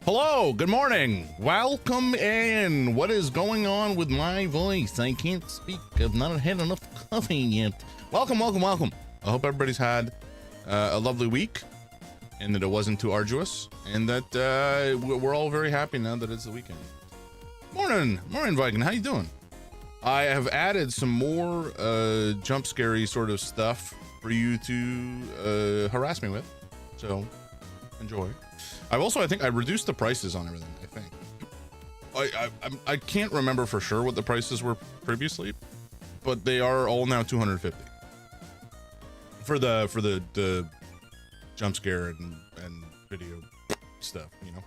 Hello, good morning, welcome in. What is going on with my voice? I can't speak, I've not had enough coffee yet. Welcome. I hope everybody's had a lovely week and that it wasn't too arduous and that we're all very happy now that it's the weekend. Morning Viking, how you doing? I have added some more jump scary sort of stuff for you to harass me with, so enjoy. I've also, I think I reduced the prices on everything. I can't remember for sure what the prices were previously, but they are all now 250 for the jump scare and video stuff, you know.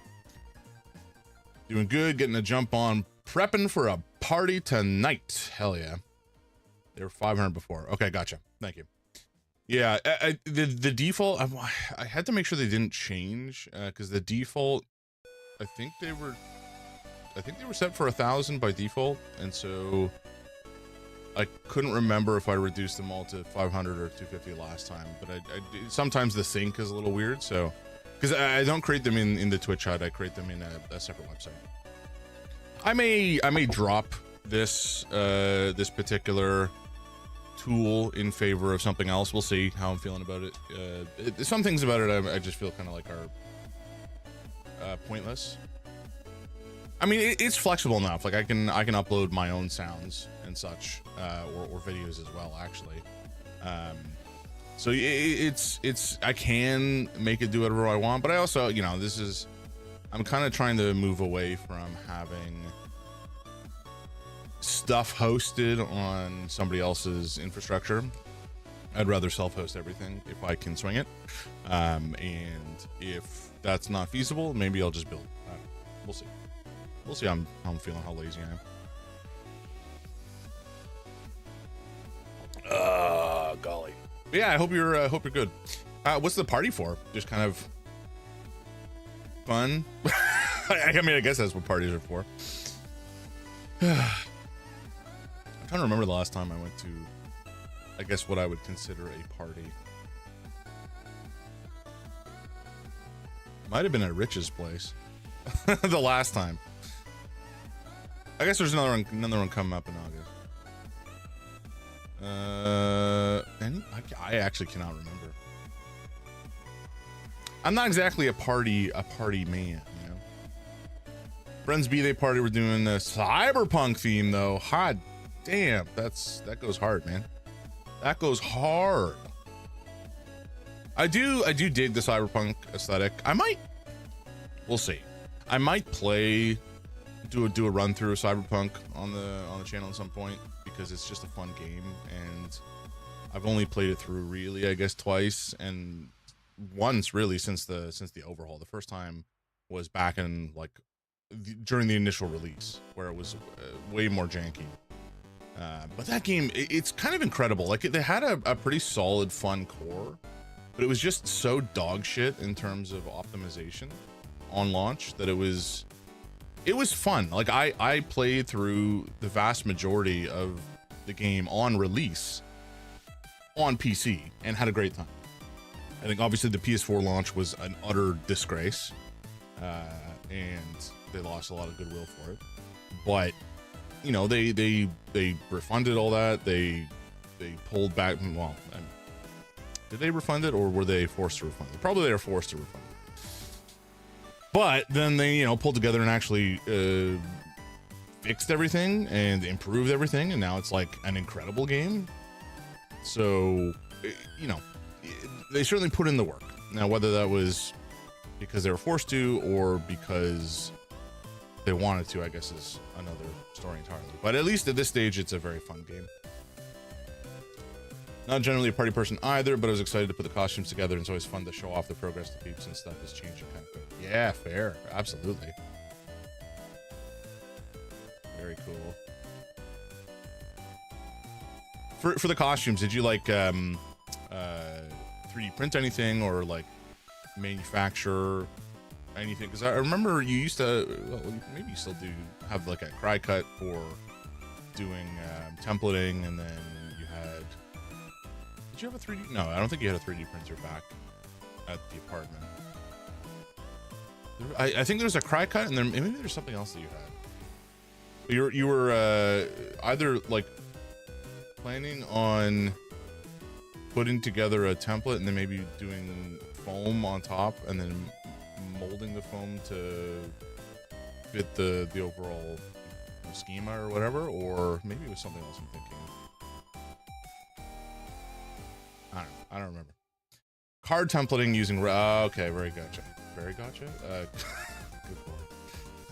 Doing good, getting a jump on, prepping for a party tonight. Hell yeah. They were 500 before. Okay, gotcha. Thank you. Yeah, the default, I had to make sure they didn't change because the default, I think they were set for 1,000 by default, and so I couldn't remember if I reduced them all to 500 or 250 last time. But sometimes the sync is a little weird, so because I don't create them in the Twitch HUD, I create them in a separate website. I may drop this this particular tool in favor of something else. We'll see how I'm feeling about it. Some things about it I just feel kind of like are pointless. I mean, it's flexible enough. Like I can upload my own sounds and such, or videos as well, actually. So it's I can make it do whatever I want, but I also, you know, I'm kind of trying to move away from having stuff hosted on somebody else's infrastructure. I'd rather self-host everything if I can swing it, and if that's not feasible, maybe I'll just build. We'll see how I'm feeling, how lazy I am. Golly. But yeah, I hope you're good. What's the party for? Just kind of fun? I mean, I guess that's what parties are for. I'm trying to remember the last time I went to, I guess, what I would consider a party. Might have been at Rich's place the last time. I guess there's another one coming up in August. And I actually cannot remember. I'm not exactly a party man, you know. Friends B-Day party, we're doing the cyberpunk theme though. Hot damn, that goes hard, man. That goes hard. I do dig the cyberpunk aesthetic. We'll see. I might do a run through of cyberpunk on the channel at some point because it's just a fun game, and I've only played it through really, I guess, twice and once really since the overhaul. The first time was back in like during the initial release where it was way more janky. But that game, it's kind of incredible. Like they had a pretty solid, fun core, but it was just so dog shit in terms of optimization on launch that it was fun. Like I played through the vast majority of the game on release on PC and had a great time. I think obviously the PS4 launch was an utter disgrace, and they lost a lot of goodwill for it. But you know, they refunded all that. They pulled back. Well, did they refund it or were they forced to refund it? Probably they were forced to refund it. But then they, you know, pulled together and actually fixed everything and improved everything, and now it's like an incredible game. So, you know, they certainly put in the work. Now, whether that was because they were forced to or because they wanted to, I guess, is another story entirely. But at least at this stage, it's a very fun game. Not generally a party person either, but I was excited to put the costumes together, and it's always fun to show off the progress the peeps and stuff is changing kind of thing. Yeah, fair. Absolutely. Very cool. For the costumes, did you like 3D print anything or like manufacture anything? Because I remember you used to, well, maybe you still do have like a cry cut for doing templating, and then you had, did you have a 3D? No, I don't think you had a 3D printer back at the apartment. I think there's a cry cut, and then maybe there's something else that you had. You were either like planning on putting together a template and then maybe doing foam on top and then molding the foam to fit the overall schema or whatever, or maybe it was something else I'm thinking of. I don't remember. Card templating using okay, very gotcha. Good lord.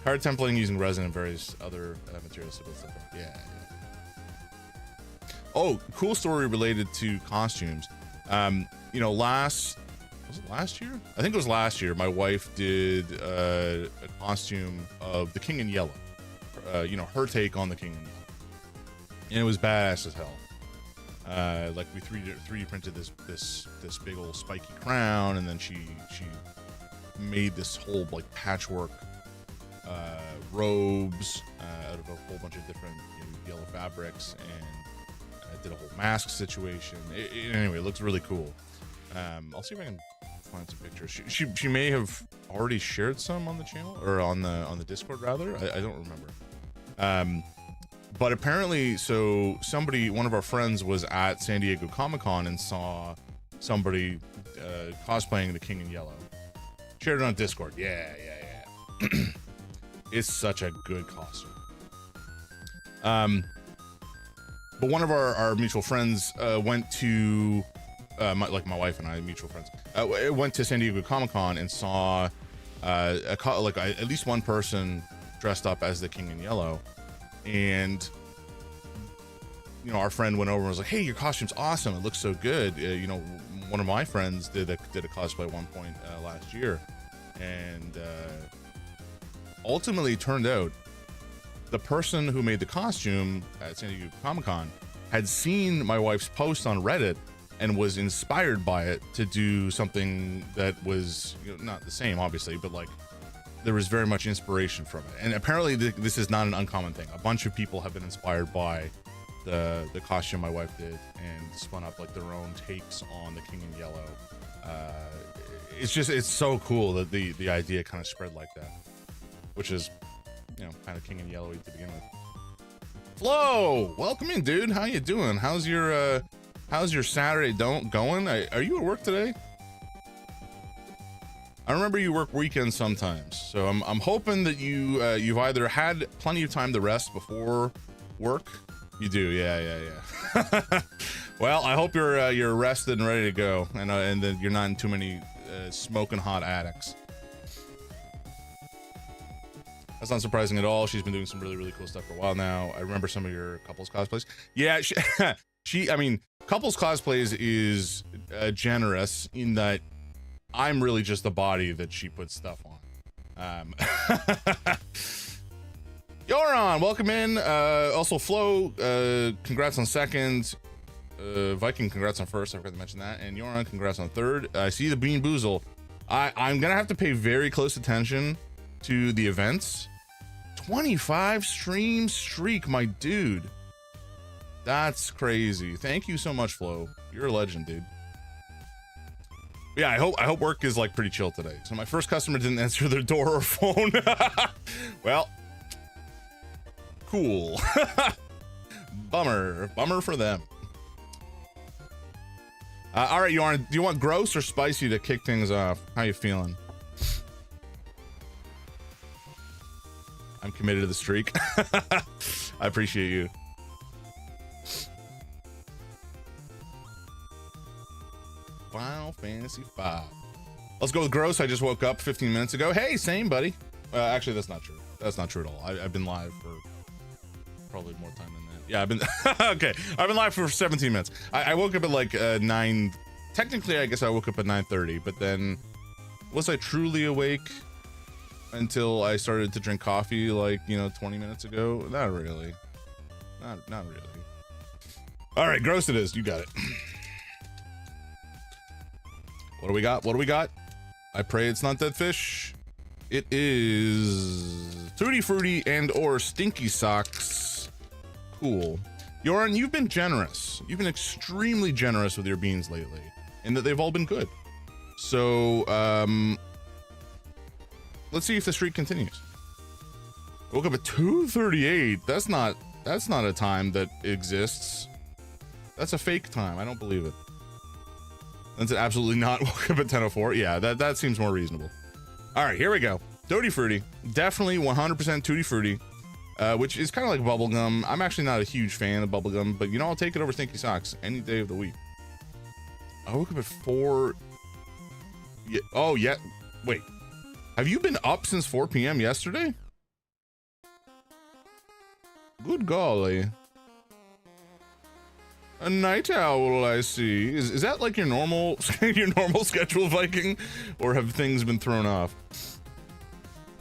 Card templating using resin and various other materials to build stuff up. Yeah. Oh, cool story related to costumes. You know, was it last year? I think it was last year. My wife did a costume of the King in Yellow. You know, her take on the King in Yellow, and it was badass as hell. Like we 3D printed this big old spiky crown, and then she made this whole like patchwork robes out of a whole bunch of different yellow fabrics, and did a whole mask situation. Anyway, it looks really cool. I'll see if I can find some pictures. She may have already shared some on the channel, or on the Discord rather. I don't remember. But apparently, so one of our friends was at San Diego Comic-Con and saw somebody cosplaying the King in Yellow. Shared it on Discord. Yeah. It's such a good costume. But one of our mutual friends went to, my wife and I, mutual friends, went to San Diego Comic-Con and saw at least one person dressed up as the King in Yellow. And, you know, our friend went over and was like, hey, your costume's awesome. It looks so good. You know, one of my friends did a cosplay at one point last year. And ultimately turned out the person who made the costume at San Diego Comic-Con had seen my wife's post on Reddit and was inspired by it to do something that was, you know, not the same, obviously, but like there was very much inspiration from it. And apparently this is not an uncommon thing. A bunch of people have been inspired by the costume my wife did and spun up like their own takes on the King in Yellow. It's so cool that the idea kind of spread like that, which is, you know, kind of King in Yellow to begin with. Flo, welcome in, dude. How you doing? How's your Saturday going? Are you at work today? I remember you work weekends sometimes, so I'm hoping that you've either had plenty of time to rest before work. You do, yeah. Well, I hope you're rested and ready to go, and that you're not in too many smoking hot attics. That's not surprising at all. She's been doing some really, really cool stuff for a while now. I remember some of your couples cosplays. Yeah, I mean, couples cosplays is generous in that I'm really just the body that she puts stuff on. Yoron, welcome in. Also, Flo, congrats on second. Viking, congrats on first. I forgot to mention that. And Yoron, congrats on third. I see the Bean Boozle. I'm gonna have to pay very close attention to the events. 25 stream streak, my dude. That's crazy. Thank you so much, Flo. You're a legend, dude. Yeah, I hope work is like pretty chill today. So my first customer didn't answer their door or phone. Well, cool. Bummer for them. All right, do you want gross or spicy to kick things off? How you feeling? I'm committed to the streak. I appreciate you. Final Fantasy V. Let's go with gross. I just woke up 15 minutes ago. Hey, same, buddy. Actually, that's not true. That's not true at all. I've been live for probably more time than that. Yeah, I've been okay. I've been live for 17 minutes. I woke up at like 9. Technically, I guess I woke up at 9:30, but then was I truly awake until I started to drink coffee like, 20 minutes ago? Not really. Not really. All right, gross it is. You got it. What do we got? What do we got? I pray it's not dead fish. It is Tutti Frutti and or Stinky Socks. Cool. Yoran, you've been generous. You've been extremely generous with your beans lately, and that they've all been good. So, let's see if the streak continues. I woke up at 2:38. That's not a time that exists. That's a fake time. I don't believe it. That's absolutely not. Woke up at 10:04. Yeah, that seems more reasonable. All right, here we go. Tutti Frutti, definitely 100% Tutti Frutti, which is kind of like bubblegum. I'm actually not a huge fan of bubblegum, but I'll take it over Stinky Socks any day of the week. I woke up at 4. Yeah, oh yeah. Wait, have you been up since 4 p.m. yesterday? Good golly. A night owl, I see. Is that like your normal schedule, Viking? Or have things been thrown off?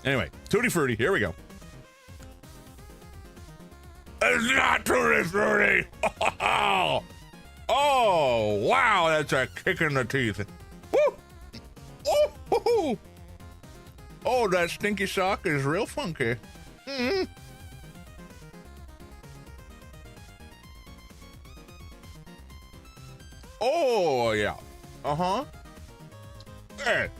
Anyway, Tutti Frutti, here we go. It's not Tutti Frutti! Oh, wow, that's a kick in the teeth. Woo! Oh, oh, that stinky sock is real funky. Mm-hmm. Oh, yeah. Uh-huh. I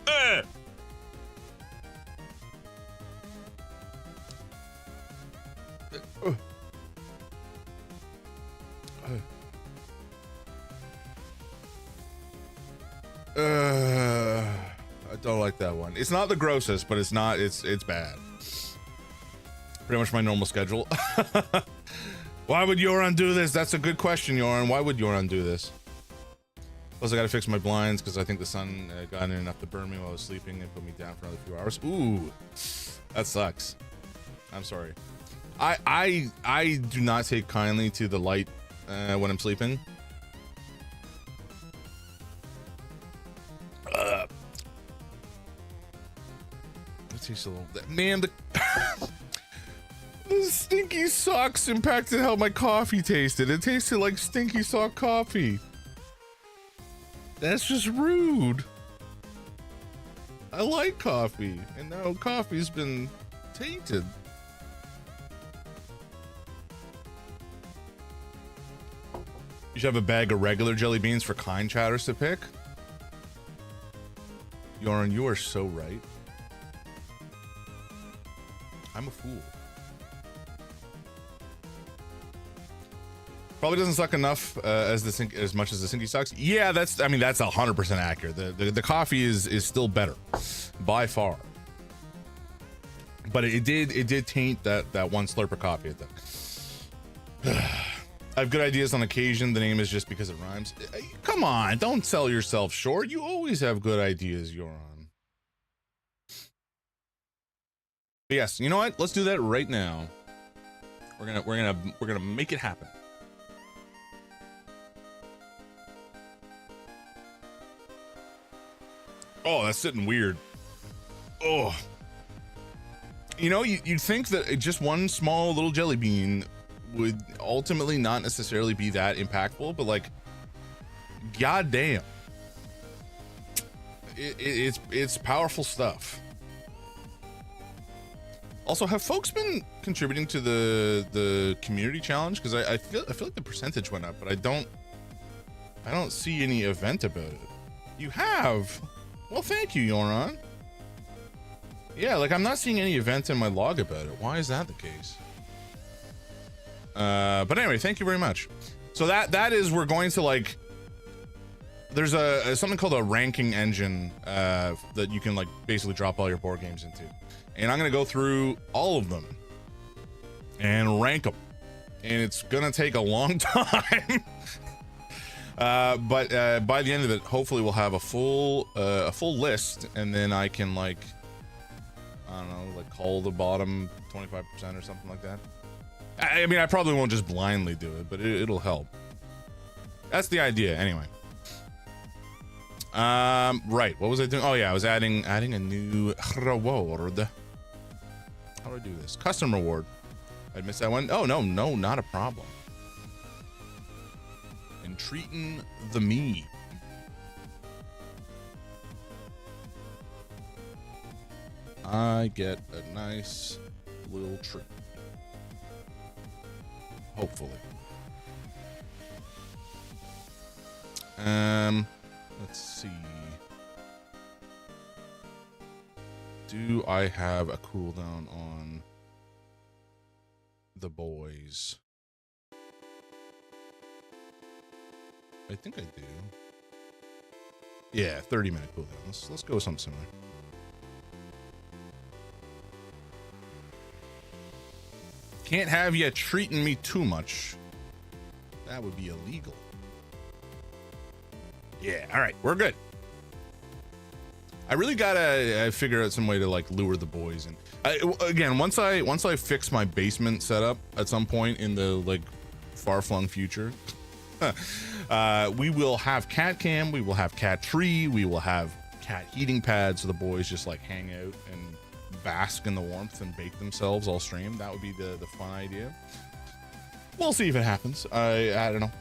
don't like that one. It's not the grossest, but it's bad. Pretty much my normal schedule. Why would Yoran do this? That's a good question, Yoran. Why would Yoran do this? Plus, I gotta fix my blinds because I think the sun got in enough to burn me while I was sleeping and put me down for another few hours. Ooh, that sucks. I'm sorry. I do not take kindly to the light when I'm sleeping. That tastes a little. Man, the stinky socks impacted how my coffee tasted. It tasted like stinky sock coffee. That's just rude. I like coffee, and now coffee's been tainted. You should have a bag of regular jelly beans for kind chatters to pick. Yoran, you are so right. I'm a fool. Probably doesn't suck enough as much as the Stinky Socks. Yeah, that's 100% accurate. The coffee is still better by far. But it did taint that one slurp of coffee at that. I have good ideas on occasion. The name is just because it rhymes. Come on, don't sell yourself short. You always have good ideas, Yoran. But yes, you know what? Let's do that right now. We're gonna make it happen. Oh, that's sitting weird. Oh. You'd think that just one small little jelly bean would ultimately not necessarily be that impactful, but like, goddamn, it's powerful stuff. Also, have folks been contributing to the community challenge? Because I feel like the percentage went up, but I don't see any event about it. You have? Well, thank you, Yoran. Yeah, like I'm not seeing any event in my log about it. Why is that the case? But anyway, thank you very much. So that is, we're going to like, there's something called a ranking engine that you can like basically drop all your board games into, and I'm gonna go through all of them and rank them, and it's gonna take a long time. But by the end of it, hopefully we'll have a full list, and then I can like I don't know, like call the bottom 25% or something like that. I mean, I probably won't just blindly do it, but it'll help. That's the idea, anyway. Right. What was I doing? Oh yeah, I was adding a new reward. How do I do this? Custom reward. I missed that one. Oh no, not a problem. Entreating the me. I get a nice little treat. Hopefully. Let's see. Do I have a cooldown on the boys? I think I do. Yeah, 30-minute cooldown. Let's go with something similar. Can't have you treating me too much. That would be illegal. Yeah, all right, we're good. I really gotta figure out some way to like lure the boys in. Again, once I fix my basement setup at some point in the like far-flung future, we will have cat cam, we will have cat tree, we will have cat heating pads so the boys just like hang out and bask in the warmth and bake themselves all stream. That would be the fun idea. We'll see if it happens. I don't know.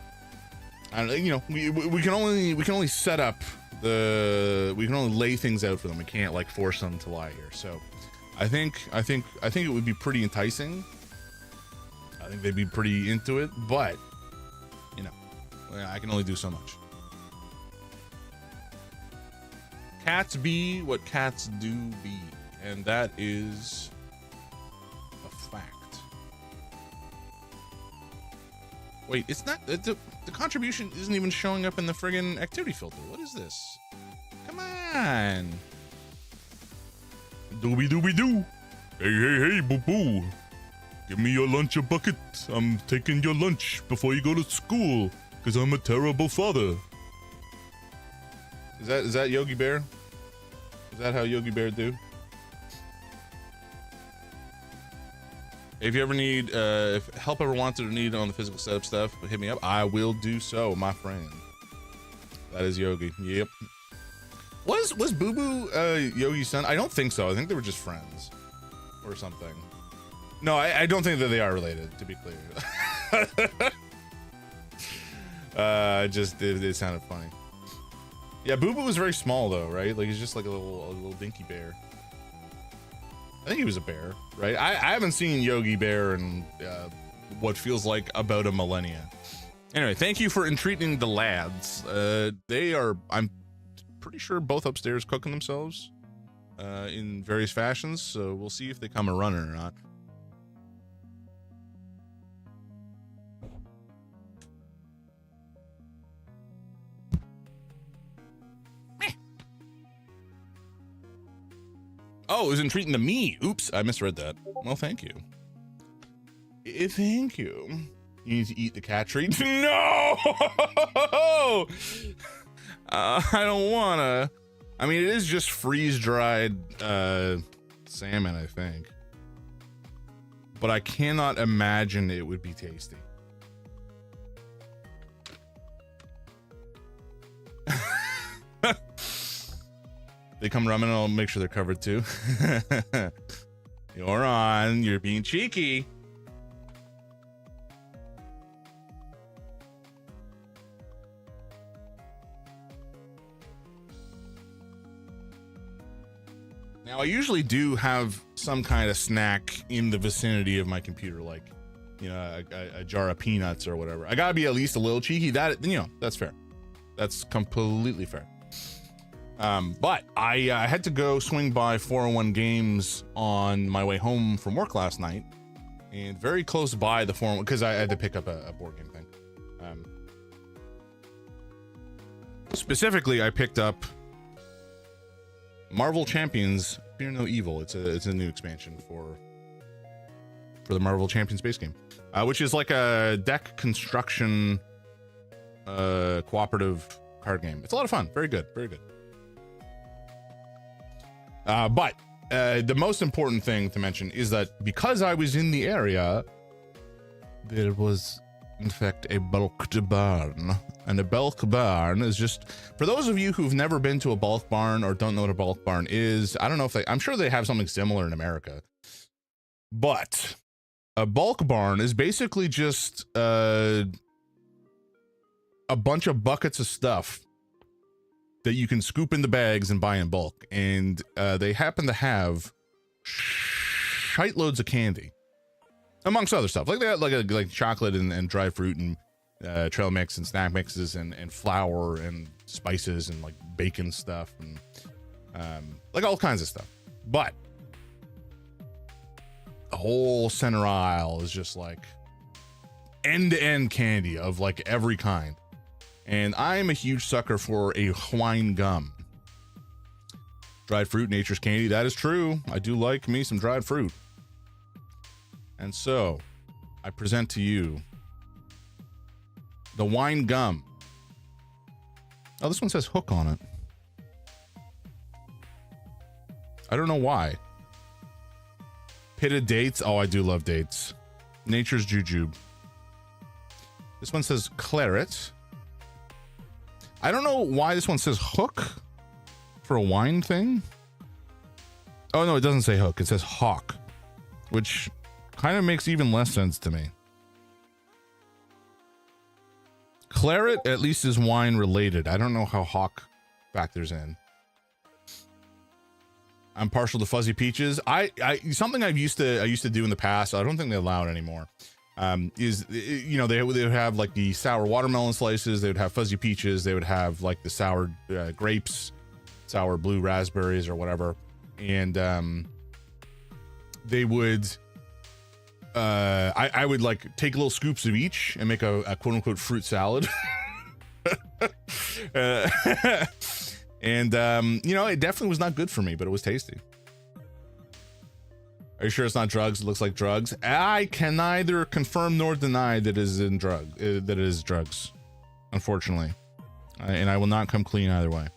You know, we can only set up we can only lay things out for them. We can't like force them to lie here. So I think it would be pretty enticing. I think they'd be pretty into it, but you know, I can only do so much. Cats be what cats do be, and that is a fact. Wait, it's not the contribution isn't even showing up in the friggin' activity filter. What is this? Come on. Dooby dooby doo. Hey, boo boo. Give me your lunch bucket. I'm taking your lunch before you go to school, because I'm a terrible father. Is that Yogi Bear? Is that how Yogi Bear do? If you ever need, if help ever wanted or need on the physical setup stuff, hit me up. I will do so, my friend. That is Yogi. Yep. Was Boo Boo Yogi's son? I don't think so. I think they were just friends or something. No, I don't think that they are related, to be clear. Just it sounded funny. Yeah, Boo Boo was very small though, right? Like he's just like a little dinky bear. I think he was a bear, right? I haven't seen Yogi Bear in what feels like about a millennia. Anyway, thank you for entreating the lads. They are, I'm pretty sure, both upstairs cooking themselves in various fashions, so we'll see if they come a running or not. Oh, it was entreating the me. Oops, I misread that. Well, thank you. Thank you. You need to eat the cat treat. No! I don't wanna. I mean, it is just freeze-dried salmon, I think. But I cannot imagine it would be tasty. They come running, I'll make sure they're covered too. You're on, you're being cheeky. Now I usually do have some kind of snack in the vicinity of my computer, like, you know, a jar of peanuts or whatever. I gotta be at least a little cheeky. That, you know, that's fair. That's completely fair. But I had to go swing by 401 Games on my way home from work last night, and very close by the 401, because I had to pick up a board game thing. Specifically, I picked up Marvel Champions Fear No Evil. It's a new expansion for the Marvel Champions base game, which is like a deck construction cooperative card game. It's a lot of fun. Very good. Very good. But the most important thing to mention is that because I was in the area, there was in fact a bulked barn. And a bulk barn is just, for those of you who've never been to a bulk barn or don't know what a bulk barn is, I don't know if I'm sure they have something similar in America, but a bulk barn is basically just a bunch of buckets of stuff that you can scoop into bags and buy in bulk. And they happen to have shite loads of candy, amongst other stuff like that, like chocolate and dried fruit and trail mix and snack mixes and flour and spices and like bacon stuff and like all kinds of stuff. But the whole center aisle is just like end-to-end candy of like every kind. And I'm a huge sucker for a wine gum. Dried fruit, nature's candy. That is true. I do like me some dried fruit. And so I present to you the wine gum. Oh, this one says hook on it. I don't know why. Pitted dates. Oh, I do love dates. Nature's jujube. This one says claret. I don't know why this one says hook for a wine thing. Oh, no, it doesn't say hook. It says hawk, which kind of makes even less sense to me. Claret at least is wine related. I don't know how hawk factors in. I'm partial to fuzzy peaches. Something I used to do in the past, I don't think they allow it anymore. Is, you know, they would have like the sour watermelon slices, they would have fuzzy peaches, they would have like the sour grapes, sour blue raspberries or whatever. And they would I would like take little scoops of each and make a quote unquote fruit salad. And you know, it definitely was not good for me, but it was tasty. Are you sure it's not drugs? It looks like drugs. I can neither confirm nor deny that it is drugs, unfortunately. And I will not come clean either way.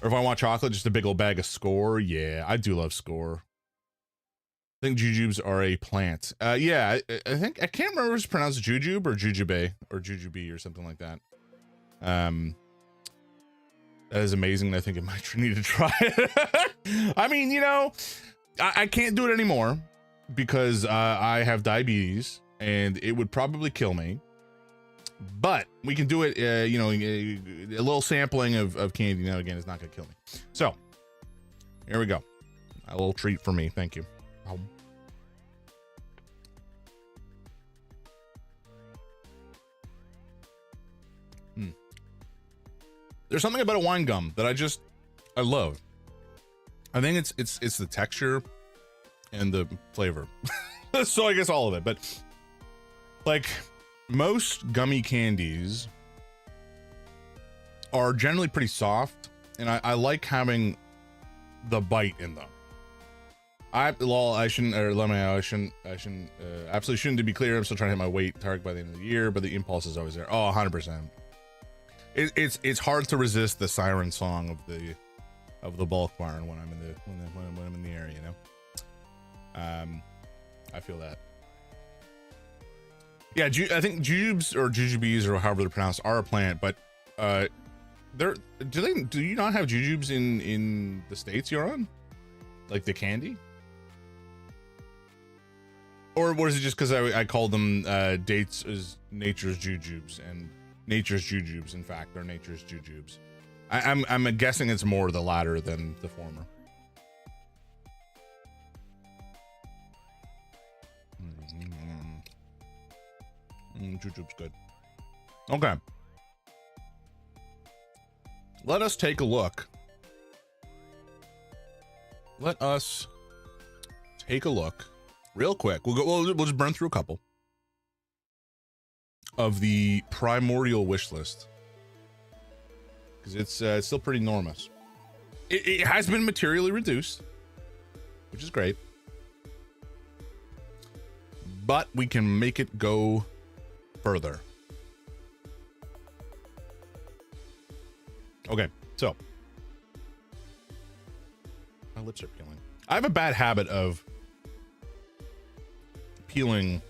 Or if I want chocolate, just a big old bag of Score. Yeah, I do love Score. I think jujubes are a plant. Yeah, I think, I can't remember if it's pronounced jujube or jujube or jujube or something like that. That is amazing. I think I might need to try it. I mean, you know, I can't do it anymore because I have diabetes and it would probably kill me. But we can do it, you know, a little sampling of candy now again is not going to kill me. So, here we go. A little treat for me. Thank you. There's something about a wine gum that I love. I think it's the texture and the flavor. So I guess all of it, but like most gummy candies are generally pretty soft, and I like having the bite in them. Absolutely shouldn't, to be clear, I'm still trying to hit my weight target by the end of the year, but the impulse is always there. Oh, 100%. It's hard to resist the siren song of the bulk barn when I'm in the area, you know. I feel that. Yeah, I think jujubes or jujubes or however they're pronounced are a plant, but do you not have jujubes in the states you're on, like the candy? Or was it just because I called them dates as nature's jujubes, and nature's jujubes, in fact, are nature's jujubes? I'm guessing it's more the latter than the former. Jujube's good. Okay. Let us take a look. Let us take a look real quick. We'll just burn through a couple of the primordial wish list, because it's still pretty enormous. It has been materially reduced, which is great, but we can make it go further. Okay, so My lips are peeling. I have a bad habit of peeling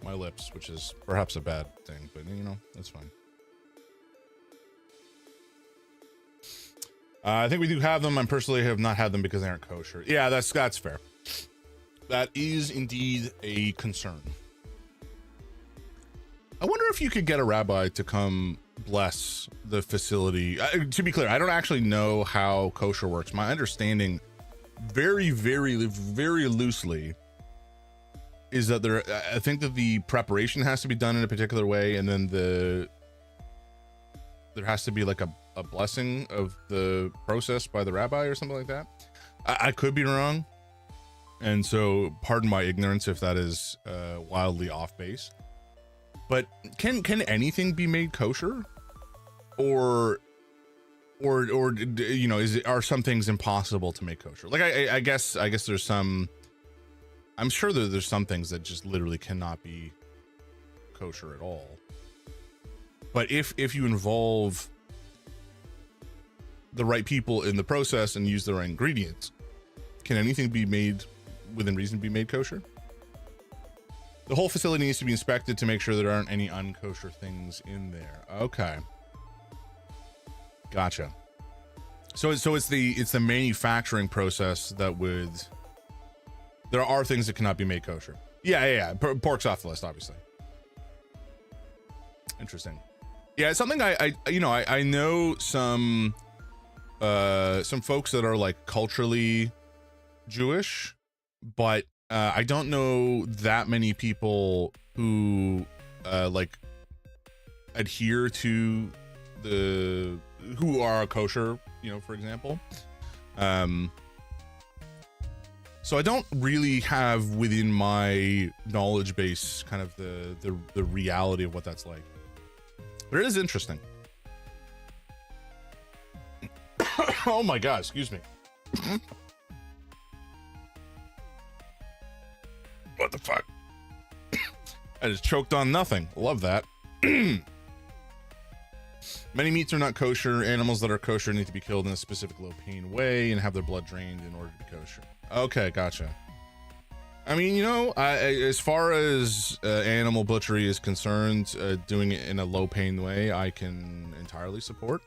my lips, which is perhaps a bad thing, but you know, that's fine. I think we do have them. I personally have not had them because they aren't kosher. Yeah, that's fair. That is indeed a concern. I wonder if you could get a rabbi to come bless the facility. To be clear, I don't actually know how kosher works. My understanding, very, very, very loosely, is that I think that the preparation has to be done in a particular way, and then there has to be like a blessing of the process by the rabbi or something like that. I could be wrong, and so pardon my ignorance if that is wildly off base. But can anything be made kosher, or you know, are some things impossible to make kosher? Like I guess there's some. I'm sure that there's some things that just literally cannot be kosher at all. But if you involve the right people in the process and use the right ingredients, can anything be made within reason be made kosher? The whole facility needs to be inspected to make sure there aren't any unkosher things in there. Okay. Gotcha. So it's the manufacturing process that would. There are things that cannot be made kosher. Yeah. Pork's off the list, obviously. Interesting. Yeah, it's something I know some folks that are like culturally Jewish, but I don't know that many people who like adhere to who are kosher, you know, for example. So I don't really have within my knowledge base kind of the reality of what that's like. But it is interesting. Oh my God, excuse me. What the fuck? I just choked on nothing. Love that. Many meats are not kosher. Animals that are kosher need to be killed in a specific low pain way and have their blood drained in order to be kosher. Okay, gotcha. I mean, you know, as far as animal butchery is concerned, doing it in a low pain way, I can entirely support.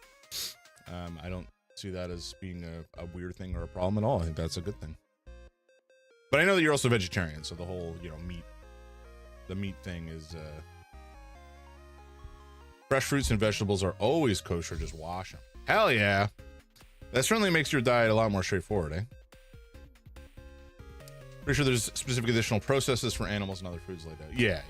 I don't see that as being a weird thing or a problem at all. I think that's a good thing. But I know that you're also vegetarian, so the whole, you know, the meat thing is fresh fruits and vegetables are always kosher. Just wash them. Hell yeah. That certainly makes your diet a lot more straightforward, eh? Pretty sure there's specific additional processes for animals and other foods like that. Yeah.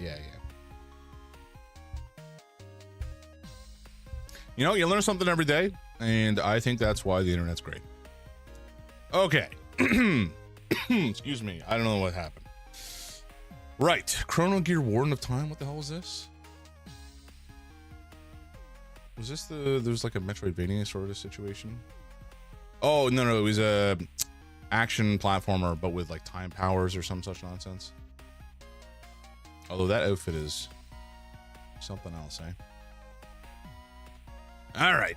You know, you learn something every day, and I think that's why the internet's great. Okay. Excuse me. I don't know what happened. Right. Chrono Gear Warden of Time. What the hell was this? Was this there's like a Metroidvania sort of situation? Oh, no. It was a action platformer, but with like time powers or some such nonsense. Although that outfit is something else, eh? All right.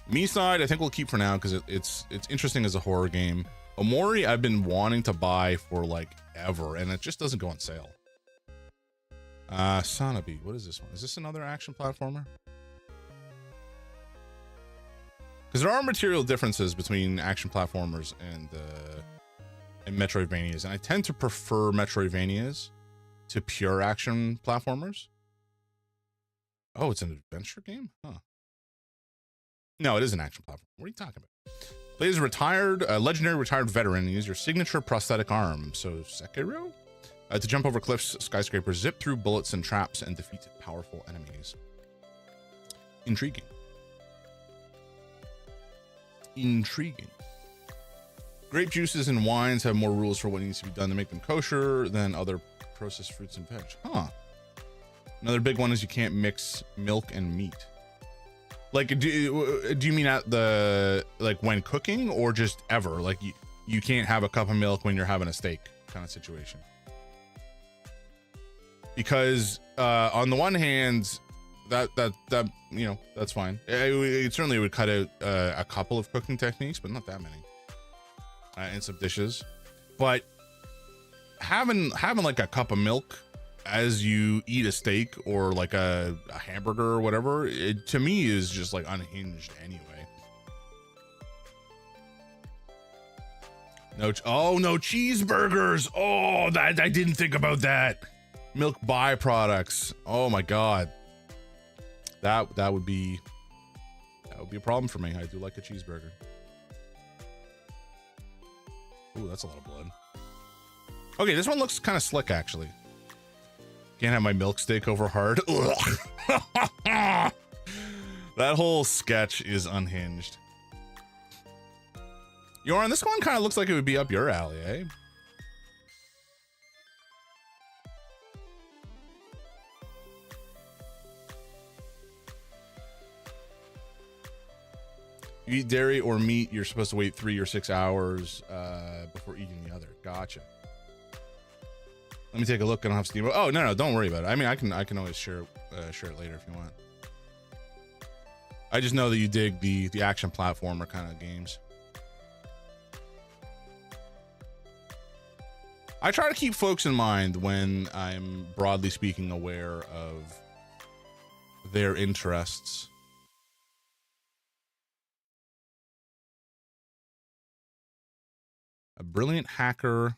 Me side, I think we'll keep for now because it's interesting as a horror game. Omori, I've been wanting to buy for like ever, and it just doesn't go on sale. Sonobi, what is this one? Is this another action platformer? Because there are material differences between action platformers and Metroidvanias, and I tend to prefer Metroidvanias to pure action platformers. Oh, it's an adventure game? Huh. No, it is an action platform. What are you talking about? Play as a legendary retired veteran and use your signature prosthetic arm. So, Sekiro? To jump over cliffs, skyscrapers, zip through bullets and traps, and defeat powerful enemies. Intriguing. Grape juices and wines have more rules for what needs to be done to make them kosher than other processed fruits and veg. Huh. Another big one is you can't mix milk and meat. Like, do you mean at like when cooking, or just ever? Like you can't have a cup of milk when you're having a steak kind of situation? Because on the one hand, that you know, that's fine. It certainly would cut out a couple of cooking techniques, but not that many. and some dishes, but having like a cup of milk as you eat a steak or like a hamburger or whatever, it to me is just like unhinged anyway. No cheeseburgers. Oh, that I didn't think about that. Milk byproducts. Oh my god. That would be a problem for me. I do like a cheeseburger. Ooh, that's a lot of blood. Okay, this one looks kind of slick actually. Can't have my milk steak over hard. That whole sketch is unhinged. Yoran, this one kind of looks like it would be up your alley, eh? You eat dairy or meat, you're supposed to wait 3 or 6 hours before eating the other. Gotcha. Let me take a look. I don't have Steam. Oh, no, don't worry about it. I mean, I can always share it later if you want. I just know that you dig the action platformer kind of games. I try to keep folks in mind when I'm broadly speaking aware of their interests. A brilliant hacker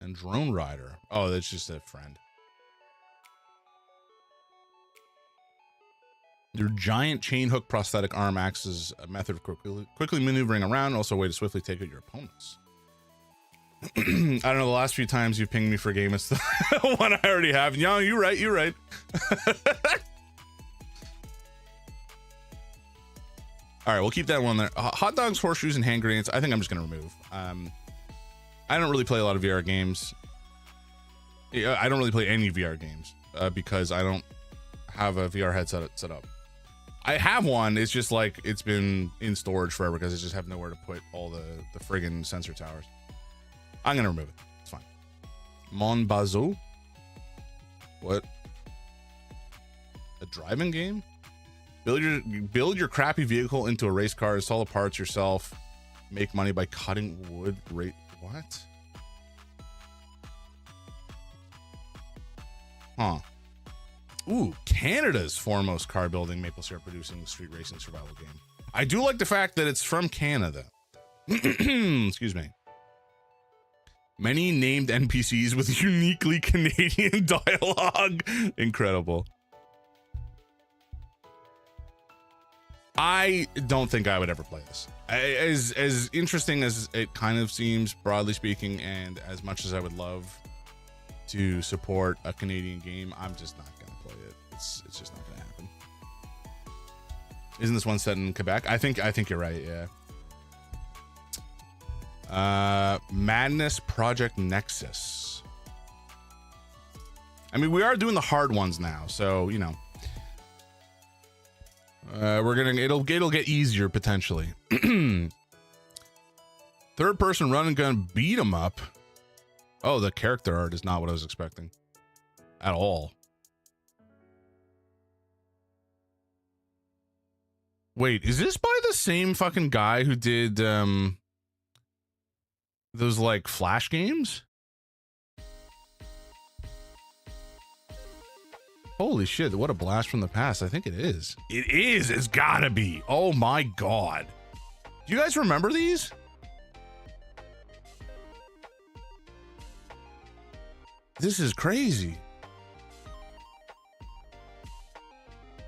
and drone rider. Oh, that's just a friend. Your giant chain hook prosthetic arm acts as a method of quickly maneuvering around, also a way to swiftly take out your opponents. I don't know, the last few times you pinged me for a game, it's the one I already have. No, you're right. All right, we'll keep that one there. Hot dogs, horseshoes, and hand grenades, I think I'm just going to remove. I don't really play a lot of VR games. I don't really play any VR games because I don't have a VR headset set up. I have one, it's just like it's been in storage forever because I just have nowhere to put all the friggin' sensor towers. I'm gonna remove it. It's fine. Mon Bazou? What? A driving game? Build your crappy vehicle into a race car, install the parts yourself, make money by cutting wood. What? Huh. Ooh, Canada's foremost car building, maple syrup producing street racing survival game. I do like the fact that it's from Canada. Excuse me. Many named NPCs with uniquely Canadian dialogue. Incredible. I don't think I would ever play this. As interesting as it kind of seems, broadly speaking, and as much as I would love to support a Canadian game, I'm just not gonna play it. It's just not gonna happen. Isn't this one set in Quebec? I think you're right, yeah. Madness Project Nexus. I mean, we are doing the hard ones now, so you know. It'll get easier potentially. Third person run and gun beat 'em up. Oh, the character art is not what I was expecting at all. Wait, is this by the same fucking guy who did those like Flash games? Holy shit, what a blast from the past. I think it is. It is. It's gotta be. Oh my god. Do you guys remember these? This is crazy.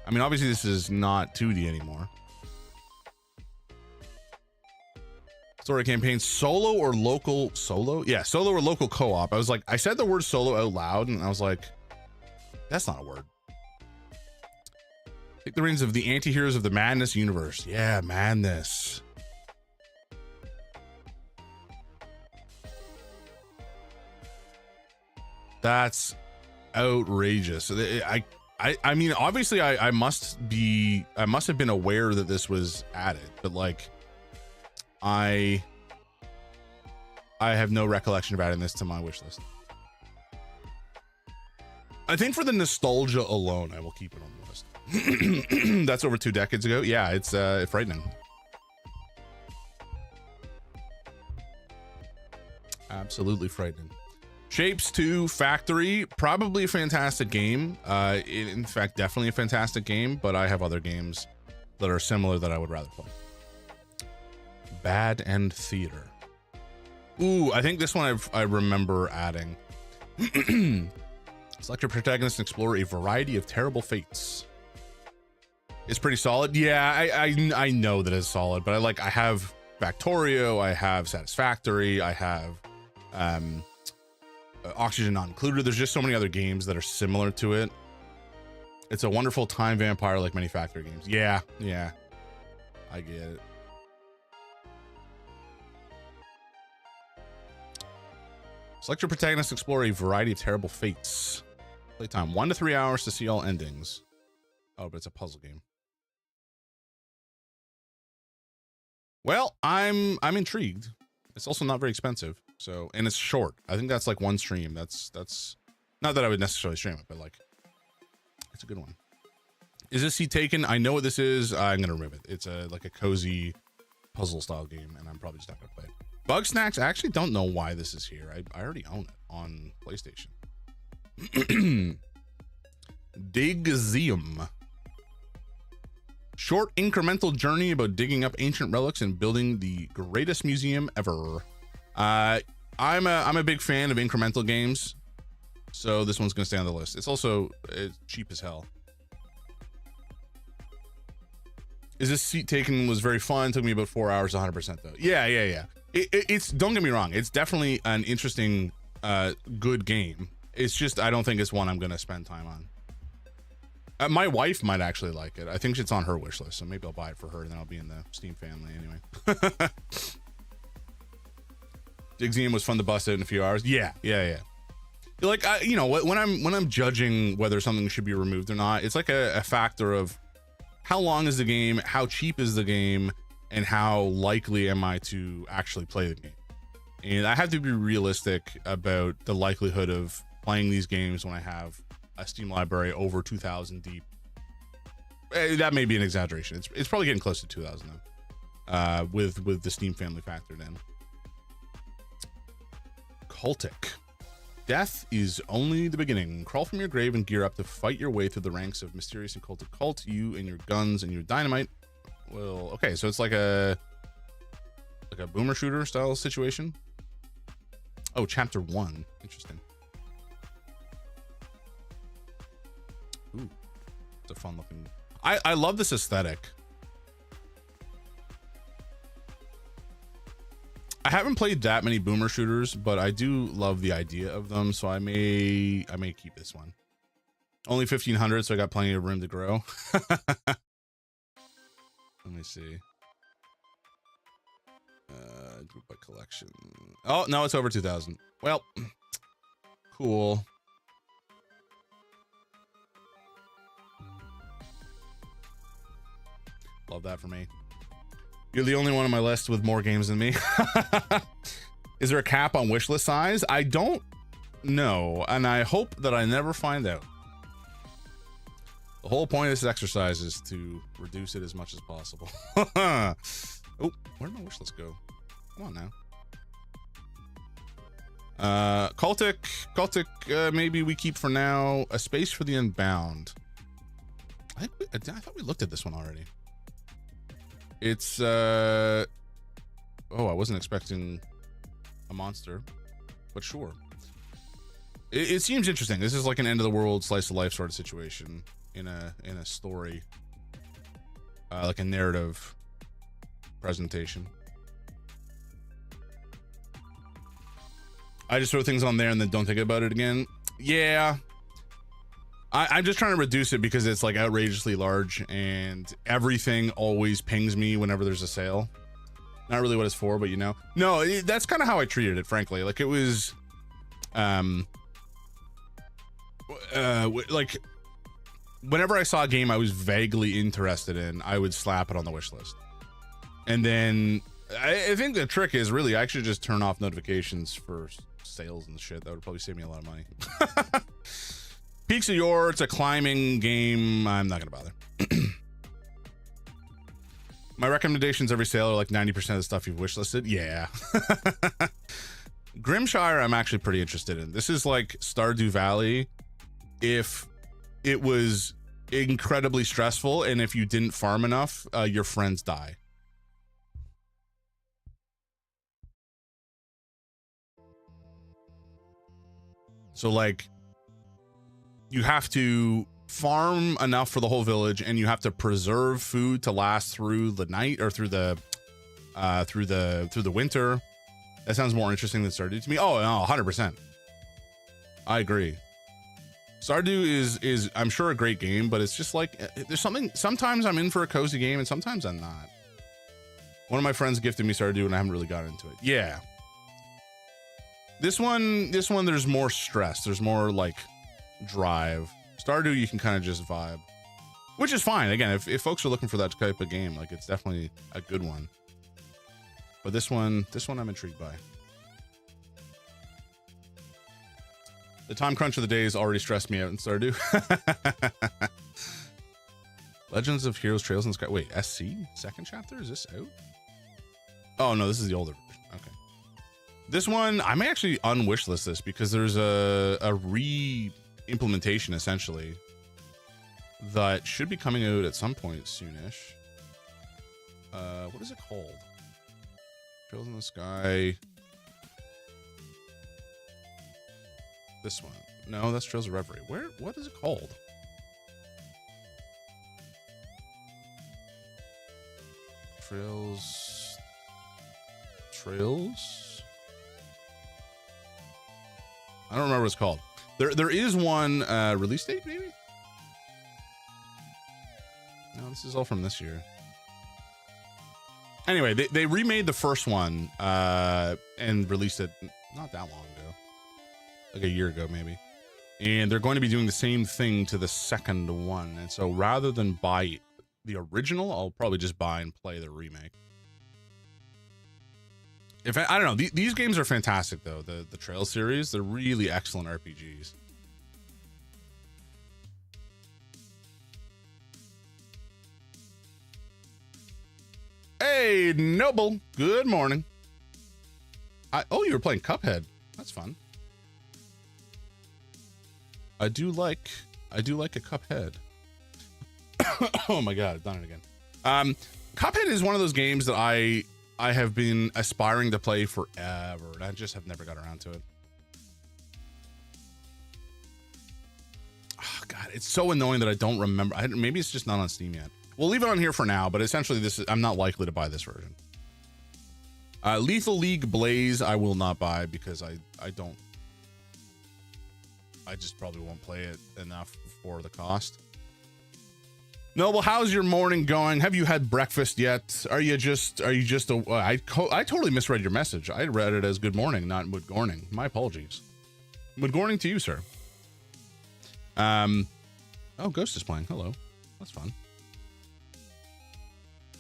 I mean, obviously this is not 2D anymore. Story campaign, solo or local solo? Yeah, solo or local co-op. I was like, I said the word solo out loud and I was like, that's not a word. Take the reins of the anti-heroes of the Madness universe. Yeah, Madness. That's outrageous. I mean, obviously I must have been aware that this was added, but like I have no recollection of adding this to my wish list. I think for the nostalgia alone, I will keep it on the list. That's over 2 decades ago. Yeah, it's frightening. Absolutely frightening. Shapes 2 Factory, probably a fantastic game. In fact, definitely a fantastic game, but I have other games that are similar that I would rather play. Bad End Theater. Ooh, I think this one I remember adding. Select your protagonist and explore a variety of terrible fates. It's pretty solid. Yeah, I know that it's solid, but I have Factorio, I have Satisfactory, I have Oxygen Not Included. There's just so many other games that are similar to it. It's a wonderful time vampire like many Factory games. Yeah, I get it. Select your protagonist, explore a variety of terrible fates. Playtime 1 to 3 hours to see all endings. Oh, but it's a puzzle game. Well, I'm intrigued. It's also not very expensive, so, and it's short. I think that's like one stream. That's not that I would necessarily stream it, but like, it's a good one. Is this seat taken? I know what this is. I'm gonna remove it. It's like a cozy puzzle style game, and I'm probably just not gonna play it. Bug Snacks, I actually don't know why this is here. I already own it on PlayStation. Digzium. Short incremental journey about digging up ancient relics and building the greatest museum ever. I'm a big fan of incremental games, so this one's gonna stay on the list. It's also cheap as hell. Is this seat taken? Was very fun. Took me about 4 hours, 100% though. Yeah. It's, don't get me wrong, it's definitely an interesting, good game. It's just, I don't think it's one I'm gonna spend time on. My wife might actually like it. I think it's on her wish list, so maybe I'll buy it for her, and then I'll be in the Steam family anyway. Digzium was fun to bust out in a few hours. Yeah. Like, you know, when I'm judging whether something should be removed or not, it's like a factor of how long is the game, how cheap is the game, and how likely am I to actually play the game. And I have to be realistic about the likelihood of playing these games when I have a Steam library over 2,000 deep. That may be an exaggeration. It's probably getting close to 2,000 though, with the Steam family factored in. Cultic. Death is only the beginning. Crawl from your grave and gear up to fight your way through the ranks of mysterious and cultic cult. You and your guns and your dynamite. Well, okay, so it's like a boomer shooter style situation. Oh, chapter 1. Interesting. Ooh, it's a fun looking. I love this aesthetic. I haven't played that many boomer shooters, but I do love the idea of them, so I may keep this one. Only 1,500, so I got plenty of room to grow. Let me see. Group by collection. Oh, no, it's over 2,000. Well, cool. Love that for me. You're the only one on my list with more games than me. Is there a cap on wishlist size? I don't know, and I hope that I never find out. The whole point of this exercise is to reduce it as much as possible. Oh, where did my wishlist go? Come on now. Cultic, maybe we keep for now. A Space for the Unbound. I thought we looked at this one already. It's oh, I wasn't expecting a monster, but sure. It seems interesting. This is like an end of the world slice of life sort of situation in a story, like a narrative presentation. I just throw things on there and then don't think about it again. Yeah. I'm just trying to reduce it because it's like outrageously large and everything always pings me whenever there's a sale. Not really what it's for, but you know. No, that's kind of how I treated it, frankly. Like it was, like whenever I saw a game I was vaguely interested in, I would slap it on the wish list. And then I think the trick is really I should just turn off notifications for sales and shit. That would probably save me a lot of money. Peaks of Yore, it's a climbing game. I'm not gonna bother. My recommendations every sale are like 90% of the stuff you've wishlisted. Yeah. Grimshire, I'm actually pretty interested in. This is like Stardew Valley if it was incredibly stressful, and if you didn't farm enough, your friends die. So like, you have to farm enough for the whole village, and you have to preserve food to last through the night, or through the winter. That sounds more interesting than Stardew to me. Oh no, 100%. I agree. Stardew is I'm sure a great game, but it's just like, there's something, sometimes I'm in for a cozy game and sometimes I'm not. One of my friends gifted me Stardew and I haven't really gotten into it. Yeah. This one there's more stress. There's more like drive. Stardew you can kind of just vibe, which is fine. Again, if folks are looking for that type of game, like, it's definitely a good one. But this one I'm intrigued by. The time crunch of the days already stressed me out in Stardew. Legends of Heroes Trails in the Sky. Wait, SC? Second chapter? Is this out? Oh no, this is the older version. Okay. This one, I may actually unwishlist this because there's a re-implementation essentially that should be coming out at some point soonish. What is it called? Trails in the Sky. This one. No, that's Trails of Reverie. What is it called? Trails. I don't remember what it's called. There is one release date, maybe? No, this is all from this year. Anyway, they remade the first one and released it not that long ago. Like a year ago, maybe. And they're going to be doing the same thing to the second one. And so rather than buy the original, I'll probably just buy and play the remake. I don't know, these games are fantastic though. The Trail series, they're really excellent RPGs. Hey, Noble, good morning. Oh, you were playing Cuphead. That's fun. I do like a Cuphead. Oh my god, I've done it again. Cuphead is one of those games that I have been aspiring to play forever, and I just have never got around to it. Oh god, it's so annoying that I don't remember. Maybe it's just not on Steam yet. We'll leave it on here for now, but essentially I'm not likely to buy this version. Lethal League Blaze I will not buy because I just probably won't play it enough for the cost. Noble, how's your morning going? Have you had breakfast yet? Are you just I totally misread your message. I read it as good morning, not good morning. My apologies. Good morning to you, sir. Oh, Ghost is playing. Hello. That's fun.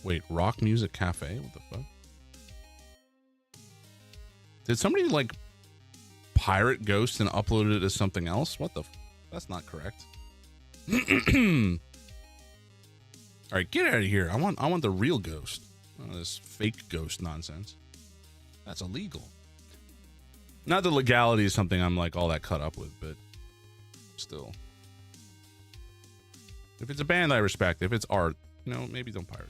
Wait, Rock Music Cafe? What the fuck? Did somebody like pirate Ghost and upload it as something else? What the that's not correct. All right, get out of here. I want the real Ghost. This fake Ghost nonsense. That's illegal. Not that legality is something I'm like all that cut up with, but still. If it's a band I respect, if it's art, you know, maybe don't pirate.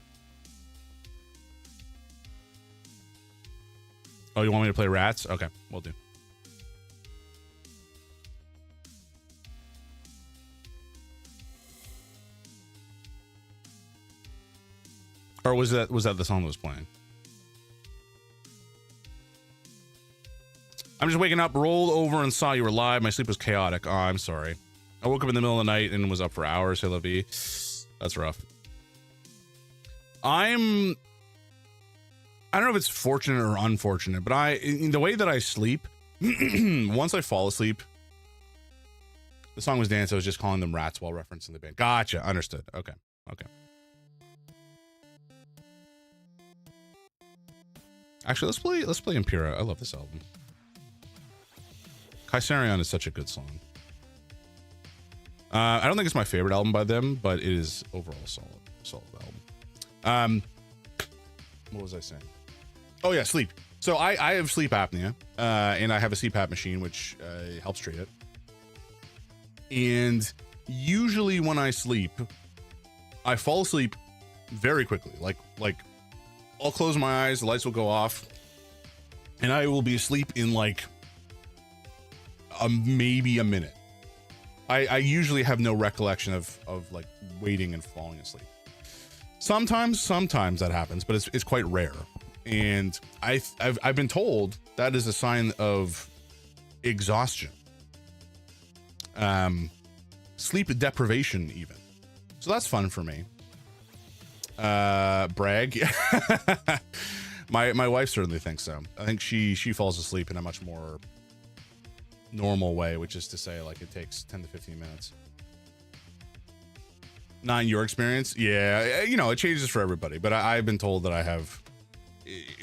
Oh, you want me to play Rats? Okay, we'll do. Or was that the song that was playing? I'm just waking up, rolled over and saw you were live. My sleep was chaotic. Oh, I'm sorry. I woke up in the middle of the night and was up for hours. Hey, Lovey. That's rough. I don't know if it's fortunate or unfortunate, but in the way that I sleep, once I fall asleep, the song was Dance. I was just calling them Rats while referencing the band. Gotcha. Understood. Okay. Actually, let's play Impera. I love this album. Kaiserion is such a good song. I don't think it's my favorite album by them, but it is overall solid album. What was I saying? Oh yeah, sleep. So I have sleep apnea, and I have a CPAP machine, which helps treat it. And usually when I sleep, I fall asleep very quickly. Like I'll close my eyes, the lights will go off, and I will be asleep in like maybe a minute. I usually have no recollection of like waiting and falling asleep. Sometimes that happens, but it's quite rare. And I've been told that is a sign of exhaustion, sleep deprivation even. So that's fun for me. Brag. My wife certainly thinks so. I think she falls asleep in a much more normal way, which is to say, like, it takes 10 to 15 minutes. Not in your experience? Yeah, you know, it changes for everybody, but I've been told that I have,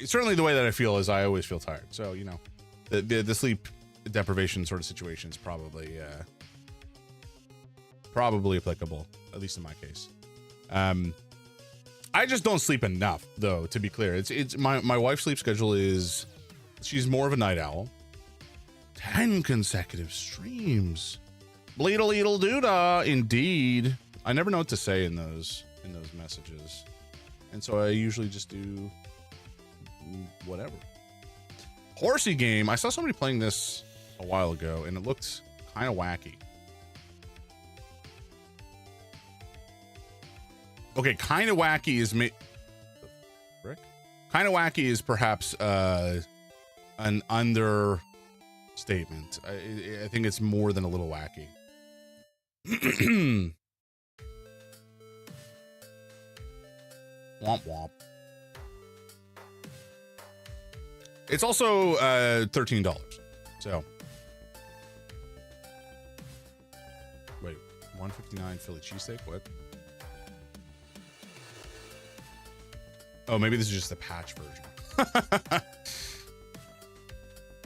certainly the way that I feel is I always feel tired. So, you know, the sleep deprivation sort of situation is probably applicable, at least in my case. I just don't sleep enough, though, to be clear. It's my wife's sleep schedule is, she's more of a night owl. 10 consecutive streams. Bleedle doodah, indeed. I never know what to say in those messages. And so I usually just do whatever. Horsey game. I saw somebody playing this a while ago and it looked kind of wacky. Okay, kind of wacky is kind of wacky is perhaps an understatement. I think it's more than a little wacky. Womp womp. It's also $13. So wait, $1.59 Philly cheesesteak? What? Oh, maybe this is just the patch version.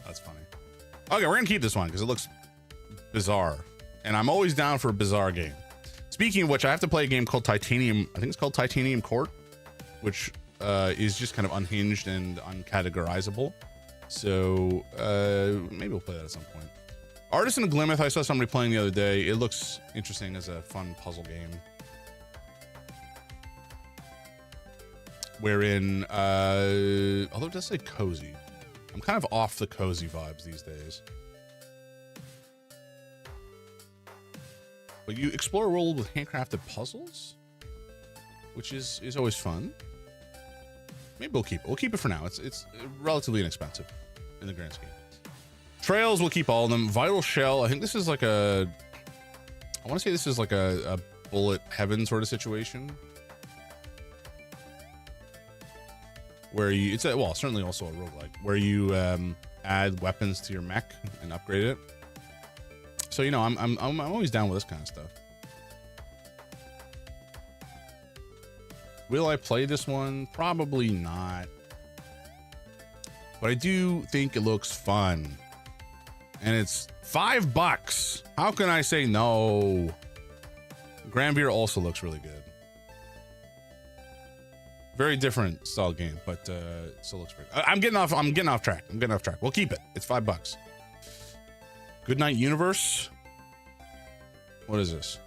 That's funny. Okay, we're gonna keep this one because it looks bizarre, and I'm always down for a bizarre game. Speaking of which, I have to play a game called Titanium. I think it's called Titanium Court, which is just kind of unhinged and uncategorizable. So maybe we'll play that at some point. Artisan of Glimmerth, I saw somebody playing the other day. It looks interesting as a fun puzzle game, wherein although it does say cozy, I'm kind of off the cozy vibes these days. But you explore a world with handcrafted puzzles, which is always fun. Maybe we'll keep it. We'll keep it for now. It's relatively inexpensive in the grand scheme. Trails, we'll keep all of them. Vital Shell, I think this is like I want to say this is like a bullet heaven sort of situation, where you, well, certainly also a roguelike, where you add weapons to your mech and upgrade it. So, you know, I'm always down with this kind of stuff. Will I play this one? Probably not. But I do think it looks fun. And it's $5. How can I say no? Granbeer also looks really good. Very different style game, but still looks pretty. I'm getting off track. We'll keep it. It's $5. Goodnight Universe. What is this?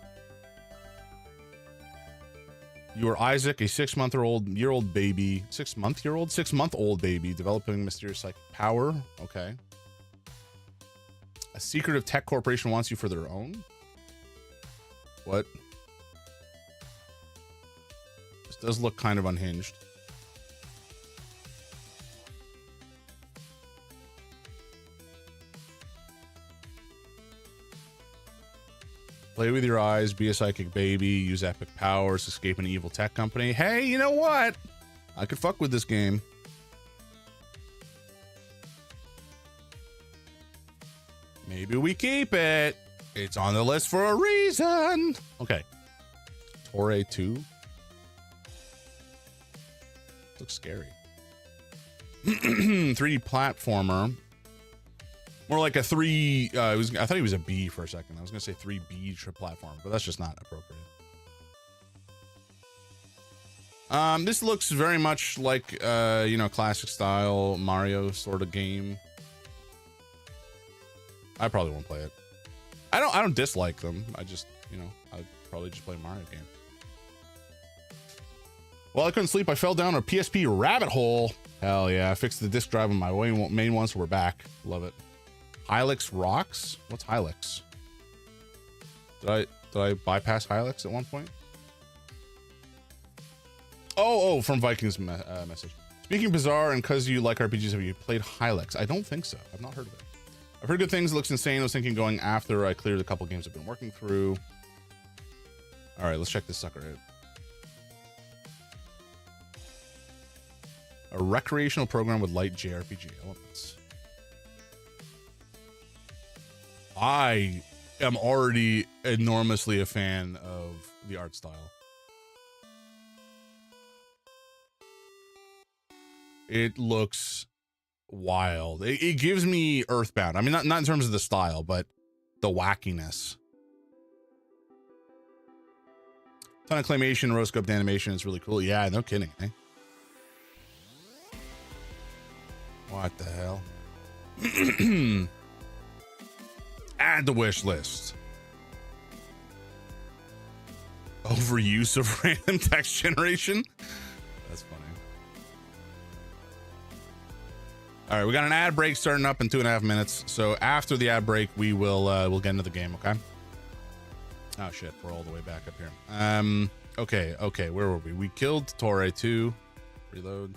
You are Isaac, a 6-month-old baby, 6-month-old baby, developing mysterious psychic power. Okay. A secretive tech corporation wants you for their own. What? This does look kind of unhinged. Play with your eyes, be a psychic baby, use epic powers, escape an evil tech company. Hey, you know what? I could fuck with this game. Maybe we keep it. It's on the list for a reason. Okay. Torre 2. Looks scary. 3D platformer. More like a 3, I thought he was a B for a second. I was gonna say 3B platform, but that's just not appropriate. This looks very much like, you know, classic style Mario sort of game. I probably won't play it. I don't dislike them. I just, you know, I'd probably just play a Mario game. Well, I couldn't sleep. I fell down a PSP rabbit hole. Hell yeah. I fixed the disk drive on my main one, so we're back. Love it. Hylix rocks? What's Hylix? Did I bypass Hylix at one point? Oh, from Vikings message. Speaking bizarre, and because you like RPGs, have you played Hylix? I don't think so. I've not heard of it. I've heard good things. It looks insane. I was thinking going after I cleared a couple games I've been working through. All right, let's check this sucker out. A recreational program with light JRPG elements. I am already enormously a fan of the art style. It looks wild. It gives me Earthbound. I mean, not in terms of the style, but the wackiness. Ton of claymation, rotoscoped animation. It's really cool. Yeah, no kidding. Eh? What the hell? Add the wish list. Overuse of random text generation. That's funny. All right, we got an ad break starting up in 2.5 minutes. So after the ad break, we'll get into the game. Okay. Oh shit, we're all the way back up here. Okay. Where were we? We killed Torre 2. Reload.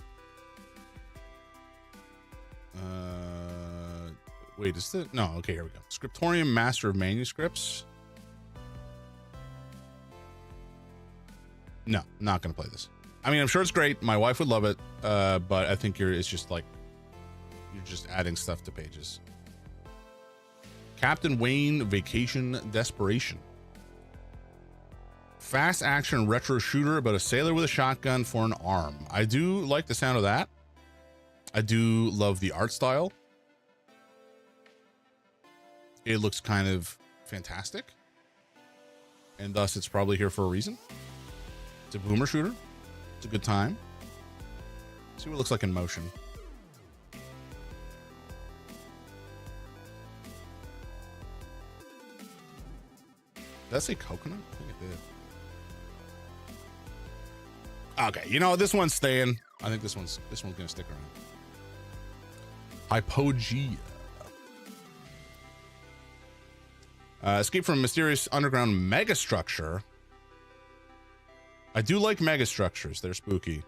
Wait, is it? No, okay, here we go. Scriptorium Master of Manuscripts. No, not gonna play this. I mean, I'm sure it's great. My wife would love it, but I think it's just like you're just adding stuff to pages. Captain Wayne Vacation Desperation. Fast action retro shooter about a sailor with a shotgun for an arm. I do like the sound of that. I do love the art style. It looks kind of fantastic. And thus it's probably here for a reason. It's a boomer shooter. It's a good time. Let's see what it looks like in motion. Did that say coconut? I think it did. Okay, you know, this one's staying. I think this one's gonna stick around. Hypogea. Escape from a mysterious underground megastructure. I do like megastructures. They're spooky.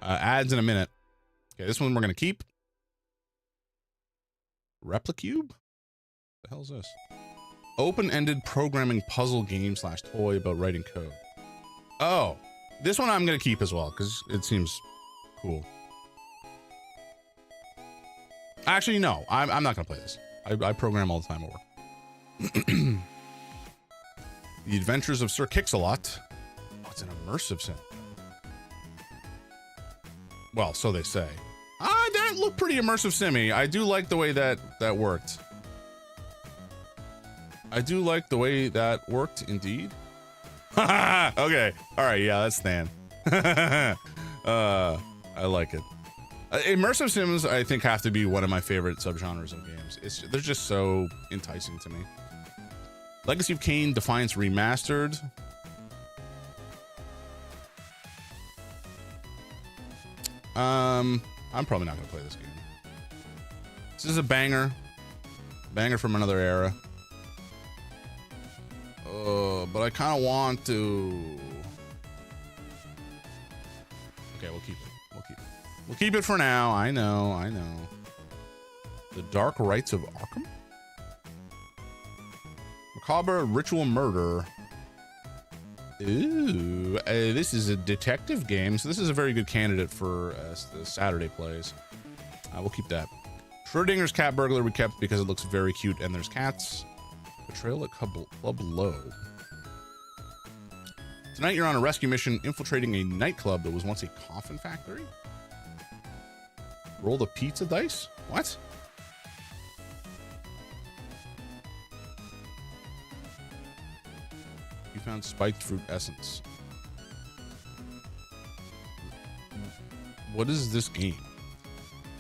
Ads in a minute. Okay, this one we're gonna keep. Replicube? The hell is this? Open-ended programming puzzle game / toy about writing code. Oh, this one I'm gonna keep as well because it seems cool. Actually, no, I'm not gonna play this. I program all the time at work. The Adventures of Sir Kix-a-Lot. Oh, it's an immersive sim. Well, so they say. That looked pretty immersive simmy. I do like the way that worked. I do like the way that worked, indeed. Okay. All right. Yeah, that's Stan. I like it. Immersive sims, I think, have to be one of my favorite subgenres of games. They're just so enticing to me. Legacy of Kain Defiance Remastered. I'm probably not gonna play this game. This is a banger. Banger from another era. But I kind of want to. Okay, we'll keep it. We'll keep it for now. I know. The Dark Rites of Arkham? Macabre Ritual Murder. Ooh, this is a detective game, so this is a very good candidate for the Saturday plays. We'll keep that. Schrodinger's Cat Burglar we kept because it looks very cute and there's cats. Betrayal at Club Low. Tonight you're on a rescue mission infiltrating a nightclub that was once a coffin factory. Roll the pizza dice? What? You found spiked fruit essence. What is this game?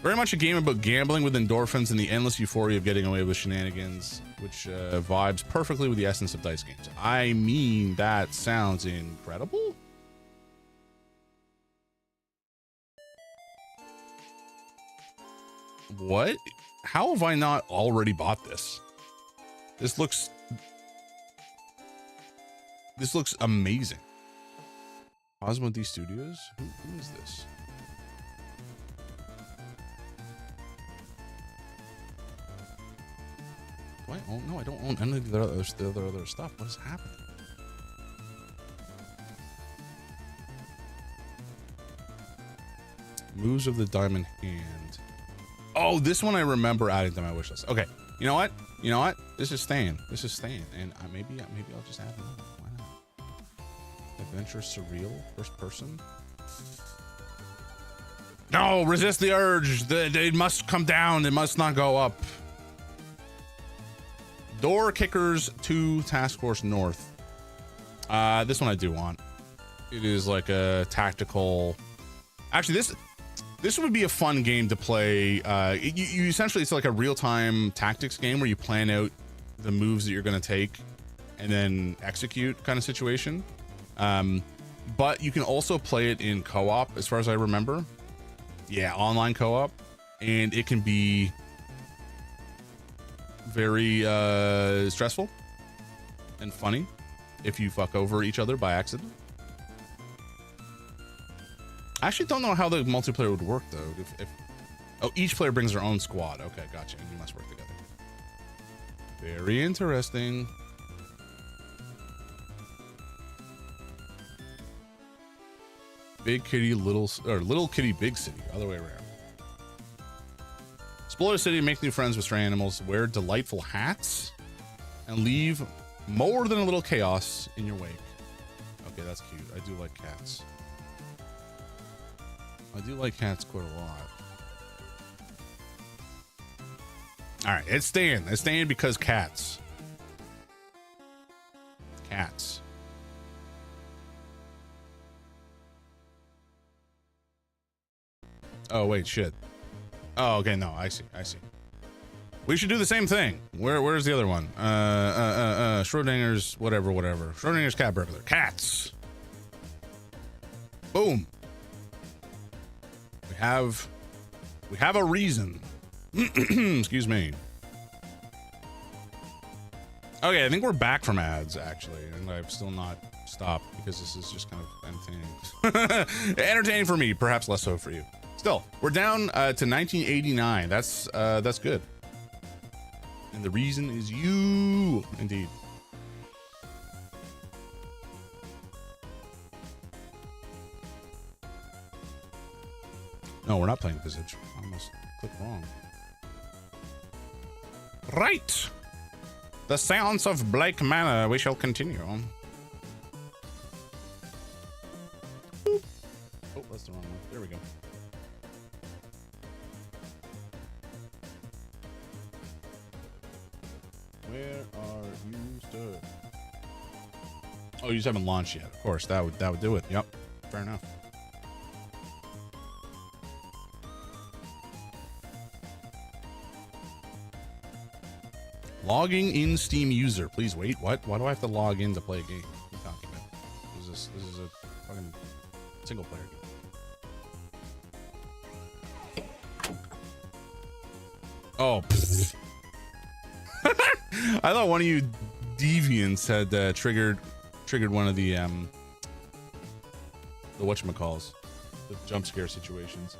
Very much a game about gambling with endorphins and the endless euphoria of getting away with shenanigans, which vibes perfectly with the essence of dice games. I mean, that sounds incredible. What? How have I not already bought this? This looks amazing. Cosmo D Studios? Who is this? Do I own? No, I don't own any of the other stuff. What is happening? Moves of the Diamond Hand. Oh, this one I remember adding to my wish list. Okay, you know what? You know what? This is staying. This is staying, and maybe I'll just add another. Why not? Adventure, surreal, first person. No, resist the urge. They must come down. They must not go up. Door Kickers 2 Task Force North. This one I do want. It is like a tactical. Actually, this would be a fun game to play. You essentially, it's like a real-time tactics game where you plan out the moves that you're going to take and then execute kind of situation. But you can also play it in co-op, as far as I remember. Yeah, online co-op, and it can be very stressful and funny if you fuck over each other by accident. I actually don't know how the multiplayer would work though. Oh, each player brings their own squad. Okay, gotcha. And you must work together. Very interesting. Big kitty, little kitty, big city. Other way around. Explore the city, make new friends with stray animals, wear delightful hats, and leave more than a little chaos in your wake. Okay, that's cute. I do like cats. I do like cats quite a lot. All right, it's staying. It's staying because cats. Cats. Oh, wait, shit. Oh, okay, no, I see. We should do the same thing. Where's the other one? Schrodinger's whatever. Schrodinger's cat burglar. Cats. Boom. We have a reason. Excuse me. Okay, I think we're back from ads actually, and I've still not stopped because this is just kind of entertaining. Entertaining for me, perhaps less so for you. Still, we're down to 1989. That's good. And the reason is you, indeed. No, we're not playing Visage. I almost clicked wrong. Right. The Seance of Blake Manor. We shall continue. Boop. Oh, that's the wrong one. There we go. Where are you, sir? Oh, you just haven't launched yet. Of course, that would do it. Yep. Fair enough. Logging in Steam user. Please wait. What? Why do I have to log in to play a game? What are you talking about? This is a fucking single player game. Oh. I thought one of you deviants had triggered one of the whatchamacalls, the jump scare situations.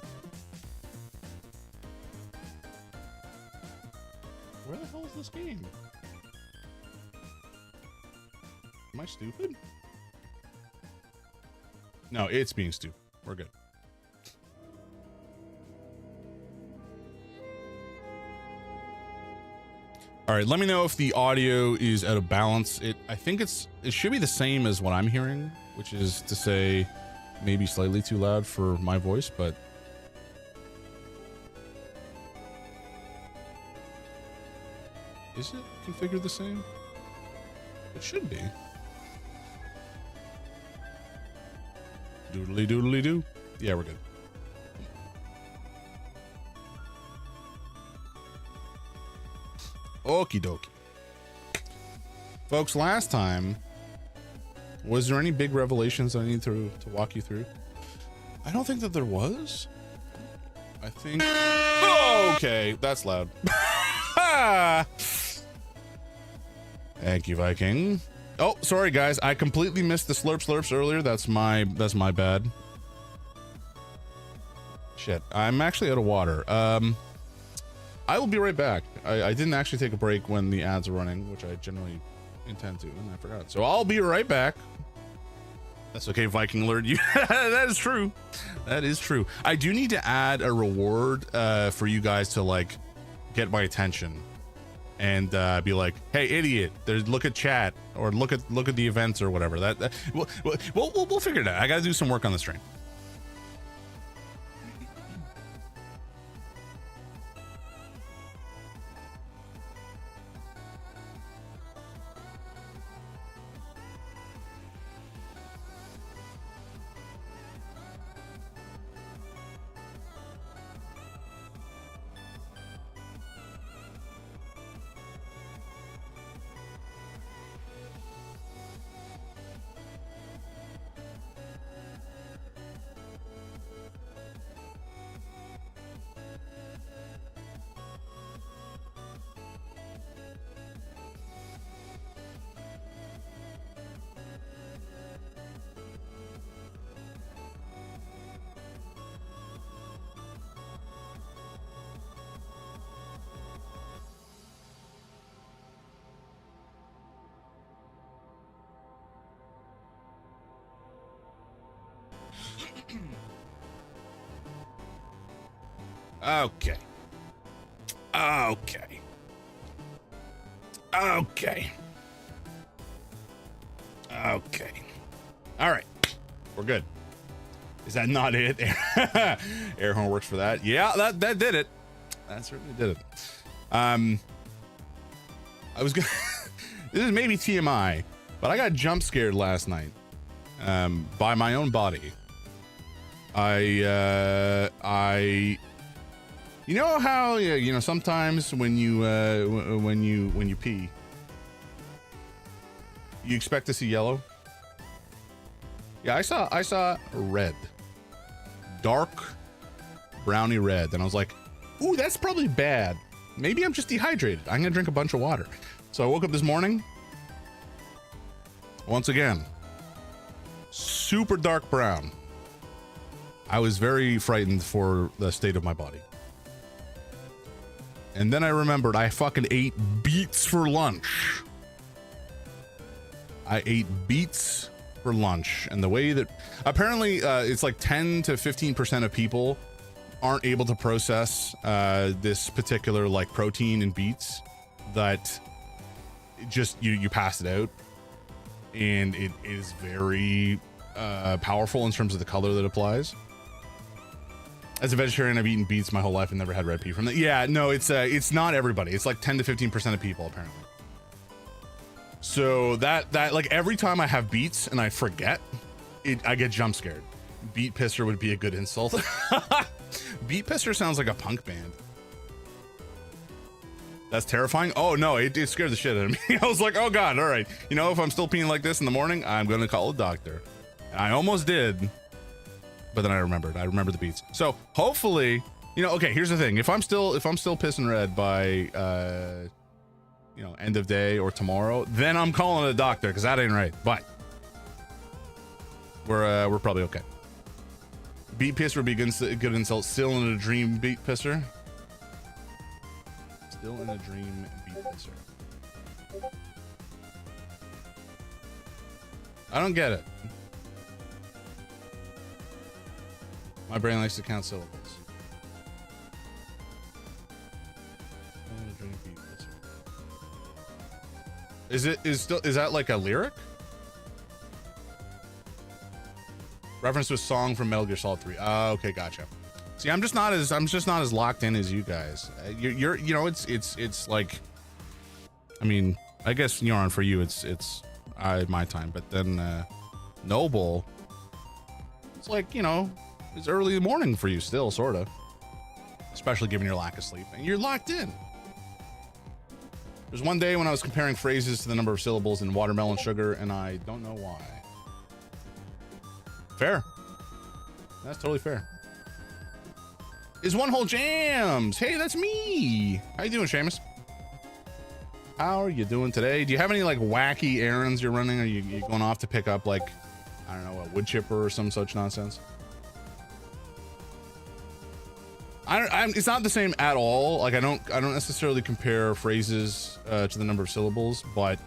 Where the hell is this game? Am I stupid? No, it's being stupid. We're good. All right, let me know if the audio is out of balance. I think it should be the same as what I'm hearing, which is to say maybe slightly too loud for my voice, but is it configured the same? It should be. Doodly doodly doo. Yeah, we're good. Okie dokie. Folks, last time, was there any big revelations I need to walk you through? I don't think that there was. I think... Oh, okay, that's loud. Thank you, Viking. Oh, sorry, guys. I completely missed the slurps earlier. That's my bad. Shit, I'm actually out of water. I will be right back. I didn't actually take a break when the ads are running, which I generally intend to, and I forgot. So I'll be right back. That's okay, Viking alert. You that is true. That is true. I do need to add a reward for you guys to like get my attention and be like, hey, idiot, there's look at chat or look at the events or whatever. We'll figure it out. I gotta do some work on the stream. Okay. All right. We're good. Is that not it? Air horn works for that. Yeah, that did it. That certainly did it. I was gonna this is maybe TMI, but I got jump scared last night by my own body. You know how sometimes when you pee, you expect to see yellow. Yeah, I saw red, dark browny red, and I was like, ooh, that's probably bad. Maybe I'm just dehydrated. I'm gonna drink a bunch of water. So I woke up this morning, once again, super dark brown. I was very frightened for the state of my body. And then I remembered I fucking ate beets for lunch. I ate beets for lunch. And the way that apparently it's like 10 to 15% of people aren't able to process this particular like protein in beets, that just you pass it out. And it is very powerful in terms of the color that applies. As a vegetarian, I've eaten beets my whole life and never had red pea from that. Yeah, no, it's not everybody. It's like 10 to 15% of people apparently. So that like every time I have beets and I forget, I get jump scared. Beet pisser would be a good insult. Beet pisser sounds like a punk band. That's terrifying. Oh no, it scared the shit out of me. I was like, oh god, all right. You know, if I'm still peeing like this in the morning, I'm gonna call a doctor. I almost did. But then I remembered the beats. So hopefully, okay, here's the thing. If I'm still pissing red by, end of day or tomorrow, then I'm calling a doctor because that ain't right. But we're probably okay. Beat pisser would be a good insult. Still in a dream beat pisser. Still in a dream beat pisser. I don't get it. My brain likes to count syllables. Is that like a lyric? Reference to a song from Metal Gear Solid 3. Oh, okay, gotcha. See, I'm just not as locked in as you guys. It's like, I mean, I guess Yarn for you, it's my time, but then Noble, it's like, it's early in the morning for you still, sort of. Especially given your lack of sleep. And you're locked in. There's one day when I was comparing phrases to the number of syllables in watermelon sugar, and I don't know why. Fair. That's totally fair. Is One Hole Jams? Hey, that's me. How you doing, Seamus? How are you doing today? Do you have any like wacky errands you're running? Are you going off to pick up like, I don't know, a wood chipper or some such nonsense? It's not the same at all. Like I don't necessarily compare phrases to the number of syllables, but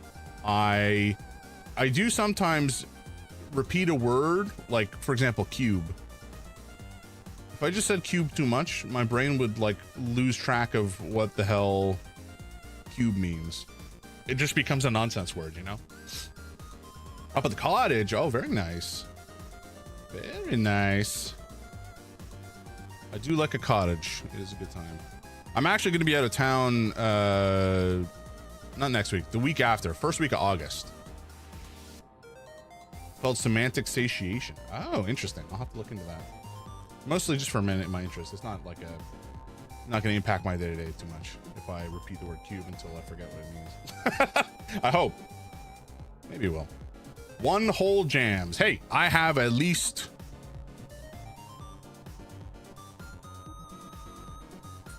I do sometimes repeat a word, like for example, cube. If I just said cube too much, my brain would like lose track of what the hell cube means. It just becomes a nonsense word, you know? Up at the cottage. Oh, very nice. Very nice. I do like a cottage. It is a good time. I'm actually going to be out of town, not next week, the week after, first week of August. Called Semantic Satiation. Oh, interesting. I'll have to look into that. Mostly just for a minute, my interest. It's not like not going to impact my day-to-day too much if I repeat the word cube until I forget what it means. I hope. Maybe it will. One Hole Jams. Hey, I have at least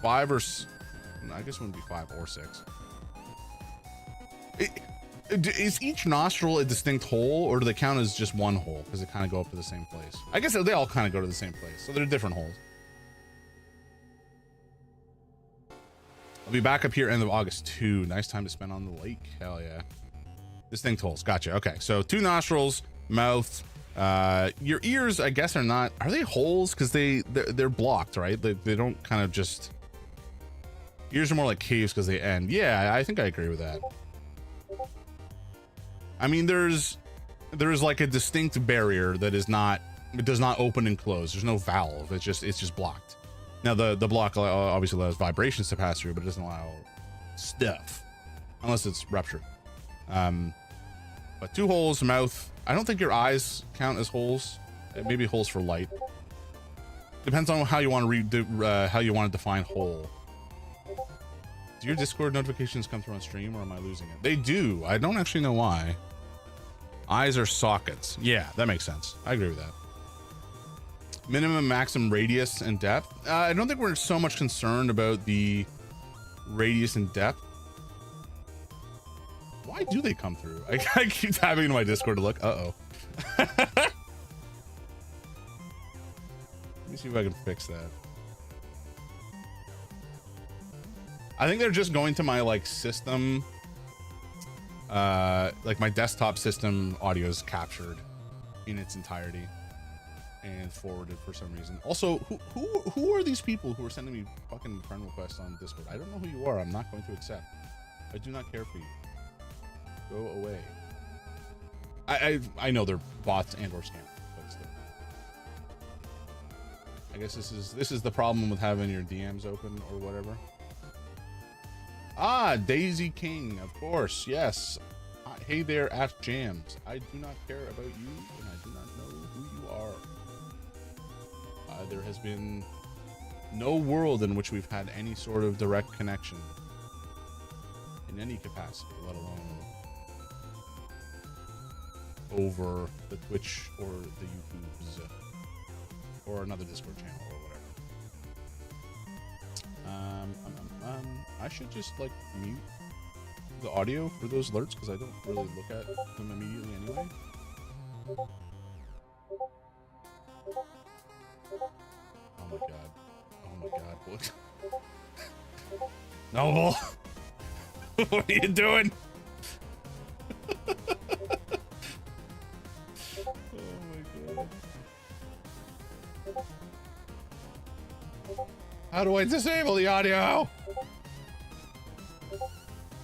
5 or I guess it wouldn't be 5 or 6. Is each nostril a distinct hole, or do they count as just one hole because they kind of go up to the same place? I guess they all kind of go to the same place, so they're different holes. I'll be back up here end of August too. Nice time to spend on the lake. Hell yeah. Distinct holes. Gotcha. Okay, so 2 nostrils, mouth. Your ears, I guess, are they holes? Because they're blocked, right? They don't kind of just. Ears are more like caves because they end. Yeah, I think I agree with that. I mean, there's like a distinct barrier that is not, it does not open and close. There's no valve. It's just blocked. Now the block obviously allows vibrations to pass through, but it doesn't allow stuff unless it's ruptured. But 2 holes, mouth. I don't think your eyes count as holes. Maybe holes for light. Depends on how you want to define hole. Do your Discord notifications come through on stream, or am I losing it? They do. I don't actually know why. Eyes are sockets. Yeah, that makes sense. I agree with that. Minimum, maximum radius and depth. I don't think we're so much concerned about the radius and depth. Why do they come through? I keep tapping into my Discord to look. Uh-oh. Let me see if I can fix that. I think they're just going to my like system, like my desktop system audio is captured in its entirety and forwarded for some reason. Also, who are these people who are sending me fucking friend requests on Discord? I don't know who you are. I'm not going to accept. I do not care for you. Go away. I know they're bots and or scam, but still. I guess this is the problem with having your DMs open or whatever. Ah, Daisy King, of course, yes. Hey there, at Jams. I do not care about you, and I do not know who you are. There has been no world in which we've had any sort of direct connection in any capacity, let alone over the Twitch or the YouTubes or another Discord channel or whatever. I should just like mute the audio for those alerts because I don't really look at them immediately anyway. Oh my god. Oh my god. What? Noble! What are you doing? Oh my god. How do I disable the audio?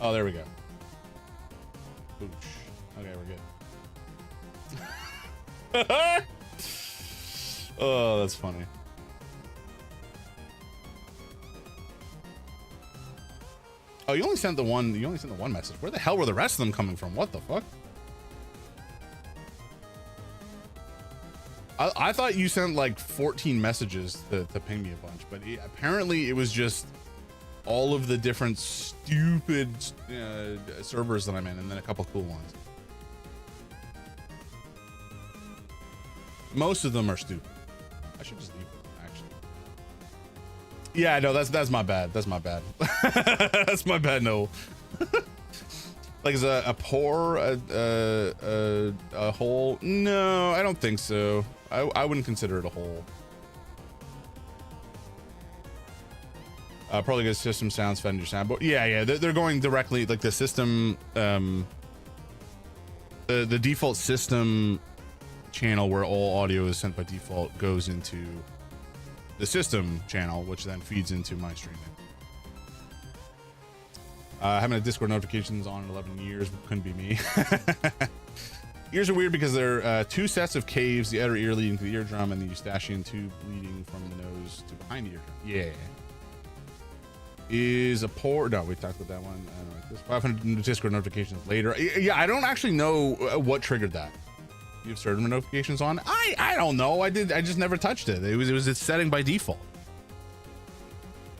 Oh, there we go. Boosh. Okay, we're good. Oh, that's funny. Oh, you only sent the one message. Where the hell were the rest of them coming from? What the fuck? I thought you sent like 14 messages to ping me a bunch, but apparently it was just all of the different stupid servers that I'm in, and then a couple cool ones. Most of them are stupid. I should just leave them, actually. Yeah, no, that's my bad. That's my bad. That's my bad. No. Like, is a pour a hole? No, I don't think so. I wouldn't consider it a hole. Probably good system sounds fed into your soundboard. Yeah, they're going directly, like the system, the default system channel where all audio is sent by default goes into the system channel, which then feeds into my streaming. Having a Discord notifications on in 11 years couldn't be me. Ears are weird because they're two sets of caves, the outer ear leading to the eardrum, and the Eustachian tube leading from the nose to behind the eardrum. Yeah. Is a poor... No, we talked about that one. 500 Discord notifications later. Yeah, I don't actually know what triggered that. You have certain notifications on? I don't know. I just never touched it. It was its setting by default.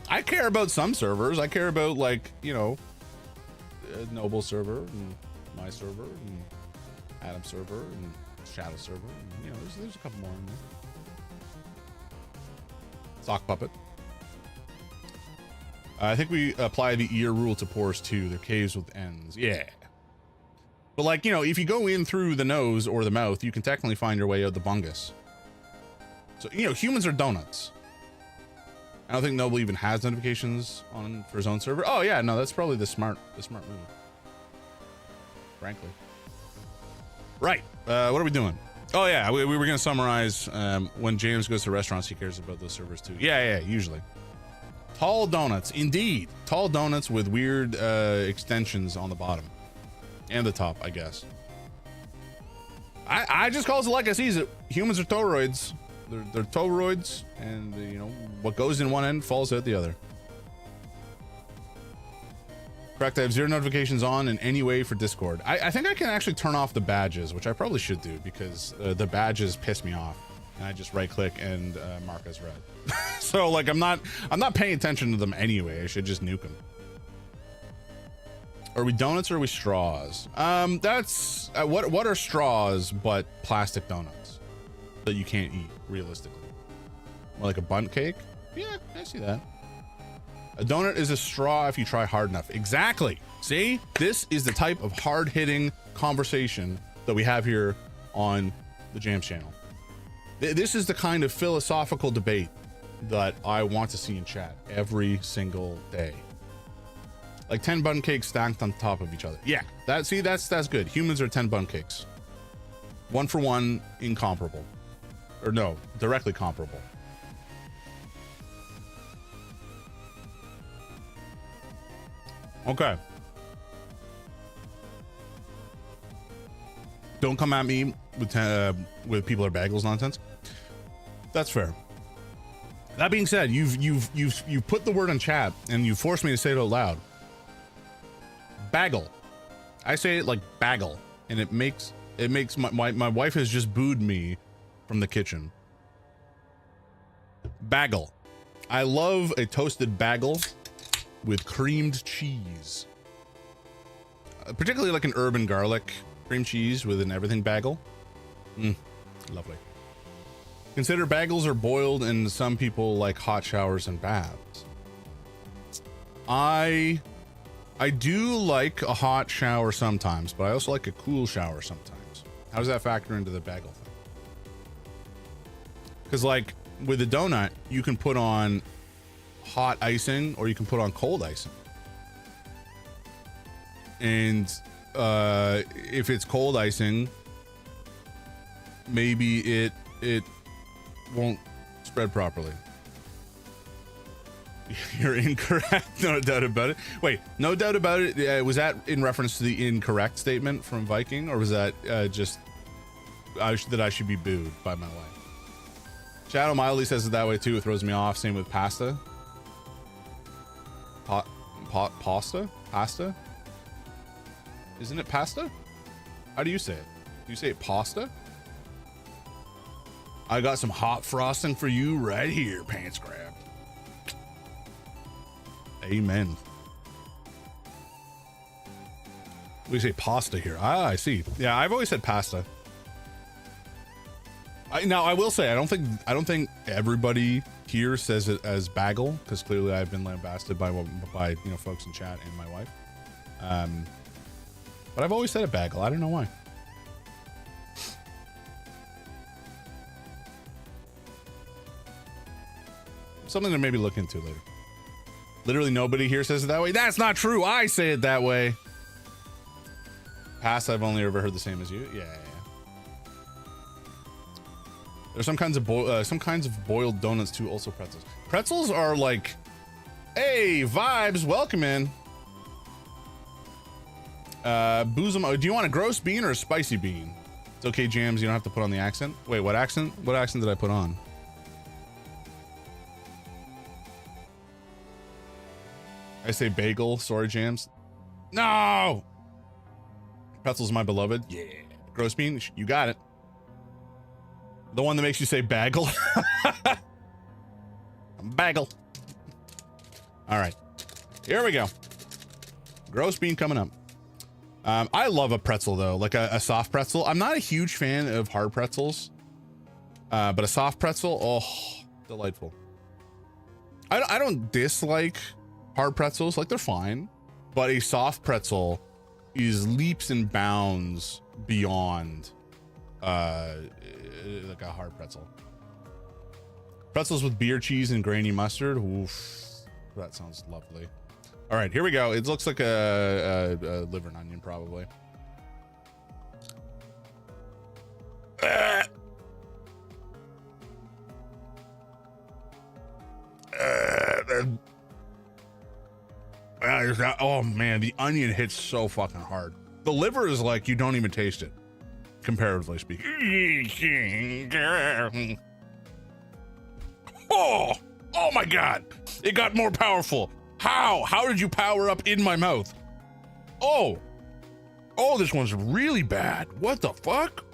I care about some servers. I care about, like, you know, Noble server and my server and Adam server and Shadow server. And, you know, there's a couple more in there. Sock Puppet. I think we apply the ear rule to pores too. They're caves with ends. Yeah. But, like, you know, if you go in through the nose or the mouth, you can technically find your way out the bungus. So, you know, humans are donuts. I don't think Noble even has notifications on for his own server. Oh yeah, no, that's probably the smart move. Frankly. Right. What are we doing? Oh yeah, we were gonna summarize when James goes to restaurants, he cares about those servers too. Yeah, usually. Tall donuts, indeed. Tall donuts with weird extensions on the bottom. And the top, I guess. I just call it like I sees it. Humans are toroids. They're toroids, and you know what goes in one end falls out the other. Correct. I have 0 notifications on in any way for Discord. I think I can actually turn off the badges, which I probably should do because the badges piss me off, and I just right click and mark as red. So like I'm not paying attention to them anyway. I should just nuke them. Are we donuts or are we straws? That's what are straws but plastic donuts that you can't eat realistically? More like a bundt cake? Yeah, I see that. A donut is a straw if you try hard enough. Exactly. See, this is the type of hard-hitting conversation that we have here on the Jams channel. This is the kind of philosophical debate that I want to see in chat every single day. Like 10 bun cakes stacked on top of each other. Yeah, that's good. Humans are 10 bun cakes. One for one, incomparable. Or no, directly comparable. Okay. Don't come at me with people are bagels nonsense. That's fair. That being said, you've put the word in chat and you forced me to say it out loud. Bagel. I say it like bagel, and it makes my wife has just booed me from the kitchen. Bagel. I love a toasted bagel with creamed cheese. Particularly like an urban garlic cream cheese with an everything bagel. Lovely. Consider bagels are boiled, and some people like hot showers and baths. I do like a hot shower sometimes, but I also like a cool shower sometimes. How does that factor into the bagel thing? Because like with a donut, you can put on hot icing or you can put on cold icing. And if it's cold icing, maybe it won't spread properly. You're incorrect, no doubt about it. Wait, no doubt about it. Was that in reference to the incorrect statement from Viking, or was that just that I should be booed by my wife? Shadow mildly says it that way too. It throws me off. Same with pasta. Pasta? Pasta? Isn't it pasta? How do you say it? Do you say it pasta? I got some hot frosting for you right here, pants grab. Amen. We say pasta here. Ah, I see. Yeah, I've always said pasta. Now I will say I don't think everybody here says it as bagel, because clearly I've been lambasted by folks in chat and my wife. But I've always said it bagel. I don't know why. Something to maybe look into later. Literally nobody here says it that way. That's not true. I say it that way. Past, I've only ever heard the same as you. Yeah. There's some kinds of boiled donuts too. Also pretzels. Pretzels are like, hey, vibes. Welcome in. Boozum. Do you want a gross bean or a spicy bean? It's okay, Jams. You don't have to put on the accent. Wait, what accent? What accent did I put on? I say bagel. Sorry, Jams. No. Pretzels, my beloved. Yeah. Gross bean. You got it. The one that makes you say bagel. Bagel. All right. Here we go. Gross bean coming up. I love a pretzel though, like a soft pretzel. I'm not a huge fan of hard pretzels, but a soft pretzel, oh, delightful. I don't dislike hard pretzels, like they're fine, but a soft pretzel is leaps and bounds beyond like a hard pretzel. Pretzels with beer cheese and grainy mustard. Oof, that sounds lovely. All right, here we go. It looks like a liver and onion, probably. Oh man, the onion hits so fucking hard. The liver is like you don't even taste it, comparatively speaking. Oh my god, it got more powerful. How did you power up in my mouth? Oh, this one's really bad. What the fuck?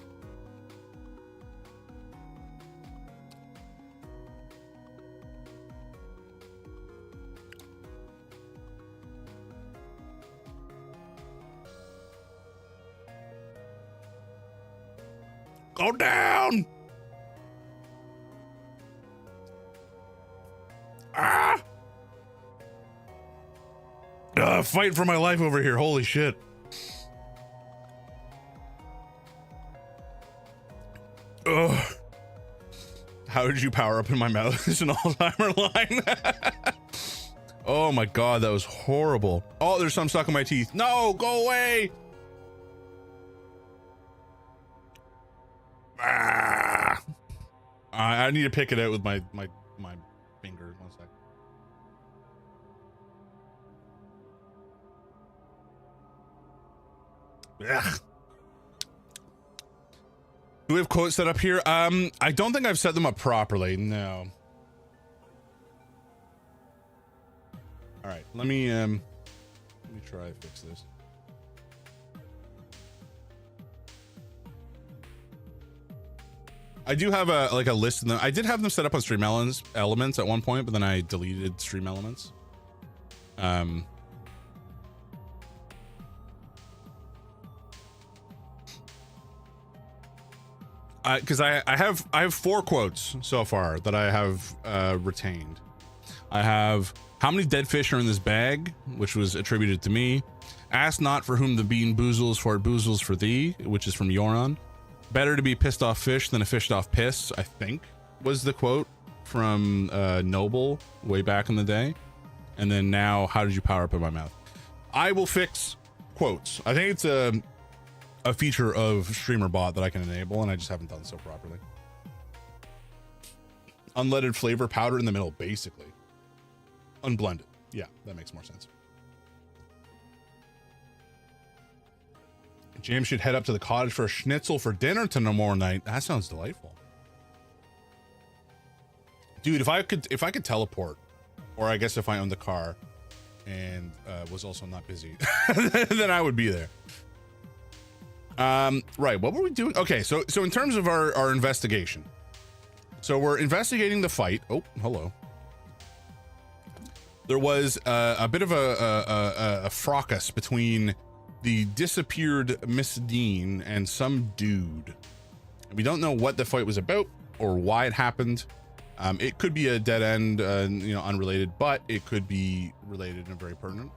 Go down. Fighting for my life over here. Holy shit. Ugh. How did you power up in my mouth? It's an Alzheimer line. Oh my god, that was horrible. Oh, there's some stuck in my teeth. No, go away. I need to pick it out with my finger. 1 sec. Ugh. Do we have quotes set up here? I don't think I've set them up properly. No. All right, let me try to fix this. I do have a list of them. I did have them set up on Stream Elements at one point, but then I deleted Stream Elements. Because I have 4 quotes so far that I have retained. I have, how many dead fish are in this bag, which was attributed to me. Ask not for whom the bean boozles, for it boozles for thee, which is from Yoron. Better to be pissed off fish than a fished off piss, I think was the quote from Noble way back in the day. And then now, how did you power up in my mouth? I will fix quotes. I think it's a feature of Streamer Bot that I can enable, and I just haven't done so properly. Unleaded flavor powder in the middle, basically. Unblended. Yeah, that makes more sense. James should head up to the cottage for a schnitzel for dinner tomorrow night. That sounds delightful. Dude, if I could teleport, or I guess if I owned the car and was also not busy, then I would be there. Right, what were we doing? Okay, so in terms of our investigation, so we're investigating the fight. Oh, hello. there was a bit of a fracas between the disappeared Miss Dean and some dude. We don't know what the fight was about or why it happened. It could be a dead end, unrelated, but it could be related and very pertinent.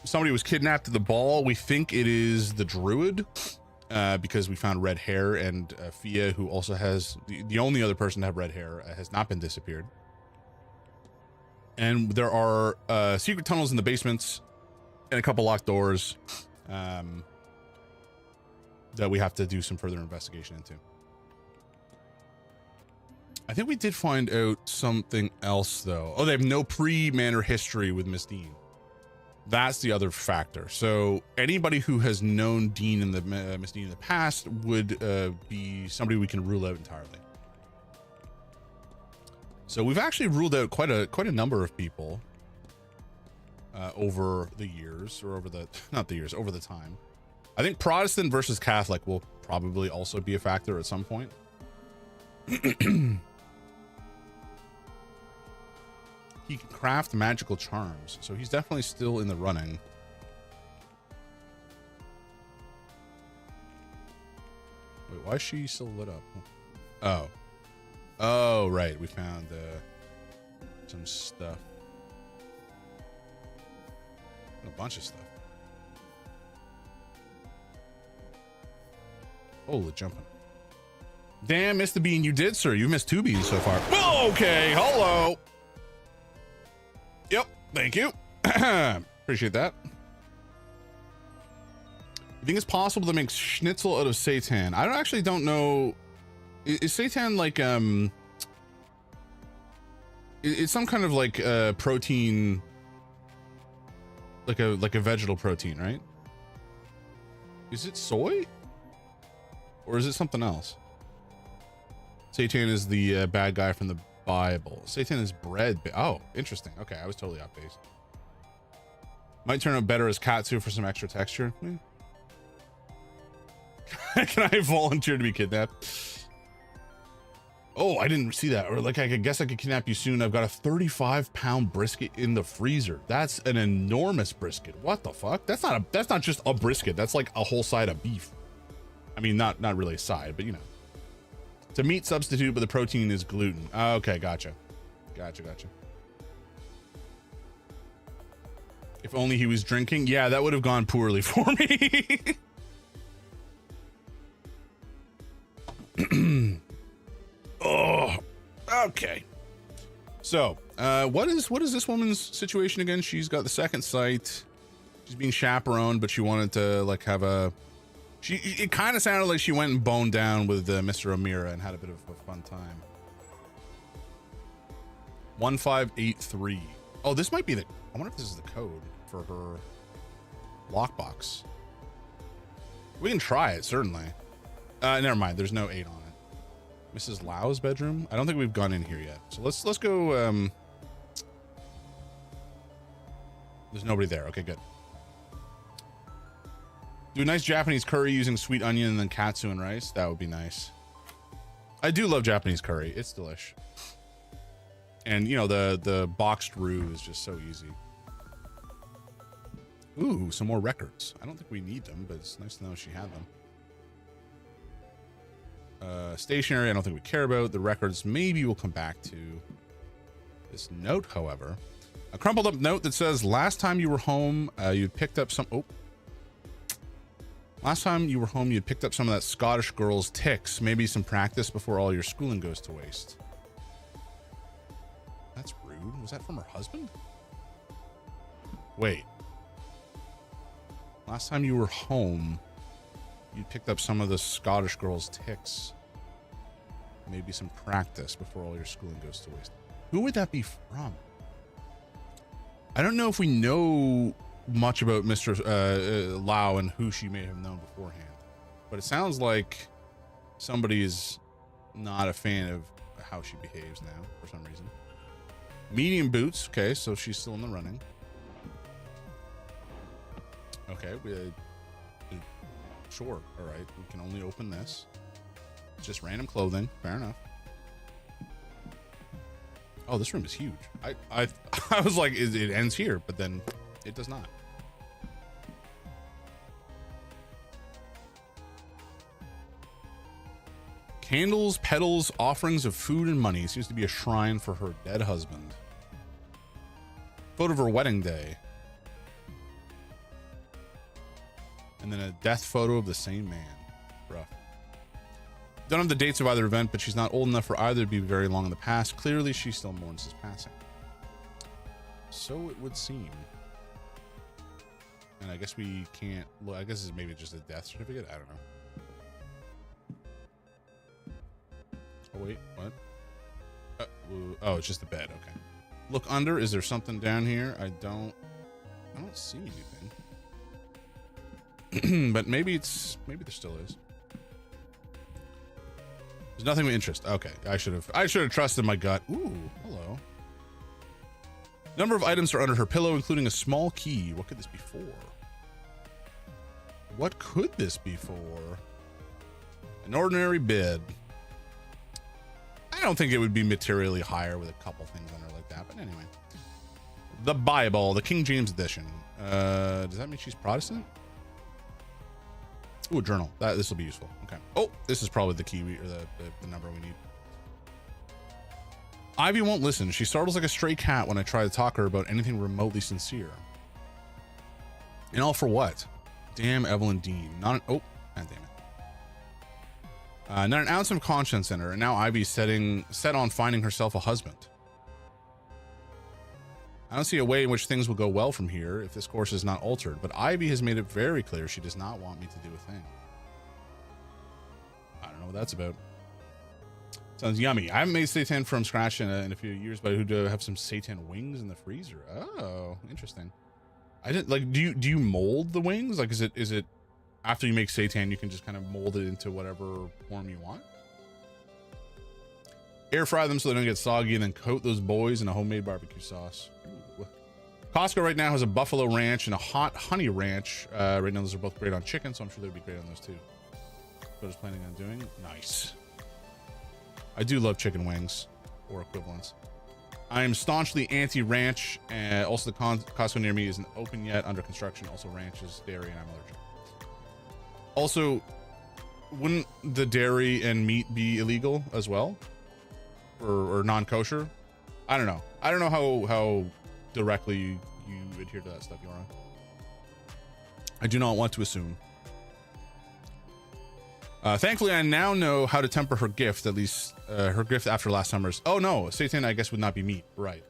Somebody was kidnapped at the ball. We think it is the druid, because we found red hair, and Fia, who also has the only other person to have red hair, has not been disappeared. And there are secret tunnels in the basements and a couple locked doors that we have to do some further investigation into. I think we did find out something else, though. Oh, they have no pre-Manor history with Miss Dean. That's the other factor. So anybody who has known Dean in the Miss Dean in the past would be somebody we can rule out entirely. So we've actually ruled out quite a number of people over the years, or over the over the time. I think Protestant versus Catholic will probably also be a factor at some point. He can craft magical charms, so he's definitely still in the running. Wait, why is she still lit up? Oh, right. We found some stuff. A bunch of stuff. Holy jumping. Damn, Mr. Bean, you did, sir. You missed 2 beans so far. Okay, hello. Yep, thank you. Appreciate that. You think it's possible to make schnitzel out of seitan? I actually don't know. Is seitan like it's some kind of like protein, like a vegetal protein, right? Is it soy, or is it something else? Seitan is the bad guy from the Bible. Seitan is bread. Oh, interesting. Okay, I was totally off base. Might turn out better as katsu for some extra texture. Can I volunteer to be kidnapped? Oh, I didn't see that. Or like, I guess I could kidnap you soon. I've got a 35-pound brisket in the freezer. That's an enormous brisket. What the fuck? That's not just a brisket. That's like a whole side of beef. I mean, not really a side, but you know. It's a meat substitute, but the protein is gluten. Okay, gotcha. If only he was drinking. Yeah, that would have gone poorly for me. Oh, okay. So, what is this woman's situation again? She's got the second sight. She's being chaperoned, but she wanted to like have a. It kind of sounded like she went and boned down with Mr. O'Meara and had a bit of a fun time. 1583. Oh, this might be the. I wonder if this is the code for her lockbox. We can try it, certainly. Never mind. There's no 8 on it. Mrs. Lau's bedroom. I don't think we've gone in here yet. So let's go. There's nobody there. Okay, good. Do a nice Japanese curry using sweet onion and then katsu and rice. That would be nice. I do love Japanese curry. It's delish. And you know, the boxed roux is just so easy. Ooh, some more records. I don't think we need them, but it's nice to know she had them. Stationery, I don't think we care about. The records, maybe we'll come back to. This note, however. A crumpled up note that says, last time you were home, you'd picked up some... Last time you were home, you'd picked up some of that Scottish girl's ticks. Maybe some practice before all your schooling goes to waste. That's rude. Was that from her husband? Wait. Last time you were home, you picked up some of the Scottish girl's ticks. Maybe some practice before all your schooling goes to waste. Who would that be from? I don't know if we know much about Mr. Lau and who she may have known beforehand, but it sounds like somebody is not a fan of how she behaves now for some reason. Medium boots. Okay, so she's still in the running. Okay, sure. All right, we can only open this. It's just random clothing. Fair enough. Oh, this room is huge. I was like, it ends here, but then it does not. Candles, petals, offerings of food and money. Seems to be a shrine for her dead husband. Photo of her wedding day. And then a death photo of the same man. Rough. Don't have the dates of either event, but she's not old enough for either to be very long in the past. Clearly, she still mourns his passing. So it would seem. And I guess we can't... Well, I guess it's maybe just a death certificate. I don't know. Oh, wait, what? Oh, it's just the bed. Okay. Look under. Is there something down here? I don't see anything. But maybe there still is. There's nothing of interest. Okay. I should have trusted my gut. Ooh, hello. Number of items are under her pillow, including a small key. What could this be for? What could this be for? An ordinary bed. I don't think it would be materially higher with a couple things under like that, but anyway. The Bible, the King James edition. Does that mean she's Protestant? Ooh, a journal. This will be useful. Okay. Oh, this is probably the key or the number we need. Ivy won't listen. She startles like a stray cat when I try to talk her about anything remotely sincere. And all for what? Damn Evelyn Dean. Not an... Oh, God damn it. Not an ounce of conscience in her, and now Ivy's set on finding herself a husband. I don't see a way in which things will go well from here if this course is not altered, but Ivy has made it very clear she does not want me to do a thing. I don't know what that's about. Sounds yummy. I haven't made seitan from scratch in a few years, but who do have some seitan wings in the freezer? Oh, interesting. I didn't like. Do you mold the wings? Like, is it after you make seitan, you can just kind of mold it into whatever form you want? Air fry them so they don't get soggy, and then coat those boys in a homemade barbecue sauce. Ooh. Costco right now has a buffalo ranch and a hot honey ranch. Right now, those are both great on chicken, so I'm sure they'd be great on those too. What I was planning on doing. Nice. I do love chicken wings or equivalents. I am staunchly anti-ranch. Also, the Costco near me isn't open yet, under construction. Also, ranch is dairy, and I'm allergic. Also, wouldn't the dairy and meat be illegal as well, or non-kosher? I don't know. I don't know how directly you adhere to that stuff, Yoran. I do not want to assume. Thankfully, I now know how to temper her gift, at least her gift after last summer's. Oh no, seitan, I guess, would not be meat. Right.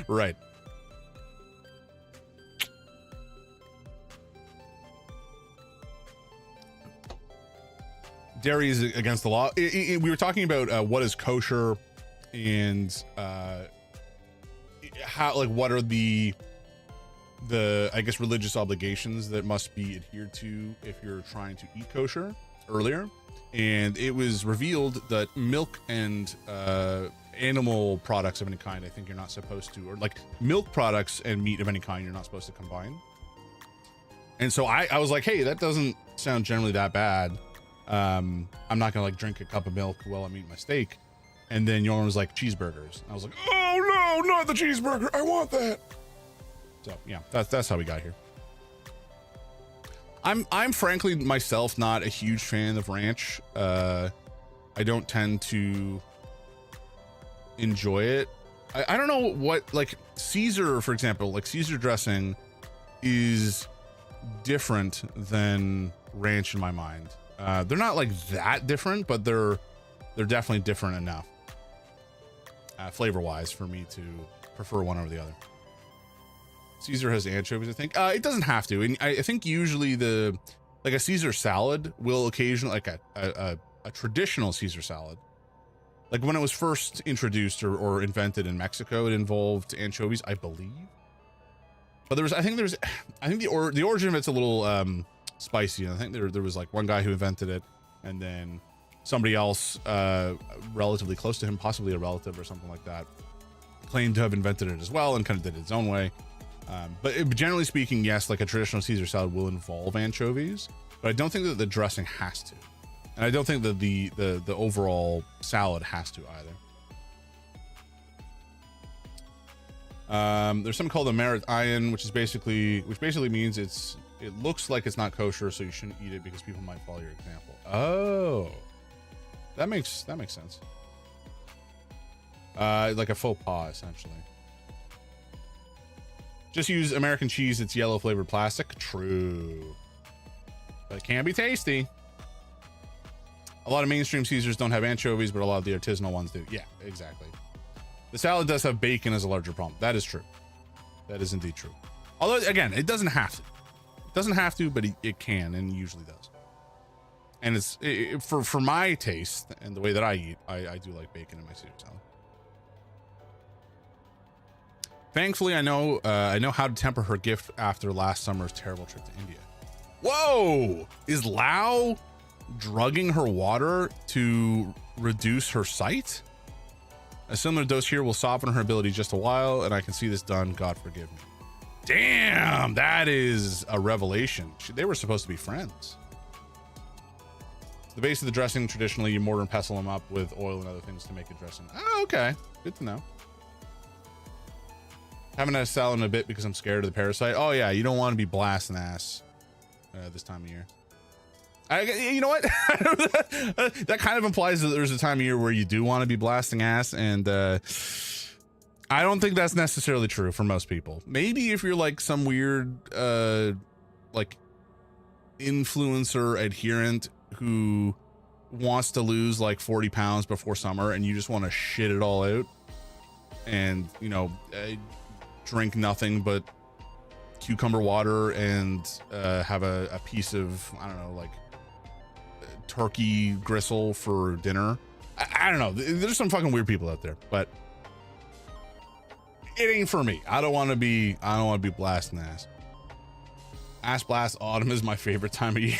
Right. Dairy is against the law. We were talking about what is kosher and how, like, what are the I guess religious obligations that must be adhered to if you're trying to eat kosher earlier. And it was revealed that milk and animal products of any kind, I think you're not supposed to, or like milk products and meat of any kind, you're not supposed to combine. And so I was like, hey, that doesn't sound generally that bad. I'm not gonna like drink a cup of milk while I'm eating my steak. And then Yoran was like, cheeseburgers. I was like, oh no, not the cheeseburger, I want that. So yeah, that's how we got here. I'm frankly myself not a huge fan of ranch. I don't tend to enjoy it. I don't know what, like Caesar, for example, like Caesar dressing is different than ranch in my mind. They're not like that different, but they're definitely different enough flavor wise for me to prefer one over the other. Caesar has anchovies, I think. It doesn't have to. And I think usually like a Caesar salad will occasionally, like a traditional Caesar salad, like when it was first introduced or invented in Mexico, it involved anchovies, I believe. But I think the origin of it's a little spicy. And I think there was like one guy who invented it, and then somebody else relatively close to him, possibly a relative or something like that, claimed to have invented it as well and kind of did it its own way. But generally speaking, yes, like a traditional Caesar salad will involve anchovies, but I don't think that the dressing has to, and I don't think that the overall salad has to either. There's something called a merit iron, which basically means it looks like it's not kosher, so you shouldn't eat it because people might follow your example. Oh, that makes sense. Like a faux pas, essentially. Just use American cheese. It's yellow flavored plastic. True, but it can be tasty. A lot of mainstream Caesars don't have anchovies, but a lot of the artisanal ones do. Yeah, exactly. The salad does have bacon as a larger problem. That is true. That is indeed true. Although, again, it doesn't have to. It doesn't have to, but it can, and usually does. And it's for my taste and the way that I eat, I do like bacon in my Caesar salad. Thankfully, I know how to temper her gift after last summer's terrible trip to India. Whoa! Is Lao drugging her water to reduce her sight? A similar dose here will soften her ability just a while, and I can see this done. God forgive me. Damn, that is a revelation. They were supposed to be friends. The base of the dressing, traditionally, you mortar and pestle them up with oil and other things to make a dressing. Oh, okay. Good to know. Haven't had a salad in a bit because I'm scared of the parasite. Oh, yeah, you don't want to be blasting ass this time of year. You know what? That kind of implies that there's a time of year where you do want to be blasting ass, and I don't think that's necessarily true for most people. Maybe if you're like some weird like influencer adherent who wants to lose like 40 pounds before summer, and you just want to shit it all out and, you know, drink nothing but cucumber water and have a piece of, I don't know, like turkey gristle for dinner. I don't know. There's some fucking weird people out there, but it ain't for me. I don't want to be blasting ass. Ass blast autumn is my favorite time of year.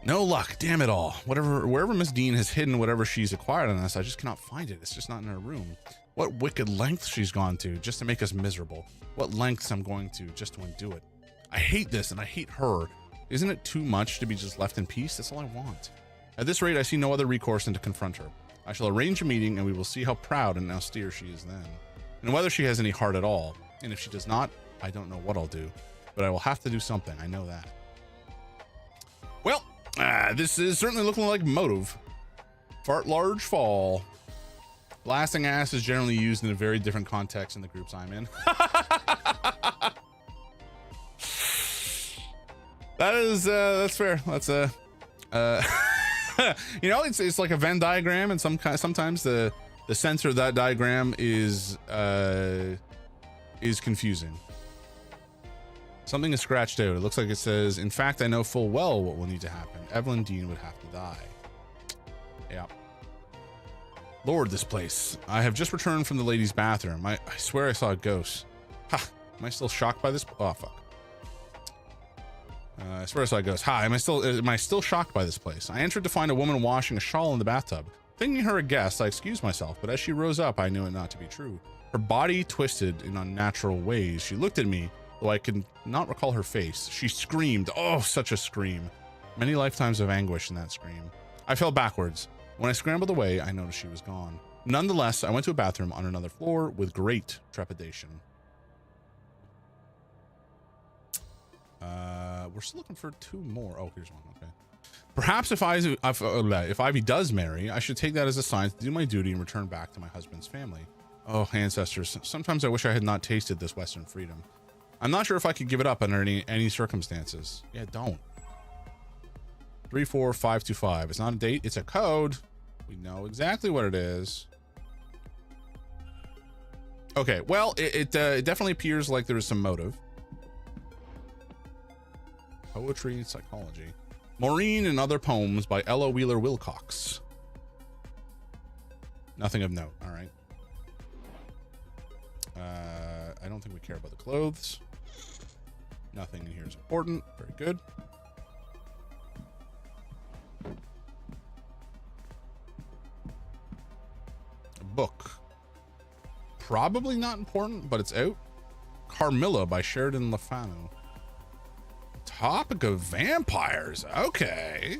No luck, damn it all. Wherever Miss Dean has hidden whatever she's acquired on us, I just cannot find it. It's just not in her room. What wicked lengths she's gone to just to make us miserable. What lengths I'm going to just to undo it. I hate this and I hate her. Isn't it too much to be just left in peace? That's all I want. At this rate, I see no other recourse than to confront her. I shall arrange a meeting and we will see how proud and austere she is then. And whether she has any heart at all. And if she does not, I don't know what I'll do. But I will have to do something, I know that. Well, this is certainly looking like motive. Fart large fall. Blasting ass is generally used in a very different context in the groups I'm in. That's fair. That's you know, it's like a Venn diagram, and sometimes the center of that diagram is confusing. Something is scratched out. It looks like it says, in fact, I know full well what will need to happen. Evelyn Dean would have to die. Yeah. Lord, this place. I have just returned from the ladies' bathroom. I swear I saw a ghost. Ha! Am I still shocked by this? Oh, fuck. I swear I saw a ghost. Hi, am I still shocked by this place? I entered to find a woman washing a shawl in the bathtub. Thinking her a guest, I excused myself, but as she rose up, I knew it not to be true. Her body twisted in unnatural ways. She looked at me, though I could not recall her face. She screamed. Oh, such a scream. Many lifetimes of anguish in that scream. I fell backwards. When I scrambled away, I noticed she was gone. Nonetheless, I went to a bathroom on another floor with great trepidation. We're still looking for two more. Oh, here's one. Okay. Perhaps if Ivy does marry, I should take that as a sign to do my duty and return back to my husband's family. Oh, ancestors. Sometimes I wish I had not tasted this Western freedom. I'm not sure if I could give it up under any circumstances. Yeah, don't. 34525. It's not a date. It's a code. We know exactly what it is. Okay. Well, it definitely appears like there is some motive. Poetry and psychology. Maureen and Other Poems by Ella Wheeler Wilcox. Nothing of note. All right. I don't think we care about the clothes. Nothing in here is important. Very good. A book. Probably not important, but it's out. Carmilla by Sheridan LaFano. Topic of vampires. Okay.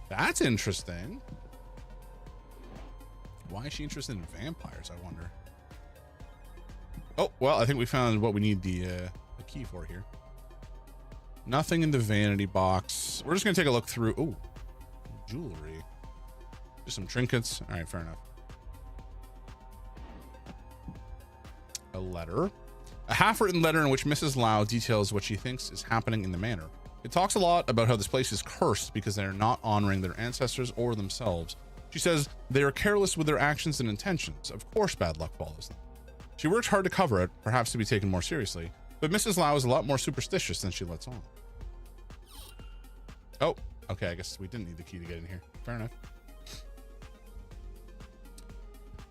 That's interesting. Why is she interested in vampires, I wonder? Oh, well, I think we found what we need the key for here. Nothing in the vanity box. We're just gonna take a look through. Oh, jewelry. Just some trinkets. All right, fair enough. A letter. A half-written letter in which Mrs. Lau details what she thinks is happening in the manor. It talks a lot about how this place is cursed because they are not honoring their ancestors or themselves. She says they are careless with their actions and intentions. Of course bad luck follows them. She works hard to cover it, perhaps to be taken more seriously, but Mrs. Lau is a lot more superstitious than she lets on. Oh, okay, I guess we didn't need the key to get in here. Fair enough.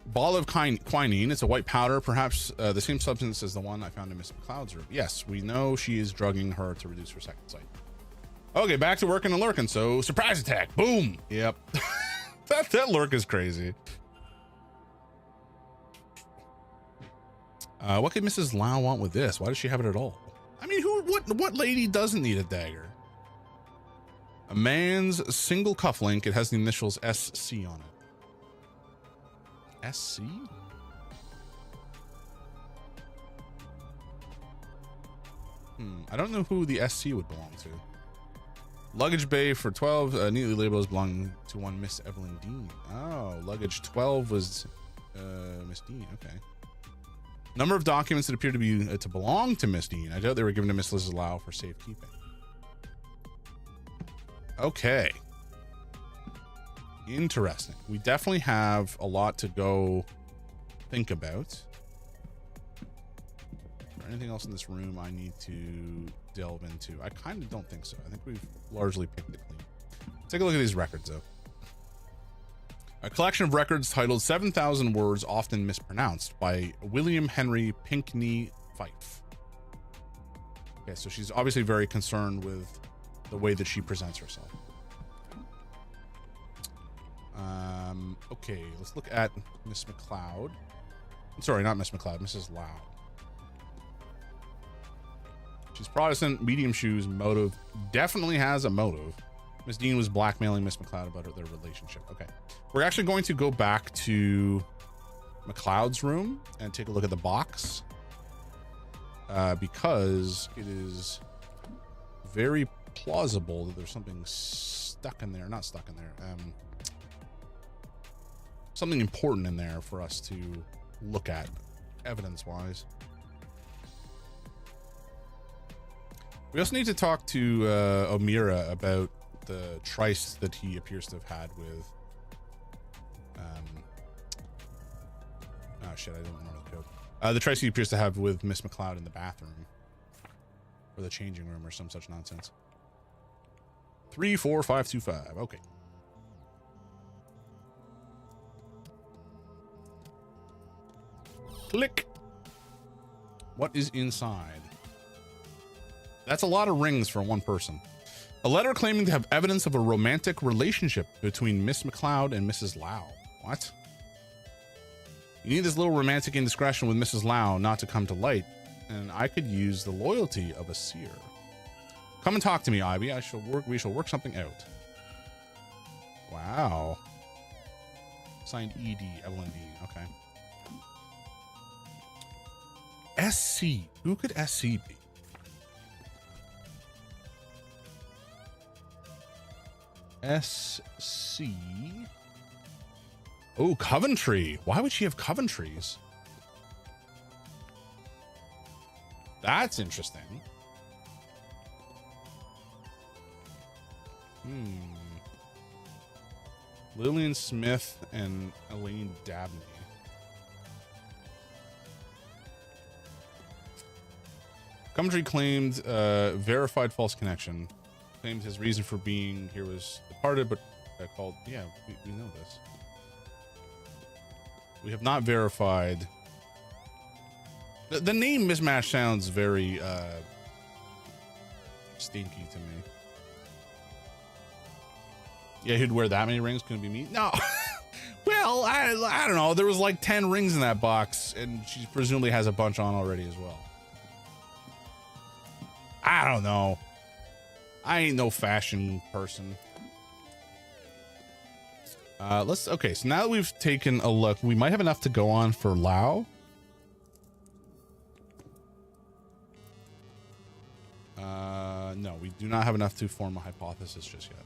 Ball of quinine. It's a white powder, perhaps the same substance as the one I found in Miss McLeod's room. Yes, we know she is drugging her to reduce her second sight. Okay, back to working and lurking. So, surprise attack. Boom. Yep. that lurk is crazy. What could Mrs. Lau want with this? Why does she have it at all? I mean, what lady doesn't need a dagger? A man's single cufflink. It has the initials SC on it. SC? I don't know who the SC would belong to. Luggage bay for 12, neatly labeled as belonging to one Miss Evelyn Dean. Oh, luggage 12 was Miss Dean. Okay. Number of documents that appear to be to belong to Miss Dean. I doubt they were given to Miss Liz Lau for safekeeping. Okay. Interesting. We definitely have a lot to go think about. Is there anything else in this room I need to delve into? I kind of don't think so. I think we've largely picked it clean. Take a look at these records, though. A collection of records titled 7,000 Words Often Mispronounced by William Henry Pinckney Fife. Okay, so she's obviously very concerned with the way that she presents herself. Okay, let's look at Miss McLeod. Sorry, not Miss McLeod, Mrs. Lau. She's Protestant, medium shoes, motive. Definitely has a motive. Miss Dean was blackmailing Miss McLeod about their relationship. Okay. We're actually going to go back to McLeod's room and take a look at the box. Because it is very plausible that there's something stuck in there. Not stuck in there. Something important in there for us to look at evidence-wise. We also need to talk to O'Meara about the tryst that he appears to have had with oh shit, I don't remember the code. The tryst he appears to have with Miss McLeod in the bathroom or the changing room or some such nonsense. 34525. Okay. Click. What is inside? That's a lot of rings for one person. A letter claiming to have evidence of a romantic relationship between Miss McLeod and Mrs. Lau. What? You need this little romantic indiscretion with Mrs. Lau not to come to light, and I could use the loyalty of a seer. Come and talk to me, Ivy. We shall work something out. Wow. Signed ED, Evelyn Dean. Okay. SC. Who could SC be? SC. Oh, Coventry. Why would she have Coventries? That's interesting. Lillian Smith and Elaine Dabney. Coventry claimed verified false connection. Claimed his reason for being here was departed, but called. Yeah, we know this. We have not verified. The name mismatch sounds very stinky to me. Yeah, who'd wear that many rings? Couldn't be me. No. Well, I don't know. There was like 10 rings in that box, and she presumably has a bunch on already as well. I don't know. I ain't no fashion person. Okay, so now that we've taken a look, we might have enough to go on for Lao. No, we do not have enough to form a hypothesis just yet.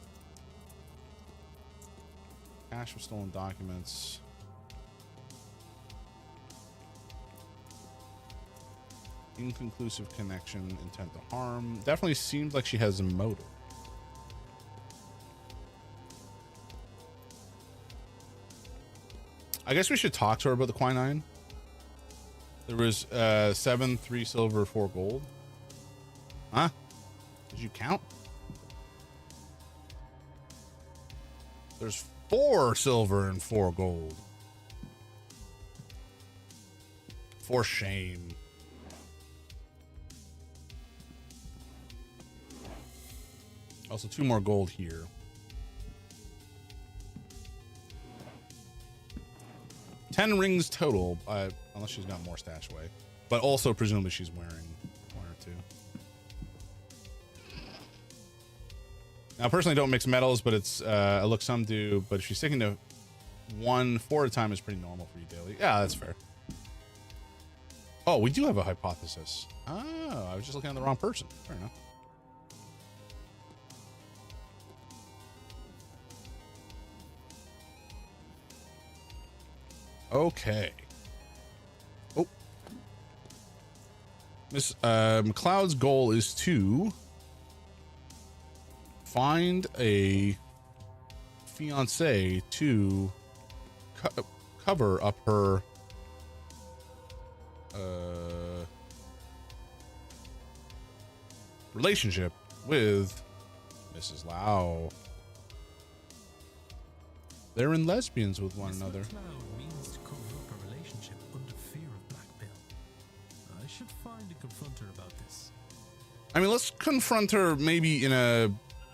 Cache for stolen documents. Inconclusive connection, intent to harm. Definitely seems like she has a motive. I guess we should talk to her about the quinine. There was 7, 3 silver, 4 gold. Huh? Did you count? There's 4 silver and 4 gold. For shame. Also 2 more gold here. $10 rings total, unless she's got more stashed away. But also presumably she's wearing 1 or 2. Now, personally, don't mix metals, but it's look, some do. But if she's sticking to 1 4 at a time, is pretty normal for you daily. Yeah, that's fair. Oh, we do have a hypothesis. Oh, I was just looking at the wrong person. Fair enough. Okay. Oh. Miss McLeod's goal is to find a fiance to cover up her relationship with Mrs. Lau. They're in lesbians with one another. Means to cover up a relationship under fear of blackmail. I should find and confront her about this. I mean, let's confront her maybe in a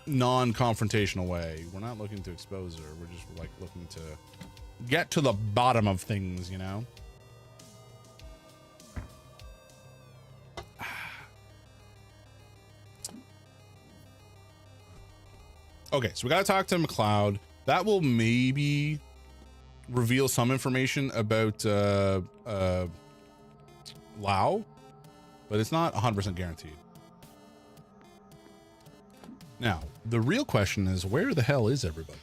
non-confrontational way. We're not looking to expose her. We're just like looking to get to the bottom of things, you know? Okay, so we got to talk to McLeod. That will maybe reveal some information about Lau, but it's not 100% guaranteed. Now, the real question is, where the hell is everybody?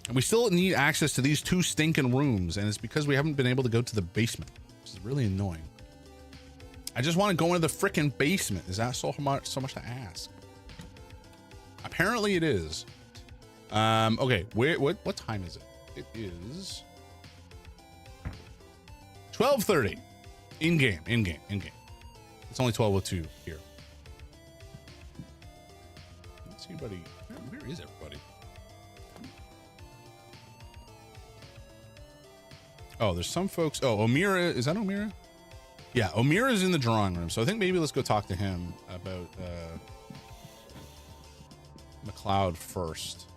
And we still need access to these 2 stinking rooms, and it's because we haven't been able to go to the basement, which is really annoying. I just want to go into the frickin' basement. Is that so much to ask? Apparently it is. Okay, what time is it? It is 12:30. In game. It's only 12:02 here. Let's see, buddy. Where is everybody? Oh, there's some folks. Oh, Omira. Is that Omira? Yeah, Omira's in the drawing room. So I think maybe let's go talk to him about McLeod first.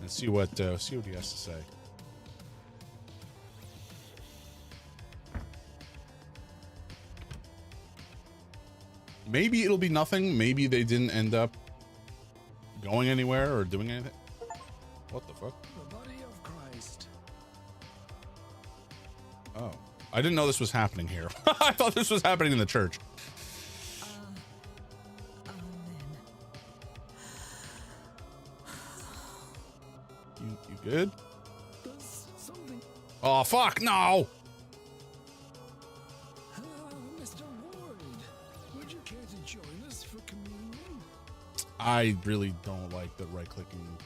And see what he has to say. Maybe it'll be nothing. Maybe they didn't end up going anywhere or doing anything. What the fuck? The body of Christ. Oh, I didn't know this was happening here. I thought this was happening in the church. You good? Oh fuck, no! Mr. Ward, would you care to join us for communion? I really don't like the right-clicking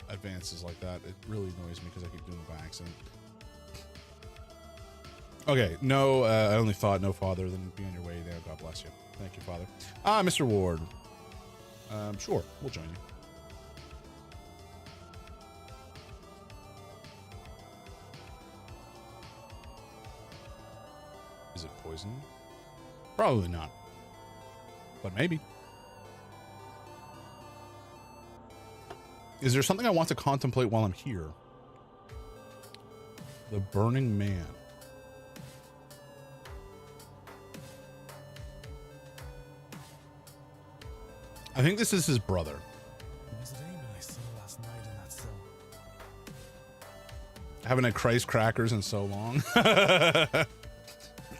advances like that. It really annoys me because I keep doing it by accident. Okay, no, I only thought no father, then be on your way there. God bless you. Thank you, Father. Mr. Ward. Sure, we'll join you. Is it poison? Probably not. But maybe. Is there something I want to contemplate while I'm here? The Burning Man. I think this is his brother. Was it Amy I saw last haven't had Christ crackers in so long.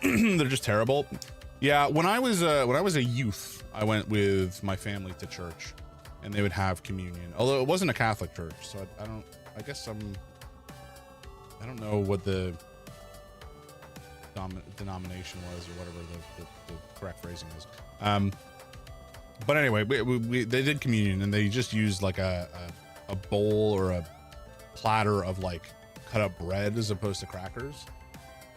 They're just terrible. Yeah, when I was a youth, I went with my family to church, and they would have communion. Although it wasn't a Catholic church, so I don't know what the denomination was or whatever the correct phrasing is. But anyway, they did communion, and they just used like a bowl or a platter of like cut up bread as opposed to crackers,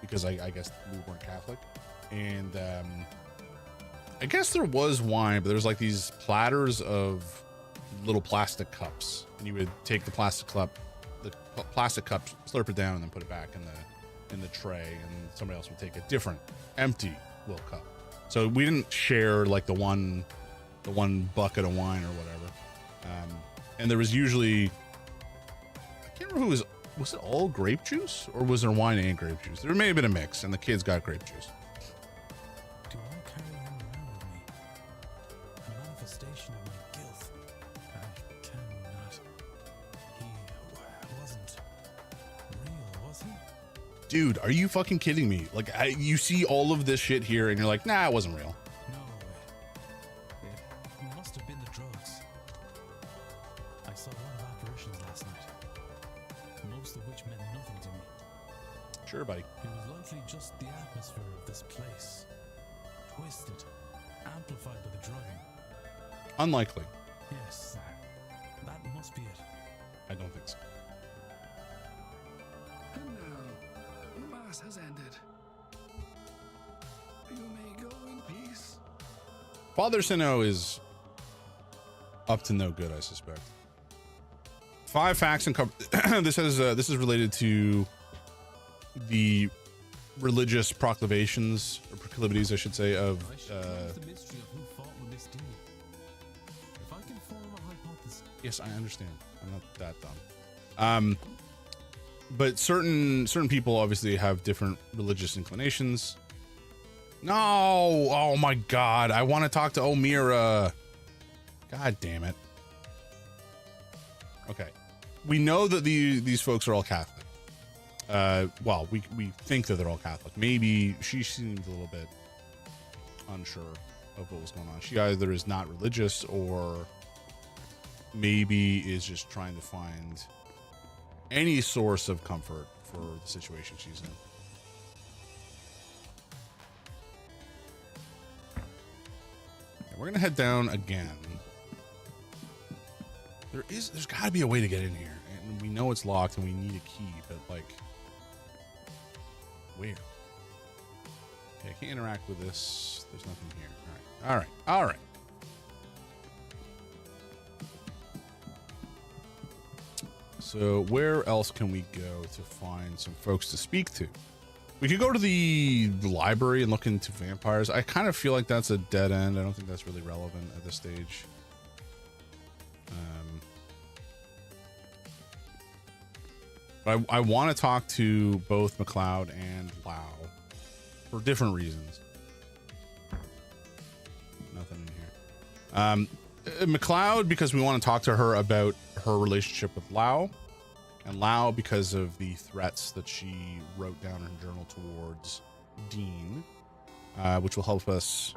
because I guess we weren't Catholic. And I guess there was wine, but there was like these platters of little plastic cups, and you would take the plastic cup, slurp it down, and then put it back in the tray, and somebody else would take a different empty little cup. So we didn't share like the one bucket of wine or whatever. And there was usually, I can't remember who was it all grape juice, or was there wine and grape juice? There may have been a mix, and the kids got grape juice. Do I carry him around with me? A manifestation of my guilt. I cannot. He wasn't real, was he? Dude, are you fucking kidding me? Like, you see all of this shit here, and you're like, nah, it wasn't real. No, it must have been the drugs. I saw a lot of apparitions last night, most of which meant nothing to me. Sure, buddy. It was likely just the atmosphere of this place, twisted, amplified by the drugging. Unlikely. Yes, that must be it. I don't think so. And now, the Mass has ended. You may go in peace. Father Sino is up to no good, I suspect. 5 facts and this is related to the religious proclamations or proclivities, I should say, of I should close the mystery of who fought with this deed. If I can form a hypothesis. yes, I understand. I'm not that dumb. But certain people obviously have different religious inclinations. No, oh my God, I want to talk to Omira. God damn it. Okay, we know that these folks are all Catholic. Well, we think that they're all Catholic. Maybe she seemed a little bit unsure of what was going on. She either is not religious, or maybe is just trying to find any source of comfort for the situation she's in. Okay, we're gonna head down again. There's got to be a way to get in here, and we know it's locked, and we need a key, but like, where? Okay, I can't interact with this. There's nothing here. All right. So where else can we go to find some folks to speak to? We could go to the library and look into vampires. I kind of feel like that's a dead end. I don't think that's really relevant at this stage. But I want to talk to both McLeod and Lau for different reasons. Nothing in here. McLeod, because we want to talk to her about her relationship with Lau, and Lau because of the threats that she wrote down in her journal towards Dean, which will help us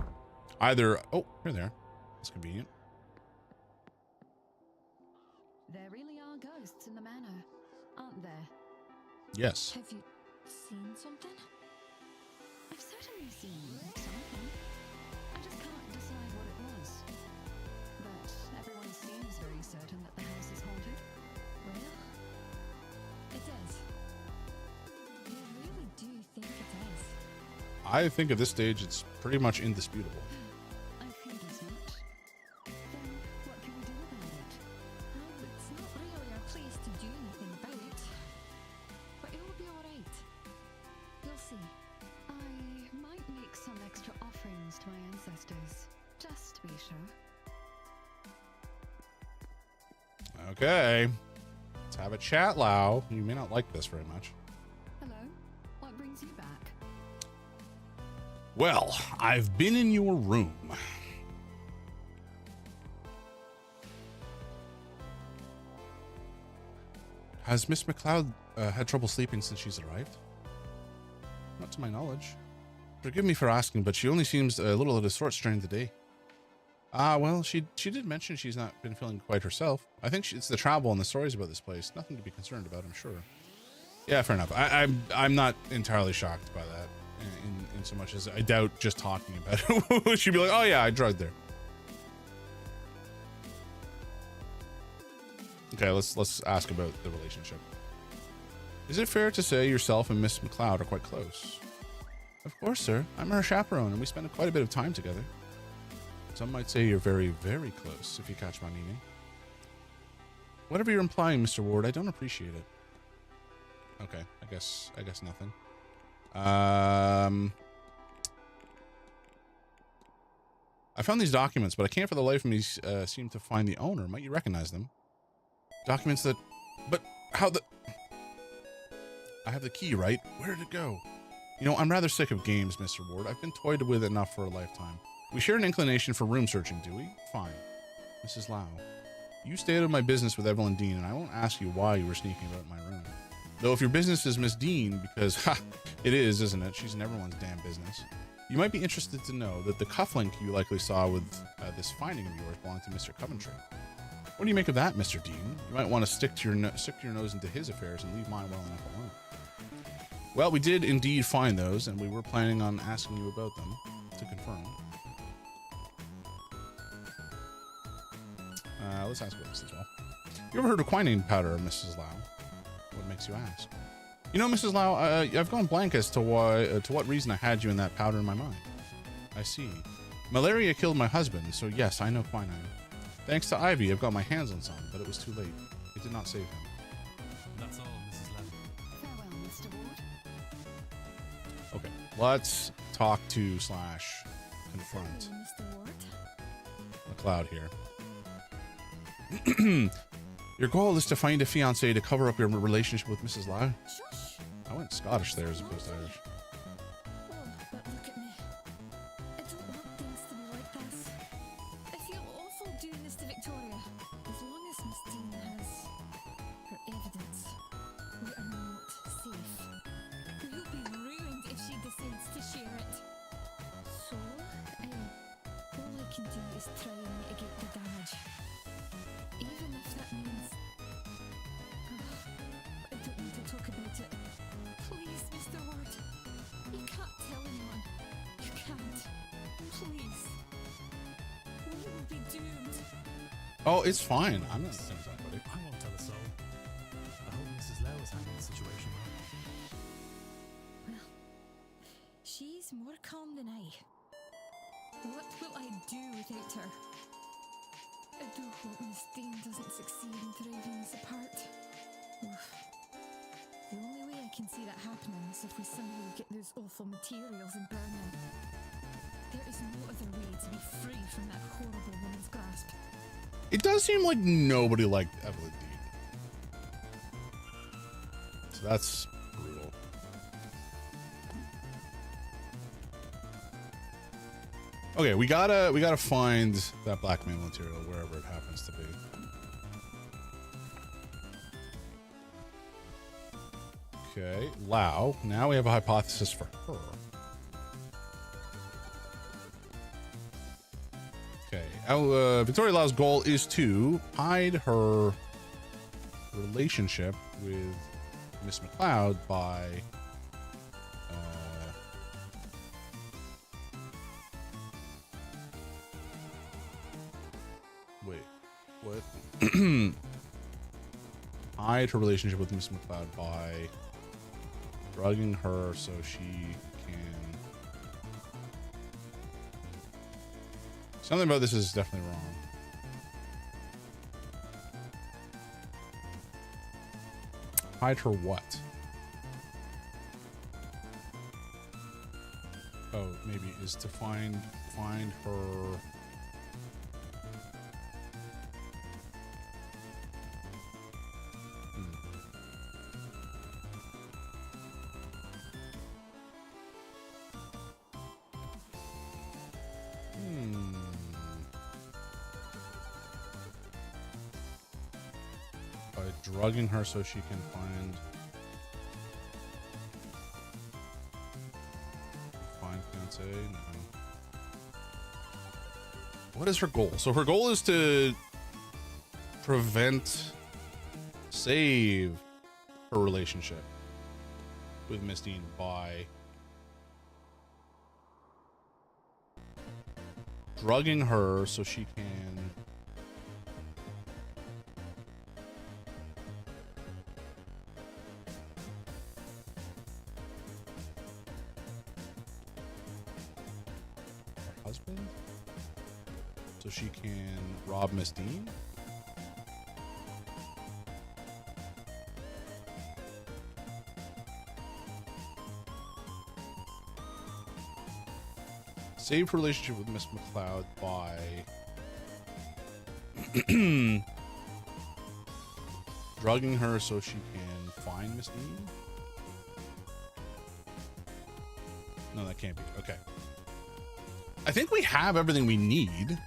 either. Oh, you're there. That's convenient. There really are ghosts in the manor, aren't there? Yes. Have you seen something? I've certainly seen something. I just can't decide what it was. But everyone seems very certain that the house is haunted. Well, it is. You really do think it is? I think at this stage it's pretty much indisputable. I feared as much. Then what can we do about it? It's not really our place to do anything about it. But it will be alright. You'll see. I might make some extra offerings to my ancestors, just to be sure. Okay. Let's have a chat, Lau. You may not like this very much. Hello? What brings you back? Well, I've been in your room. Has Miss McLeod had trouble sleeping since she's arrived? Not to my knowledge. Forgive me for asking, but she only seems a little at a sorts during the day. Ah, well, she did mention she's not been feeling quite herself. I think it's the travel and the stories about this place. Nothing to be concerned about, I'm sure. Yeah, fair enough. I'm not entirely shocked by that, in so much as I doubt just talking about it. She'd be like, oh yeah, I drugged there. Okay, let's ask about the relationship. Is it fair to say yourself and Miss McLeod are quite close? Of course, sir. I'm her chaperone, and we spend quite a bit of time together. Some might say you're very, very close, if you catch my meaning. Whatever you're implying, Mr. Ward, I don't appreciate it. Okay, I guess nothing. I found these documents, but I can't for the life of me seem to find the owner. Might you recognize them? Documents that... But how the... I have the key, right? Where did it go? You know, I'm rather sick of games, Mr. Ward. I've been toyed with enough for a lifetime. We share an inclination for room searching, do we? Fine. Mrs. Lau, you stay out of my business with Evelyn Dean, and I won't ask you why you were sneaking about my room. Though if your business is Miss Dean, because, ha, it is, isn't it? She's in everyone's damn business. You might be interested to know that the cufflink you likely saw with this finding of yours belonged to Mr. Coventry. What do you make of that, Mr. Dean? You might want to stick your nose into his affairs and leave mine well enough alone. Well, we did indeed find those, and we were planning on asking you about them to confirm. Let's ask about this as well. You ever heard of quinine powder, Mrs. Lau? What makes you ask? You know, Mrs. Lau, I've gone blank as to what reason I had you in that powder in my mind. I see. Malaria killed my husband, so yes, I know quinine. Thanks to Ivy, I've got my hands on some, but it was too late. It did not save him. That's all, Mrs. Lau. Farewell, Mr. Ward. Okay, let's talk to / confront Farewell, Mr. Ward. McLeod here. Your goal is to find a fiancé to cover up your relationship with Mrs. Lau. Shush! I went Scottish there as opposed to Irish. Oh, but look at me. I don't want things to be like this. I feel awful doing this to Victoria. As long as Miss Dean has her evidence, we are not safe. We'll be ruined if she decides to share it. So, all I can do is try and mitigate the damage. Even if that means... I don't want to talk about it. Please, Mr. Ward. You can't tell anyone. You can't. Please. We will be doomed. Oh, it's fine. I'm not saying that, buddy. I won't tell a soul. I hope Mrs. Lau is handling the situation well. Well, she's more calm than I. What will I do without her? I do hope Miss Dean doesn't succeed in driving us apart. Oof. The only way I can see that happening is if we somehow get those awful materials and burn them. There is no other way to be free from that horrible woman's grasp. It does seem like nobody liked Evelyn Dean. So that's brutal. Okay, we gotta find that blackmail material wherever it happens to be. Okay, Lau. Now we have a hypothesis for her. Okay, Victoria Lau's goal is to hide her relationship with Miss McLeod by wait, what? Hide her relationship with Miss McLeod by drugging her so she can... Something about this is definitely wrong. Hide her what? Oh, maybe is to find her... By drugging her so she can find say? No. What is her goal? So her goal is to save her relationship with Miss Dean by drugging her so she can her husband so she can rob Miss Dean. Save her relationship with Miss McLeod by drugging her so she can find Miss Dean. No, that can't be. Okay. I think we have everything we need.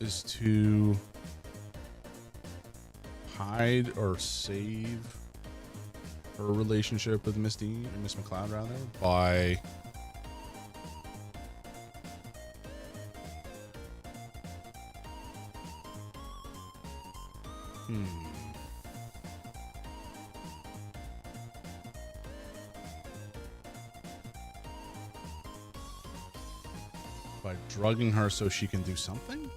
Is to hide or save her relationship with Miss Dean, or Miss McLeod rather, by by drugging her so she can do something?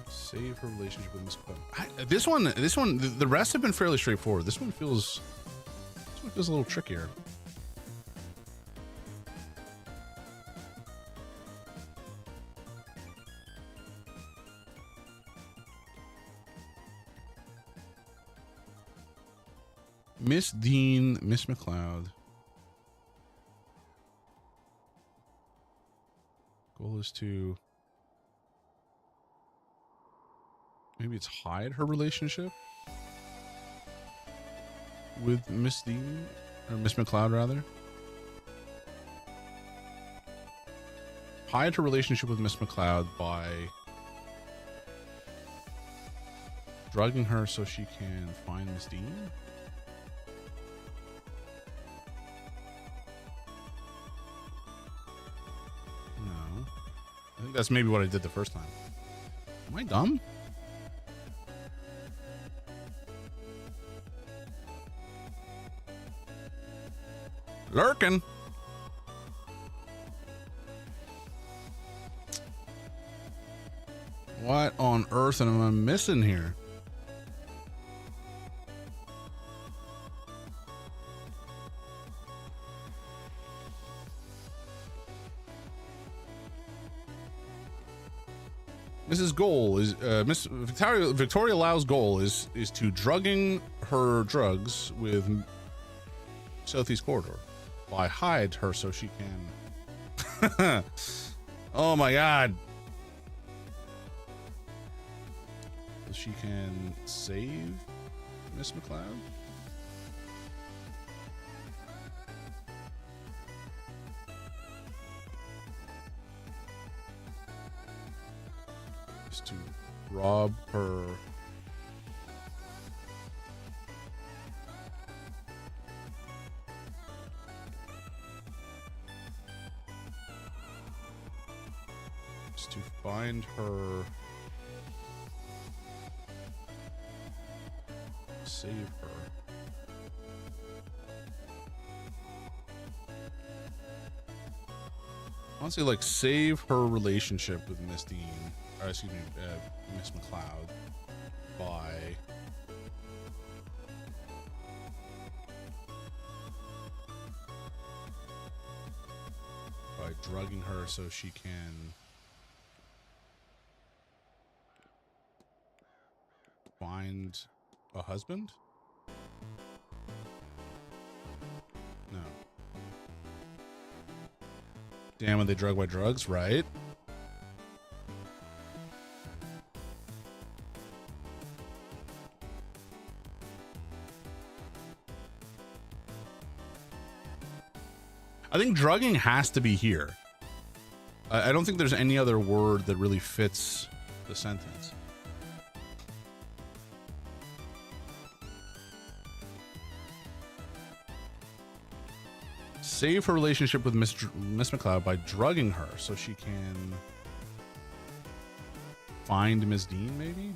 Save her relationship with Miss McLeod. This one, the rest have been fairly straightforward. This one feels a little trickier. Miss Dean, Miss McLeod. Goal is to maybe it's hide her relationship with Miss Dean, or Miss McLeod rather. Hide her relationship with Miss McLeod by drugging her so she can find Miss Dean. No. I think that's maybe what I did the first time. Am I dumb? Lurking. What on earth am I missing here? Mrs. Goal is Miss Victoria Lau's goal is to drugging her drugs with Southeast Corridor. By hide her so she can oh my god, so she can save Miss McLeod. Is to rob her to find her, save her. Honestly, like save her relationship with Miss Dean, or excuse me, Miss McLeod by drugging her so she can find a husband? No. Damn, when they drug by drugs, right? I think drugging has to be here. I don't think there's any other word that really fits the sentence. Save her relationship with Miss McLeod by drugging her so she can find Miss Dean, maybe?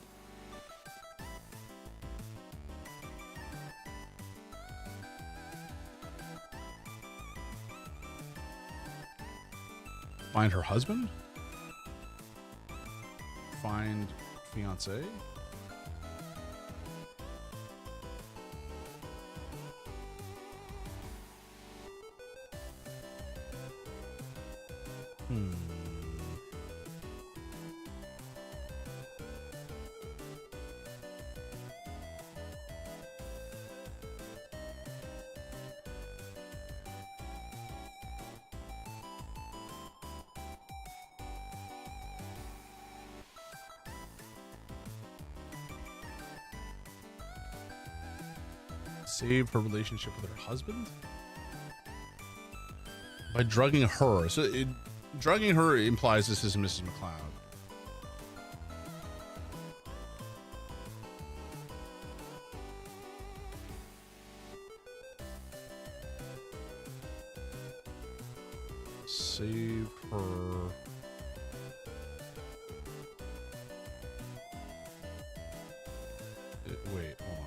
Find her husband? Find fiance? Save her relationship with her husband by drugging her. So drugging her implies this is Mrs. McLeod. Save her. Wait, hold on.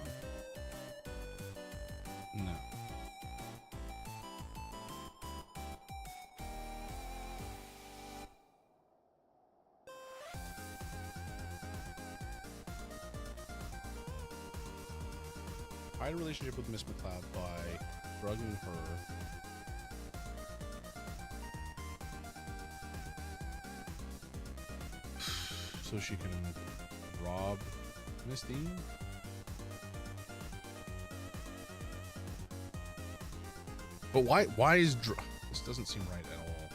No. Hide a relationship with Miss McLeod by drugging her. So she can rob Miss Dean? But why is this doesn't seem right at all.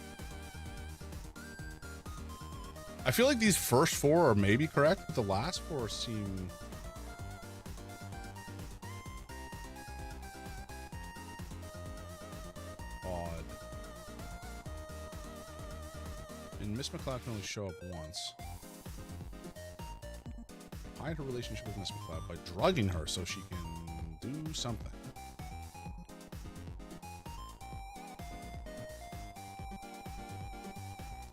I feel like these first four are maybe correct, but the last four seem odd. And Miss McLeod can only show up once. Hide her relationship with Miss McLeod by drugging her so she can do something.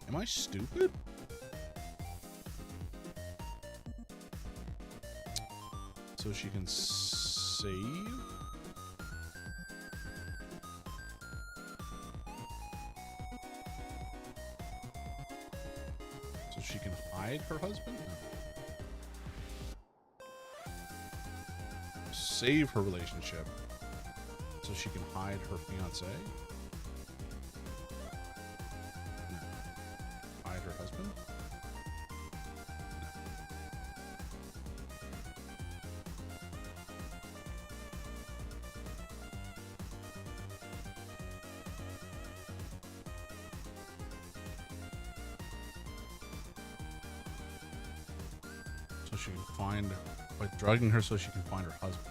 Am I stupid? So she can save? So she can hide her husband? No. Save her relationship so she can hide her fiance? Her husband? So she can find, by drugging her so she can find her husband.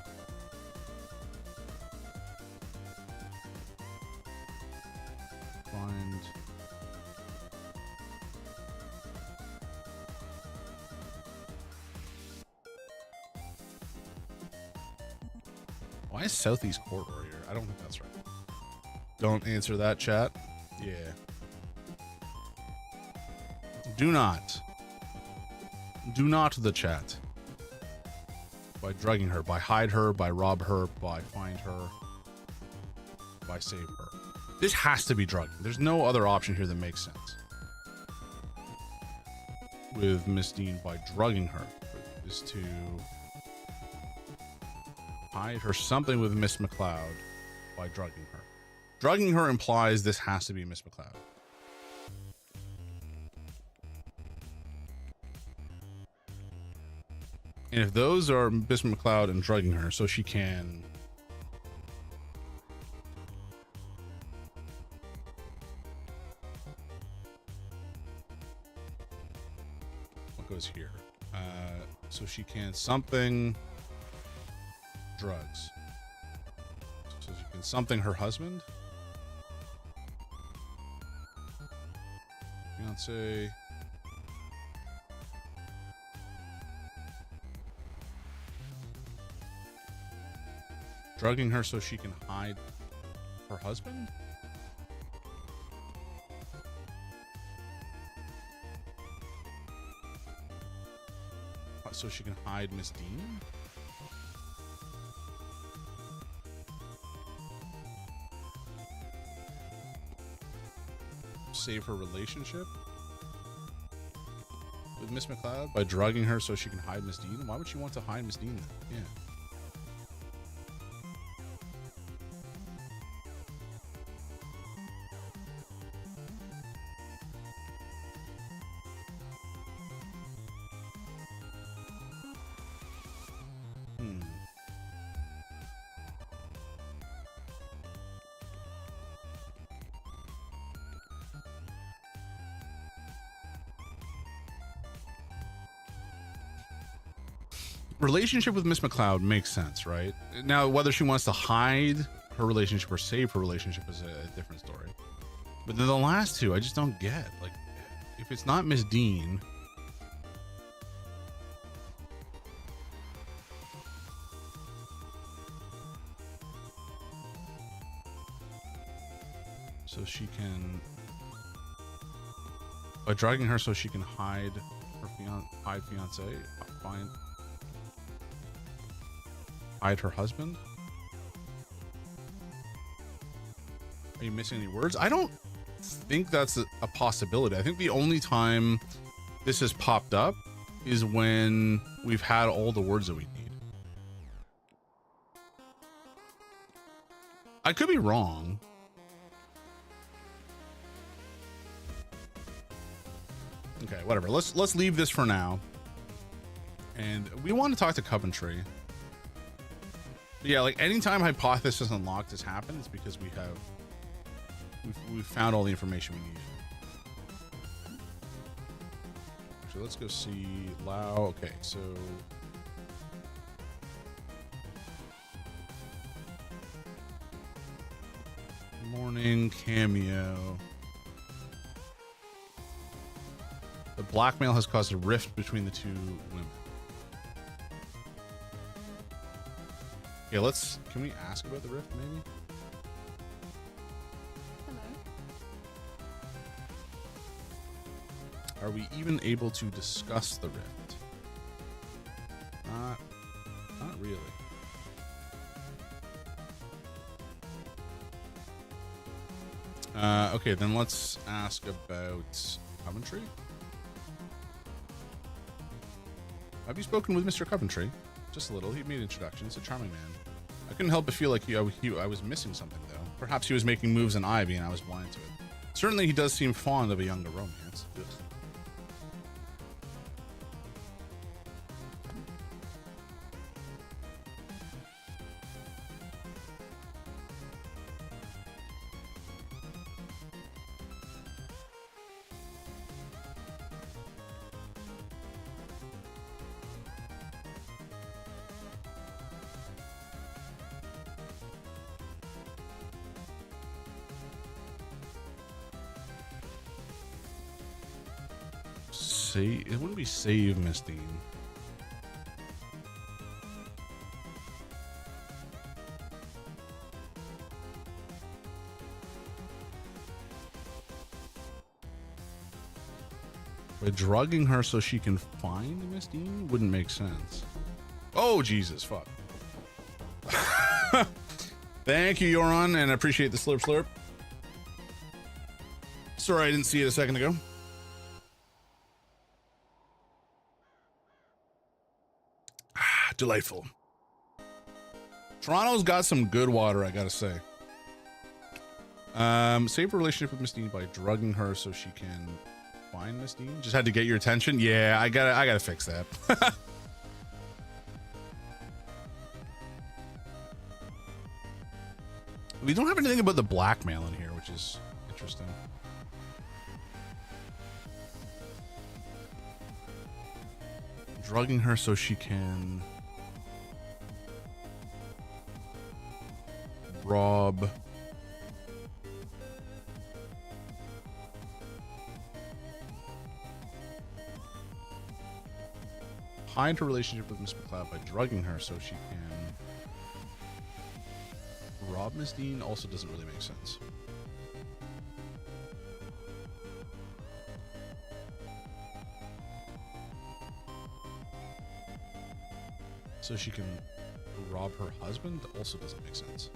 Find. Why is Southeast Corridor here? I don't think that's right. Don't answer that, chat. Yeah. Do not the chat. By drugging her, by hide her, by rob her, by find her, by save her. This has to be drugging. There's no other option here that makes sense. With Miss Dean, by drugging her is to hide her something with Miss McLeod by drugging her. Drugging her implies this has to be Miss McLeod. And if those are Miss McLeod and drugging her so she can what goes here? So she can something drugs. So she can something her husband. fiance. Drugging her so she can hide her husband? So she can hide Miss Dean? Save her relationship with Miss McLeod by drugging her so she can hide Miss Dean? Why would she want to hide Miss Dean then? Yeah. Relationship with Miss McLeod makes sense, right? Now, whether she wants to hide her relationship or save her relationship is a different story. But then the last two, I just don't get. Like, if it's not Miss Dean, so she can, by drugging her so she can hide her fiance, hide her husband. Are you missing any words? I don't think that's a possibility. I think the only time this has popped up is when we've had all the words that we need. I could be wrong. Okay, whatever. Let's leave this for now. And we want to talk to Coventry. Yeah, like anytime hypothesis unlocked has happened, it's because we've found all the information we need. So let's go see Lau. Okay, so morning cameo. The blackmail has caused a rift between the two women. Yeah, can we ask about the rift maybe? Hello? Are we even able to discuss the rift? Not really. Okay, then let's ask about Coventry. Have you spoken with Mr. Coventry? Just a little. He made an introduction. He's a charming man. I couldn't help but feel like I was missing something, though. Perhaps he was making moves in Ivy and I was blind to it. Certainly he does seem fond of a younger romance. Ugh. It wouldn't be save Miss Dean. By drugging her so she can find Miss Dean wouldn't make sense. Oh Jesus, fuck. Thank you, Yoron, and I appreciate the slurp slurp. Sorry I didn't see it a second ago. Delightful. Toronto's got some good water, I gotta say. Save a relationship with Miss Dean by drugging her so she can find Miss Dean. Just had to get your attention. Yeah, I gotta fix that. We don't have anything about the blackmail in here, which is interesting. Drugging her so she can rob hide her relationship with Miss McLeod by drugging her so she can rob Miss Dean also doesn't really make sense. So she can rob her husband also doesn't make sense.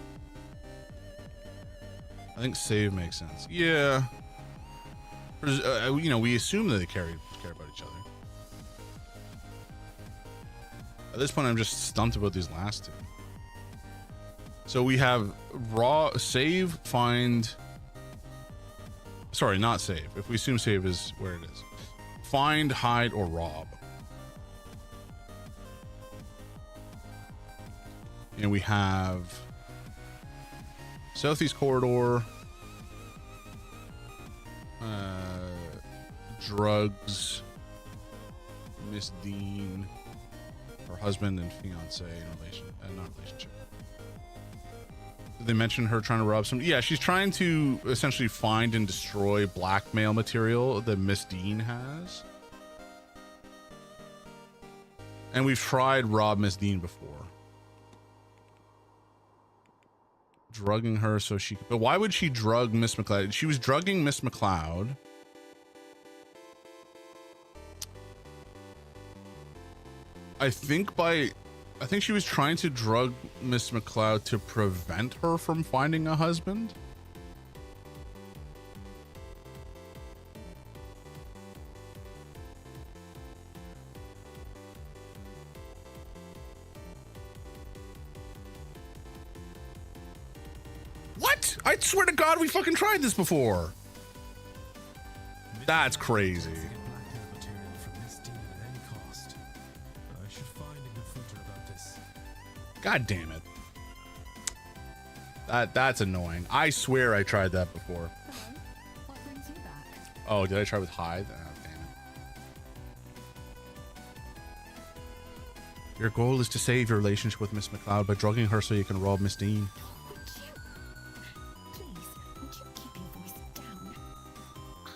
I think save makes sense. Yeah. You know, we assume that they care about each other. At this point, I'm just stumped about these last two. So we have save, find. Sorry, not save. If we assume save is where it is. Find, hide, or rob. And we have Southeast Corridor, drugs, Miss Dean, her husband and fiance in not relationship. Did they mention her trying to rob some? Yeah, she's trying to essentially find and destroy blackmail material that Miss Dean has. And we've tried rob Miss Dean before. Drugging her so she could, but why would she drug Miss McLeod? She was drugging Miss McLeod. I think she was trying to drug Miss McLeod to prevent her from finding a husband. What? I swear to God, we fucking tried this before. That's crazy. Get blackmail material from Miss Dean at any cost. I should find a good footer about this. God damn it. That's annoying. I swear I tried that before. Hello? What brings you back? Oh, did I try with hide? Oh, damn it. Your goal is to save your relationship with Miss McLeod by drugging her so you can rob Miss Dean. Would you keep your voice down? I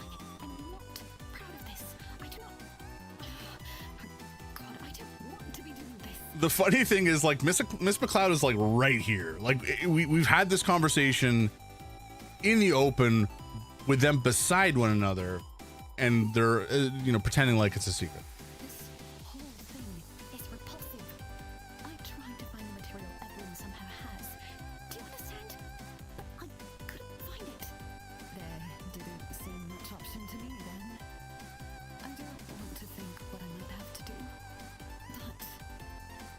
am not proud of this. I do not. God, I don't want to be doing this. The funny thing is, like, Miss McLeod is like right here. Like, we've had this conversation in the open with them beside one another, and they're pretending like it's a secret. This whole thing is repulsive. I tried to find the material everyone somehow has. Do you understand? But I couldn't find it. There didn't seem much option to me then. I don't want to think what I might have to do. But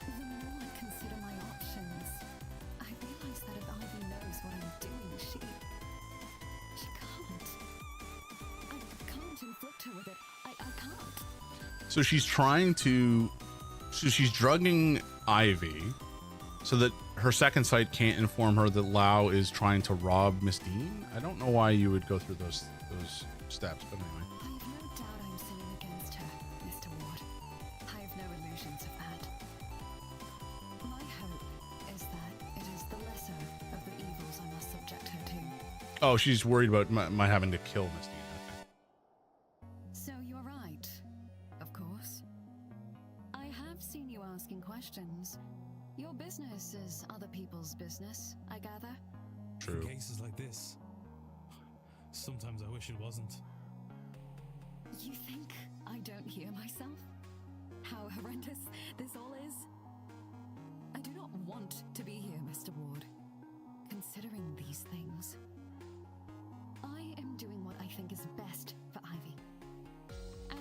the more I consider my options, I realize that if Ivy knows what I'm doing, she can't. I can't inflict her with it. I can't. So she's she's drugging Ivy so that her second sight can't inform her that Lau is trying to rob Miss Dean. I don't know why you would go through those steps, but anyway. I have no doubt I'm sinning against her, Mr. Ward. I have no illusions of that. My hope is that it is the lesser of the evils I must subject her to. Oh, she's worried about my having to kill Miss Dean. Okay. So you're right, of course. I have seen you asking questions. Your business is other people's business, I gather. True. In cases like this, sometimes I wish it wasn't. You think I don't hear myself? How horrendous this all is? I do not want to be here, Mr. Ward. Considering these things, I am doing what I think is best for Ivy.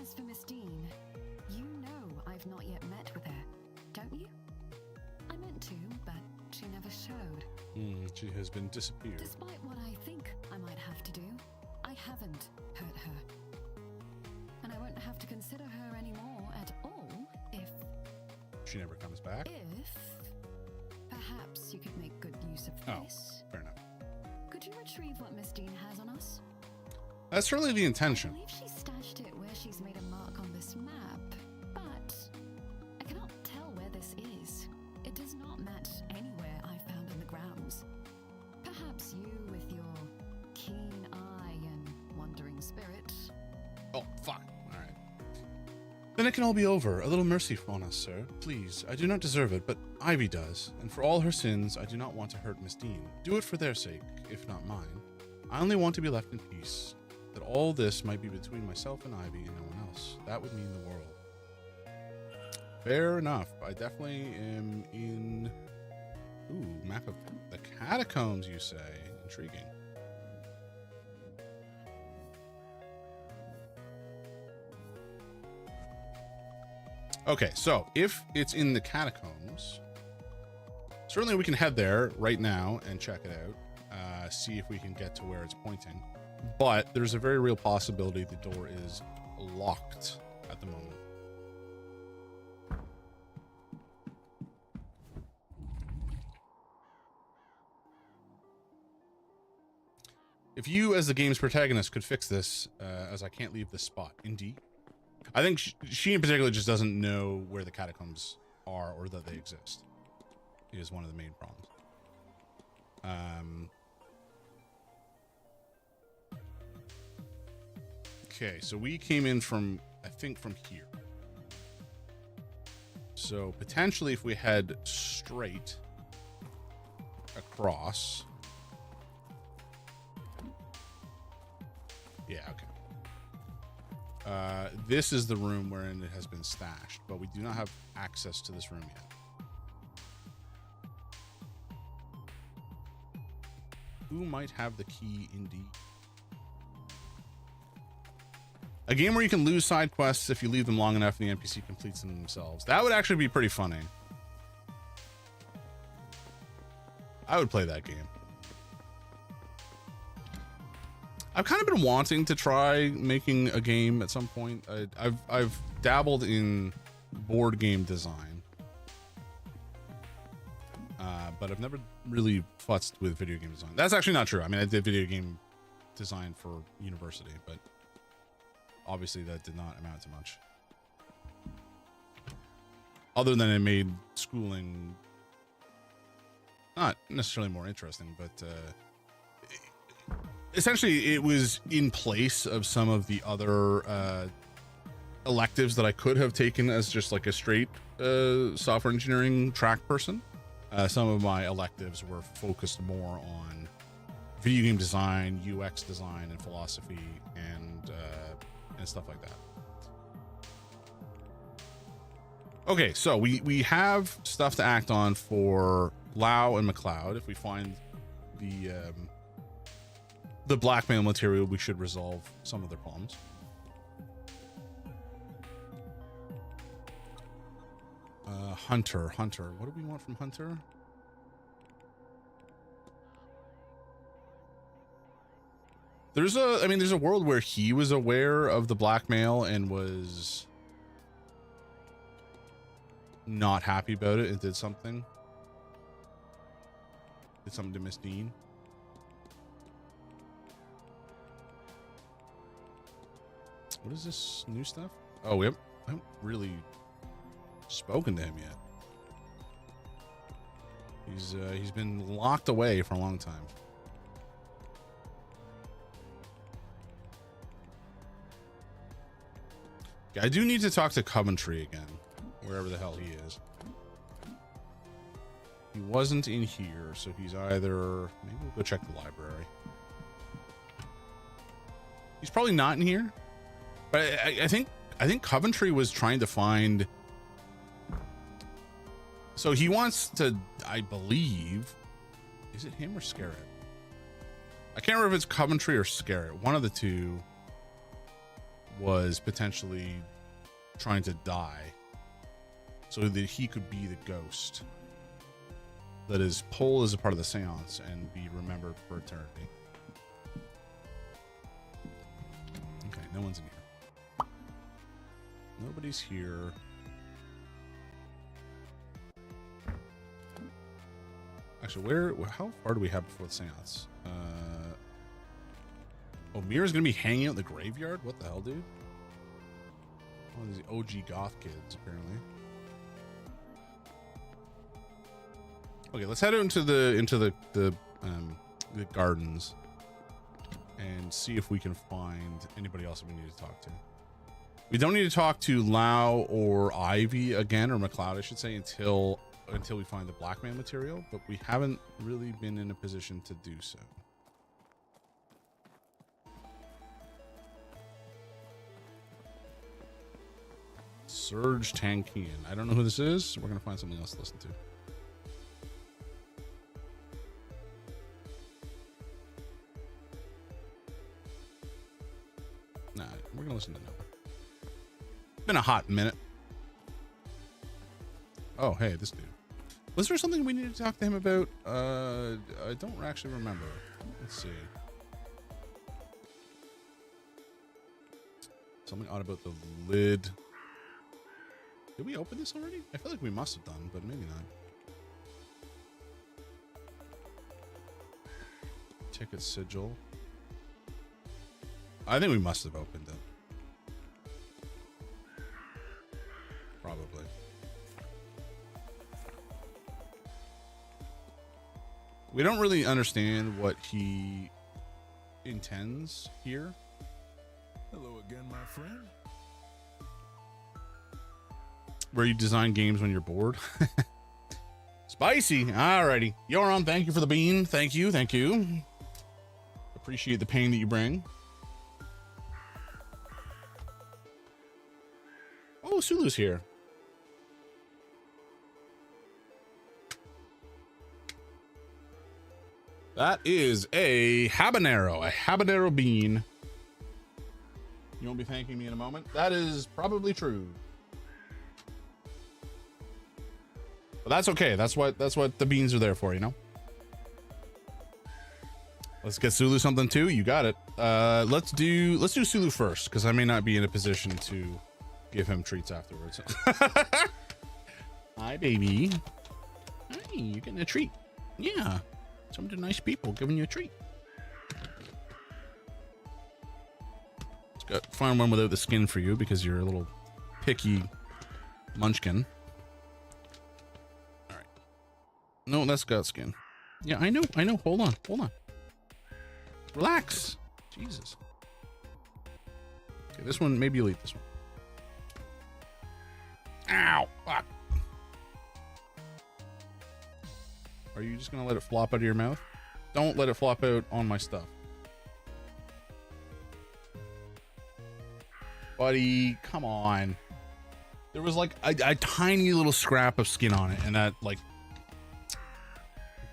As for Miss Dean, you know I've not yet met with her, don't you? I meant to, but she never showed. She has been disappeared. Despite what I think I might have to do, I haven't hurt her. And I won't have to consider her anymore at all if She never comes back. Perhaps you could make good use of Oh. this. Fair enough. Could you retrieve what Miss Dean has on us? That's certainly the I intention. believe she stashed it where she's made a mark on this map, but I cannot tell where this is. It does not match anywhere I found on the grounds. Perhaps you, with your keen eye and wandering spirit. Oh, fuck. All right. Then it can all be over. A little mercy on us, sir. Please, I do not deserve it, but Ivy does. And for all her sins, I do not want to hurt Miss Dean. Do it for their sake, if not mine. I only want to be left in peace. That all this might be between myself and Ivy and no one else. That would mean the world. Fair enough. I definitely am in... Ooh, map of the catacombs, you say. Intriguing. Okay, so if it's in the catacombs, certainly we can head there right now and check it out, see if we can get to where it's pointing. But there's a very real possibility the door is locked at the moment. If you, as the game's protagonist, could fix this, as I can't leave this spot. Indeed. I think she in particular just doesn't know where the catacombs are or that they exist. Is one of the main problems. Okay, so we came in from, I think, from here. So potentially if we head straight across. Yeah, okay. This is the room wherein it has been stashed, but we do not have access to this room yet. Who might have the key indeed? A game where you can lose side quests if you leave them long enough and the NPC completes them themselves. That would actually be pretty funny. I would play that game. I've kind of been wanting to try making a game at some point. I've dabbled in board game design, but I've never really futzed with video game design. That's actually not true. I mean, I did video game design for university, but obviously that did not amount to much. Other than it made schooling not necessarily more interesting, but essentially it was in place of some of the other electives that I could have taken as just like a straight software engineering track person. Some of my electives were focused more on video game design, UX design, and philosophy, and stuff like that. Okay, so we have stuff to act on for Lau and McLeod. If we find the blackmail material, we should resolve some of their problems. Hunter. What do we want from Hunter? There's a world where he was aware of the blackmail and was not happy about it and did something. Did something to Miss Dean. What is this new stuff? Oh, we haven't really spoken to him yet. He's been locked away for a long time. I do need to talk to Coventry again, wherever the hell he is. He wasn't in here, so he's either... Maybe we'll go check the library. He's probably not in here, but I think Coventry was trying to find... So he wants to, I believe... Is it him or Scarrett? I can't remember if it's Coventry or Scarrett. One of the two was potentially trying to die so that he could be the ghost that is pulled as a part of the seance and be remembered for eternity. Okay, no one's in here. Nobody's here. Actually, how far do we have before the seance? Oh, Mira's gonna be hanging out in the graveyard? What the hell, dude? One of these OG goth kids, apparently. Okay, let's head out into the gardens and see if we can find anybody else that we need to talk to. We don't need to talk to Lau or Ivy again, or McLeod, I should say, until we find the Black Man material, but we haven't really been in a position to do so. Serge Tankian. I don't know who this is. We're gonna find something else to listen to. Nah, we're gonna listen to no. Been a hot minute. Oh, hey, this dude. Was there something we needed to talk to him about? I don't actually remember. Let's see. Something odd about the lid. Did we open this already? I feel like we must have done, but maybe not. Ticket sigil. I think we must have opened it. Probably. We don't really understand what he intends here. Hello again, my friend. Where you design games when you're bored. Spicy. Alrighty. Yoron, thank you for the bean. Thank you. Thank you. Appreciate the pain that you bring. Oh, Sulu's here. That is a habanero bean. You won't be thanking me in a moment. That is probably true. But that's okay. That's what the beans are there for, you know? Let's get Sulu something too. You got it. Let's do Sulu first, because I may not be in a position to give him treats afterwards. Hi, baby. Hi, you're getting a treat. Yeah. Some of the nice people giving you a treat. Let's go find one without the skin for you, because you're a little picky munchkin. All right. No, that's got skin. Yeah, I know. Hold on. Relax. Jesus. Okay, this one, maybe you'll eat this one. Ow. Fuck. Are you just gonna let it flop out of your mouth? Don't let it flop out on my stuff. Buddy, come on. There was like a tiny little scrap of skin on it, and that, like,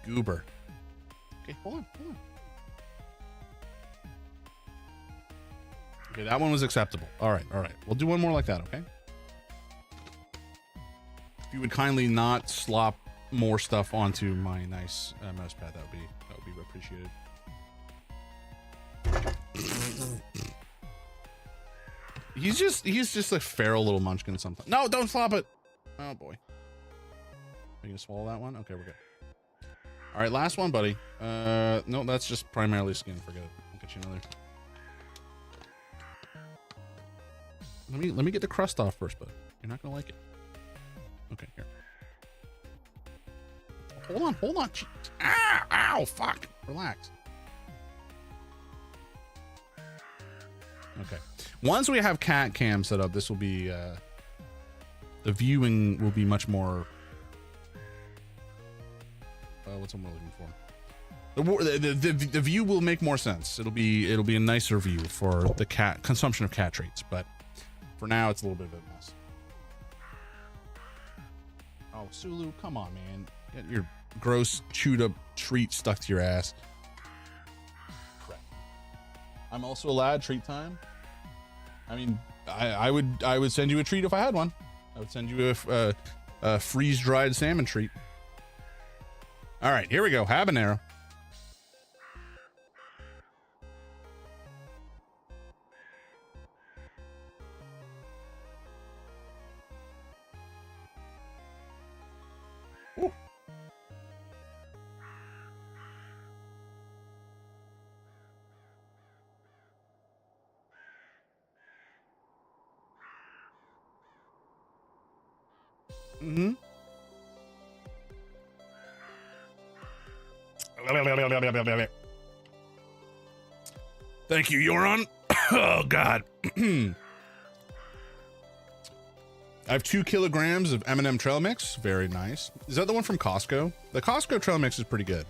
goober. Okay, hold on. Okay, that one was acceptable. All right. We'll do one more like that, okay? If you would kindly not slop more stuff onto my nice mouse pad, that would be appreciated. He's just a feral little munchkin sometimes. No, don't slop it. Oh boy. Are you gonna swallow that one? Okay, we're good. All right, last one, buddy. No, that's just primarily skin. Forget it. I'll get you another. Let me get the crust off first, bud. You're not gonna like it. Okay, here. Hold on. Ow, fuck. Relax. Okay. Once we have cat cam set up, this will be the viewing will be much more what's I'm looking for? The view will make more sense. It'll be a nicer view for the cat consumption of cat treats, but for now it's a little bit of a mess. Oh, Sulu, come on, man. Get your gross chewed up treat stuck to your ass. Crap. I'm also allowed treat time. I mean, I would send you a treat if I had one. I would send you a freeze dried salmon treat. All right, here we go. Habanero. Ooh. Mm-hmm. Thank you, Yoron. Oh, God. I have 2 kilograms of M&M trail mix. Very nice. Is that the one from Costco? The Costco trail mix is pretty good.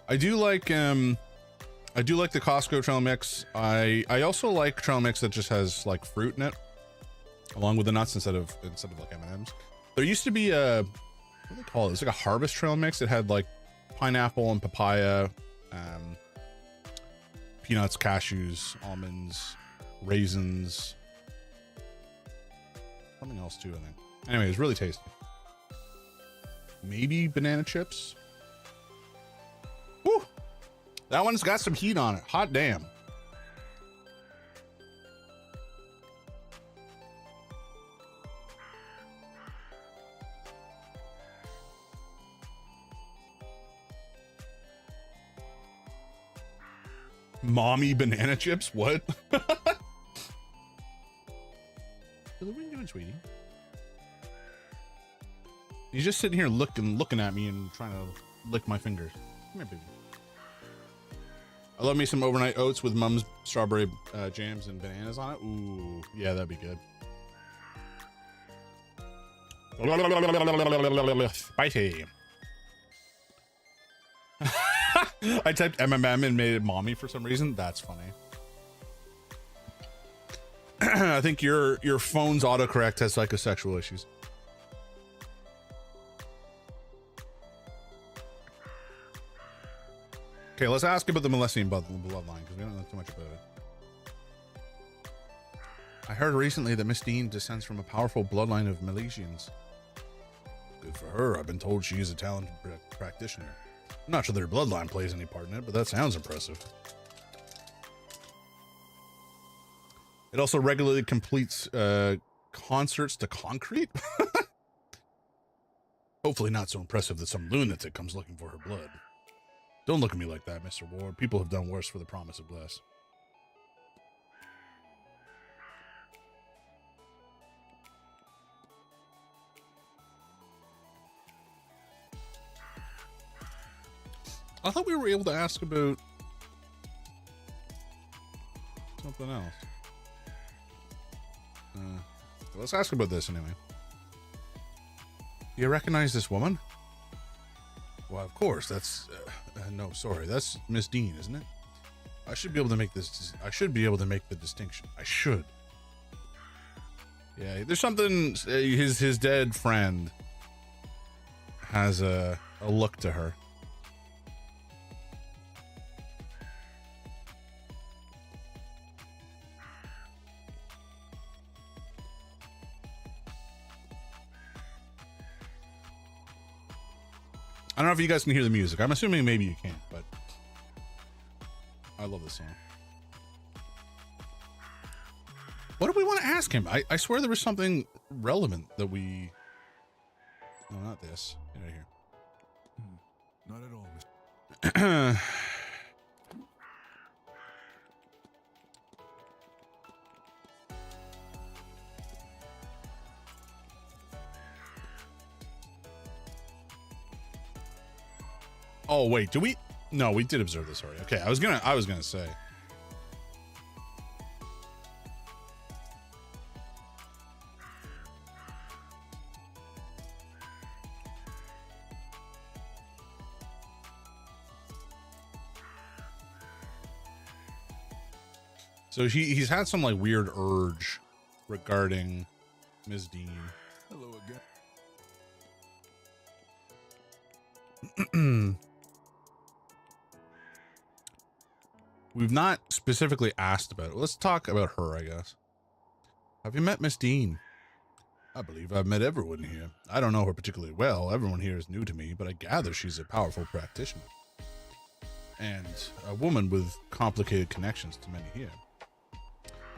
I do like the Costco trail mix. I also like trail mix that just has like fruit in it, along with the nuts instead of like M&Ms. There used to be a, what do they call it? It's like a harvest trail mix. It had like pineapple and papaya, peanuts, cashews, almonds, raisins, something else too, I think. Anyway, it's really tasty. Maybe banana chips. Woo! That one's got some heat on it. Hot damn. Mommy banana chips? What? What are you doing, sweetie? He's just sitting here looking at me and trying to lick my fingers. Come here, baby. I love me some overnight oats with Mum's strawberry jams and bananas on it. Ooh, yeah, that'd be good. Spicy. I typed MMM and made it mommy for some reason. That's funny. I think your phone's autocorrect has psychosexual issues. Okay, let's ask about the Milesian bloodline because we don't know too much about it. I heard recently that Miss Dean descends from a powerful bloodline of Milesians. Good for her. I've been told she is a talented practitioner. I'm not sure that her bloodline plays any part in it, but that sounds impressive. It also regularly completes concerts to concrete. Hopefully not so impressive that some lunatic comes looking for her blood. Don't look at me like that, Mr. Ward. People have done worse for the promise of bliss. I thought we were able to ask about something else. Let's ask about this anyway. Do you recognize this woman? Well, of course. That's no, sorry. That's Miss Dean, isn't it? I should be able to make this. I should be able to make the distinction. I should. Yeah, there's something. His dead friend has a look to her. I don't know if you guys can hear the music. I'm assuming maybe you can't, but I love this song. What do we want to ask him? I swear there was something relevant that we... No, not this. Get out of here. Not at all, Mr. Oh wait, do we? No, we did observe this already. Okay, I was gonna say. So he's had some like weird urge regarding Ms. Dean. Hello again. We've not specifically asked about it. Let's talk about her, I guess. Have you met Miss Dean? I believe I've met everyone here. I don't know her particularly well. Everyone here is new to me, but I gather she's a powerful practitioner. And a woman with complicated connections to many here.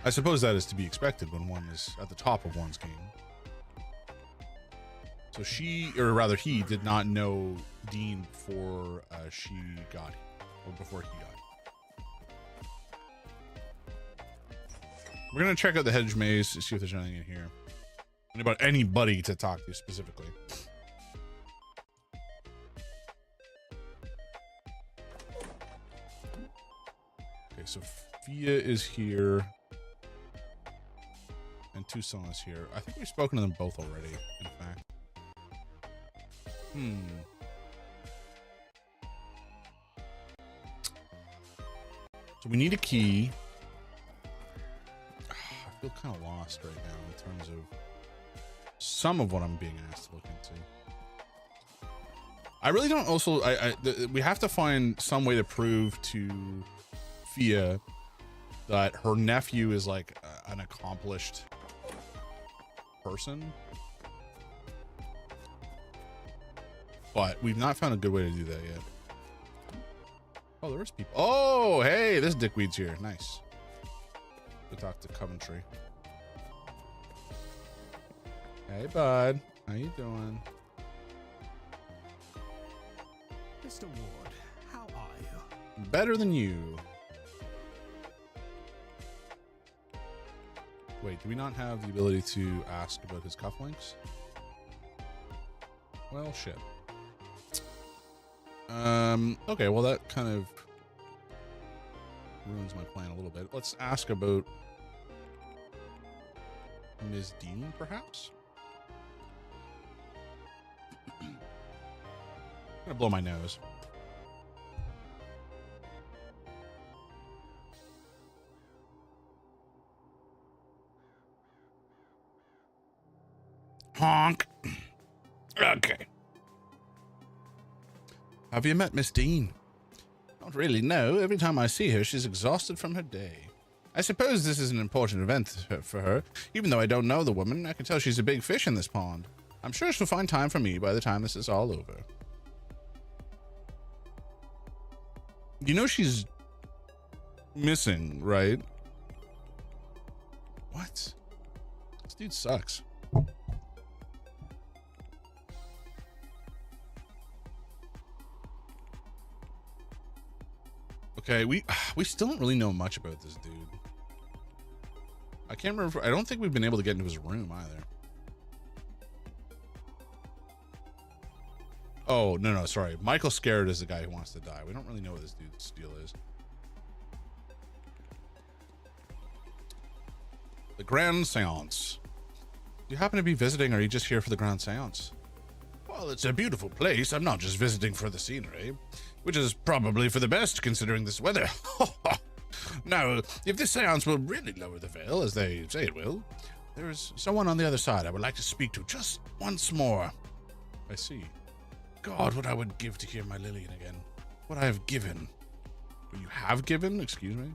I suppose that is to be expected when one is at the top of one's game. So she, or rather he, did not know Dean before she got here, or before he got here. We're gonna check out the hedge maze to see if there's anything in here. Anybody to talk to specifically. Okay, Sophia is here. And two songs here. I think we've spoken to them both already, in fact. So we need a key. I feel kind of lost right now in terms of some of what I'm being asked to look into. I really don't also, we have to find some way to prove to Fia that her nephew is like an accomplished person. But we've not found a good way to do that yet. Oh, there is people. Oh, hey, this dickweed's here. Nice. Go talk to Coventry. Hey, bud. How you doing? Mr. Ward, how are you? Better than you. Wait, do we not have the ability to ask about his cufflinks? Well, shit. Okay, well that kind of ruins my plan a little bit. Let's ask about Ms. Dean, perhaps? I'm gonna blow my nose. Honk. Okay. Have you met Miss Dean? Don't really know. Every time I see her, she's exhausted from her day. I suppose this is an important event for her. Even though I don't know the woman, I can tell she's a big fish in this pond. I'm sure she'll find time for me by the time this is all over. You know she's missing, right? What? This dude sucks. Okay, we still don't really know much about this dude. I can't remember. I don't think we've been able to get into his room either. Oh, no, sorry. Michael Scarrett is the guy who wants to die. We don't really know what this dude's deal is. The Grand Seance. Do you happen to be visiting, or are you just here for the Grand Seance? Well, it's a beautiful place. I'm not just visiting for the scenery, which is probably for the best considering this weather. Now, if this seance will really lower the veil, as they say it will, there is someone on the other side I would like to speak to just once more. I see. God, what I would give to hear my Lillian again. What I have given. What you have given? Excuse me?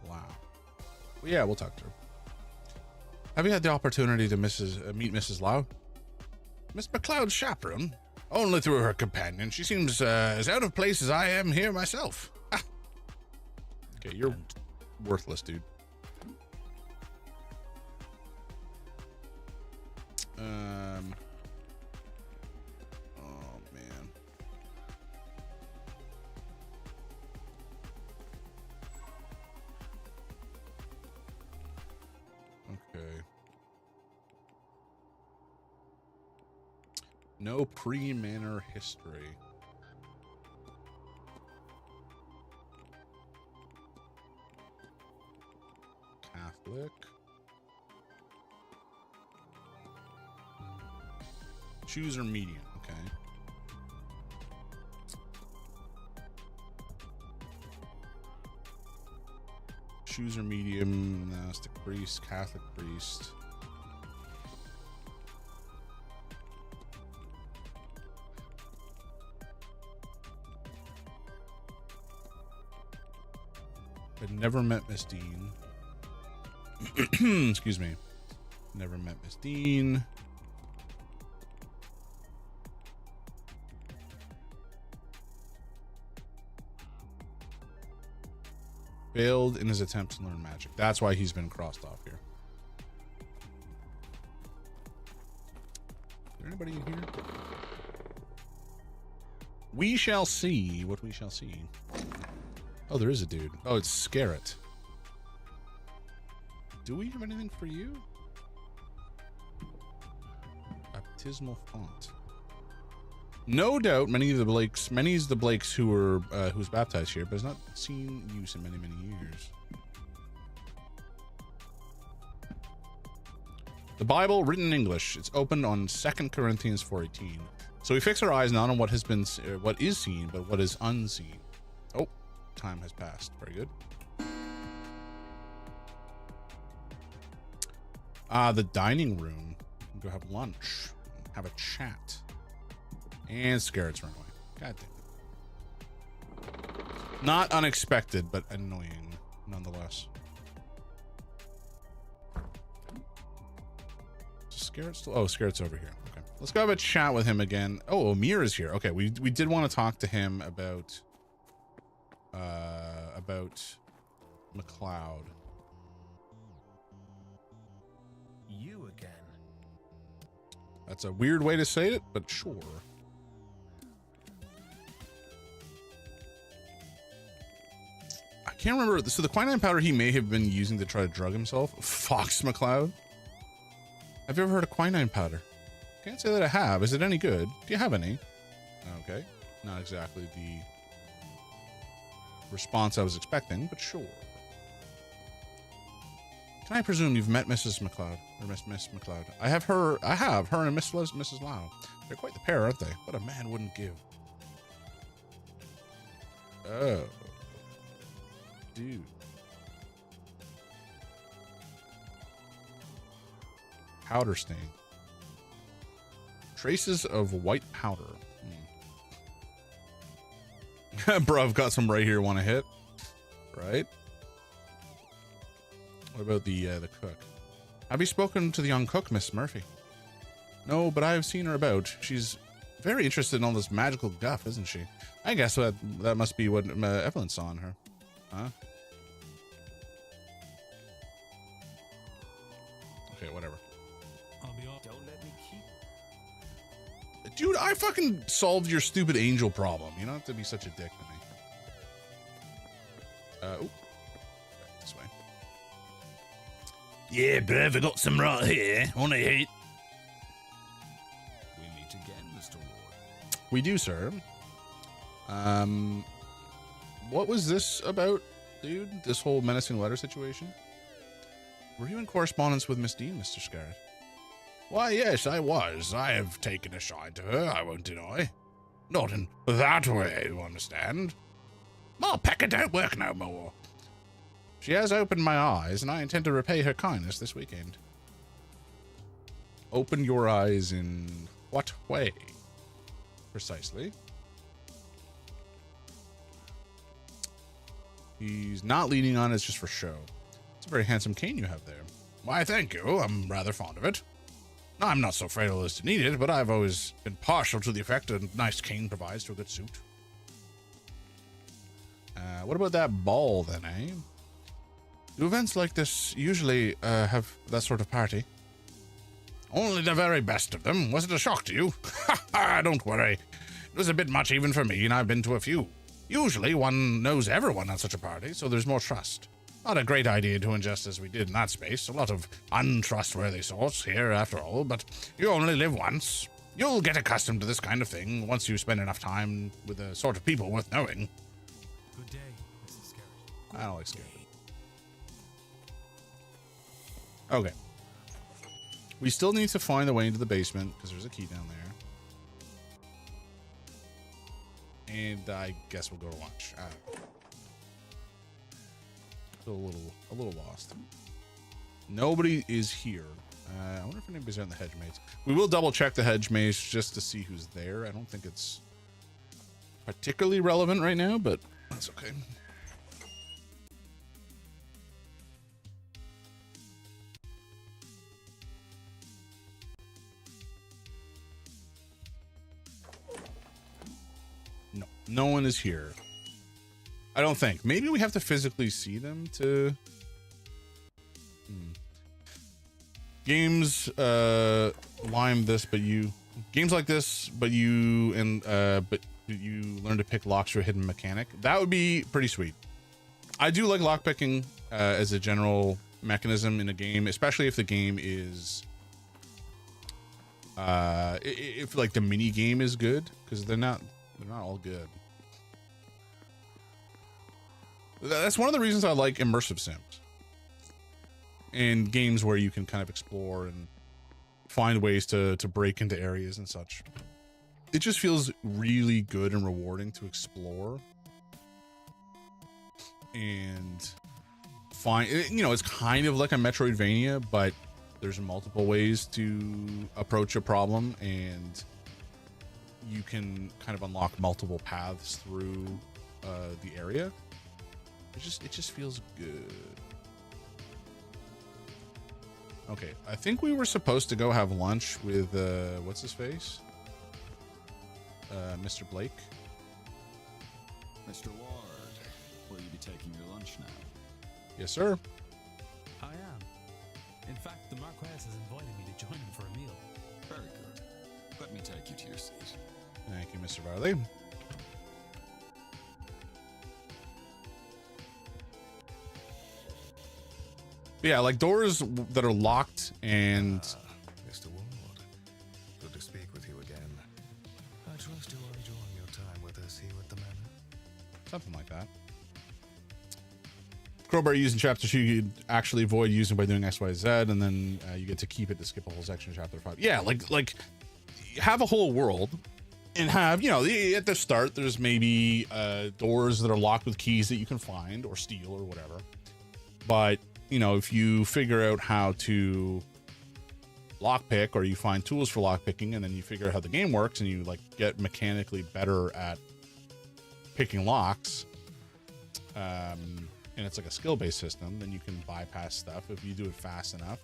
Wow. Well, yeah, we'll talk to her. Have you had the opportunity to meet Mrs. Lau? Miss McLeod's chaperone? Only through her companion. She seems as out of place as I am here myself. Ah. Okay, you're worthless, dude. Oh, man. Okay. No pre-manor history. Catholic. Choose or medium, okay. Choose or medium, monastic priest, Catholic priest. I'd never met Miss Dean. Excuse me. Never met Miss Dean. Failed in his attempt to learn magic. That's why he's been crossed off here. Is there anybody in here? We shall see what we shall see. Oh, there is a dude. Oh, it's Scarrett. Do we have anything for you? Baptismal font. No doubt many of the Blakes who were who's baptized here, but has not seen use in many years. The Bible, written in English, it's opened on 2 Corinthians 4:18. So we fix our eyes not on what has been, what is seen, but what is unseen. Oh, time has passed. Very good. The dining room. We can go have lunch, have a chat, and Scarrett's run away. God damn it. Not unexpected, but annoying nonetheless. Scarrett's still, oh, Scarrett's over here. Okay, let's go have a chat with him again. Oh, Amir is here. Okay, we did want to talk to him about McLeod. You again. That's a weird way to say it, but sure. I can't remember. So the quinine powder he may have been using to try to drug himself. Fox McLeod. Have you ever heard of quinine powder? Can't say that I have. Is it any good? Do you have any? Okay. Not exactly the response I was expecting, but sure. Can I presume you've met Mrs. McLeod or Miss McLeod? I have her and Mrs. Lau. They're quite the pair, aren't they? What a man wouldn't give. Oh. Dude. Powder stain. Traces of white powder. Bro, I've got some right here. Want to hit? Right. What about the cook? Have you spoken to the young cook, Miss Murphy? No, but I have seen her about. She's very interested in all this magical guff, isn't she? I guess that must be what Evelyn saw in her. Huh? Okay, whatever. I'll be off. Don't let me keep. Dude, I fucking solved your stupid angel problem. You don't have to be such a dick to me. Oh. This way. Yeah, bruv, I got some right here. Wanna eat? We meet again, Mr. Ward. We do, sir. What was this about, dude? This whole menacing letter situation? Were you in correspondence with Miss Dean, Mr. Scarrett? Why, yes, I was. I have taken a shine to her, I won't deny. Not in that way, you understand. My pecker don't work no more. She has opened my eyes, and I intend to repay her kindness this weekend. Open your eyes in what way? Precisely. He's not leaning on it, it's just for show. It's a very handsome cane you have there. Why, thank you. I'm rather fond of it. I'm not so frail as to need it, but I've always been partial to the effect a nice cane provides to a good suit. What about that ball, then, eh? Do events like this usually have that sort of party? Only the very best of them. Was it a shock to you? Ha! Don't worry. It was a bit much even for me, and I've been to a few. Usually one knows everyone at such a party, so there's more trust. Not a great idea to ingest as we did in that space. A lot of untrustworthy sorts here, after all, but you only live once. You'll get accustomed to this kind of thing once you spend enough time with the sort of people worth knowing. Good day, Mrs. Scarrett. I don't like Scarrett. Okay. We still need to find the way into the basement, because there's a key down there. And I guess we'll go to lunch. Still a little lost. Nobody is here. I wonder if anybody's on the hedge maze. We will double check the hedge maze just to see who's there. I don't think it's particularly relevant right now, but that's okay. No, no one is here. I don't think. Maybe we have to physically see them to... Games, lime this, but you... Games like this, but you learn to pick locks through a hidden mechanic. That would be pretty sweet. I do like lockpicking as a general mechanism in a game, especially if the game is If like the mini game is good, because they're not all good. That's one of the reasons I like immersive sims and games where you can kind of explore and find ways to break into areas and such. It just feels really good and rewarding to explore and find, you know, it's kind of like a Metroidvania, but there's multiple ways to approach a problem, and you can kind of unlock multiple paths through the area. It just feels good. Okay, I think we were supposed to go have lunch with what's his face? Mr. Blake. Mr. Ward, will you be taking your lunch now? Yes, sir. I am. In fact, the Marquess has invited me to join him for a meal. Very good. Let me take you to your seat. Thank you, Mr. Varley. Yeah, like doors that are locked and... Mr. Ward, good to speak with you again. I trust you are enjoying your time with us here at the manor. Something like that. Crowbar used in chapter 2, you actually avoid using by doing XYZ, and then you get to keep it to skip a whole section in chapter 5. Yeah, like have a whole world and have, you know, at the start, there's maybe doors that are locked with keys that you can find or steal or whatever. But, you know, if you figure out how to lockpick, or you find tools for lockpicking, and then you figure out how the game works, and you like get mechanically better at picking locks, and it's like a skill-based system, then you can bypass stuff. If you do it fast enough,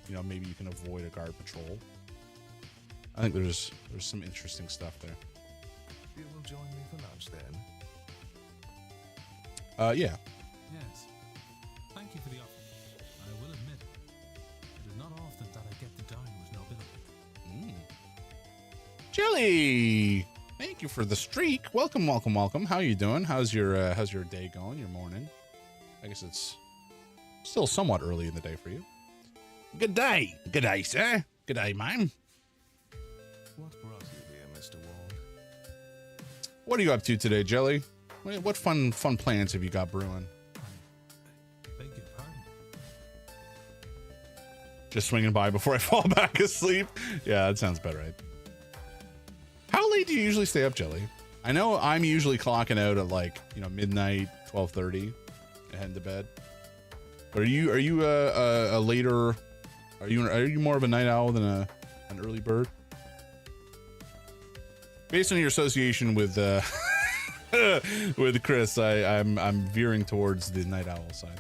you know, maybe you can avoid a guard patrol. I think there's some interesting stuff there. You will join me for lunch then? Yeah. Yes. Thank you for the offer. I will admit, it is not often that I get to dine with nobility. Jelly! Thank you for the streak. Welcome, welcome, welcome. How you doing? How's your day going? Your morning? I guess it's still somewhat early in the day for you. Good day. Good day, sir. Good day, ma'am. What brought you here, Mr. Ward? What are you up to today, Jelly? What fun plans have you got brewing? Beg your pardon. Just swinging by before I fall back asleep? Yeah, that sounds about right. How late do you usually stay up, Jelly? I know I'm usually clocking out at like, you know, midnight, 12:30, and heading to bed. But are you a later? Are you more of a night owl than an early bird? Based on your association with with Chris, I'm veering towards the night owl side.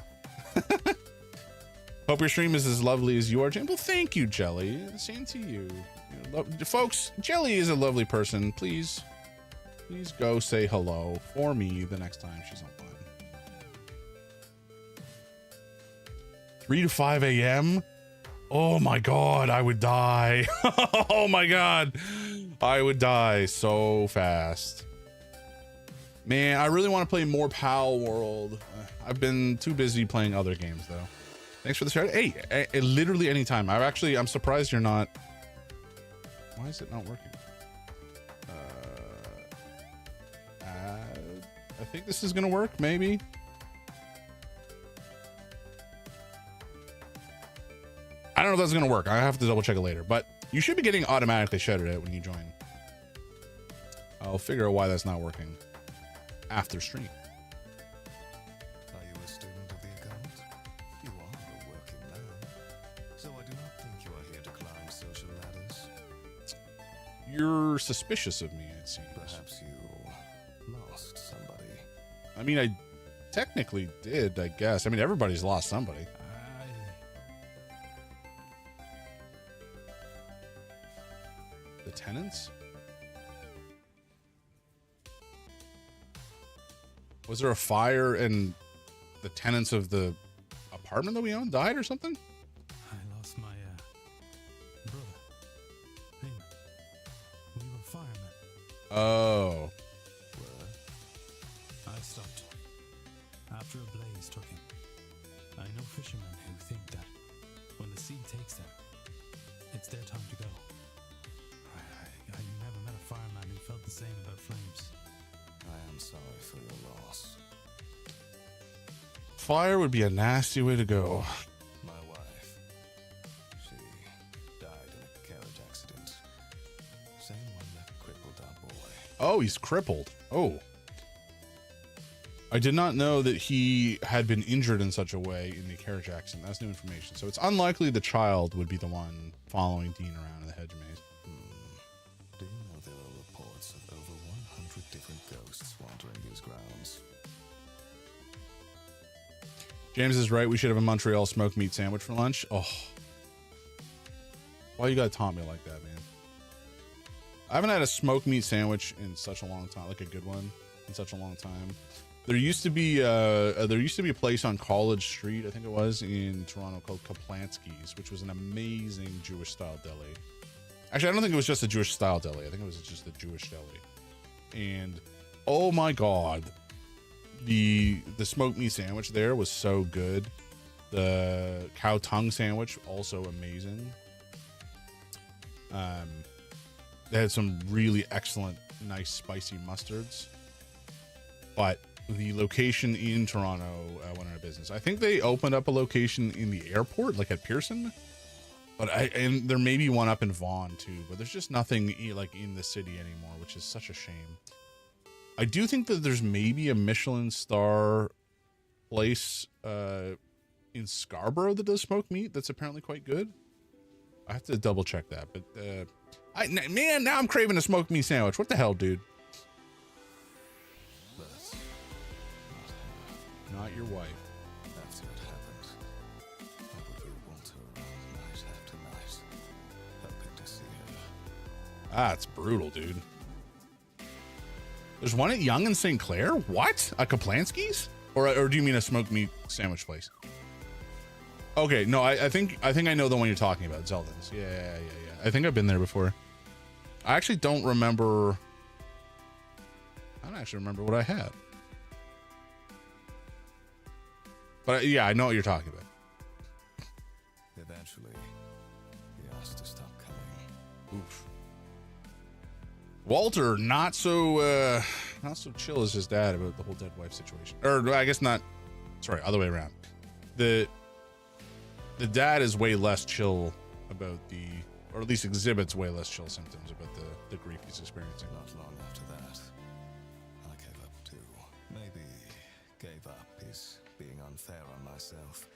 Hope your stream is as lovely as you are, Jane. Well, thank you, Jelly. Same to you. Folks, Jelly is a lovely person. Please go say hello for me the next time she's online. 3 to 5 a.m. Oh my God, I would die. Oh my God, I would die so fast. Man, I really want to play more Pal World. I've been too busy playing other games though. Thanks for the shout. Hey, literally anytime. I'm surprised you're not. Why is it not working? I think this is gonna work, maybe. I don't know if that's gonna work. I have to double check it later, but you should be getting automatically shouted out when you join. I'll figure out why that's not working after stream. Are you a student of the occult? You are a working man, so I do not think you are here to climb social ladders. You're suspicious of me, it seems. Perhaps you lost somebody. I mean, I technically did, I guess. I mean, everybody's lost somebody. The tenants? Was there a fire and the tenants of the apartment that we own died or something? I lost my brother. Heyman. We were firemen. Oh. I stopped after a blaze took him. I know fishermen who think that when the sea takes them, it's their time to go. felt the same about flames. I am sorry for your loss. Fire would be a nasty way to go. My wife, she died in a carriage accident. Same one that crippled our boy. Oh, he's crippled. Oh. I did not know that he had been injured in such a way in the carriage accident. That's new information. So it's unlikely the child would be the one following Dean around in the hedge maze. Do you know there are reports of over 100 different ghosts wandering these grounds? James is right. We should have a Montreal smoked meat sandwich for lunch. Oh. Why you gotta taunt me like that, man? I haven't had a smoked meat sandwich in such a long time, like a good one in such a long time. There used to be a place on College Street, I think it was, in Toronto called Kaplansky's, which was an amazing Jewish style deli. Actually, I don't think it was just a Jewish style deli. I think it was just a Jewish deli. And oh my god, the smoked meat sandwich there was so good. The cow tongue sandwich also amazing. They had some really excellent, nice spicy mustards. But the location in Toronto went out of business. I think they opened up a location in the airport, like at Pearson. But and there may be one up in Vaughan too. But there's just nothing like in the city anymore, which is such a shame. I do think that there's maybe a Michelin star place in Scarborough that does smoked meat that's apparently quite good. I have to double check that. But man, now I'm craving a smoked meat sandwich. What the hell, dude? But Not your wife. after it happened, I would really want her around night after night, hoping to see her. Ah, it's brutal, dude. There's one at Yonge and St. Clair? What? A Kaplansky's? Or do you mean a smoked meat sandwich place? Okay, no, I think I know the one you're talking about, Zeldin's. Yeah. I think I've been there before. I actually don't remember. I don't actually remember what I had. But yeah, I know what you're talking about. Eventually, he asked to stop coming. Oof. Walter, not so chill as his dad about the whole dead wife situation. Or I guess not. Sorry, other way around. The dad is way less chill about or at least exhibits way less chill symptoms about the grief he's experiencing. Not long after that, I gave up too. Maybe gave up is being unfair on myself.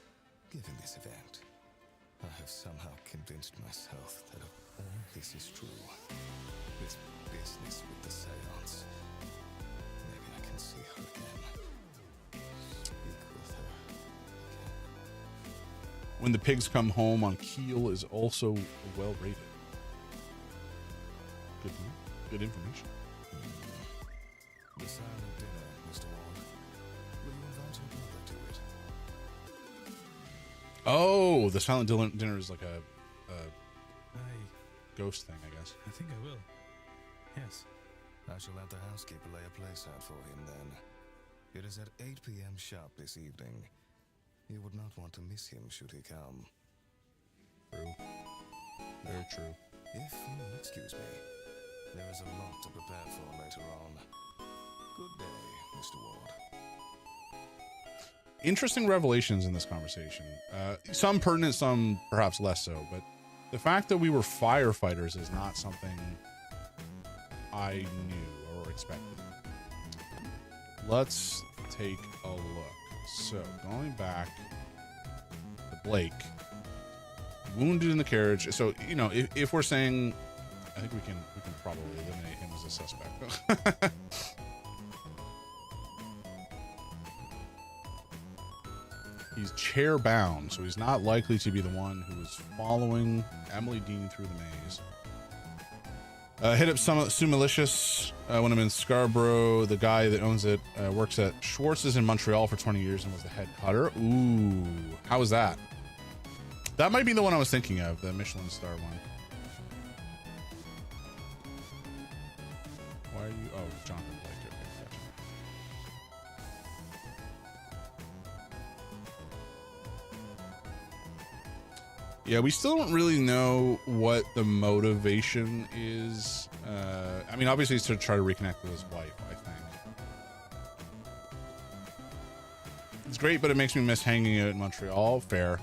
Given this event, I have somehow convinced myself that all this is true. This business with the seance. Maybe I can see her again. Speak with her again. When the Pigs Come Home on Keel is also well rated. Good information. The silent dinner, Mr. Ward. Will you invite your brother to it? Oh, the silent dinner is like a ghost thing, I guess. I think I will. Yes. I shall have the housekeeper lay a place out for him then. It is at 8 p.m. sharp this evening. You would not want to miss him should he come. True. Very true. If you will excuse me, there is a lot to prepare for later on. Good day, Mr. Ward. Interesting revelations in this conversation. Some pertinent, some perhaps less so, but the fact that we were firefighters is not something I knew or expected. Let's take a look. So, going back to Blake, wounded in the carriage. So, you know, if we're saying, I think we can probably eliminate him as a suspect. He's chair bound, so he's not likely to be the one who is following Emily Dean through the maze. Hit up Sumalicious when I'm in Scarborough. The guy that owns it works at Schwartz's in Montreal for 20 years and was the head cutter. Ooh, how was that? That might be the one I was thinking of, the Michelin star one. Why are you? Oh, Jonathan Blake. Okay, gotcha. Yeah, we still don't really know what the motivation is. I mean, obviously it's to try to reconnect with his wife, I think. It's great, but it makes me miss hanging out in Montreal. Fair.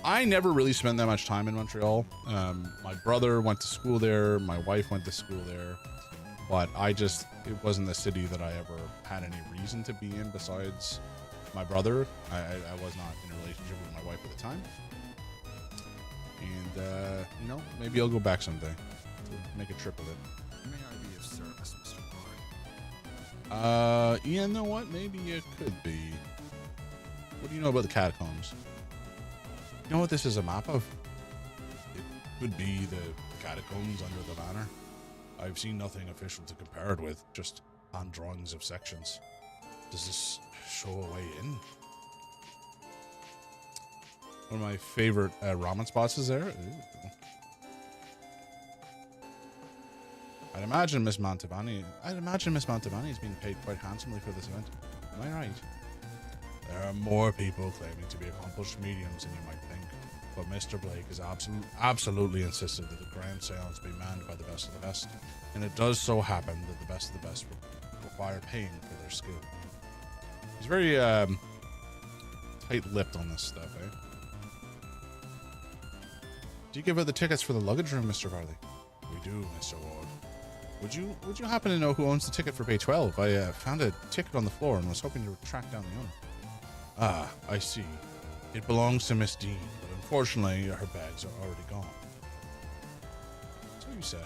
I never really spent that much time in Montreal. My brother went to school there. My wife went to school there. But it wasn't the city that I ever had any reason to be in besides my brother. I was not in a relationship with my wife at the time. And, you know, maybe I'll go back someday to make a trip of it. May I be of service, Mr. Bard? You know what? Maybe it could be. What do you know about the catacombs? You know what this is a map of? It could be the catacombs under the manor. I've seen nothing official to compare it with, just hand drawings of sections. Does this show a way in? One of my favorite ramen spots is there. Ooh. I'd imagine Miss Mantovani is being paid quite handsomely for this event. Am I right? There are more people claiming to be accomplished mediums than you might think, but Mr. Blake is absolutely insisted that the Grand Seance be manned by the best of the best, and it does so happen that the best of the best require paying for their skill. He's very tight-lipped on this stuff, eh? Do you give out the tickets for the luggage room, Mr. Varley? We do, Mr. Ward. Would you happen to know who owns the ticket for Bay 12? I found a ticket on the floor and was hoping to track down the owner. Ah, I see. It belongs to Miss Dean, but unfortunately her bags are already gone. So you say.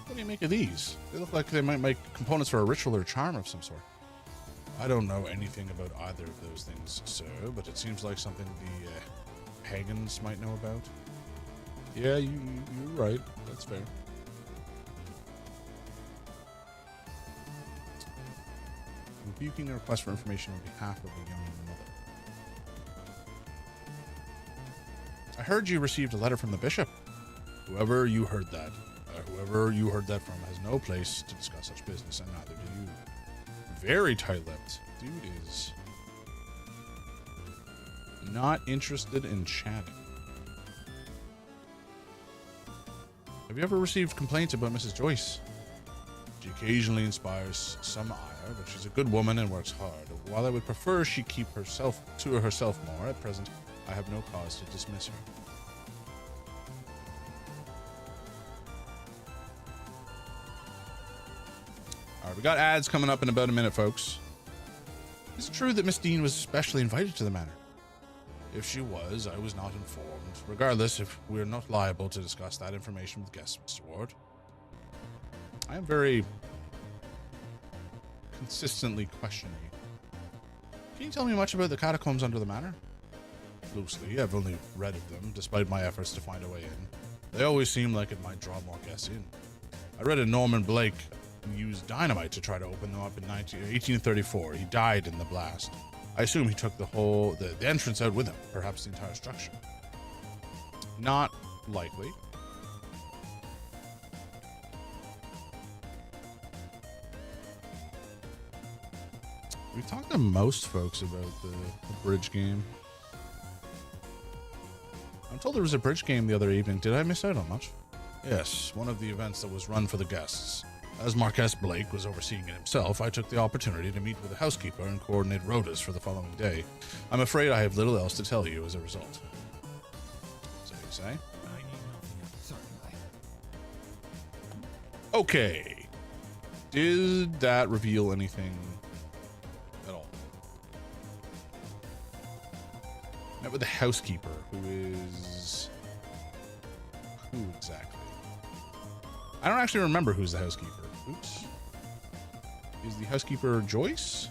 What do you make of these? They look like they might make components for a ritual or charm of some sort. I don't know anything about either of those things, sir, but it seems like something the pagans might know about. Yeah, you're right. That's fair. Rebuking a request for information on behalf of a young mother. I heard you received a letter from the bishop. Whoever you heard that from has no place to discuss such business, and neither do you. Very tight-lipped. Dude is not interested in chatting. Have you ever received complaints about Mrs. Joyce? She occasionally inspires some ire, but she's a good woman and works hard. While I would prefer she keep herself to herself more, at present I have no cause to dismiss her. Alright, we got ads coming up in about a minute, folks. Is it true that Miss Dean was specially invited to the manor? If she was, I was not informed. Regardless, if we're not liable to discuss that information with guests, Mr. Ward. I am very consistently questioning you. Can you tell me much about the catacombs under the manor? Loosely, I've only read of them, despite my efforts to find a way in. They always seem like it might draw more guests in. I read a Norman Blake used dynamite to try to open them up in 1834. He died in the blast. I assume he took the entrance out with him, perhaps the entire structure. Not likely. We've talked to most folks about the bridge game. I'm told there was a bridge game the other evening. Did I miss out on much? Yes, one of the events that was run for the guests. As Marquess Blake was overseeing it himself, I took the opportunity to meet with the housekeeper and coordinate rotas for the following day. I'm afraid I have little else to tell you as a result. So you say? I need nothing. Certainly. Okay. Did that reveal anything at all? Met with the housekeeper, who is... Who exactly? I don't actually remember who's the housekeeper. Oops. Is the housekeeper Joyce?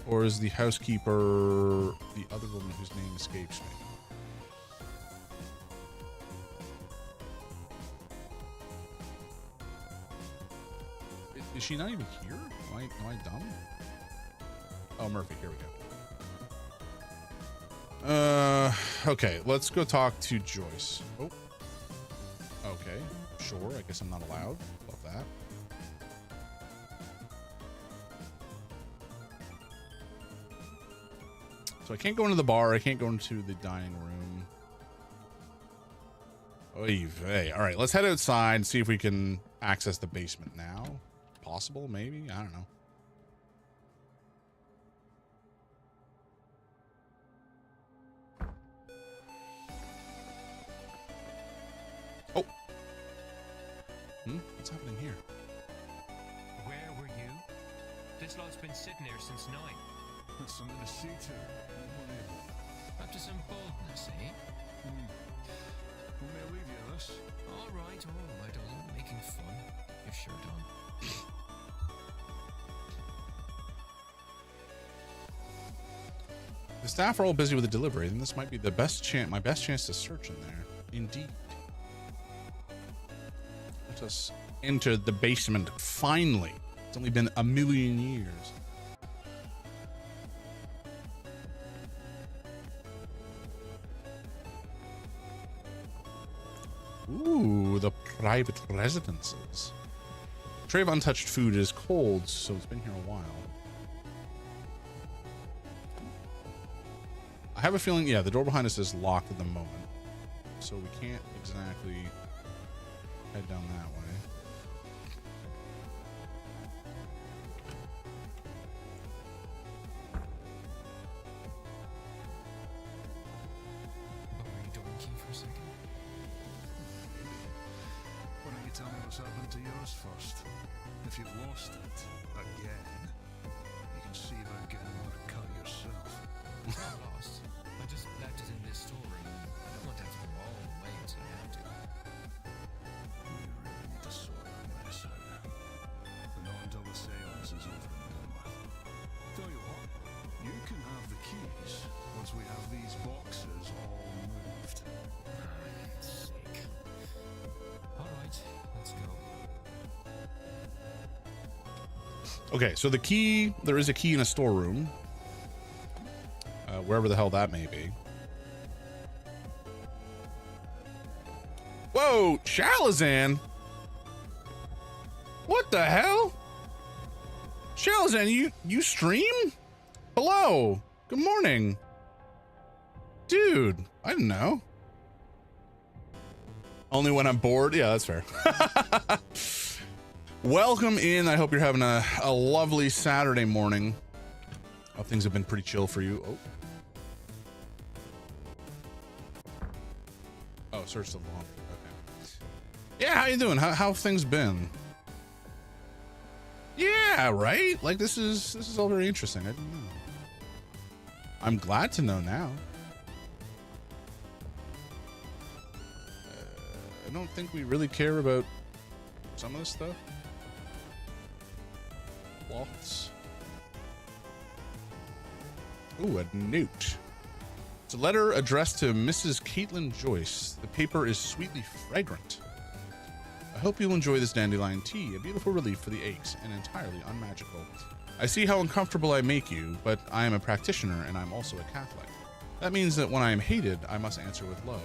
Or is the housekeeper the other woman whose name escapes me? Is she not even here? Am I dumb? Oh, Murphy, here we go. Okay, let's go talk to Joyce. Oh. Okay, sure. I guess I'm not allowed. Love that. So I can't go into the bar. I can't go into the dining room. Oy vey. All right, let's head outside and see if we can access the basement now. Possible, maybe? I don't know. Oh. What's happening here? Where were you? This lot's been sitting here since 9. That's something to see to. Unbelievable. Up to some boldness, eh? We may leave you this. All right, I'm making fun. Your shirt on. The staff are all busy with the delivery, and this might be the best chance, my best chance to search in there. Indeed. Let us enter the basement finally. It's only been a million years. Ooh, the private residences. Tray of untouched food is cold, so it's been here a while. I have a feeling, yeah, the door behind us is locked at the moment, so we can't exactly head down that way. Borrow your door key for a second. Why don't you tell me what's happened to yours first? If you've lost it again, you can see about getting another cut yourself. Not lost. I just left it in this storeroom. I don't want to have to go all the way until I have to. We really need to sort that mess out. But not until the seance is over and done with. Tell you what, you can have the keys once we have these boxes all moved. For sake. All right, let's go. Okay, so the key, there is a key in a storeroom. Wherever the hell that may be. Whoa, Shalazan! What the hell? Shalazan, you stream? Hello, good morning. Dude, I didn't know. Only when I'm bored? Yeah, that's fair. Welcome in. I hope you're having a lovely Saturday morning. Hope things have been pretty chill for you. Oh, search the laundry. Okay. Yeah, how you doing? How have things been? Yeah, right? Like this is all very interesting. I didn't know. I'm glad to know now. I don't think we really care about some of this stuff. Cloths. Ooh, a note. It's a letter addressed to Mrs. Caitlin Joyce. The paper is sweetly fragrant. I hope you'll enjoy this dandelion tea, a beautiful relief for the aches and entirely unmagical. I see how uncomfortable I make you, but I am a practitioner and I'm also a Catholic. That means that when I am hated, I must answer with love.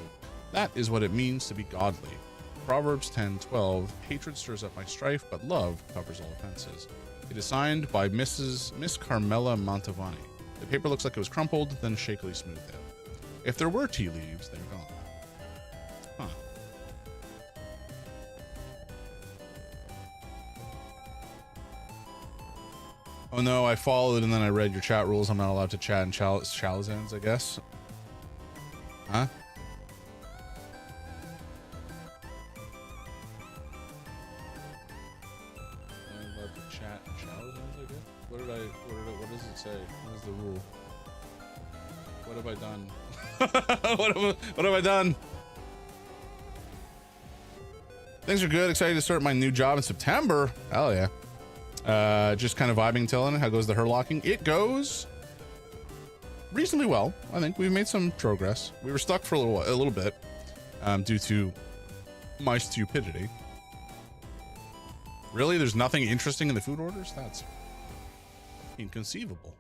That is what it means to be godly. Proverbs 10:12. Hatred stirs up my strife, but love covers all offenses. It is signed by Miss Carmela Mantovani. The paper looks like it was crumpled, then shakily smoothed out. If there were tea leaves, they're gone. Huh. Oh no, I followed and then I read your chat rules. I'm not allowed to chat in Shalazans, I guess. Huh? I'm allowed to chat in Shalazans, I guess? What does it say? What is the rule? What have I done? what have I done? Things are good. Excited to start my new job in September. Hell yeah. Just kind of vibing, telling how goes the herlocking. It goes reasonably well. I think we've made some progress. We were stuck for a little bit due to my stupidity. Really? There's nothing interesting in the food orders? That's inconceivable.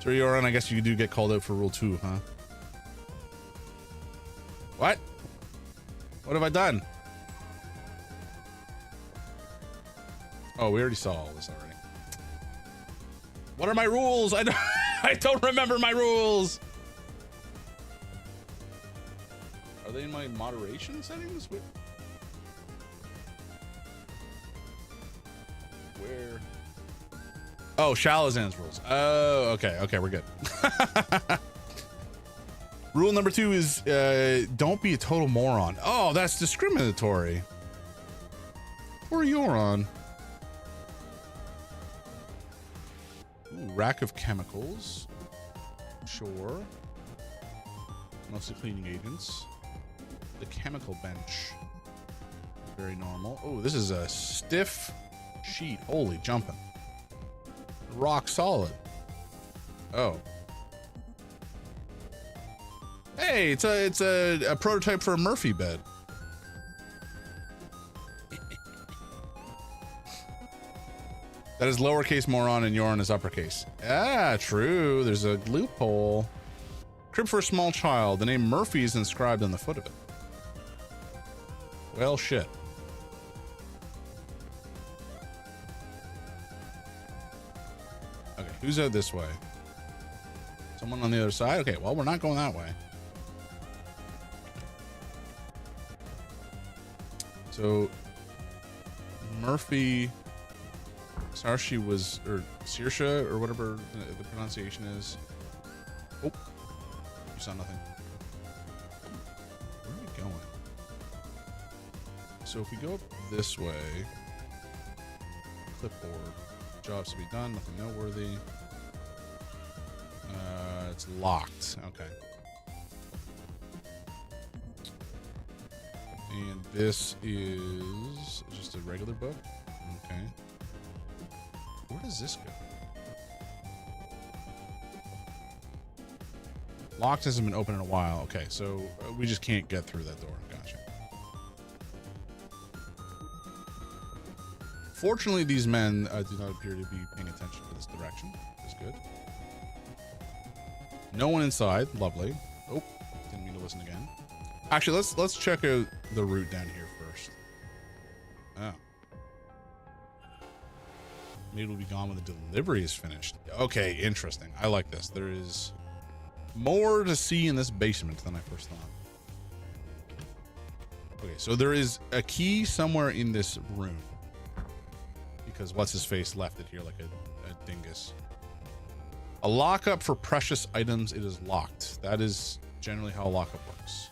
So you're on, I guess you do get called out for rule 2, huh? What? What have I done? Oh, we already saw all this already. What are my rules? I don't I don't remember my rules. Are they in my moderation settings? Where? Oh, Shalazan's rules. Oh, okay. Okay, we're good. Rule number 2 is don't be a total moron. Oh, that's discriminatory. Or Euron. Ooh, rack of chemicals. Sure. Mostly cleaning agents. The chemical bench. Very normal. Oh, this is a stiff sheet. Holy jumping. Rock solid. Oh. Hey, it's a prototype for a Murphy bed. That is lowercase moron and Yoran is uppercase. Ah, true. There's a loophole. Crib for a small child. The name Murphy is inscribed on the foot of it. Well, shit. Okay, who's out this way? Someone on the other side? Okay, well, we're not going that way. So, Murphy, Saoirse was, or Saoirse, or whatever the pronunciation is. Oh, you saw nothing. Where are we going? So if we go up this way, clipboard, jobs to be done, nothing noteworthy. It's locked. Okay. And this is just a regular book. Okay. Where does this go? Locked hasn't been open in a while. Okay, so we just can't get through that door. Gotcha. Fortunately, these men do not appear to be paying attention to this direction. That's good. No one inside. Lovely. Oh, didn't mean to listen again. Actually, let's check out the route down here first. Oh. Maybe we'll be gone when the delivery is finished. Okay, interesting. I like this. There is more to see in this basement than I first thought. Okay, so there is a key somewhere in this room. Because what's-his-face left it here like a dingus. A lockup for precious items. It is locked. That is generally how a lockup works.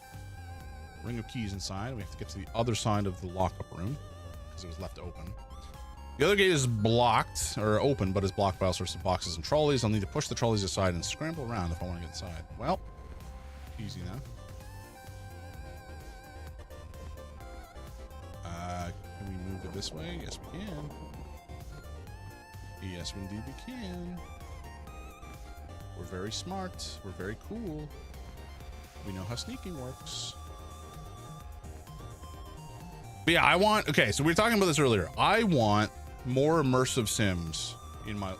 Ring of keys inside. We have to get to the other side of the lockup room because it was left open. The other gate is blocked, or open, but is blocked by all sorts of boxes and trolleys. I'll need to push the trolleys aside and scramble around if I want to get inside. Well, easy enough. Can we move it this way? Yes, we can. Yes, indeed we can. We're very smart. We're very cool. We know how sneaking works. But yeah, I want... Okay, so we were talking about this earlier. I want more immersive Sims in my...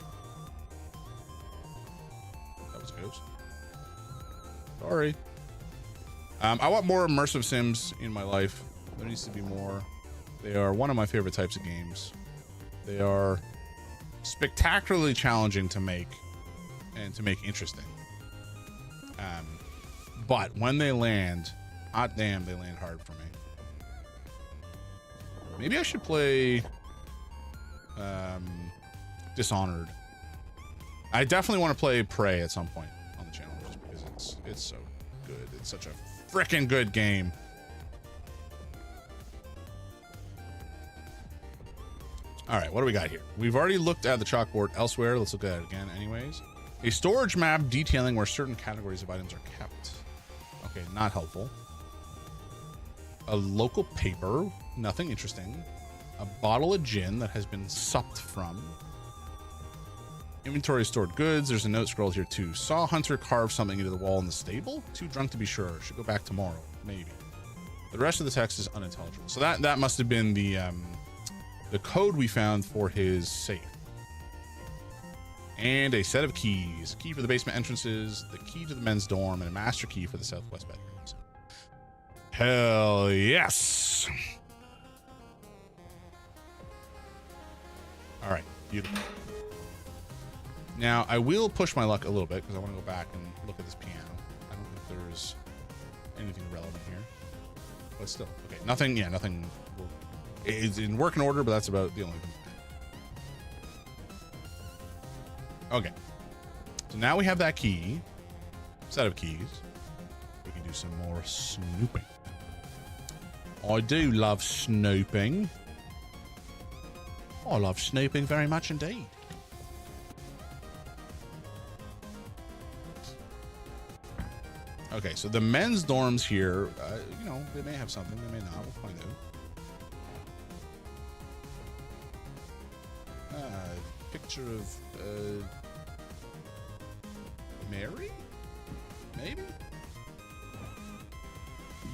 That was a ghost. Sorry. I want more immersive Sims in my life. There needs to be more. They are one of my favorite types of games. They are spectacularly challenging to make and to make interesting. But when they land, hot damn, they land hard for me. Maybe I should play Dishonored. I definitely want to play Prey at some point on the channel just because it's so good. It's such a freaking good game. All right, what do we got here? We've already looked at the chalkboard elsewhere. Let's look at it again anyways. A storage map detailing where certain categories of items are kept. Okay, not helpful. A local paper, nothing interesting. A bottle of gin that has been supped from. Inventory of stored goods. There's a note scrolled here too. Saw Hunter carve something into the wall in the stable. Too drunk to be sure. Should go back tomorrow, maybe. The rest of the text is unintelligible. So that must have been the code we found for his safe. And a set of keys. A key for the basement entrances, the key to the men's dorm, and a master key for the southwest bedrooms. Hell yes. All right, beautiful. Now, I will push my luck a little bit because I want to go back and look at this piano. I don't think there's anything relevant here. But still, okay, nothing, yeah, nothing. It's in working order, but that's about the only thing. Okay. So now we have that key, set of keys. We can do some more snooping. I do love snooping. I love snooping very much indeed. Okay, so the men's dorms here, you know, they may have something, they may not. We'll find out. Picture of Mary? Maybe?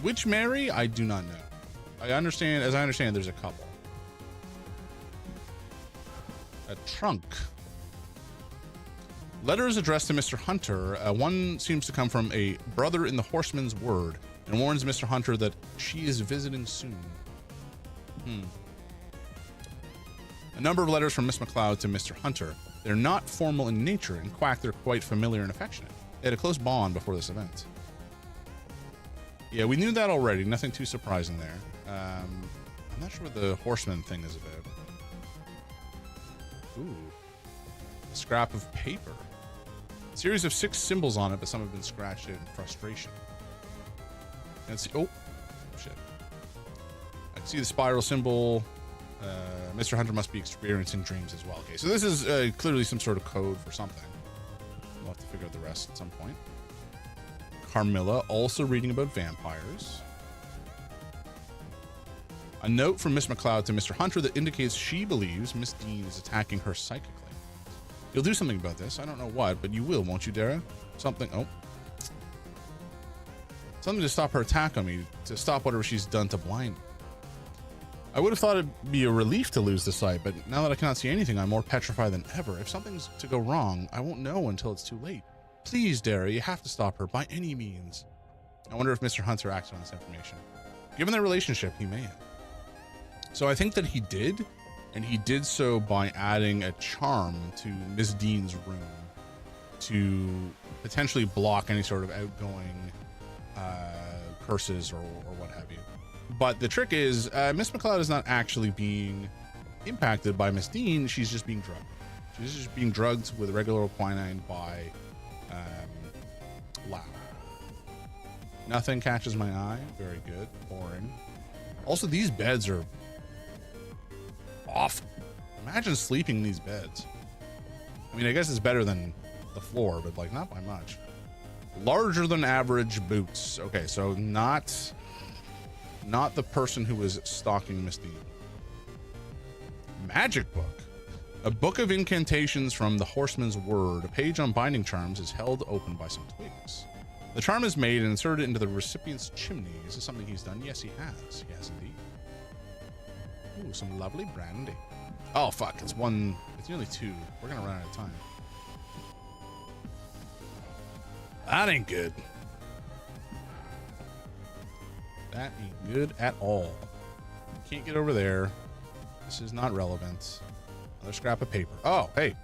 Which Mary? I do not know. As I understand, there's a couple. A trunk. Letters addressed to Mr. Hunter. One seems to come from a brother in the Horseman's Word and warns Mr. Hunter that she is visiting soon. A number of letters from Miss McLeod to Mr. Hunter. They're not formal in nature. In fact, they're quite familiar and affectionate. They had a close bond before this event. Yeah, we knew that already. Nothing too surprising there. I'm not sure what the Horseman thing is about. Ooh. A scrap of paper. A series of 6 symbols on it, but some have been scratched in frustration. Let's see. Oh, shit. I can see the spiral symbol. Mr. Hunter must be experiencing dreams as well. Okay, so this is clearly some sort of code for something. We'll have to figure out the rest at some point. Carmilla, also reading about vampires. A note from Miss McLeod to Mr. Hunter that indicates she believes Miss Dean is attacking her psychically. You'll do something about this. I don't know what, but you will, won't you, Dara? Something. Oh. Something to stop her attack on me, to stop whatever she's done to blind me. I would have thought it'd be a relief to lose the sight, but now that I cannot see anything, I'm more petrified than ever. If something's to go wrong, I won't know until it's too late. Please, Dara, you have to stop her by any means. I wonder if Mr. Hunter acted on this information. Given their relationship, he may have. So I think that he did, and he did so by adding a charm to Miss Dean's room to potentially block any sort of outgoing curses or what have you. But the trick is, Miss McLeod is not actually being impacted by Miss Dean. She's just being drugged. She's just being drugged with regular quinine by Lau. Nothing catches my eye. Very good. Boring. Also, these beds are awful. Imagine sleeping in these beds. I mean, I guess it's better than the floor, but like not by much. Larger than average boots. Okay, so not the person who was stalking Miss Dean. Magic book. A book of incantations from the Horseman's Word. A page on binding charms is held open by some twigs. The charm is made and inserted into the recipient's chimney. Is this something he's done? Yes, he has. He has indeed. Ooh, some lovely brandy. Oh, fuck. It's one. It's nearly 2. We're going to run out of time. That ain't good. That ain't good at all. Can't get over there. This is not relevant. Another scrap of paper. Oh, hey.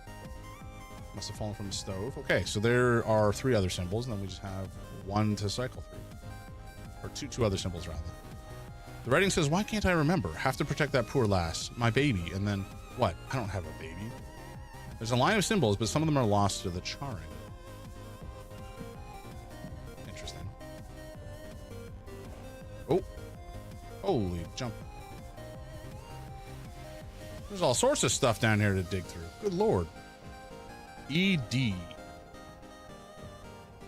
Must have fallen from the stove. Okay, so there are 3 other symbols, and then we just have 1 to cycle through. Or two other symbols, rather. The writing says, why can't I remember? Have to protect that poor lass, my baby. And then, what? I don't have a baby. There's a line of symbols, but some of them are lost to the charring. Interesting. Oh. Holy jump. There's all sorts of stuff down here to dig through. Good lord. ED.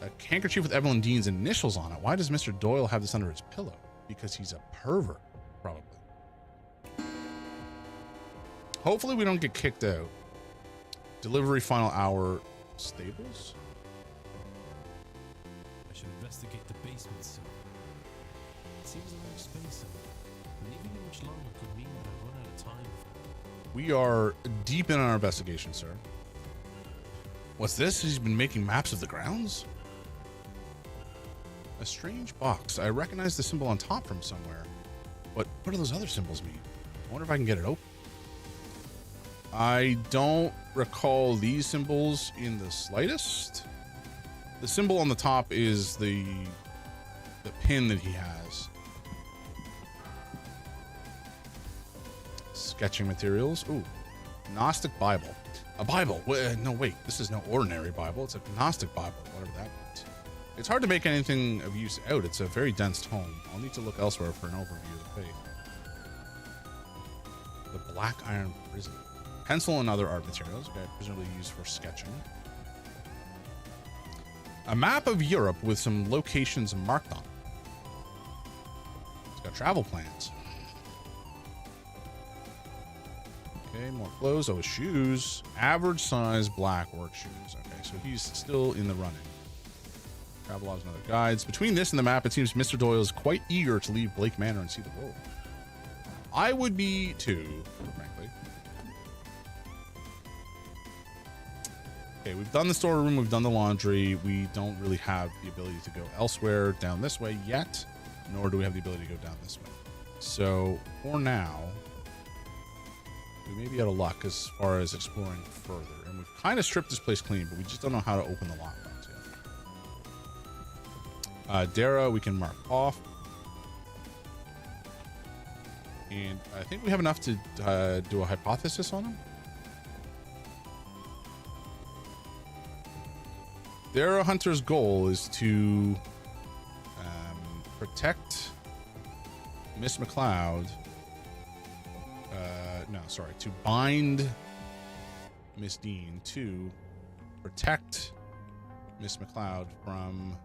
A handkerchief with Evelyn Dean's initials on it. Why does Mr. Doyle have this under his pillow? Because he's a pervert, probably. Hopefully we don't get kicked out. Delivery final hour stables? I should investigate the basement, sir. It seems a little expensive. Leaving it much longer could mean that I run out of time. We are deep in our investigation, sir. What's this? He's been making maps of the grounds? A strange box. I recognize the symbol on top from somewhere. But what do those other symbols mean? I wonder if I can get it open. I don't recall these symbols in the slightest. The symbol on the top is the pin that he has. Sketching materials. Ooh, Gnostic Bible. A Bible. No, wait. This is no ordinary Bible. It's a Gnostic Bible, whatever that means. It's hard to make anything of use out. It's a very dense tome. I'll need to look elsewhere for an overview of the faith. The Black Iron Prison. Pencil and other art materials, okay, presumably used for sketching. A map of Europe with some locations marked on it. It's got travel plans. Okay, more clothes. Oh, his shoes. Average size black work shoes. Okay, so he's still in the running. Travelogues and other guides. Between this and the map, it seems Mr. Doyle is quite eager to leave Blake Manor and see the world. I would be too, frankly. Okay, we've done the storeroom, we've done the laundry. We don't really have the ability to go elsewhere down this way yet, nor do we have the ability to go down this way. So, for now, we may be out of luck as far as exploring further. And we've kind of stripped this place clean, but we just don't know how to open the lockbox yet. Dara, we can mark off. And I think we have enough to do a hypothesis on him. Dara Hunter's goal is to protect Miss McLeod. To bind Miss Dean to protect Miss McLeod from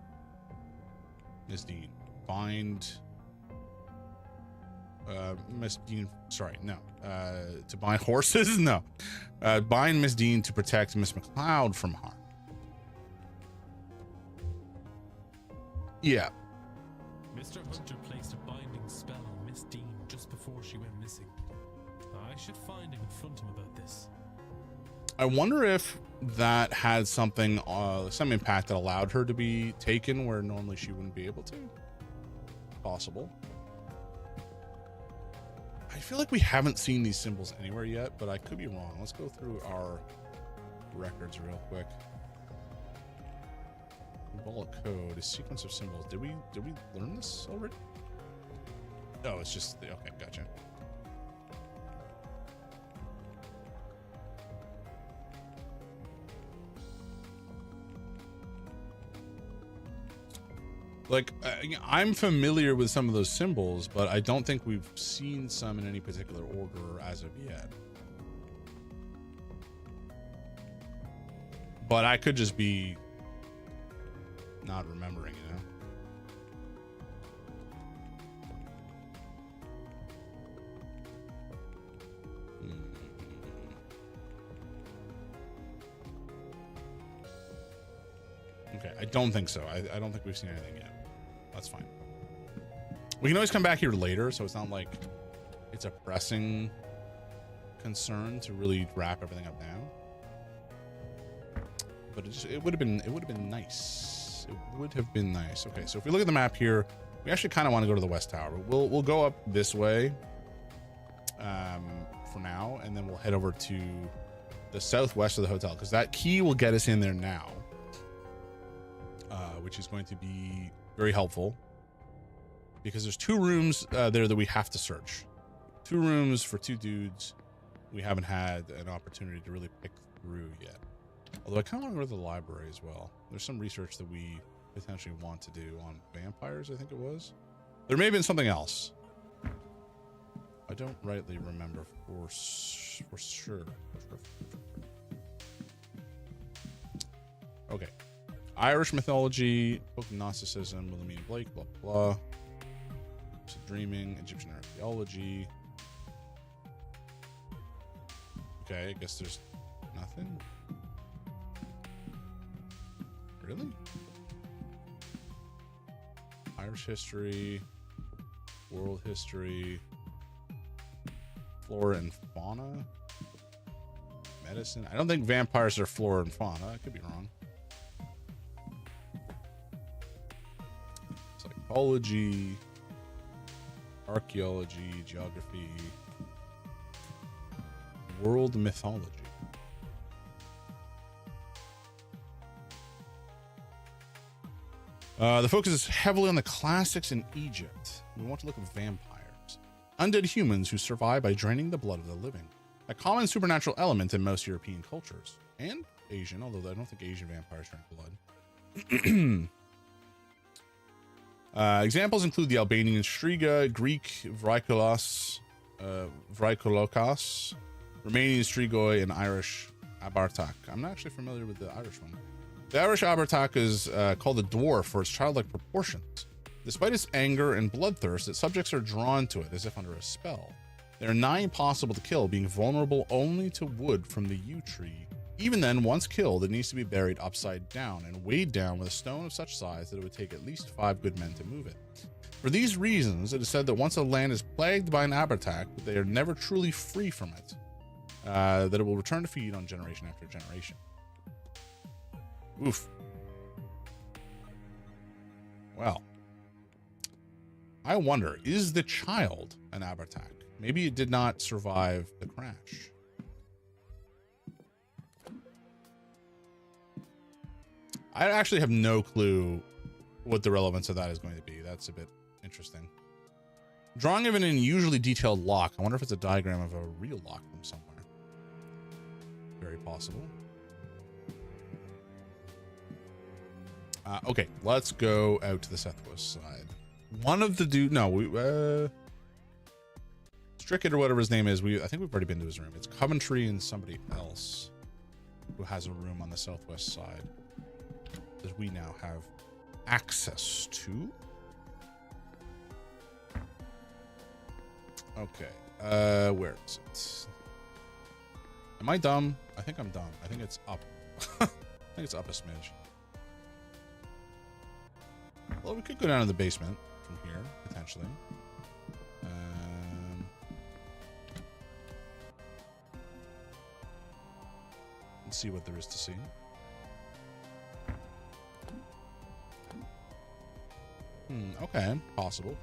Miss Dean. Bind Miss Dean. Sorry, no. To bind horses? No. Bind Miss Dean to protect Miss McLeod from harm. Yeah. Mr. Hunter placed a binding spell on Miss Dean just before she went missing. I should find him and confront him about this. I wonder if that had something, some impact that allowed her to be taken where normally she wouldn't be able to. Possible. I feel like we haven't seen these symbols anywhere yet, but I could be wrong. Let's go through our records real quick. Bullet code, a sequence of symbols. Did we learn this already? Oh, it's just the, okay, gotcha. Like, I'm familiar with some of those symbols, but I don't think we've seen some in any particular order as of yet. But I could just be not remembering, you know? Okay, I don't think so. I don't think we've seen anything yet. That's fine. We can always come back here later, so it's not like it's a pressing concern to really wrap everything up now. But it would have been nice. It would have been nice. Okay, so if we look at the map here, we actually kind of want to go to the West Tower. We'll go up this way for now, and then we'll head over to the southwest of the hotel, because that key will get us in there now, which is going to be very helpful, because there's 2 rooms there that we have to search. 2 rooms for 2 dudes we haven't had an opportunity to really pick through yet. Although I kind of want to go to the library as well. There's some research that we potentially want to do on vampires, I think it was. There may have been something else. I don't rightly remember for sure. Okay. Irish mythology, book of Gnosticism, Wilhelmina Blake, blah, blah, blah. Lucid dreaming, Egyptian archaeology. Okay, I guess there's nothing. Really? Irish history, world history, flora and fauna, medicine. I don't think vampires are flora and fauna. I could be wrong. Psychology, archaeology, geography, world mythology. The focus is heavily on the classics in Egypt. We want to look at vampires, undead humans who survive by draining the blood of the living, a common supernatural element in most European cultures, and Asian, although I don't think Asian vampires drink blood. Examples include the Albanian Striga, Greek Vrykolokas, Romanian Strigoi, and Irish Abartak. I'm not actually familiar with the Irish one. The Irish Abartak is called a dwarf for its childlike proportions. Despite its anger and bloodthirst, its subjects are drawn to it as if under a spell. They are nigh impossible to kill, being vulnerable only to wood from the yew tree. Even then, once killed, it needs to be buried upside down and weighed down with a stone of such size that it would take at least 5 good men to move it. For these reasons, it is said that once a land is plagued by an Abartak, they are never truly free from it, that it will return to feed on generation after generation. Oof. Well, I wonder, is the child an Abartak? Maybe it did not survive the crash. I actually have no clue what the relevance of that is going to be. That's a bit interesting. Drawing of an unusually detailed lock. I wonder if it's a diagram of a real lock from somewhere. Very possible. Okay, let's go out to the southwest side. One of the Strickett or whatever his name is. I think we've already been to his room. It's Coventry and somebody else who has a room on the southwest side that we now have access to. Okay, where is it? Am I dumb? I think I'm dumb. I think it's up. I think it's up a smidge. Well, we could go down to the basement from here, potentially. Let's see what there is to see. Okay. Possible.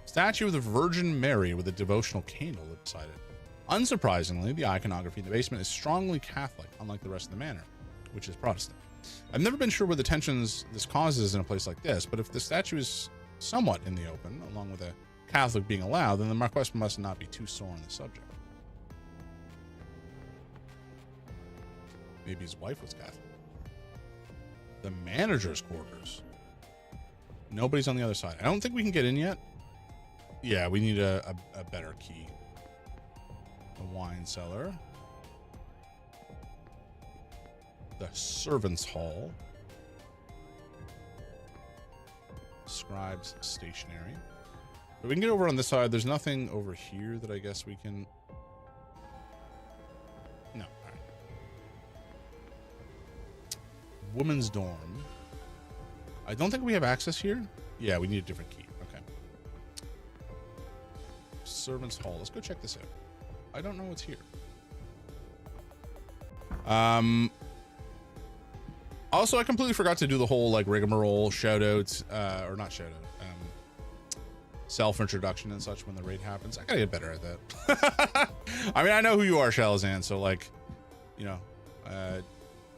Statue of the Virgin Mary with a devotional candle beside it. Unsurprisingly, the iconography in the basement is strongly Catholic, unlike the rest of the manor, which is Protestant. I've never been sure what the tensions this causes in a place like this, but if the statue is somewhat in the open, along with a Catholic being allowed, then the Marquess must not be too sore on the subject. Maybe his wife was Catholic. The manager's quarters. Nobody's on the other side. I don't think we can get in yet. Yeah, we need a better key. The wine cellar. The servants' hall. Scribe's stationery. But we can get over on this side. There's nothing over here that I guess we can... No. All right. Woman's dorm. I don't think we have access here. Yeah, we need a different key. Okay. Servants' hall. Let's go check this out. I don't know what's here. Also, I completely forgot to do the whole like rigmarole shout outs, or not shout out, self-introduction and such when the raid happens. I gotta get better at that. I mean, I know who you are, Shalazan, so like, you know,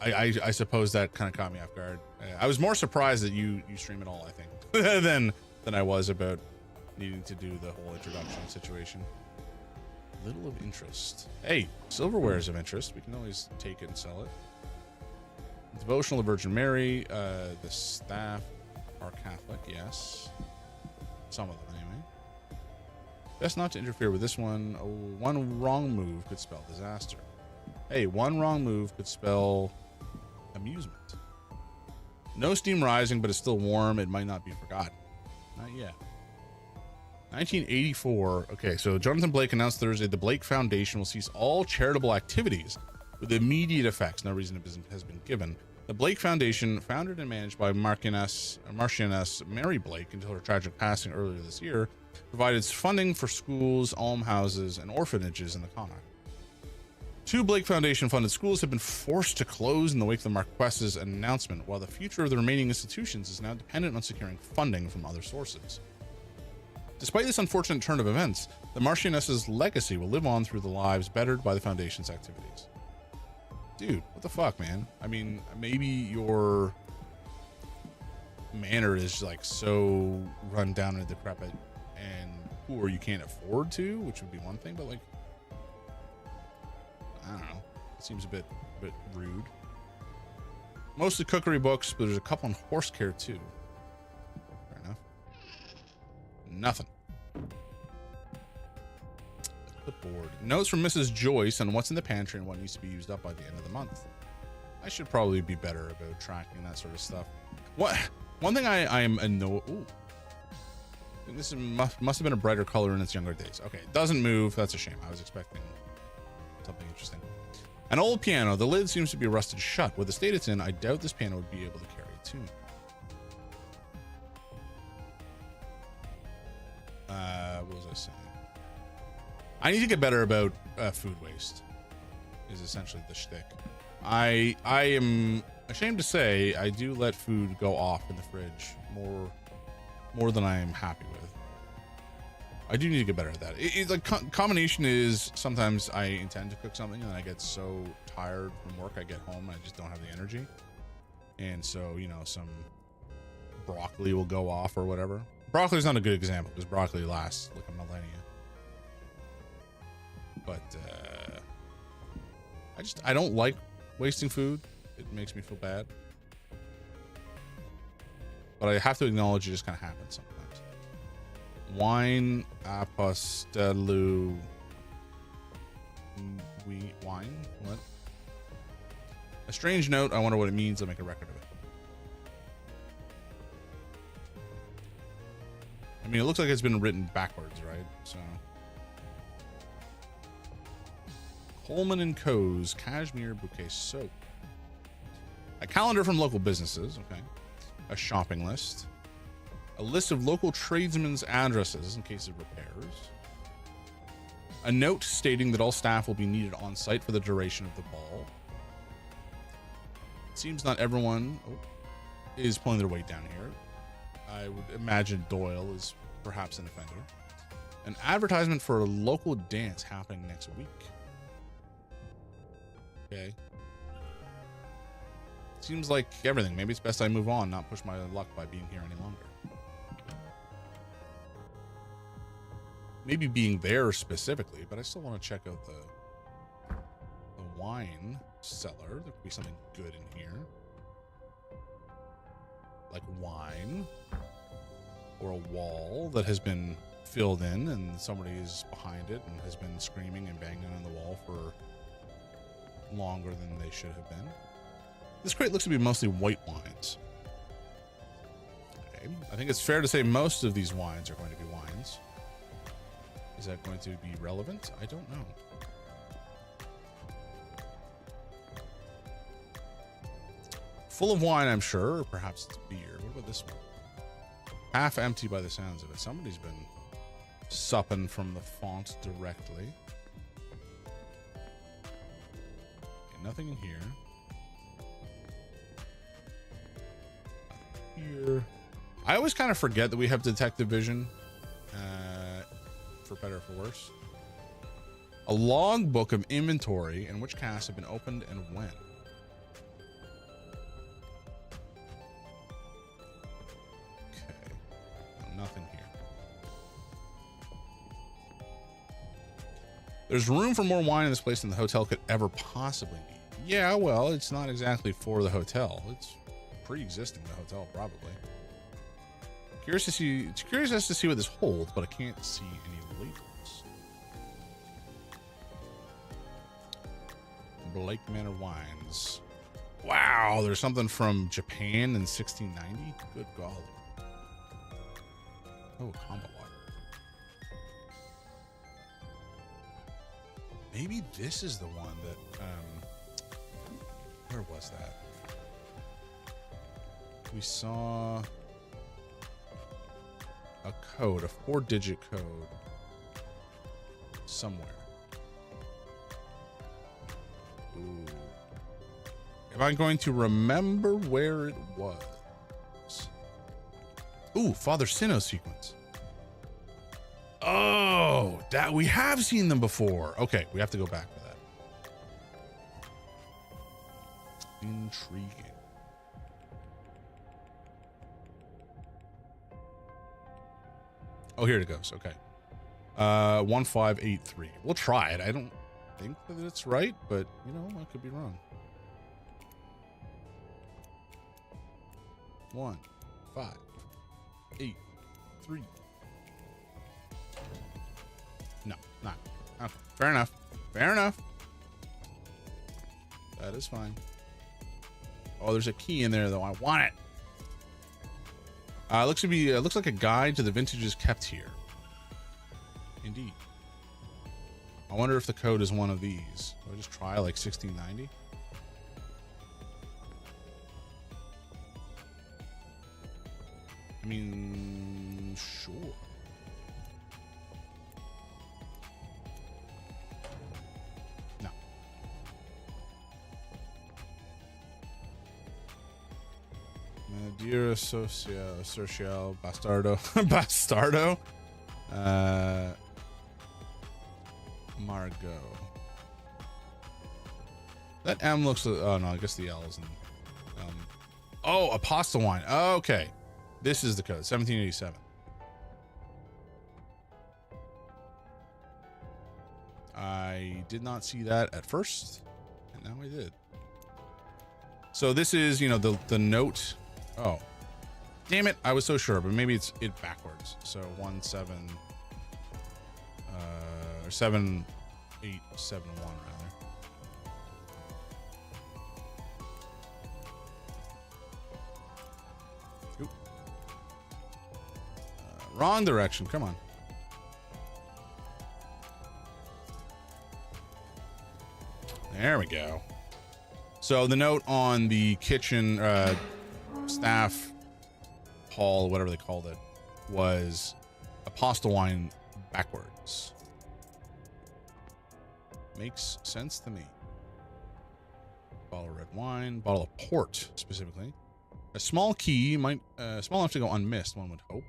I suppose that kind of caught me off guard. I was more surprised that you stream it all, I think, than I was about needing to do the whole introduction situation. Little of interest. Hey, silverware is of interest. We can always take it and sell it. Devotional to Virgin Mary. The staff are Catholic, yes. Some of them, anyway. Best not to interfere with this one. Oh, one wrong move could spell disaster. Hey, one wrong move could spell amusement. No steam rising, but it's still warm. It might not be forgotten. Not yet. 1984. Okay, so Jonathan Blake announced Thursday the Blake Foundation will cease all charitable activities with immediate effects. No reason has been given. The Blake Foundation, founded and managed by Marchioness Mary Blake until her tragic passing earlier this year, provided funding for schools, almhouses, and orphanages in the Connaught. 2 Blake Foundation-funded schools have been forced to close in the wake of the Marquess's announcement, while the future of the remaining institutions is now dependent on securing funding from other sources. Despite this unfortunate turn of events, the Marchioness's legacy will live on through the lives bettered by the Foundation's activities. Dude, what the fuck, man? I mean, maybe your manor is like so run down and decrepit and poor you can't afford to, which would be one thing, but like, I don't know. It seems a bit rude. Mostly cookery books, but there's a couple on horse care too. Fair enough. Nothing. Clipboard. Notes from Mrs. Joyce on what's in the pantry and what needs to be used up by the end of the month. I should probably be better about tracking that sort of stuff. One thing I am annoyed. Ooh. This must have been a brighter color in its younger days. Okay, it doesn't move. That's a shame. I was expecting something interesting. An old piano. The lid seems to be rusted shut. With the state it's in, I doubt this piano would be able to carry a tune. What was I saying? I need to get better about food waste. Is essentially the shtick. I am ashamed to say I do let food go off in the fridge more than I am happy with. I do need to get better at that. It's like combination is sometimes I intend to cook something and I get so tired from work, I get home and I just don't have the energy. And so, you know, some broccoli will go off or whatever. Broccoli is not a good example because broccoli lasts like a millennia. But I don't like wasting food. It makes me feel bad. But I have to acknowledge it just kind of happens sometimes. Wine apostelu. Wine? What? A strange note. I wonder what it means. I'll make a record of it. I mean, it looks like it's been written backwards, right? So. Coleman & Co.'s Cashmere Bouquet Soap. A calendar from local businesses. Okay. A shopping list. A list of local tradesmen's addresses in case of repairs. A note stating that all staff will be needed on site for the duration of the ball. It seems not everyone is pulling their weight down here. I would imagine Doyle is perhaps an offender. An advertisement for a local dance happening next week. Okay. Seems like everything. Maybe it's best I move on, not push my luck by being here any longer. Maybe being there specifically, but I still want to check out the wine cellar. There could be something good in here. Like wine. Or a wall that has been filled in and somebody is behind it and has been screaming and banging on the wall for longer than they should have been. This crate looks to be mostly white wines. Okay. I think it's fair to say most of these wines are going to be wines. Is that going to be relevant? I don't know. Full of wine, I'm sure, or perhaps it's beer. What about this one? Half empty by the sounds of it. Somebody's been supping from the font directly. Okay, nothing in here. Here. I always kind of forget that we have detective vision. For better or for worse. A log book of inventory and which casts have been opened and when. Okay. Nothing here. There's room for more wine in this place than the hotel could ever possibly need. Yeah, well, it's not exactly for the hotel. It's pre-existing the hotel, probably. Curious as to see what this holds, but I can't see any labels. Blake Manor wines. Wow, there's something from Japan in 1690. Good golly. Oh, combo water. Maybe this is the one that. Where was that? We saw a code, a 4-digit code somewhere. Ooh. Am I going to remember where it was? Ooh, Father Sinnoh sequence. Oh, that we have seen them before. Okay, we have to go back to that. Intriguing. Oh, here it goes. Okay. 1583. We'll try it. I don't think that it's right, but you know, I could be wrong. 1 5 8 3. No, not. Okay, fair enough. Fair enough. That is fine. Oh, there's a key in there though. I want it. Looks like a guide to the vintages kept here. Indeed. I wonder if the code is one of these. Do I just try like 1690? I mean, sure. No. Dear social bastardo. Bastardo? Margot. That M looks, oh no, I guess the L is in, oh, apostle wine. Okay. This is the code, 1787. I did not see that at first, and now I did. So this is, you know, the note. Oh, damn it. I was so sure, but maybe it's it backwards. So 7871 rather. Oop. Wrong direction. Come on. There we go. So the note on the kitchen staff hall, whatever they called it, was apostle wine backwards. Makes sense to me. Bottle of red wine, bottle of port specifically. A small key might small enough to go unmissed, one would hope.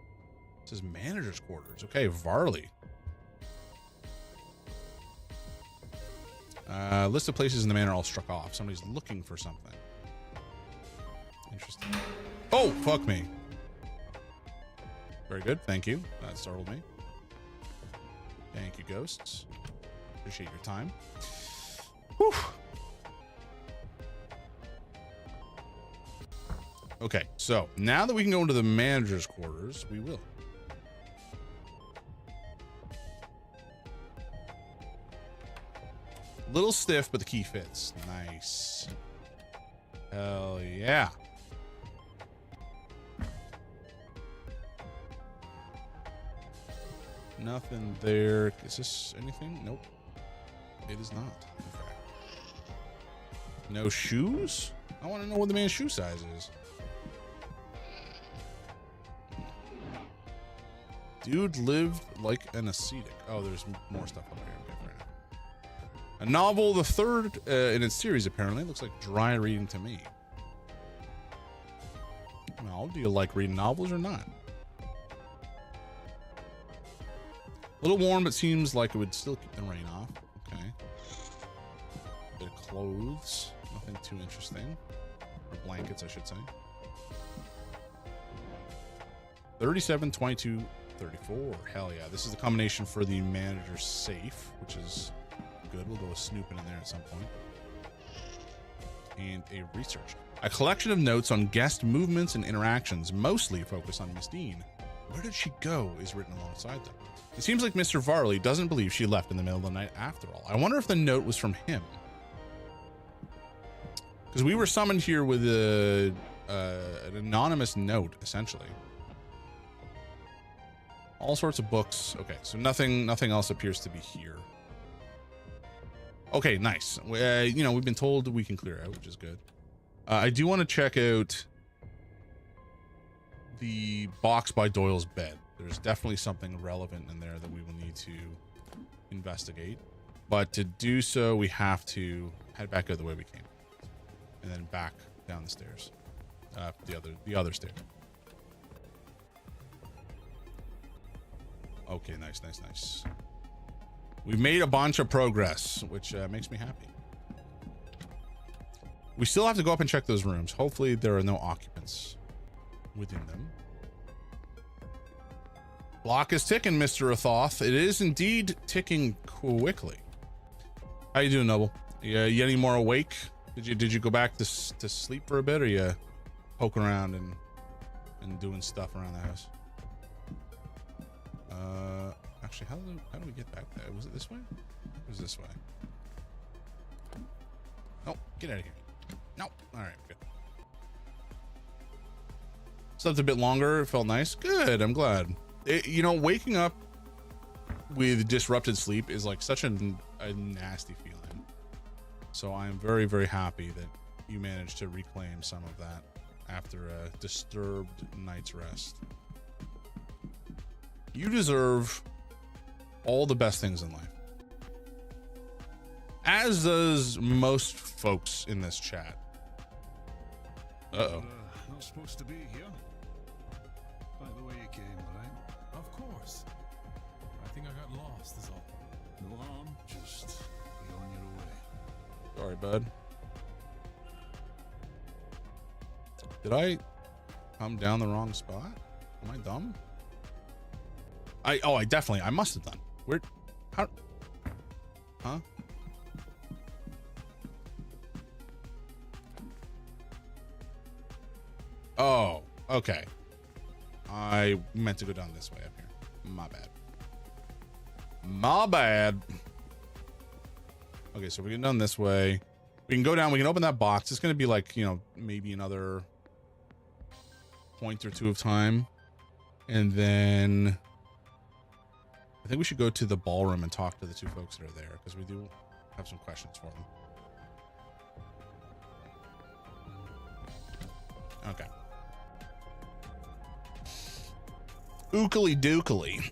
It says manager's quarters. Okay, Varley. List of places in the manor all struck off. Somebody's looking for something. Interesting. Oh, fuck me. Very good. Thank you. That startled me. Thank you, ghosts. Appreciate your time. Whew. Okay, so now that we can go into the manager's quarters, we will. Little stiff, but the key fits. Nice. Hell yeah. Nothing there. Is this anything? Nope. It is not. Okay. No shoes? I want to know what the man's shoe size is. Dude lived like an ascetic. Oh, there's more stuff up here. Okay, fair enough. A novel, the third in its series, apparently. Looks like dry reading to me. Well, do you like reading novels or not? A little warm, but seems like it would still keep the rain off. Okay. Bit of clothes. Nothing too interesting. Or blankets, I should say. 37, 22, 34. Hell yeah. This is the combination for the manager's safe, which is good. We'll go snooping in there at some point. And a research. A collection of notes on guest movements and interactions, mostly focused on Miss Dean. Where did she go is written alongside them. It seems like Mr. Varley doesn't believe she left in the middle of the night after all. I wonder if the note was from him. Because we were summoned here with an anonymous note, essentially. All sorts of books. Okay, so nothing else appears to be here. Okay, nice. You know, we've been told we can clear out, which is good. I do want to check out the box by Doyle's bed. There's definitely something relevant in there that we will need to investigate. But to do so, we have to head back out the way we came. And then back down the stairs. The other stair. Okay, nice, nice, nice. We've made a bunch of progress, which makes me happy. We still have to go up and check those rooms. Hopefully there are no occupants within them. Clock is ticking, Mr. Athoth. It is indeed ticking quickly. How you doing, Noble? You any more awake? Did you go back to sleep for a bit, or you poking around and doing stuff around the house? Actually, how do we get back there? Was it this way? It was this way. No, get out of here. No. All right, good. Slept a bit longer. It felt nice. Good. I'm glad. You know, waking up with disrupted sleep is like such a nasty feeling. So I'm very, very happy that you managed to reclaim some of that after a disturbed night's rest. You deserve all the best things in life, as does most folks in this chat. Uh-oh. Not supposed to be here. By the way you came, right? Of course. I think I got lost, is all. No harm, just be on your way. Sorry, bud. Did I come down the wrong spot? Am I dumb? I must have done. Where? How? Huh? Oh, okay. I meant to go down this way up here. My bad. My bad. Okay, so we can done this way. We can go down. We can open that box. It's going to be like, you know, maybe another point or two of time. And then I think we should go to the ballroom and talk to the two folks that are there, because we do have some questions for them. Okay. Ookily dookily.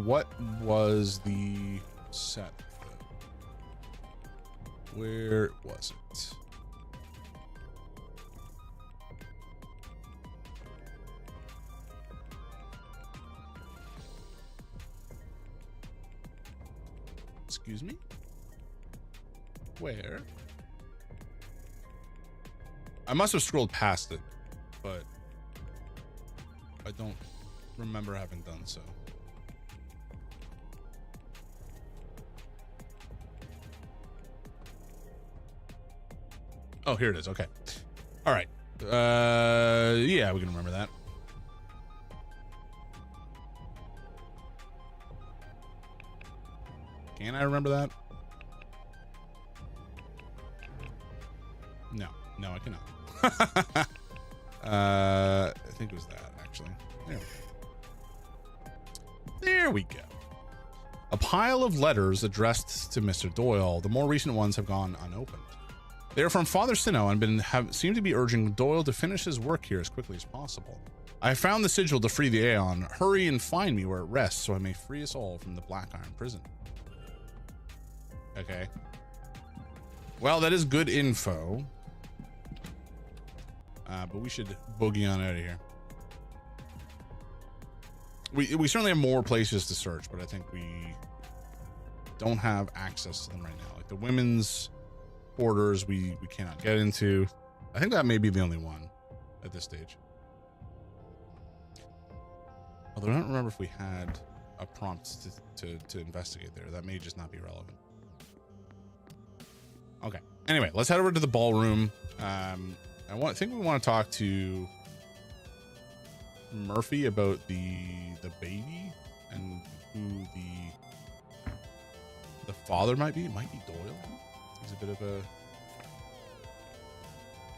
What was the set? Where was it? Excuse me? Where? I must have scrolled past it, but I don't remember having done so. Oh, here it is. Okay. All right. Yeah, we can remember that. Can I remember that? No, I cannot. I think it was that, actually. There we go. A pile of letters addressed to Mr. Doyle. The more recent ones have gone unopened. They are from Father Sinnoh and seem to be urging Doyle to finish his work here as quickly as possible. I have found the sigil to free the Aeon. Hurry and find me where it rests so I may free us all from the Black Iron prison. Okay. Well, that is good info. But we should boogie on out of here. We certainly have more places to search, but I think we don't have access to them right now. Like the women's quarters, we cannot get into. I think that may be the only one at this stage. Although I don't remember if we had a prompt to investigate there. That may just not be relevant. Okay. Anyway, let's head over to the ballroom. I think we want to talk to Murphy about the baby and who the father might be. It might be Doyle. He's a bit of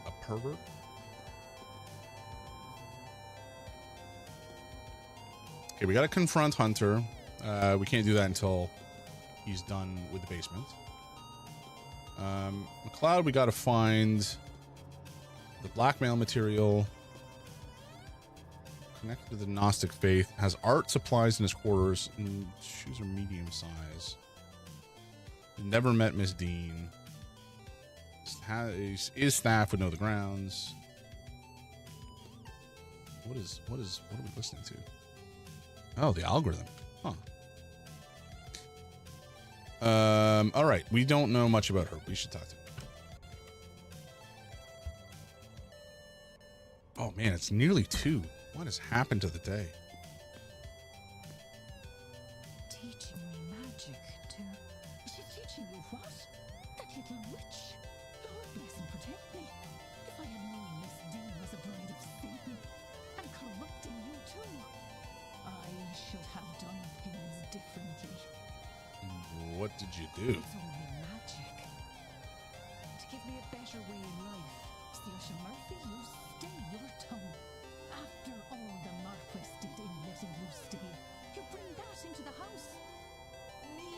a pervert. Okay, we got to confront Hunter. We can't do that until he's done with the basement. McLeod, we got to find the blackmail material. Connected to the Gnostic faith. Has art supplies in his quarters. And shoes are medium size. Never met Miss Dean. Is staff would know the grounds. What are we listening to? Oh, the algorithm. Huh. All right. We don't know much about her. We should talk to her. Oh man, it's nearly 2. What has happened to the day? Teaching me magic too. She's teaching you what? That little witch? Lord bless and protect me. If I had known Miss Dean was a bride of Satan and corrupting you too, I should have done things differently. What did you do? It's only magic. To give me a better way in life. Saoirse Murphy, you stay your tongue. After all the Marquis did in letting you stay, you bring that into the house. Me?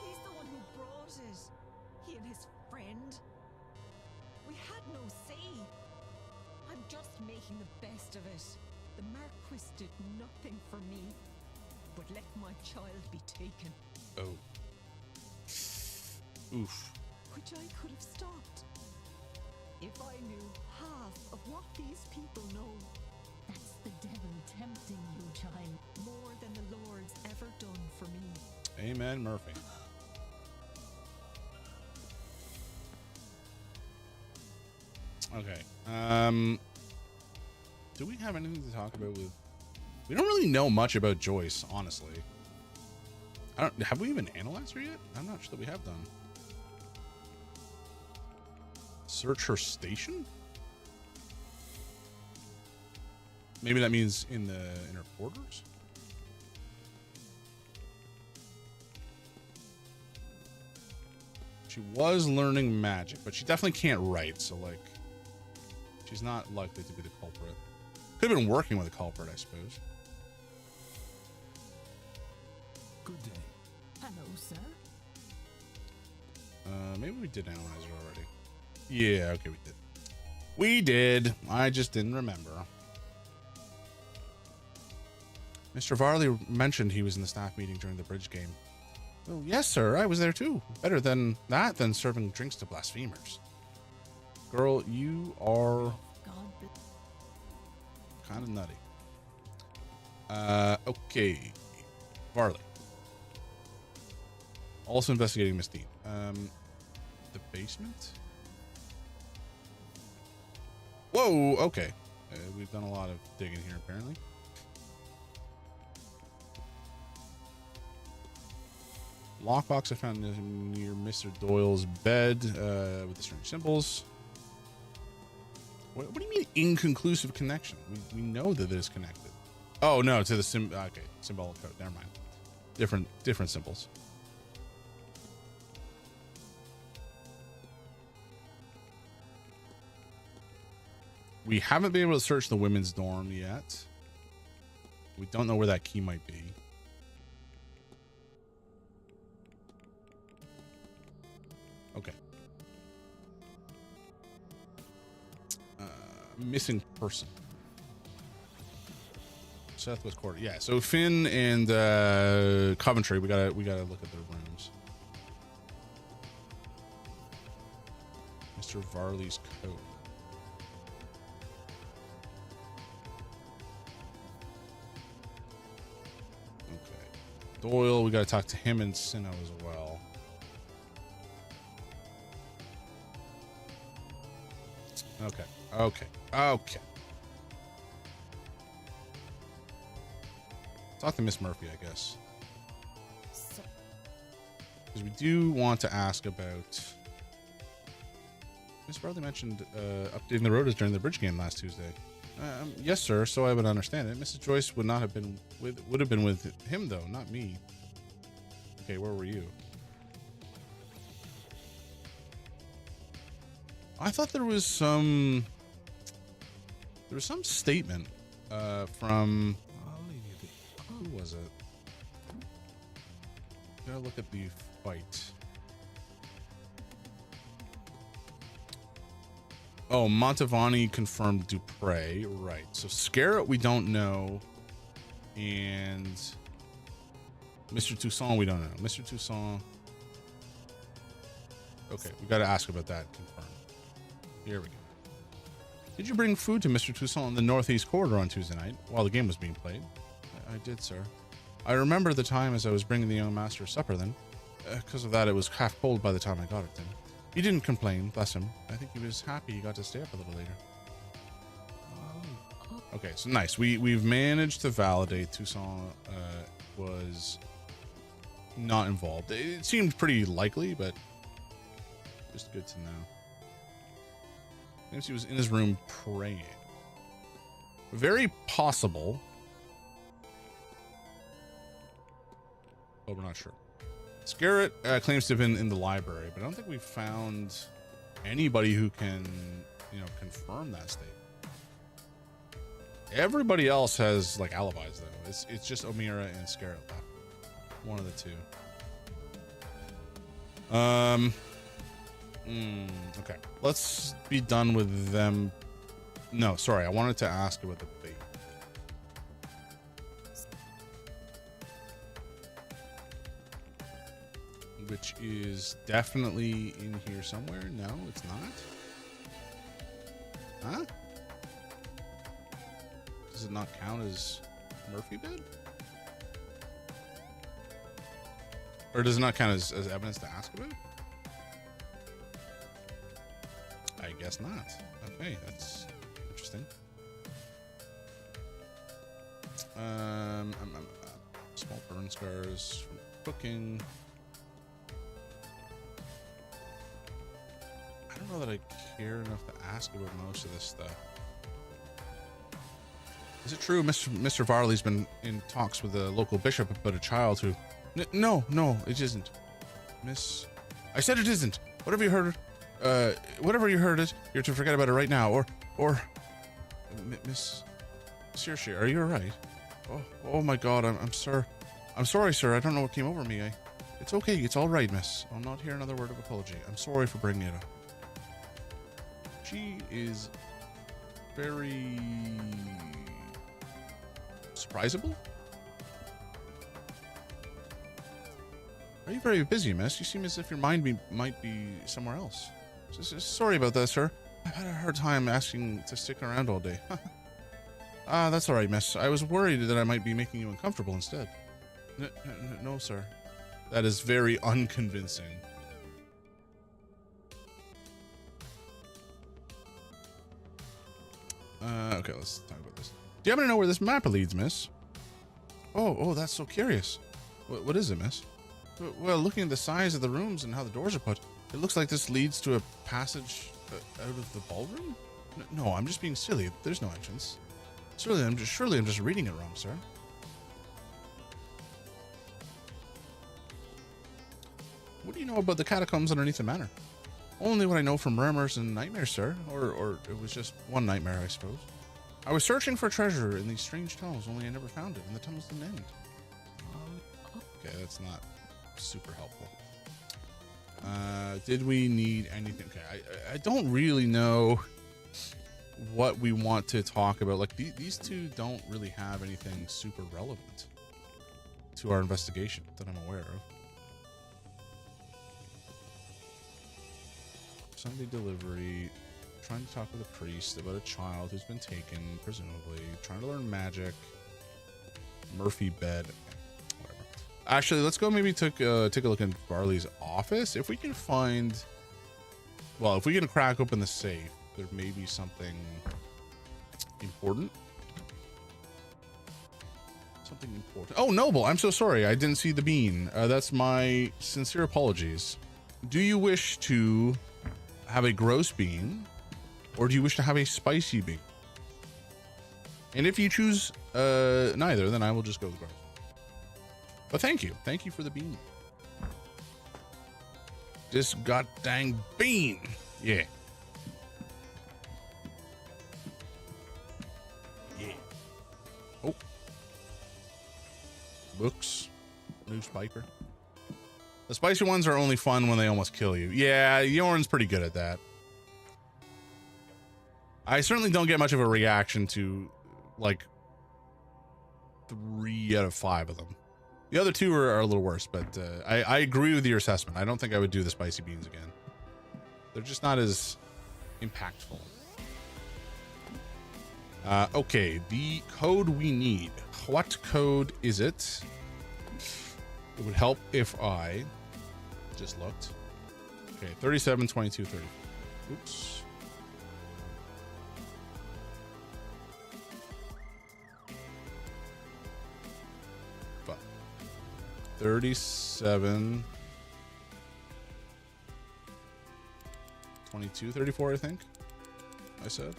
He's the one who brought it. He and his friend. We had no say. I'm just making the best of it. The Marquis did nothing for me, but let my child be taken. Oh. Oof. Which I could have stopped. If I knew half of what these people know. That's the devil tempting you, child. More than the Lord's ever done for me. Amen, Murphy. Okay. Do we have anything to talk about with... We don't really know much about Joyce, honestly. Have we even analyzed her yet? I'm not sure that we have done. Search her station? Maybe that means in her quarters? She was learning magic, but she definitely can't write, so like she's not likely to be the culprit. Could have been working with a culprit, I suppose. Good day. Hello, sir. Maybe we did analyze her already. Yeah, okay, we did. We did. I just didn't remember. Mr. Varley mentioned he was in the staff meeting during the bridge game. Oh, yes, sir. I was there too. Better than that than serving drinks to blasphemers. Girl, you are God bless. kind of nutty. Okay. Varley. Also investigating Miss Dean. The basement? Whoa, okay. We've done a lot of digging here, apparently. Lockbox I found near Mr. Doyle's bed with the strange symbols. What do you mean inconclusive connection? We know that it is connected. Oh no, to the okay, symbolic code. Never mind. Different symbols. We haven't been able to search the women's dorm yet. We don't know where that key might be. Okay. Missing person. Southwest quarter. Yeah, so Finn and Coventry, we gotta look at their rooms. Mr. Varley's code. Okay. Doyle, we gotta talk to him and Sinnoh as well. Okay. Talk to Miss Murphy, I guess. Because we do want to ask about... Miss Bradley mentioned updating the rotas during the bridge game last Tuesday. Yes, sir, so I would understand it. Mrs. Joyce would have been with him, though, not me. Okay, where were you? I thought there was some statement from who was it? Gotta look at the fight. Oh, Montavani confirmed Dupre, right? So Scarrett we don't know, and Mr. Toussaint we don't know. Mr. Toussaint. Okay, we got to ask about that. Confirm. Here we go. Did you bring food to Mr. Toussaint in the northeast corridor on Tuesday night while the game was being played? I did, sir. I remember the time as I was bringing the young master supper then. Because of that, it was half cold by the time I got it then. He didn't complain, bless him. I think he was happy he got to stay up a little later. Okay, so nice. We've managed to validate Toussaint was not involved. It seemed pretty likely, but just good to know. Maybe he was in his room praying. Very possible. But we're not sure. Scarrett claims to have been in the library, but I don't think we found anybody who can, confirm that statement. Everybody else has like alibis though. It's just O'Meara and Scarrett left. One of the two. Okay. Let's be done with them. No, sorry. I wanted to ask about the bait. Which is definitely in here somewhere. No, it's not. Huh? Does it not count as Murphy bed? Or does it not count as evidence to ask about? I guess not. Okay, that's interesting. Small burn scars from cooking. I don't know that I care enough to ask about most of this stuff. Is it true Mr. Varley's been in talks with the local bishop about a child who... No, it isn't. Miss... I said it isn't. Whatever you heard it, you're to forget about it right now. Or... Miss... Saoirse, are you alright? Oh my god, I'm sorry. I'm sorry, sir. I don't know what came over me. It's okay. It's alright, miss. I'll not hear another word of apology. I'm sorry for bringing it up. She is very... surprisable? Are you very busy, miss? You seem as if your mind might be somewhere else. Sorry about that, sir. I've had a hard time asking to stick around all day. That's all right, miss. I was worried that I might be making you uncomfortable instead. No, sir. That is very unconvincing. Okay, let's talk about this. Do you happen to know where this map leads, miss? Oh, that's so curious. What is it, miss? Well, looking at the size of the rooms and how the doors are put, it looks like this leads to a passage out of the ballroom? No, I'm just being silly. There's no entrance. Surely I'm just reading it wrong, sir. What do you know about the catacombs underneath the manor? Only what I know from murmurs and nightmares, sir. Or it was just one nightmare, I suppose. I was searching for treasure in these strange tunnels, only I never found it, and the tunnels didn't end. Okay, that's not super helpful. Did we need anything? Okay, I don't really know what we want to talk about. Like, these two don't really have anything super relevant to our investigation that I'm aware of. Sunday delivery, trying to talk with a priest about a child who's been taken, presumably, trying to learn magic, Murphy bed, whatever. Actually, let's go maybe take a look in Barley's office. If we can find, well, if we can crack open the safe, there may be something important. Something important. Oh, Noble, I'm so sorry. I didn't see the bean. That's my sincere apologies. Do you wish to have a gross bean, or do you wish to have a spicy bean? And if you choose neither, then I will just go with gross. But thank you for the bean. This god dang bean. Yeah. Oh, books. Newspaper. The spicy ones are only fun when they almost kill you. Yeah, Yorn's pretty good at that. I certainly don't get much of a reaction to, like, 3 out of 5 of them. The other 2 are a little worse, but I agree with your assessment. I don't think I would do the spicy beans again. They're just not as impactful. Okay, the code we need. What code is it? It would help if I just looked. Okay, 37, 22, 30. Oops. Fuck. 37, 22, 34, I think I said.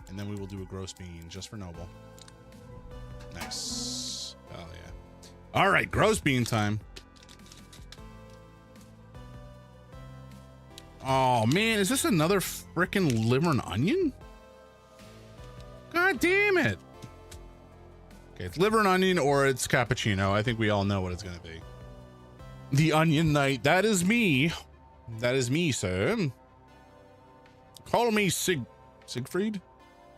And then we will do a gross bean just for Noble. Nice. Oh yeah. All right, gross bean time. Oh man, is this another frickin' liver and onion? God damn it. Okay, it's liver and onion or it's cappuccino. I think we all know what it's gonna be. The Onion Knight. That is me. That is me, sir. Call me Siegfried?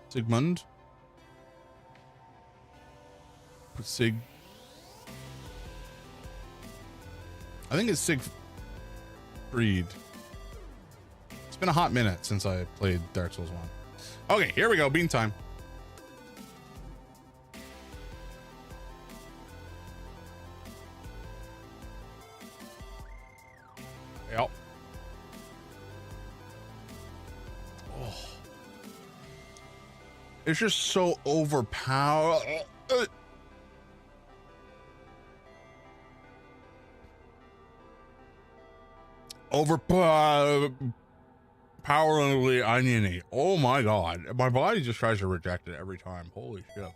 Sigmund? I think it's Siegfried. It's been a hot minute since I played Dark Souls 1. Okay, here we go. Bean time. Yep. Oh. It's just so overpowered. Powerfully oniony. Oh my god. My body just tries to reject it every time. Holy shit.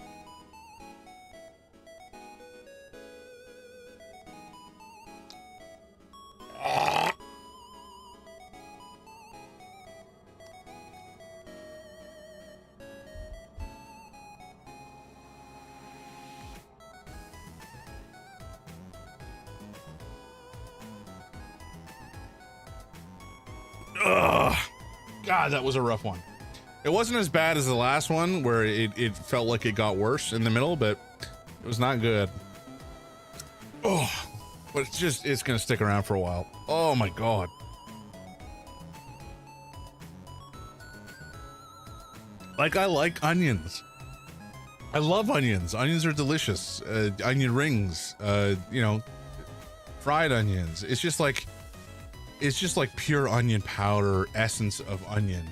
Ugh. God, that was a rough one. It wasn't as bad as the last one where it felt like it got worse in the middle, but it was not good. Oh, but it's gonna stick around for a while. Oh my god. Like, I like onions. I love onions. Onions are delicious. Onion rings, you know, fried onions. It's just like pure onion powder, essence of onion,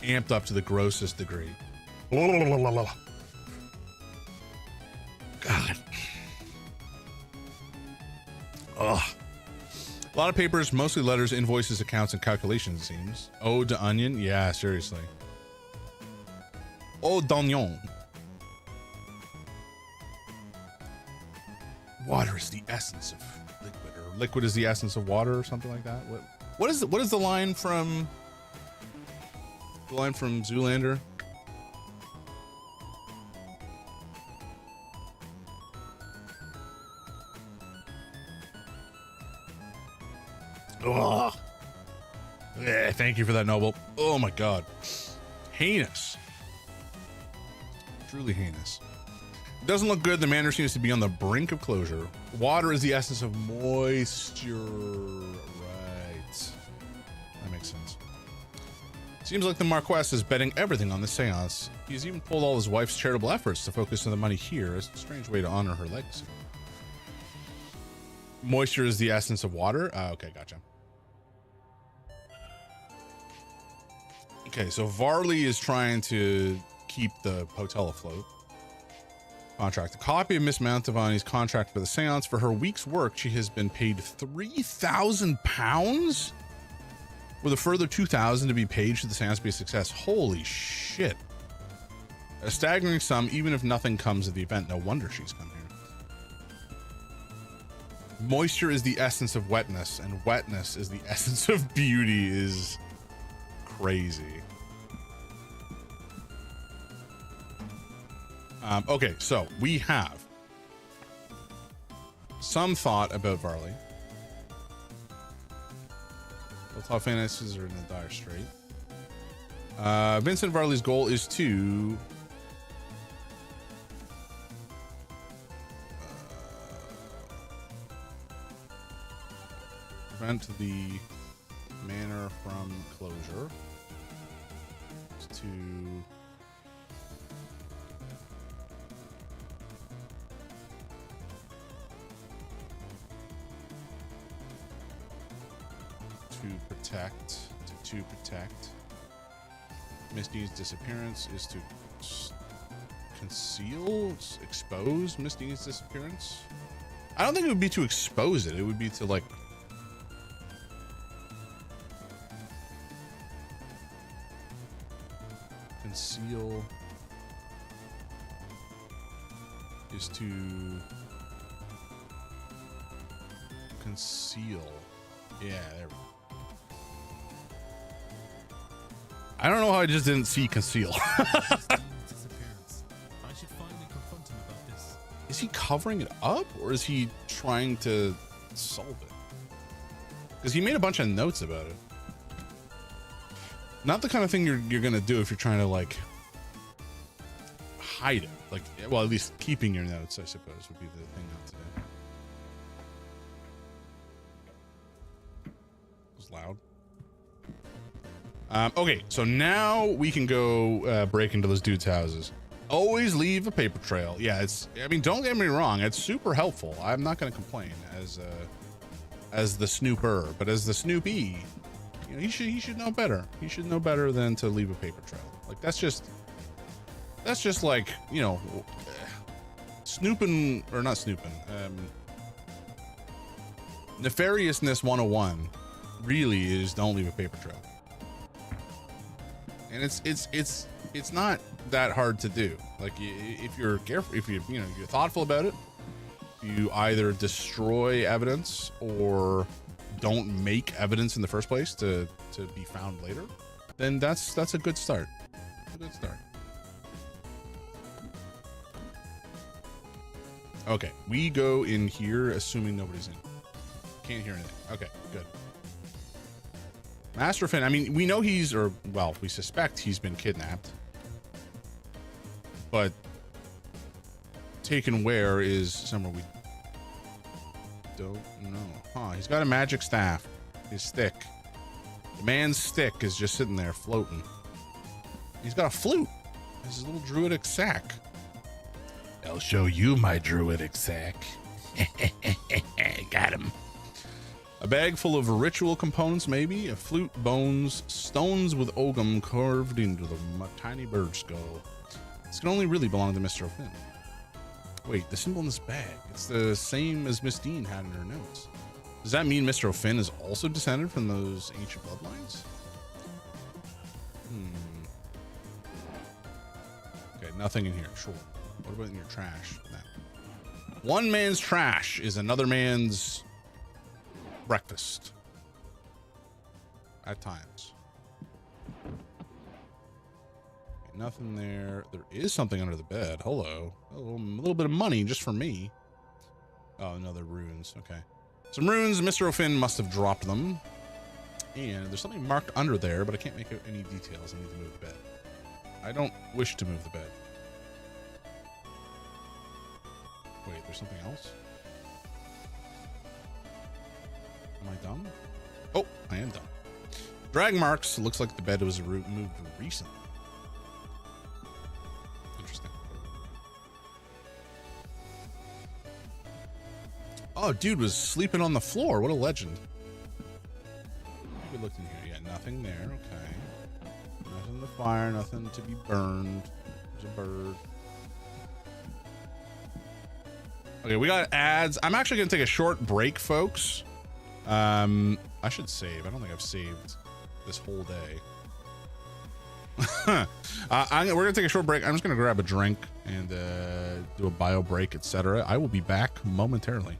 amped up to the grossest degree. God. Ugh. A lot of papers, mostly letters, invoices, accounts, and calculations, it seems. Ode to onion? Yeah, seriously. Ode d'oignon. Water is the essence of liquid, or liquid is the essence of water, or something like that. What is the line from Zoolander? Ugh. Yeah, thank you for that, Noble. Oh my god. Heinous. Truly heinous. It doesn't look good. The manor seems to be on the brink of closure. Water is the essence of moisture. Right. That makes sense. Seems like the Marquess is betting everything on the seance. He's even pulled all his wife's charitable efforts to focus on the money here. It's a strange way to honor her legacy. Moisture is the essence of water? Okay, gotcha. Okay, so Varley is trying to keep the hotel afloat. Contract. A copy of Miss Mantovani's contract for the seance. For her week's work, she has been paid £3,000? With a further $2,000 to be paid should the seance be a success. Holy shit. A staggering sum, even if nothing comes of the event. No wonder she's come here. Moisture is the essence of wetness, and wetness is the essence of beauty is crazy. Okay, so we have some thought about Varley. Hilltop finances are in a dire strait. Vincent Varley's goal is to prevent the manor from closure. to protect. Miss Dean's disappearance is to conceal, expose Miss Dean's disappearance. I don't think it would be to expose it. It would be to like conceal is to conceal. Yeah, there we go. I don't know how I just didn't see conceal. Disappearance. I should finally confront him about this. Is he covering it up or is he trying to solve it? Because he made a bunch of notes about it. Not the kind of thing you're gonna do if you're trying to like hide it. Like, well, at least keeping your notes, I suppose, would be the thing not to do. It was loud. Okay, so now we can go break into those dudes' houses. Always leave a paper trail. Yeah, I mean, don't get me wrong, it's super helpful. I'm not going to complain as the snooper, but as the snoopy, you know, he should know better. He should know better than to leave a paper trail. Like that's just like, you know, snooping or not snooping. Nefariousness 101 really is don't leave a paper trail. And it's not that hard to do. Like if you're careful, if you're thoughtful about it, you either destroy evidence or don't make evidence in the first place to be found later, then that's a good start. A good start. Okay, we go in here assuming nobody's in. Can't hear anything. Okay, good. Master Finn, I mean, we know we suspect he's been kidnapped. But taken where is somewhere we don't know. Huh, he's got a magic staff. His stick. The man's stick is just sitting there floating. He's got a flute. His little druidic sack. I'll show you my druidic sack. Got him. A bag full of ritual components, maybe. A flute, bones, stones with ogum carved into the tiny bird skull. This can only really belong to Mr. O'Finn. Wait, the symbol in this bag. It's the same as Miss Dean had in her notes. Does that mean Mr. O'Finn is also descended from those ancient bloodlines? Okay, nothing in here. Sure. What about in your trash? No. One man's trash is another man's breakfast. At times. Okay, nothing there. There is something under the bed. Hello. A little bit of money just for me. Oh, no, they're runes. Okay. Some runes. Mr. O'Finn must have dropped them. And there's something marked under there, but I can't make out any details. I need to move the bed. I don't wish to move the bed. Wait, there's something else? Am I done? Oh, I am done. Drag marks. Looks like the bed was moved recently. Interesting. Oh, dude was sleeping on the floor. What a legend. We looked in here. Yeah, nothing there. Okay. Nothing in the fire. Nothing to be burned. There's a bird. Okay, we got ads. I'm actually going to take a short break, folks. I should save. I don't think I've saved this whole day. We're going to take a short break. I'm just going to grab a drink and do a bio break, etc. I will be back momentarily.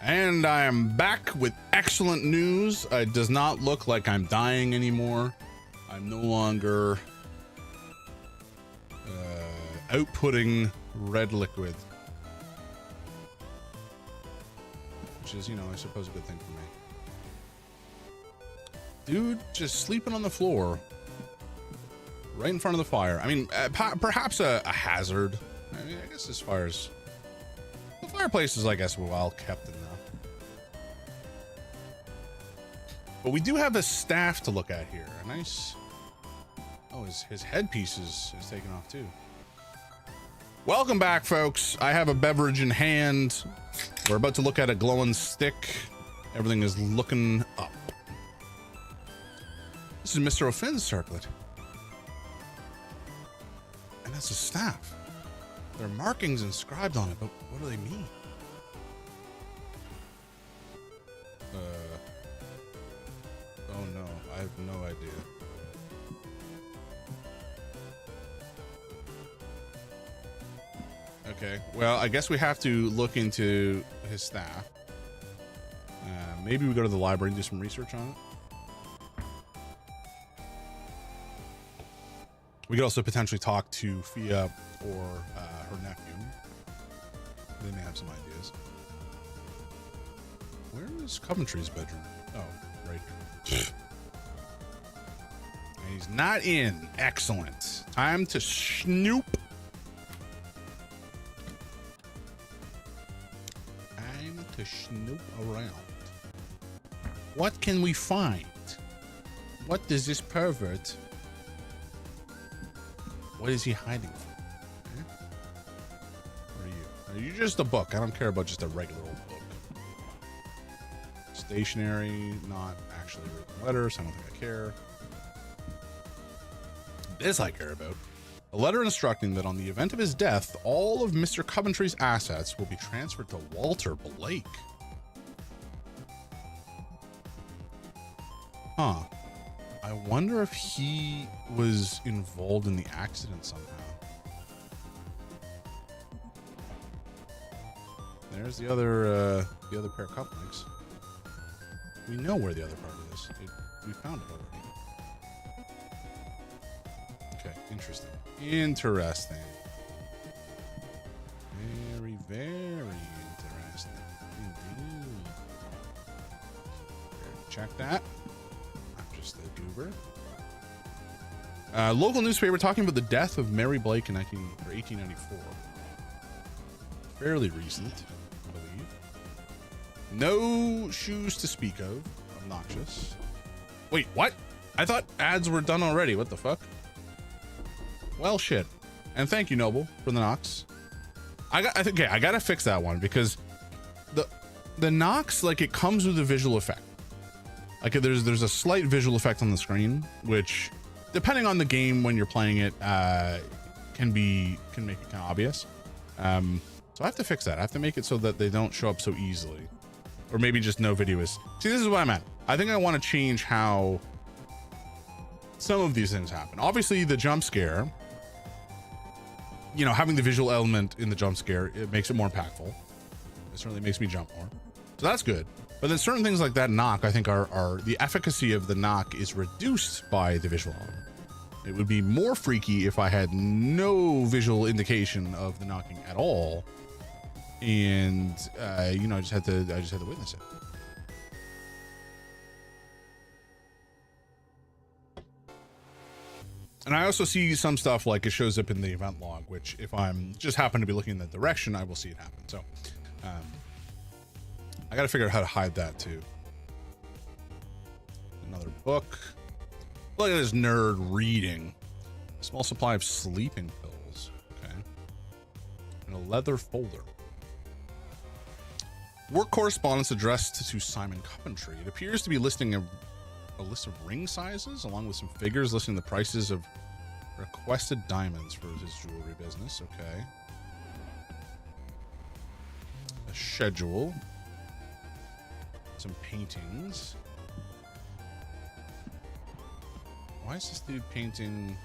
And I am back with excellent news. It does not look like I'm dying anymore. I'm no longer outputting red liquid. Which is, you know, I suppose a good thing for me. Dude, just sleeping on the floor. Right in front of the fire. I mean, perhaps a hazard. I mean, I guess as far as... The fireplace is, I guess, well kept enough. But we do have a staff to look at here. A nice... Oh, his headpiece is taken off too. Welcome back, folks. I have a beverage in hand. We're about to look at a glowing stick. Everything is looking up. This is Mr. O'Finn's circlet. And that's a staff. There are markings inscribed on it, but what do they mean? Oh no, I have no idea. Okay, well, I guess we have to look into his staff. Maybe we go to the library and do some research on it. We could also potentially talk to Fia or her nephew. They may have some ideas. Where is Coventry's bedroom? Oh, right here. And he's not in. Excellent. Time to snoop. Time to snoop around. What can we find? What does this pervert... What is he hiding from? Okay. What are you? Are you just a book? I don't care about just a regular old book. Stationary, not actually written letters. I don't think I care. This I care about. A letter instructing that on the event of his death, all of Mr. Coventry's assets will be transferred to Walter Blake. Huh. I wonder if he was involved in the accident somehow. There's the other pair of cufflinks. We know where the other part is. We found it already. Okay, interesting. Interesting. Very, very interesting. Indeed. Check that. The goober. Local newspaper talking about the death of Mary Blake in 1894. Fairly recent, I believe. No shoes to speak of. Obnoxious. Wait, what? I thought ads were done already. What the fuck? Well, shit. And thank you, Noble, for the knocks. I gotta fix that one because the knocks, like, it comes with a visual effect. Like there's a slight visual effect on the screen, which, depending on the game when you're playing it, can make it kind of obvious. So I have to fix that. I have to make it so that they don't show up so easily, or maybe just no video is. See, this is what I'm at. I think I want to change how some of these things happen. Obviously, the jump scare. You know, having the visual element in the jump scare, it makes it more impactful. It certainly makes me jump more. So that's good. But then certain things like that knock, I think are the efficacy of the knock is reduced by the visual element. It would be more freaky if I had no visual indication of the knocking at all, and you know, I just had to witness it. And I also see some stuff like it shows up in the event log, which if I'm just happen to be looking in that direction, I will see it happen. So I gotta figure out how to hide that too. Another book. Look at this nerd reading. A small supply of sleeping pills. Okay. And a leather folder. Work correspondence addressed to Simon Coventry. It appears to be listing a list of ring sizes along with some figures listing the prices of requested diamonds for his jewelry business. Okay. A schedule. Some paintings. Why is this dude painting?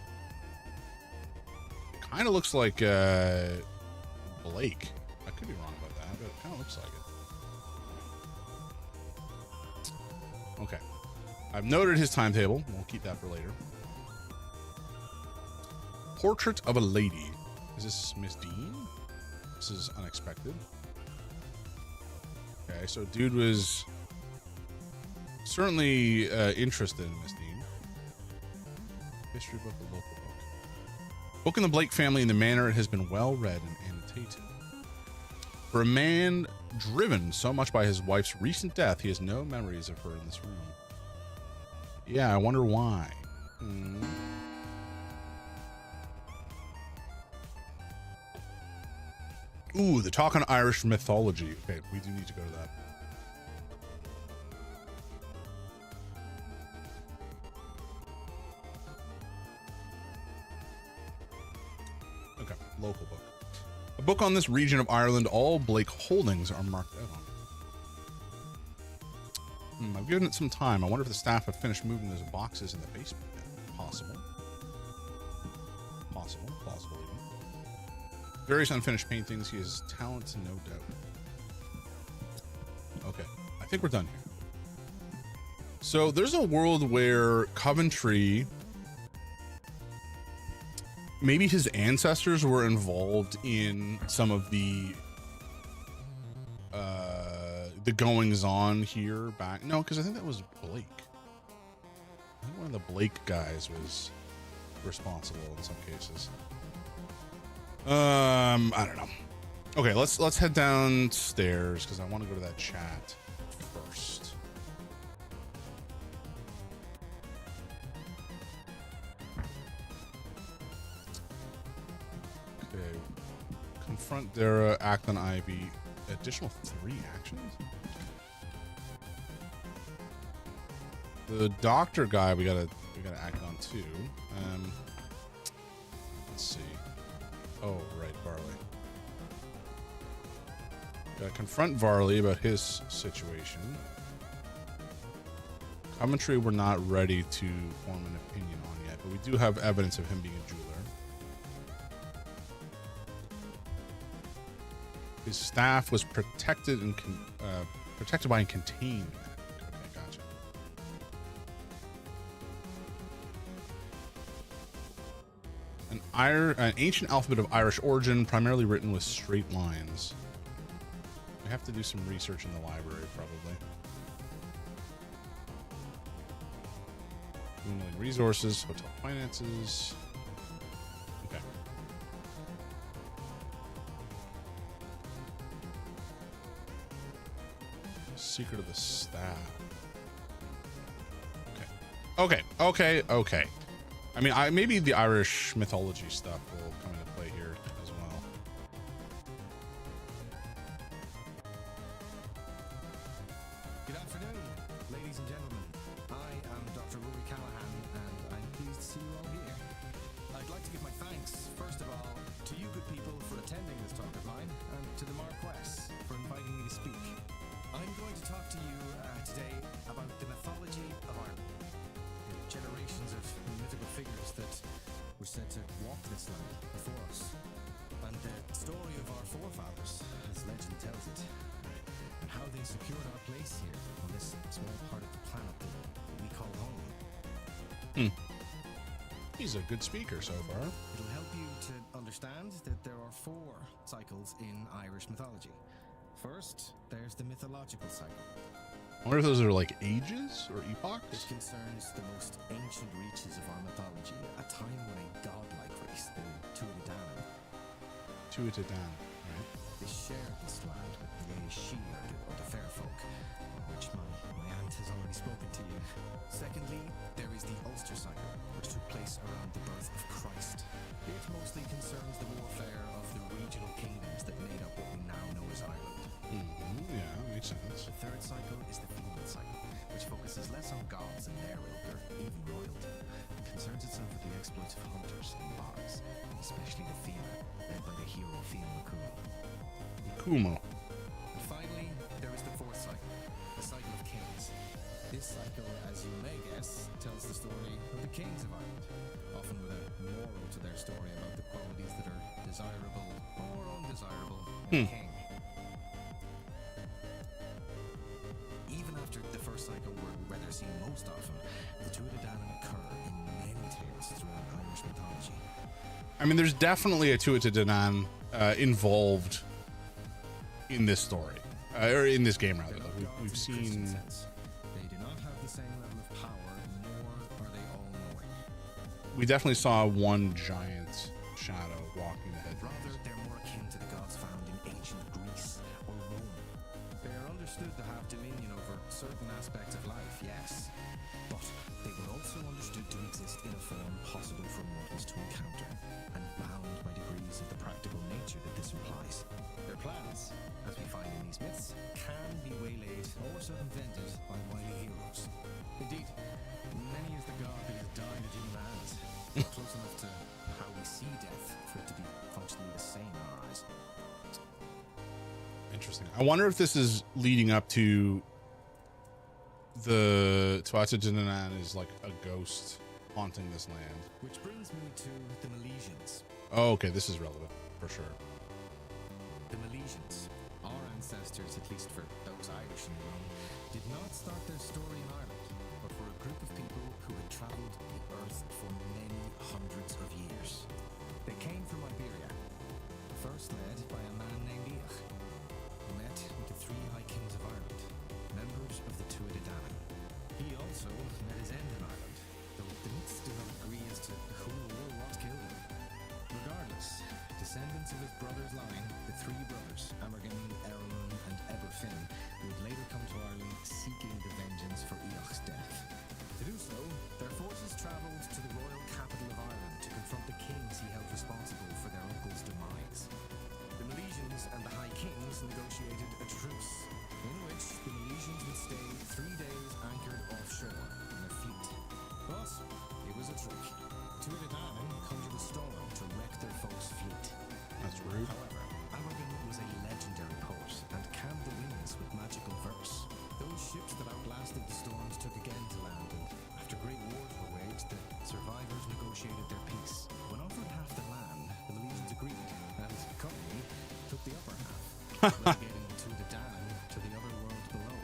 It kind of looks like Blake. I could be wrong about that, but it kind of looks like it. Okay. I've noted his timetable. We'll keep that for later. Portrait of a Lady. Is this Miss Dean? This is unexpected. Okay, so dude was certainly interested in Miss Dean. History book, a local book. Book in the Blake family and the manor has been well read and annotated. For a man driven so much by his wife's recent death, he has no memories of her in this room. Yeah, I wonder why. Ooh, the talk on Irish mythology. Okay, we do need to go to that. Okay, local book. A book on this region of Ireland. All Blake holdings are marked out on. I've given it some time. I wonder if the staff have finished moving those boxes in the basement yet. Possible. Plausible even. Various unfinished paintings. He has talent, no doubt. Okay, I think we're done here. So there's a world where Coventry, maybe his ancestors were involved in some of the goings on here back. No, because I think that was Blake. I think one of the Blake guys was responsible in some cases. I don't know. Okay, let's head downstairs because I want to go to that chat first. Okay. Confront Dara, act on Ivy. Additional 3 actions? The doctor guy we gotta act on too. Let's see. Oh, right, Varley. Gotta confront Varley about his situation. Coventry we're not ready to form an opinion on yet, but we do have evidence of him being a jeweler. His staff was protected and protected by and contained. Okay, gotcha. An ancient alphabet of Irish origin, primarily written with straight lines. We have to do some research in the library, probably. Dwindling resources, hotel finances. Okay. Secret of the staff. Okay. I mean, maybe the Irish mythology stuff will come into play here as well. Good afternoon, ladies and gentlemen. I am Dr. Rory Callahan, and I'm pleased to see you all here. I'd like to give my thanks, first of all, to you good people for attending this talk of mine, and to the Marquess for inviting me to speak. I'm going to talk to you today about the mythology of Ireland. Generations of mythical figures that were said to walk this land before us, and the story of our forefathers, as legend tells it, and how they secured our place here on this small part of the planet that we call home. He's a good speaker so far. It'll help you to understand that there are 4 cycles in Irish mythology. First, there's the mythological cycle. I wonder if those are like ages or This epochs. concerns the most ancient reaches of our mythology, a time when a godlike race, the Tuatha Dan, right? they shared this land with the Aishí, or the fair folk, of which my aunt has already spoken to you. Secondly, there is the Ulster cycle, which took place around the birth of Christ. It mostly concerns the warfare of the regional kingdoms that made up what we now know as Ireland. Yeah, makes sense. The third cycle is the female cycle, which focuses less on gods and their ilk, or even royalty. It concerns itself with the exploits of hunters and bards, especially the female, led by the hero Fianna McCool. Kumo. And finally, there is the fourth cycle, the cycle of kings. This cycle, as you may guess, tells the story of the kings of Ireland, often with a moral to their story about the qualities that are desirable or undesirable in a king. Even after the first cycle, where there's I mean, there's definitely a Tuatha Dé Danann involved in this story, or in this game rather. We've seen. They do not have the same level of power, nor are they all knowing. We definitely saw one giant shadow walking the hedgerows. Rather, they're more akin to the gods found in ancient Greece or Rome. They are understood to have dominion over certain aspects of life, yes, but they were also understood to exist in a form possible for mortals to encounter, and bound by degrees of the practical nature that this implies. Their plans, as we find in these myths, can be waylaid or circumvented by wily heroes. Indeed, many is the god that has died at human hands, close enough to how we see death for it to be functionally the same in our eyes. Interesting. I wonder if this is leading up to the Tuatha Dé Danann is like a ghost haunting this land. Which brings me to the Milesians. Oh, okay, this is relevant for sure. The Milesians, our ancestors, at least for those Irish in the room, did not start their story in Ireland, but were a group of people who had travelled the earth for many hundreds of years. They came from Iberia, first led by a man named Each, who met with the three High Kings of Ireland, members of the Tuatha Dé Danann. He also met his end in Ireland, though the myths do not agree as to who or what killed him. Regardless, descendants of his brother's line, the three brothers, Amergin, Erin, and Eberfin, would later come to Ireland seeking the vengeance for Eoch's death. To do so, their forces travelled to the royal capital of Ireland to confront the kings he held responsible for their uncle's demise. The Milesians and the High Kings negotiated a truce, in which the Milesians would stay 3 days anchored offshore in a fleet. But it was a trick. Tuatha Dé Danann conjured a storm to wreck their foe's fleet. That's rude. However, Amergin was a legendary poet and canned the winds with magical verse. Those ships that outlasted the storms took again to land, and after great wars were waged, the survivors negotiated their peace. When offered half the land, the Milesians agreed, and company took the upper half, relegating Tuatha Dé Danann to the other world below.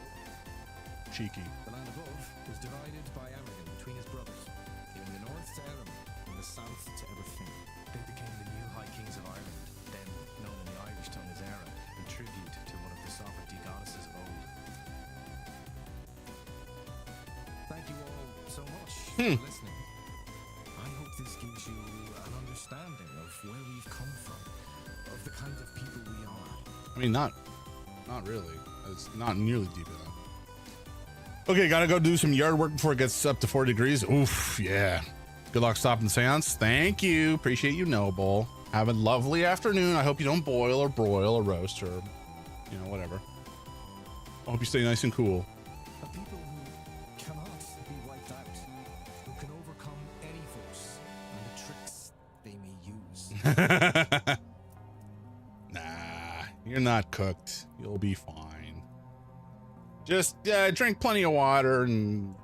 Cheeky. The land above was divided by Amergin between his brothers, giving the north to Erin and the south to Eberfin. They became the new High Kings of Ireland, then known in the Irish tongue as Era, in tribute to one of the sovereignty goddesses of old. Thank you all so much for listening. I hope this gives you an understanding of where we've come from, of the kind of people we are. I mean, not really. It's not nearly deep enough. Okay, gotta go do some yard work before it gets up to 4 degrees. Oof, yeah. Good luck stopping the seance. Thank you. Appreciate you, Noble. Have a lovely afternoon. I hope you don't boil or broil or roast or, you know, whatever. I hope you stay nice and cool. A people who cannot be wiped out, who can overcome any force and the tricks they may use. Nah, you're not cooked. You'll be fine. Just drink plenty of water and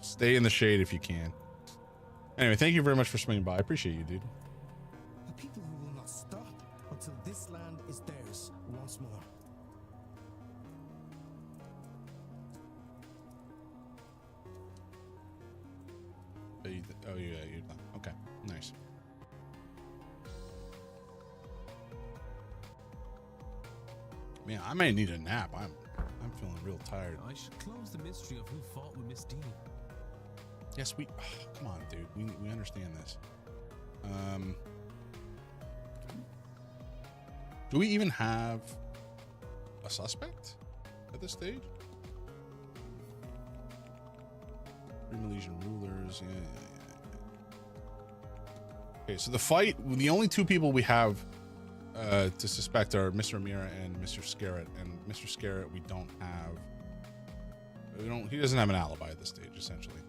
stay in the shade if you can. Anyway, thank you very much for swinging by. I appreciate you, dude. A people who will not stop until this land is theirs once more. Oh yeah, you're done. Okay, nice. Man, I may need a nap. I'm feeling real tired. I should close the mystery of who fought with Miss Dean. Yes, come on, dude. We understand this. Do we even have a suspect at this stage? 3 Milesian rulers. Yeah. Okay, so the fight. The only 2 people we have to suspect are Mr. Amira and Mr. Scarrett. And Mr. Scarrett, we don't have. He doesn't have an alibi at this stage, essentially.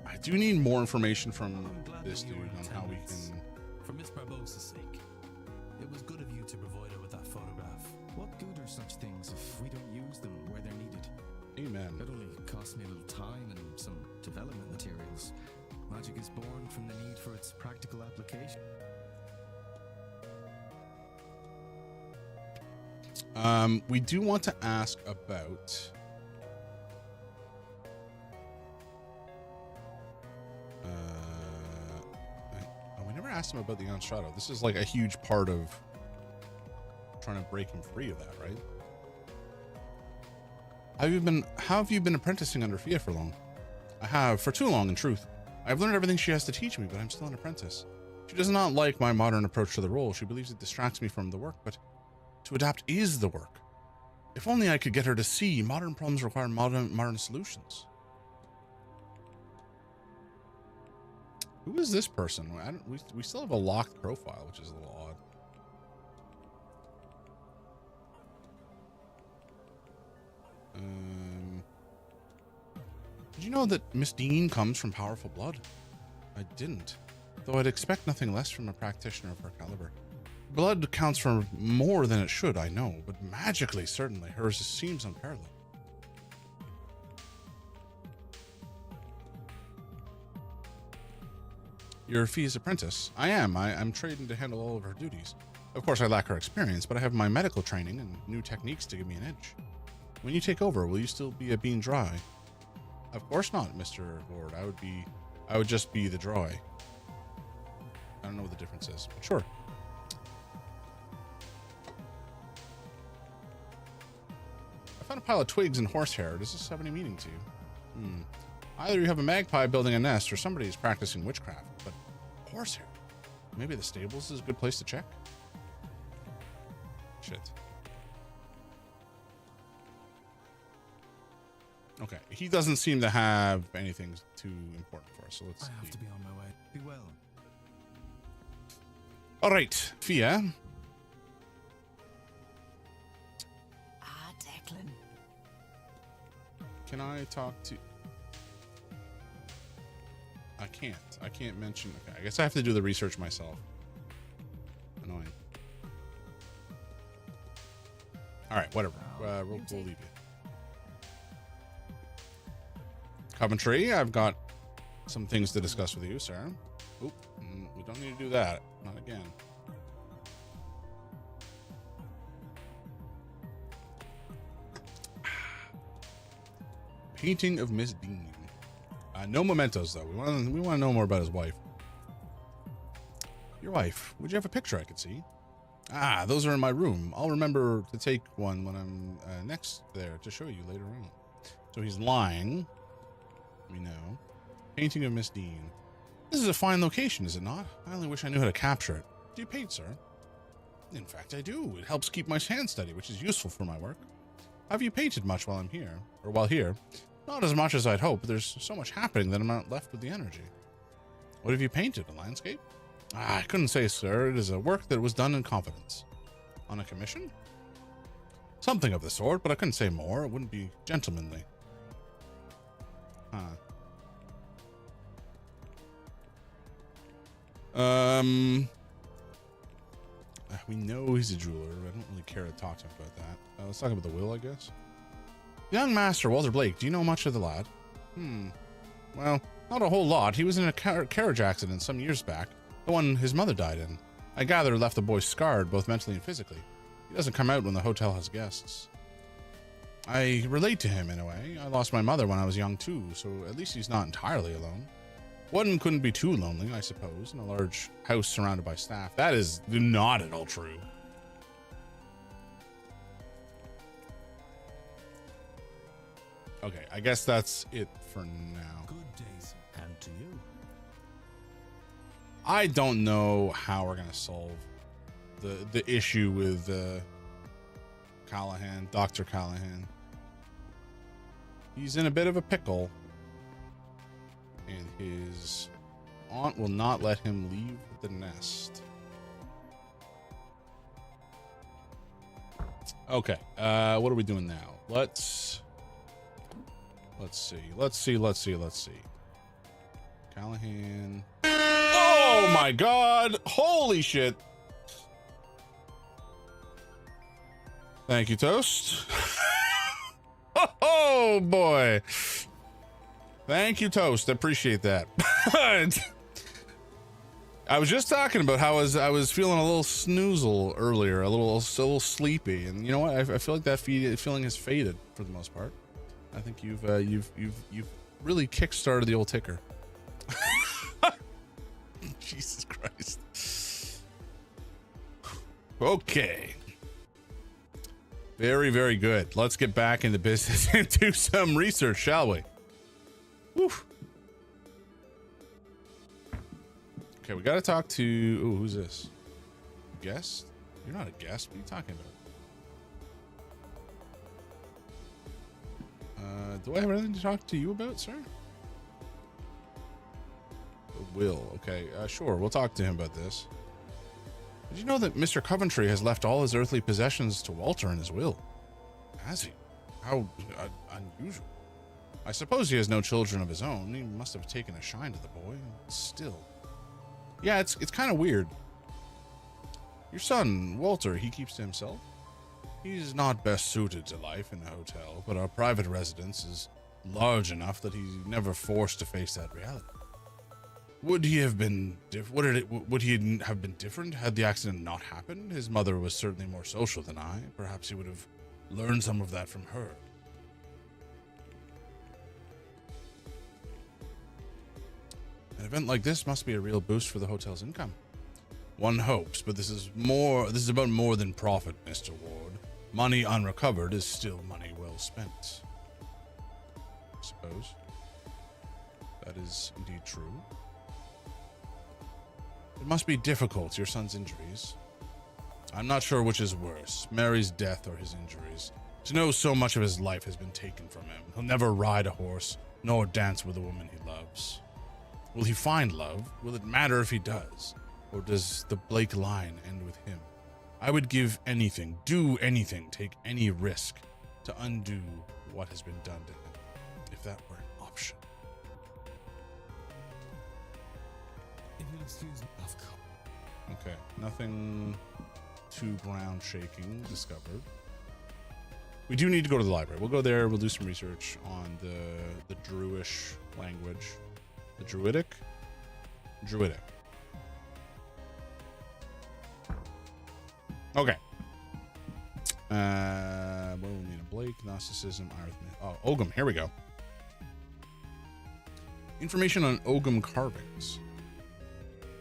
I do need more information from this dude on how we can. For Miss Barbossa's sake, it was good of you to provide her with that photograph. What good are such things if we don't use them where they're needed? Amen. It only costs me a little time and some development materials. Magic is born from the need for its practical application. We do want to ask about asked him about the Anstrato. This is like a huge part of trying to break him free of that, right? How have you been apprenticing under Fia for long? I have for too long, in truth. I've learned everything she has to teach me, but I'm still an apprentice. She does not like my modern approach to the role. She believes it distracts me from the work, but to adapt is the work. If only I could get her to see modern problems require modern solutions. Who is this person? We still have a locked profile, which is a little odd. Did you know that Miss Dean comes from powerful blood? I didn't, though I'd expect nothing less from a practitioner of her caliber. Blood counts for more than it should, I know, but magically, certainly, hers seems unparalleled. You're Fia's apprentice. I am. I'm trained to handle all of her duties. Of course, I lack her experience, but I have my medical training and new techniques to give me an edge. When you take over, will you still be a bean dry? Of course not, Mr. Lord. I would just be the dry. I don't know what the difference is, but sure. I found a pile of twigs and horsehair. Does this have any meaning to you? Either you have a magpie building a nest or somebody is practicing witchcraft, but horsehair. Maybe the stables is a good place to check? Shit. Okay, he doesn't seem to have anything too important for us, so let's I have to be on my way. Be well. All right, Fia. Ah, Declan. Can I talk to... I can't mention... Okay, I guess I have to do the research myself. Annoying. All right, whatever. We'll leave you. Coventry, I've got some things to discuss with you, sir. Oop, we don't need to do that. Not again. Painting of Miss Dean. No mementos, though. We want to know more about his wife. Your wife. Would you have a picture I could see? Ah, those are in my room. I'll remember to take one when I'm next there to show you later on. So he's lying. We know. Painting of Miss Dean. This is a fine location, is it not? I only wish I knew how to capture it. Do you paint, sir? In fact, I do. It helps keep my hand steady, which is useful for my work. Have you painted much while I'm here? Or while here? Not as much as I'd hope. There's so much happening that I'm not left with the energy. What have you painted? A landscape? I couldn't say, sir. It is a work that was done in confidence. On a commission? Something of the sort, but I couldn't say more. It wouldn't be gentlemanly. Huh. We know he's a jeweler. I don't really care to talk to him about that. Let's talk about the will, I guess. Young Master Walter Blake, do you know much of the lad? Well, not a whole lot. He was in a carriage accident some years back, the one his mother died in. I gather left the boy scarred, both mentally and physically. He doesn't come out when the hotel has guests. I relate to him in a way. I lost my mother when I was young too, so at least he's not entirely alone. One couldn't be too lonely, I suppose, in a large house surrounded by staff. That is not at all true. Okay, I guess that's it for now. Good days, and to you. I don't know how we're gonna solve the issue with Callahan, Dr. Callahan. He's in a bit of a pickle, and his aunt will not let him leave the nest. Okay, what are we doing now? Let's see. Callahan. Oh my god! Holy shit! Thank you, Toast. Oh boy. Thank you, Toast. I appreciate that. I was just talking about how I was feeling a little snoozle earlier, a little sleepy, and you know what? I feel like that feeling has faded for the most part. I think you've really kickstarted the old ticker. Jesus Christ. Okay. Very, very good. Let's get back into business and do some research, shall we? Woo. Okay, we got to talk to... Ooh, who's this? Guest? You're not a guest. What are you talking about? Do I have anything to talk to you about, sir? Will. Okay, sure. We'll talk to him about this. Did you know that Mr. Coventry has left all his earthly possessions to Walter in his will? Has he? How unusual. I suppose he has no children of his own. He must have taken a shine to the boy. Still. Yeah, it's kind of weird. Your son, Walter, he keeps to himself? He's not best suited to life in a hotel, but our private residence is large enough that he's never forced to face that reality. Would he have been would he have been different had the accident not happened? His mother was certainly more social than I. Perhaps he would have learned some of that from her. An event like this must be a real boost for the hotel's income. One hopes, but this is about more than profit, Mr. Ward. Money unrecovered is still money well spent. I suppose. That is indeed true. It must be difficult, your son's injuries. I'm not sure which is worse, Mary's death or his injuries. To know so much of his life has been taken from him. He'll never ride a horse, nor dance with a woman he loves. Will he find love? Will it matter if he does? Or does the Blake line end with him? I would give anything, do anything, take any risk to undo what has been done to him, if that were an option. If you'll excuse me, of course. Okay, nothing too ground shaking discovered. We do need to go to the library. We'll go there. We'll do some research on the Druish language. The Druidic? Druidic. Okay. What do we need? Blake, Gnosticism, Irithmetic. Oh, Ogham. Here we go. Information on Ogham carvings.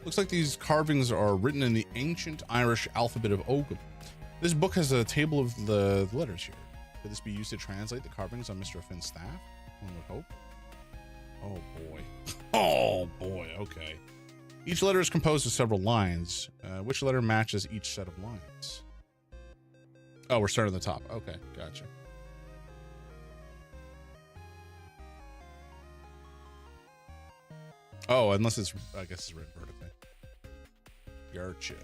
Looks like these carvings are written in the ancient Irish alphabet of Ogham. This book has a table of the letters here. Could this be used to translate the carvings on Mr. Finn's staff? One would hope. Oh boy. Oh boy, okay. Each letter is composed of several lines. Which letter matches each set of lines? Oh, we're starting at the top. Okay, gotcha. Oh, unless it's, I guess it's written vertically. Gotcha.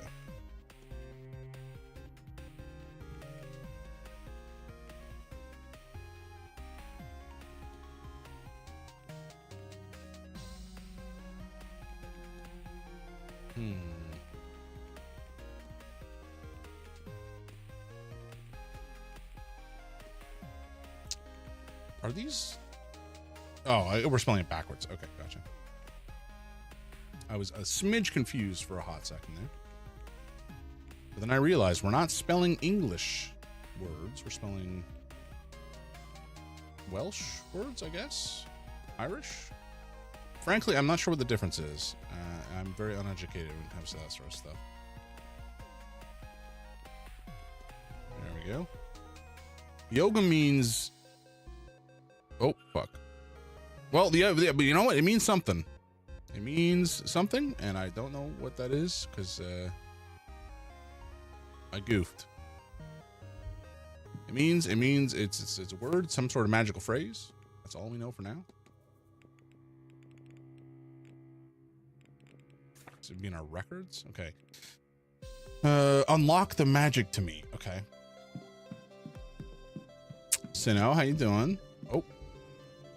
Are these? Oh, we're spelling it backwards. Okay, gotcha. I was a smidge confused for a hot second there. But then I realized we're not spelling English words. We're spelling Welsh words, I guess? Irish? Frankly, I'm not sure what the difference is. I'm very uneducated when it comes to that sort of stuff. There we go. Yoga means... Oh, fuck. Well, yeah, but you know what? It means something. It means something, and I don't know what that is, because I goofed. It means it's a word, some sort of magical phrase. That's all we know for now. Should it be in our records? Okay. Unlock the magic to me. Okay. Sino, how you doing? Oh,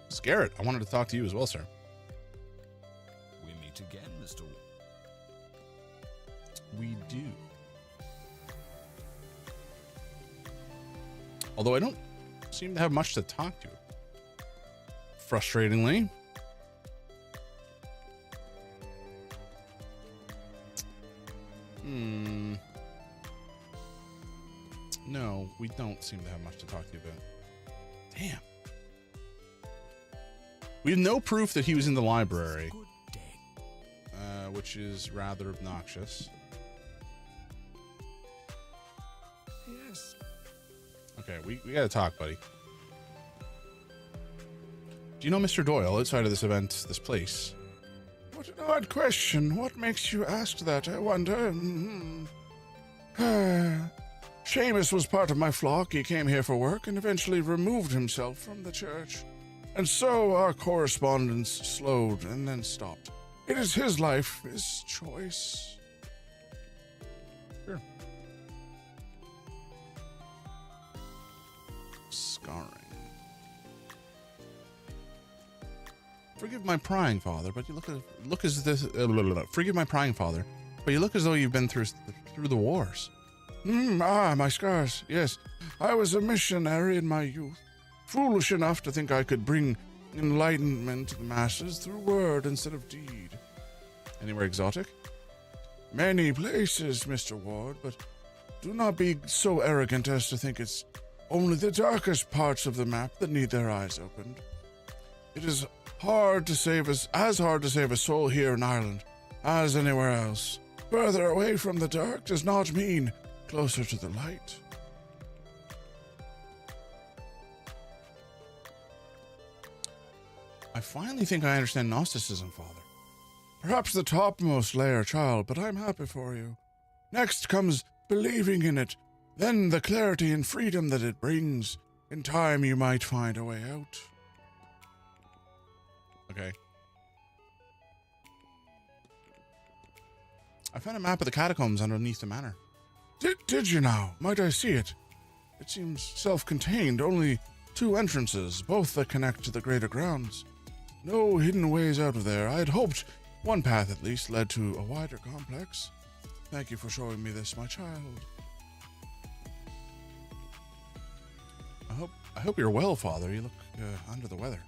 Scarrett, I wanted to talk to you as well, sir. We meet again, Mr. We do. Although I don't seem to have much to talk to. Frustratingly. No, we don't seem to have much to talk to you about. Damn. We have no proof that he was in the library, which is rather obnoxious. Okay, we gotta talk, buddy. Do you know Mr. Doyle outside of this event, this place? What an odd question. What makes you ask that, I wonder? Seamus was part of my flock. He came here for work and eventually removed himself from the church. And so our correspondence slowed and then stopped. It is his life, his choice. Sure. Scarring. Forgive my prying, father, but you look as this. Forgive my prying, father, but you look as though you've been through the wars. My scars. Yes, I was a missionary in my youth, foolish enough to think I could bring enlightenment to the masses through word instead of deed. Anywhere exotic? Many places, Mr. Ward, but do not be so arrogant as to think it's only the darkest parts of the map that need their eyes opened. It is hard to save a soul here in Ireland as anywhere else. Further away from the dark does not mean closer to the light. I finally think I understand Gnosticism, father. Perhaps the topmost layer, child, but I'm happy for you. Next comes believing in it, then the clarity and freedom that it brings. In time, you might find a way out. Okay. I found a map of the catacombs underneath the manor. Did you now? Might I see it? It seems self-contained, only 2 entrances, both that connect to the greater grounds. No hidden ways out of there. I had hoped one path at least led to a wider complex. Thank you for showing me this, my child. I hope you're well, father. You look under the weather.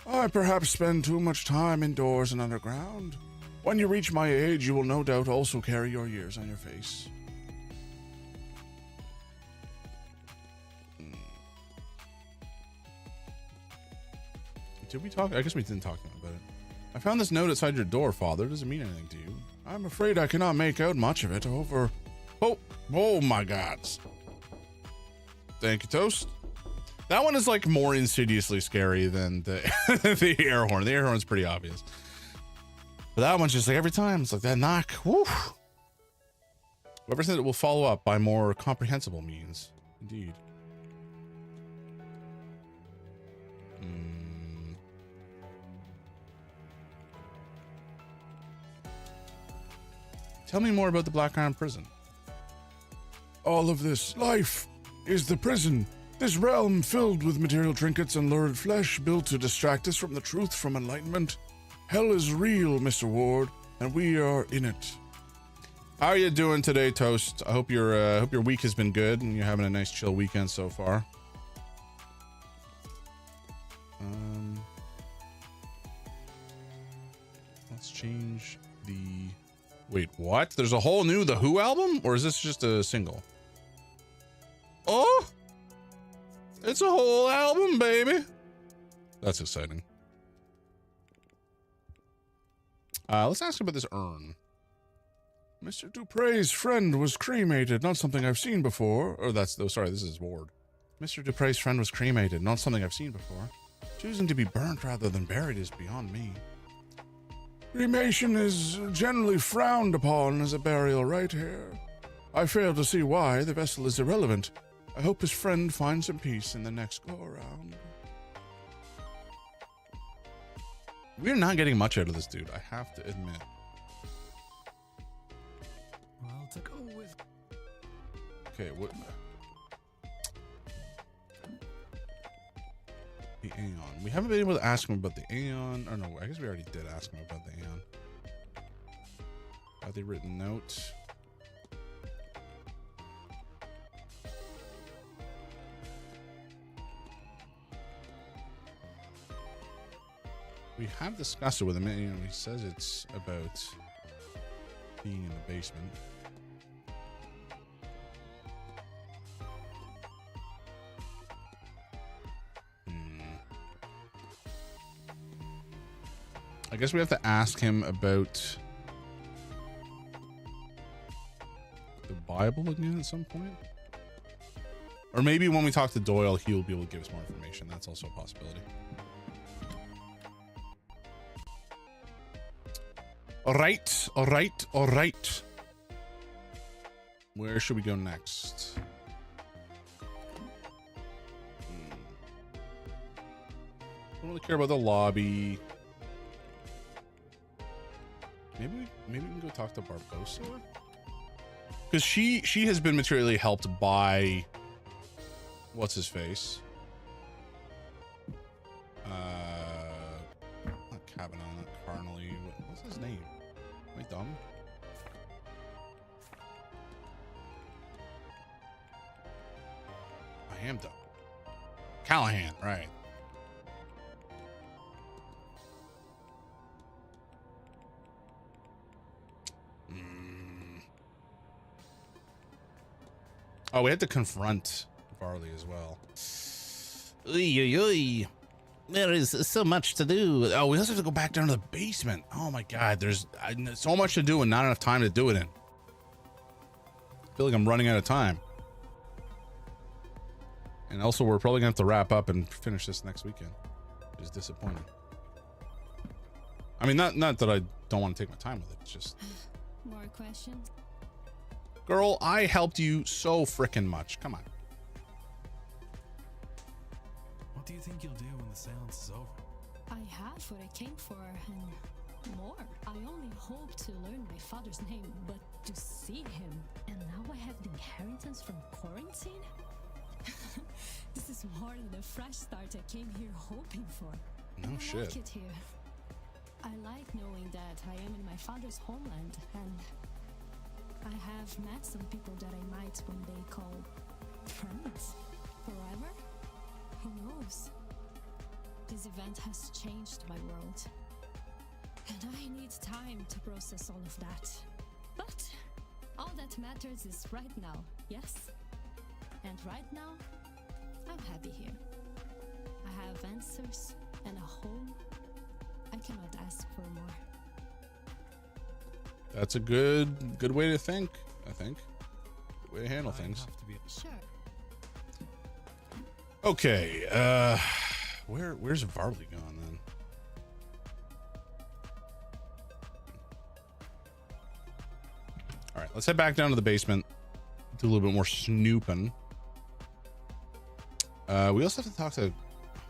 I perhaps spend too much time indoors and underground. When you reach my age, you will no doubt also carry your years on your face. Did we talk? I guess we didn't talk about it. I found this note outside your door, father. Does it mean anything to you? I'm afraid I cannot make out much of it. Oh my God. Thank you, Toast. That one is like more insidiously scary than the the air horn. The air horn's pretty obvious. But that one's just like every time it's like that knock. Woo. Whoever said it will follow up by more comprehensible means. Indeed. Tell me more about the Black Iron Prison. All of this life is the prison. This realm filled with material trinkets and lurid flesh built to distract us from the truth, from enlightenment. Hell is real, Mr. Ward, and we are in it. How are you doing today, Toast? I hope your week has been good and you're having a nice chill weekend so far. Let's change the... Wait, what? There's a whole new The Who album? Or is this just a single? Oh! It's a whole album, baby! That's exciting. Let's ask about this urn. Mr. Dupre's friend was cremated, not something I've seen before. Or this is Ward. Mr. Dupre's friend was cremated, not something I've seen before. Choosing to be burnt rather than buried is beyond me. Cremation is generally frowned upon as a burial rite here. I fail to see why. The vessel is irrelevant. I hope his friend finds some peace in the next go-around. We're not getting much out of this dude, I have to admit. Well, to go with... Okay, what... The Aeon. We haven't been able to ask him about the Aeon. Or no, I guess we already did ask him about the Aeon. Have they written note? We have discussed it with him. You know, he says it's about being in the basement. I guess we have to ask him about the Bible again at some point. Or maybe when we talk to Doyle, he'll be able to give us more information. That's also a possibility. All right, all right, all right. Where should we go next? Don't really care about the lobby. Maybe we can go talk to Barbosa, because she has been materially helped by what's his face. Not Kavanaugh, not Carnley. What's his name? Am I dumb? I am dumb. Callahan, right? Oh, we had to confront Varley as well. Oy, oy, oy. There is so much to do. Oh, we also have to go back down to the basement. Oh my God, there's so much to do and not enough time to do it in. I feel like I'm running out of time. And also, we're probably gonna have to wrap up and finish this next weekend, which is disappointing. I mean, not that I don't want to take my time with it. It's just More questions? girl, I helped you so frickin' much. Come on. What do you think you'll do when the seance is over? I have what I came for and more. I only hope to learn my father's name, but to see him. And now I have the inheritance from quarantine? This is more than the fresh start I came here hoping for. No I shit. like it here. I like knowing that I am in my father's homeland, and I have met some people that I might one day call friends. Forever? Who knows? This event has changed my world, and I need time to process all of that. But all that matters is right now, yes? And right now, I'm happy here. I have answers and a home. I cannot ask for more. That's a good way to think, I think. Good way to handle things. Have to be Sure. Okay, where's Varley gone then? All right, let's head back down to the basement. Do a little bit more snooping. We also have to talk to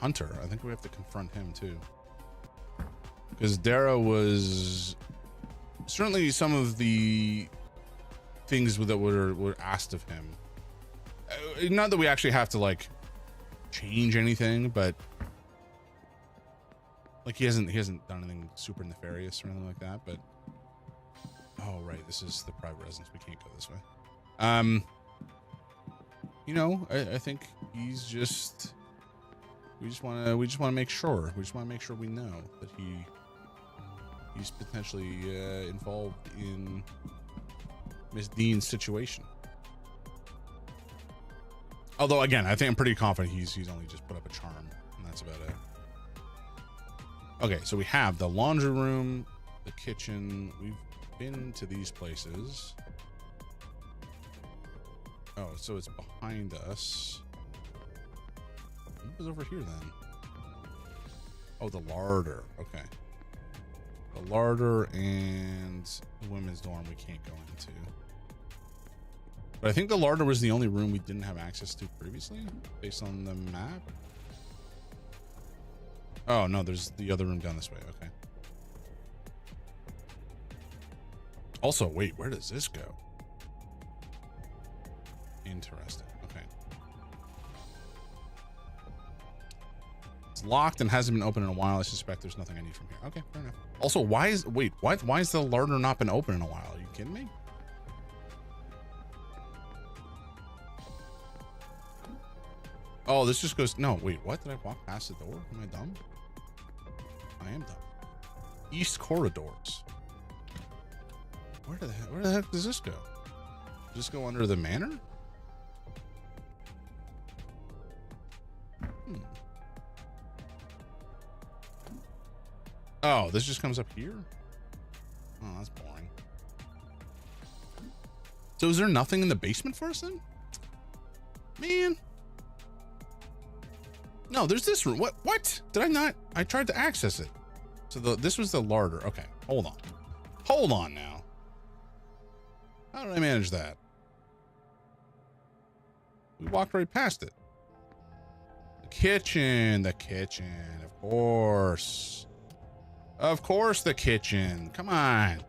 Hunter. I think we have to confront him too. Because Dara was certainly some of the things that were asked of him. Not that we actually have to like change anything, but like he hasn't done anything super nefarious or anything like that. But oh right, this is the private residence. We can't go this way. You know, I think he's just. We just want to make sure. We just want to make sure we know that he's potentially involved in Miss Dean's situation. Although again, I think I'm pretty confident he's only just put up a charm, and that's about it. Okay, so we have the laundry room, the kitchen. We've been to these places. Oh, so it's behind us. What was over here then? Oh, the larder. Okay. The larder and the women's dorm we can't go into. But I think the larder was the only room we didn't have access to previously, based on the map. Oh, no, there's the other room down this way. Okay. Also, wait, where does this go? Interesting. Okay. It's locked and hasn't been open in a while. I suspect there's nothing I need from here. Okay, fair enough. Also, why is the larder not been open in a while? Are you kidding me? Oh, this just goes. No, wait, what? Did I walk past the door? Am I dumb? I am dumb. East corridors. Where the heck does this go? Does this go under the manor? Oh, this just comes up here? Oh, that's boring. So is there nothing in the basement for us then? Man, No, there's this room. What? Did I not? I tried to access it. So this was the larder. Okay, hold on. Hold on now. How did I manage that? We walked right past it. The kitchen, of course. Of course, the kitchen. Come on.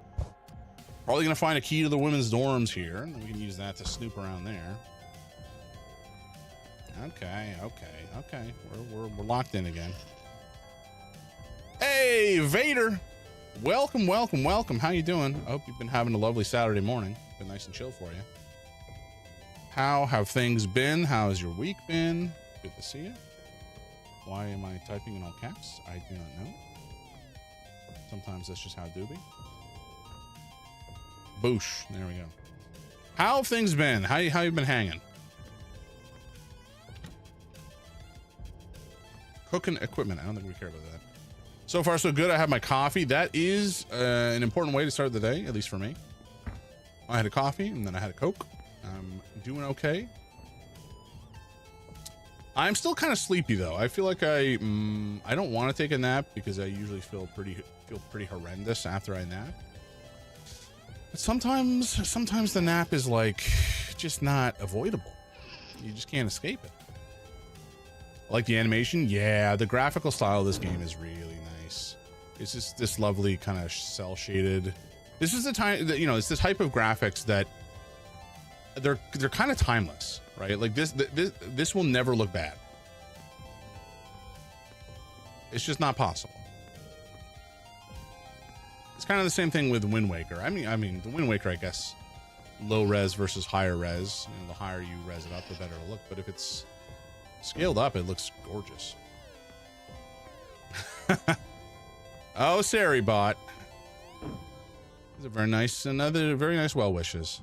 Probably gonna find a key to the women's dorms here, and we can use that to snoop around there. Okay. We're locked in again. Hey, Vader. Welcome. How you doing? I hope you've been having a lovely Saturday morning. Been nice and chill for you. How have things been? How has your week been? Good to see you. Why am I typing in all caps? I do not know. Sometimes that's just how it do be. Boosh. There we go. How have things been? How you been hanging? Cooking equipment. I don't think we care about that. So far, so good. I have my coffee. That is an important way to start the day, at least for me. I had a coffee and then I had a Coke. I'm doing okay. I'm still kind of sleepy though. I feel like I don't want to take a nap because I usually feel pretty horrendous after I nap. But sometimes the nap is like just not avoidable. You just can't escape it. Like the animation, yeah, the graphical style of this game is really nice. It's just this lovely kind of cell shaded. This is the time that, you know, it's the type of graphics that they're kind of timeless, right? Like this will never look bad. It's just not possible. It's kind of the same thing with Wind Waker. I mean, the Wind Waker, I guess, low res versus higher res. You know, the higher you res it up, the better it'll look. But if it's scaled up, it looks gorgeous. Oh, Sari bot. These are very nice. Another very nice well wishes.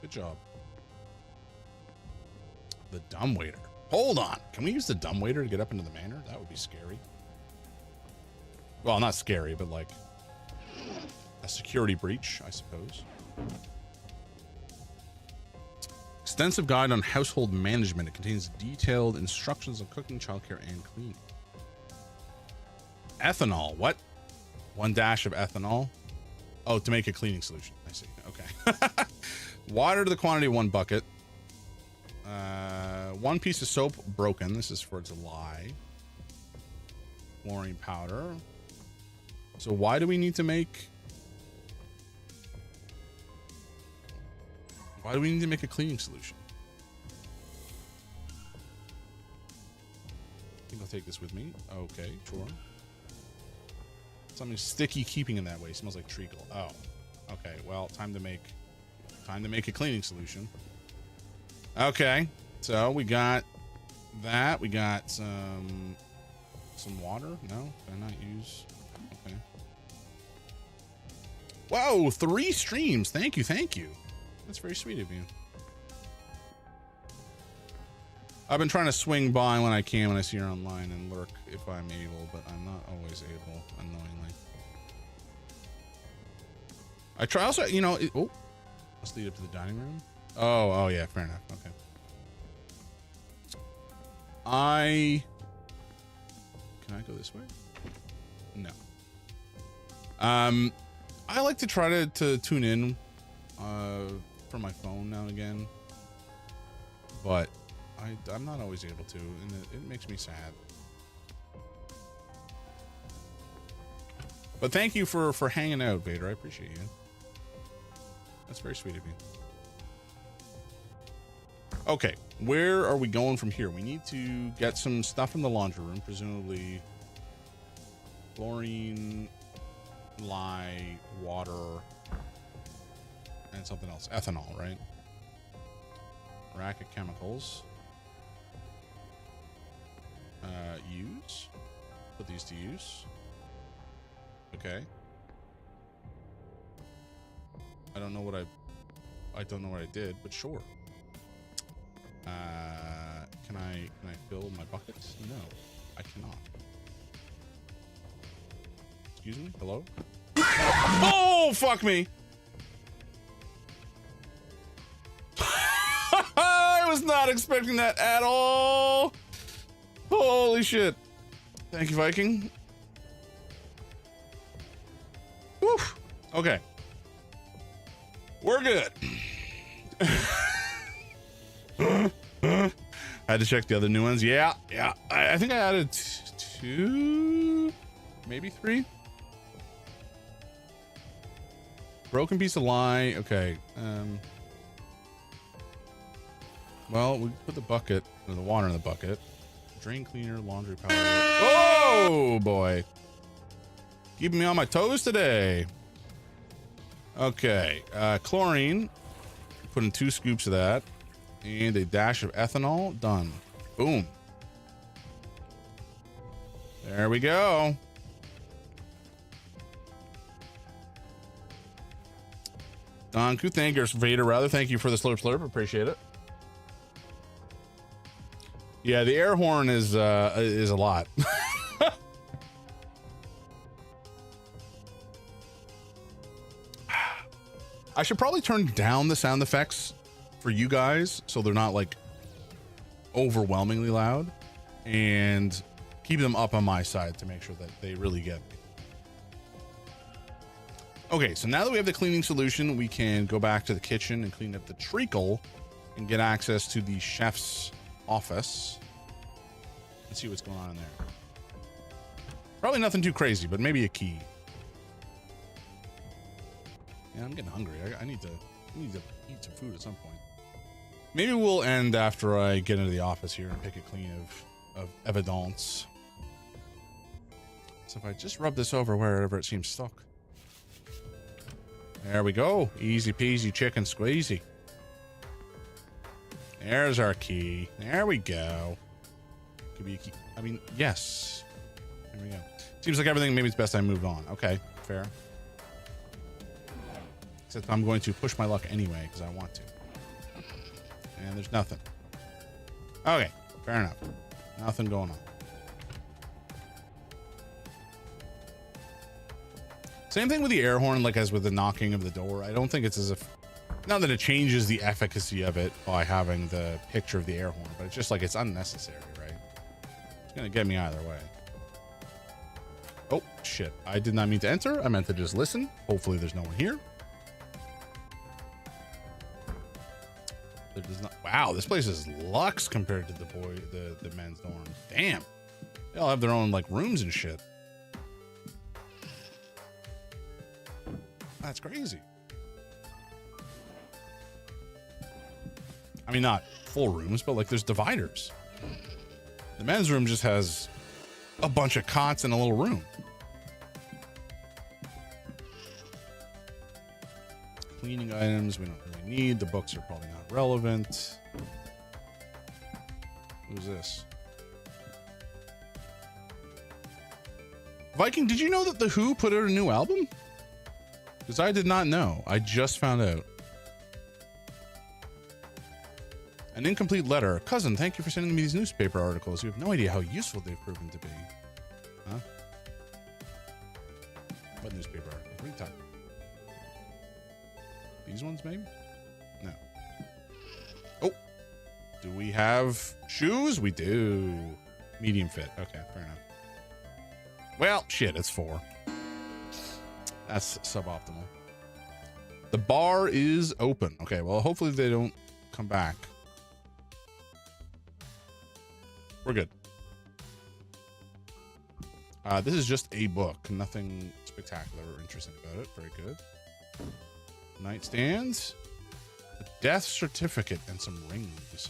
Good job. The dumbwaiter. Hold on. Can we use the dumbwaiter to get up into the manor? That would be scary. Well, not scary, but like a security breach, I suppose. Extensive guide on household management. It contains detailed instructions on cooking, childcare, and cleaning. Ethanol. What? 1 dash of ethanol. Oh, to make a cleaning solution. I see. Okay. Water to the quantity of 1 bucket. 1 piece of soap broken. This is for its lye. Chlorine powder. So why do we need to make... Why do we need to make a cleaning solution? I think I'll take this with me. Okay, sure. Something sticky keeping in that way. Smells like treacle. Oh, okay. Well, time to make a cleaning solution. Okay, so we got that. We got some water. No, can I not use? Okay. Whoa, 3 streams. Thank you. That's very sweet of you. I've been trying to swing by when I can when I see her online and lurk if I'm able, but I'm not always able, unknowingly. I try also, you know, oh, let's lead up to the dining room. Oh yeah, fair enough. Okay. Can I go this way? No. I like to try to tune in from my phone now and again, but I'm not always able to, and it makes me sad. But thank you for hanging out, Vader. I appreciate you. That's very sweet of you. Okay, where are we going from here? We need to get some stuff in the laundry room, presumably chlorine, lye, water, and something else. Ethanol, right? Rack of chemicals. Use. Put these to use. Okay. I don't know what I did, but sure. Can I fill my buckets? No, I cannot. Excuse me? Hello? Oh, fuck me! I was not expecting that at all. Holy shit. Thank you, Viking. Woof. Okay. We're good. I had to check the other new ones. Yeah. I think I added 2, maybe 3. Broken piece of lie. Okay. Well, we put the bucket, or the water in the bucket. Drain cleaner, laundry powder. Oh boy. Keeping me on my toes today. Okay. Chlorine. Put in 2 scoops of that. And a dash of ethanol. Done. Boom. There we go. Donku, thank you. Vader, rather. Thank you for the slurp slurp. Appreciate it. Yeah, the air horn is a lot. I should probably turn down the sound effects for you guys so they're not like overwhelmingly loud, and keep them up on my side to make sure that they really get me. Okay, so now that we have the cleaning solution, we can go back to the kitchen and clean up the treacle and get access to the chef's office and see what's going on in there. Probably nothing too crazy, but maybe a key. Yeah, I'm getting hungry. I need to eat some food at some point. Maybe we'll end after I get into the office here and pick it clean of evidence. So if I just rub this over wherever it seems stuck. There we go. Easy peasy chicken squeezy. There's our key. There we go. Could be a key. I mean, yes. There we go. Seems like everything, maybe it's best I move on. Okay, fair. Except I'm going to push my luck anyway because I want to. And there's nothing. Okay, fair enough. Nothing going on. Same thing with the air horn, like as with the knocking of the door. I don't think it's as if, not that it changes the efficacy of it by having the picture of the air horn, but it's just like it's unnecessary, right? It's gonna get me either way. Oh shit! I did not mean to enter. I meant to just listen. Hopefully, there's no one here. There does not. Wow, this place is luxe compared to the men's dorms. Damn, they all have their own like rooms and shit. That's crazy. I mean, not full rooms, but like there's dividers. The men's room just has a bunch of cots in a little room. Cleaning items we don't really need. The books are probably not relevant. Who's this? Viking, did you know that The Who put out a new album? Because I did not know. I just found out. An incomplete letter. Cousin, thank you for sending me these newspaper articles. You have no idea how useful they've proven to be. Huh? What newspaper articles? What are you talking about? These ones, maybe? No. Oh. Do we have shoes? We do. Medium fit. Okay, fair enough. Well, shit, it's 4. That's suboptimal. The bar is open. Okay, well, hopefully they don't come back. We're good. This is just a book. Nothing spectacular or interesting about it. Very good. Nightstands. A death certificate and some rings.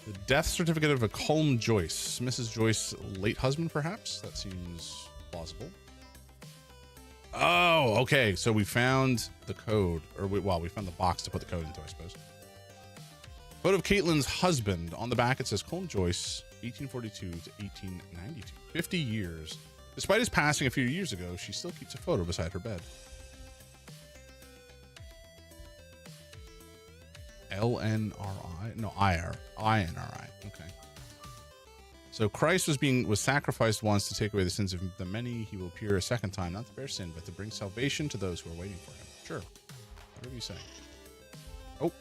The death certificate of a Colm Joyce. Mrs. Joyce's late husband, perhaps? That seems plausible. Oh, okay. So we found the code. Or, we found the box to put the code into, I suppose. Photo of Caitlin's husband. On the back, it says Colm Joyce, 1842 to 1892. 50 years. Despite his passing a few years ago, she still keeps a photo beside her bed. LNRI? No, INRI. Okay. So Christ was sacrificed once to take away the sins of the many. He will appear a second time, not to bear sin, but to bring salvation to those who are waiting for him. Sure. Whatever you say. Oh.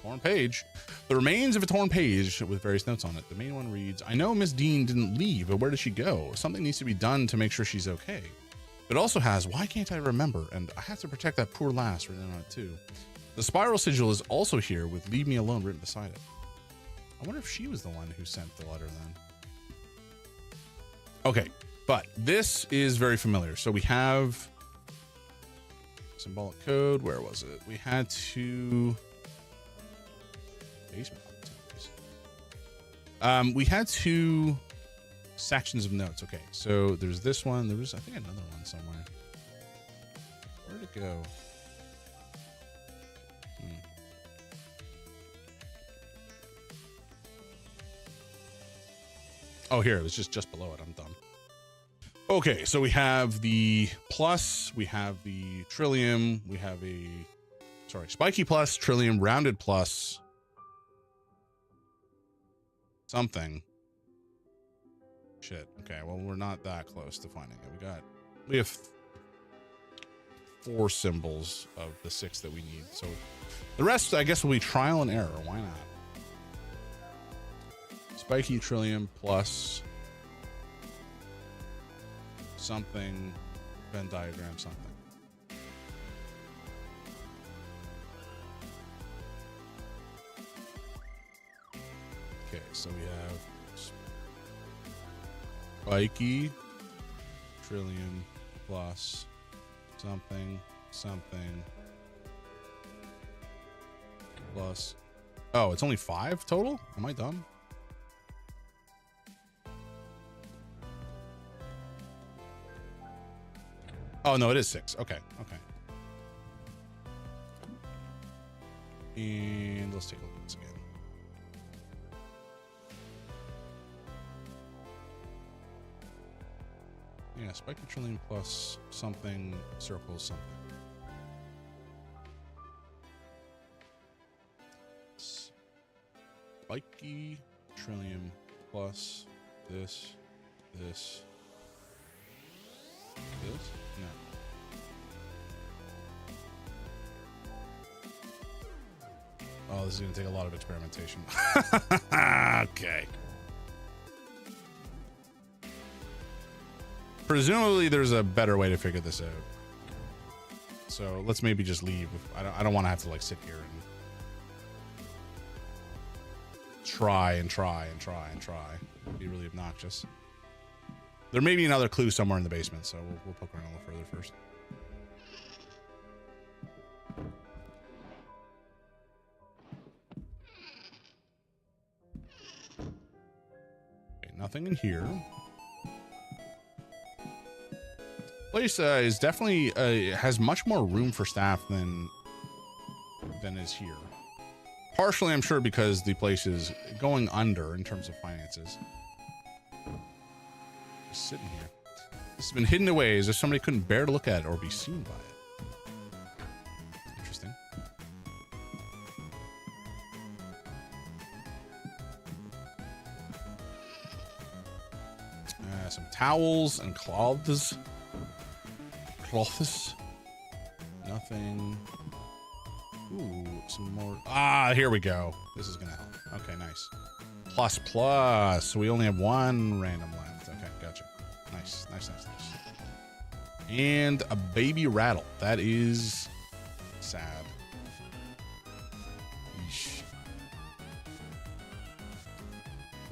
Torn page. The remains of a torn page with various notes on it. The main one reads, I know Miss Dean didn't leave, but where did she go? Something needs to be done to make sure she's okay. It also has, why can't I remember? And I have to protect that poor lass written on it too. The spiral sigil is also here with leave me alone written beside it. I wonder if she was the one who sent the letter then. Okay, but this is very familiar. So we have symbolic code. Where was it? We had to basement opportunities. We had two sections of notes. Okay, so there's this one. There was, I think, another one somewhere. Where'd it go? Oh, here, it was just below it. I'm dumb. Okay, so we have the plus, we have the trillium, we have a, sorry, spiky plus, trillium, rounded plus, something. Shit. Okay, well, we're not that close to finding it. We have 4 symbols of the 6 that we need. So the rest, I guess, will be trial and error. Why not? Spiky trillium plus something, Venn diagram something. Okay, so we have spiky trillium plus something plus, oh, it's only 5 total? Am I dumb? Oh, no, it is 6. Okay. And let's take a look at this again. Yeah, spiky trillium plus something, circle something. Spiky trillium plus this. No. Oh, this is going to take a lot of experimentation. Okay. Presumably, there's a better way to figure this out. So let's maybe just leave. I don't want to have to like sit here and try. It'd be really obnoxious. There may be another clue somewhere in the basement, so we'll poke around a little further first. Okay, nothing in here. Place is definitely has much more room for staff than is here. Partially, I'm sure, because the place is going under in terms of finances. Just sitting here. This has been hidden away as if somebody couldn't bear to look at it or be seen by it. Interesting. Some towels and cloths. Nothing. Ooh, some more. Ah, here we go. This is gonna help. Okay, nice. Plus. So we only have 1 random left. Okay, gotcha. Nice. And a baby rattle. That is sad. Yeesh.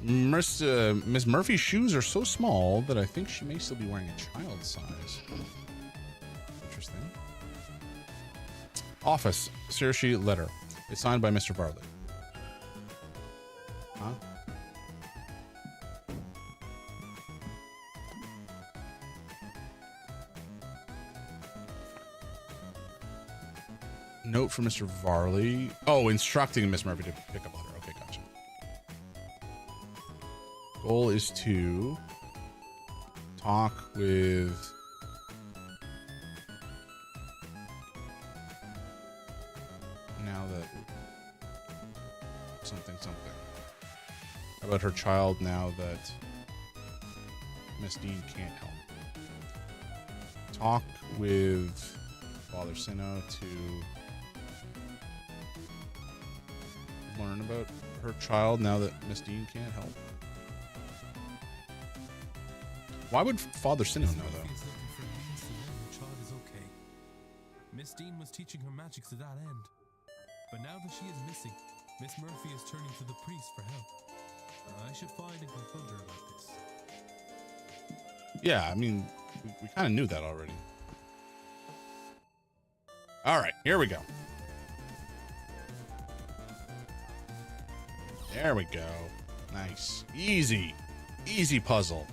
Miss Murphy's shoes are so small that I think she may still be wearing a child's size. Interesting. Office. Saoirse letter. It's signed by Mr. Varley. Huh? Note from Mr. Varley. Oh, instructing Miss Murphy to pick up letter. Okay, gotcha. Goal is to talk with now that something about her child now that Miss Dean can't help. Talk with Father Sino to learn about her child now that Miss Dean can't help? Why would Father Sinnoh know, though? Murphy is looking for a means to learn the child is okay. Miss Dean was teaching her magic to that end. But now that she is missing, Miss Murphy is turning to the priest for help. I should find and confront her about this. Yeah, I mean, we kind of knew that already. All right, here we go. There we go. Nice. Easy. Easy puzzle.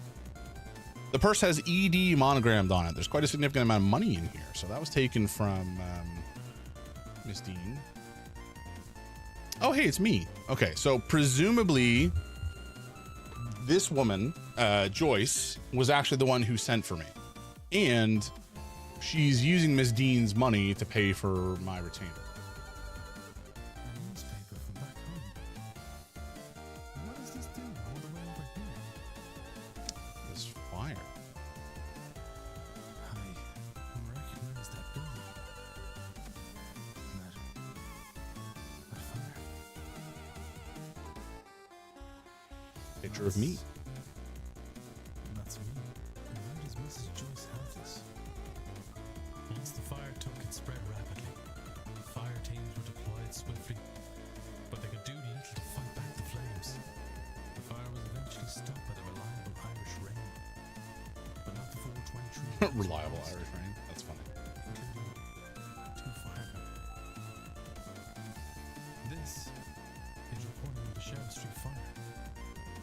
The purse has ED monogrammed on it. There's quite a significant amount of money in here. So that was taken from Miss Dean. Oh, hey, it's me. Okay, so presumably this woman, Joyce, was actually the one who sent for me. And she's using Miss Dean's money to pay for my retainer. A newspaper from back home. What is this doing all the way over here? This fire. I recognize that building. That fire. Picture of me. That's me. Where does Mrs. Joyce have this? Once the fire took, it spread rapidly. Fire teams were deployed swiftly, but they could do little to fight back the flames. The fire was eventually stopped by the reliable Irish rain, but not the 423. Reliable Irish rain. That's funny. Including 2 firemen. This is reporting of the Sheriff Street fire.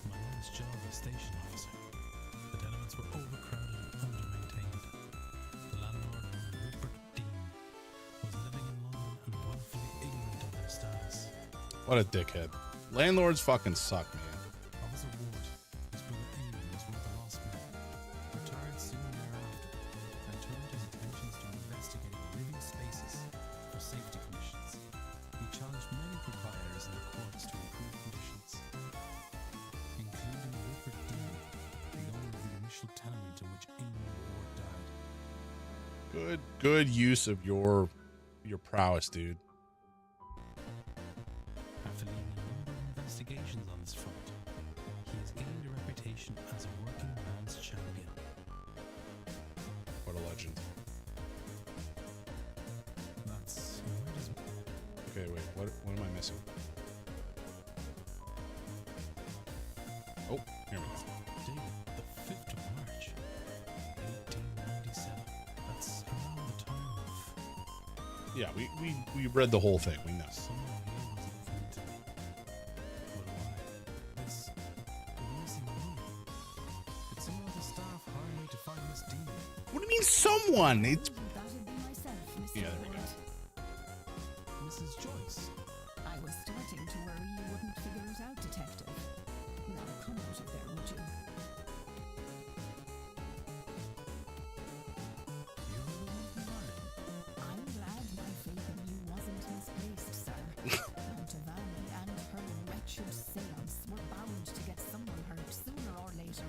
My last job as station officer. The tenements were overcrowded and under-maintained. The landlord, Rupert Dean, was living in London and woefully ignorant of their status. What a dickhead. Landlords fucking suck, man. Officer Ward, his brother Ian, was one of the lost men, retired soon thereafter, and turned his attentions to investigating living spaces for safety commissions. He challenged many proprietors in the courts to improve conditions, including Rupert Dean, the owner of the initial tenement in which Amy Ward died. Good use of your prowess, dude. After leading a number of investigations on this front, he has gained a reputation as a working man's champion. What a legend. That's Okay, wait. What am I missing? Oh, here we go. David, the 5th of March, 1897. That's around the time of Yeah, we read the whole thing. We know. someone here was invented. But why? This missing money. Did some of the staff hire me to find Miss Dean? What do you mean someone? It's That'd be myself, Mr. Yeah, there we go. Ward. Mrs. Joyce. I was starting to worry you wouldn't figure it out, Detective. Now come out of there, would you? You were the one from Ireland. I'm glad my faith in you wasn't misplaced, sir. Montevanni and her wretched seance were bound to get someone hurt sooner or later.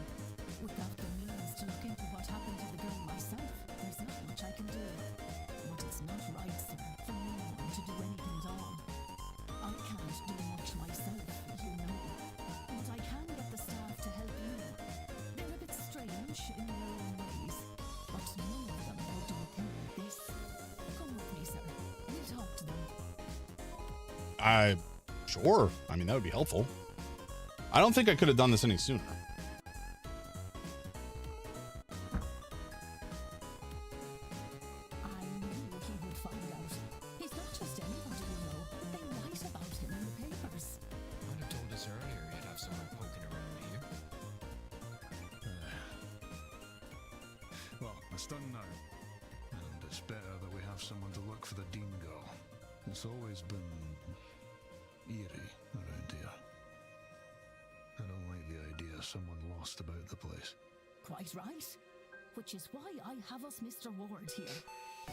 Without the means to look into what happened to the girl myself, there's not much I can do. But it's not right, sir, for anyone to do anything at all. I can't do much myself, you know. But I can get the staff to help you. They're a bit strange in their own ways, but none of them would do a thing like this. Come with me, sir. We'll talk to them. sure. I mean, that would be helpful. I don't think I could have done this any sooner. I knew he would find out. He's not just anybody, you know. They write about him in the papers. I'd have told us earlier you'd have someone poking around here. Well, it's done now. And it's better that we have someone to look for the Dean girl. It's always been eerie around here. I don't like the idea of someone lost about the place. Quite right. Which is why I have us Mr. Ward here.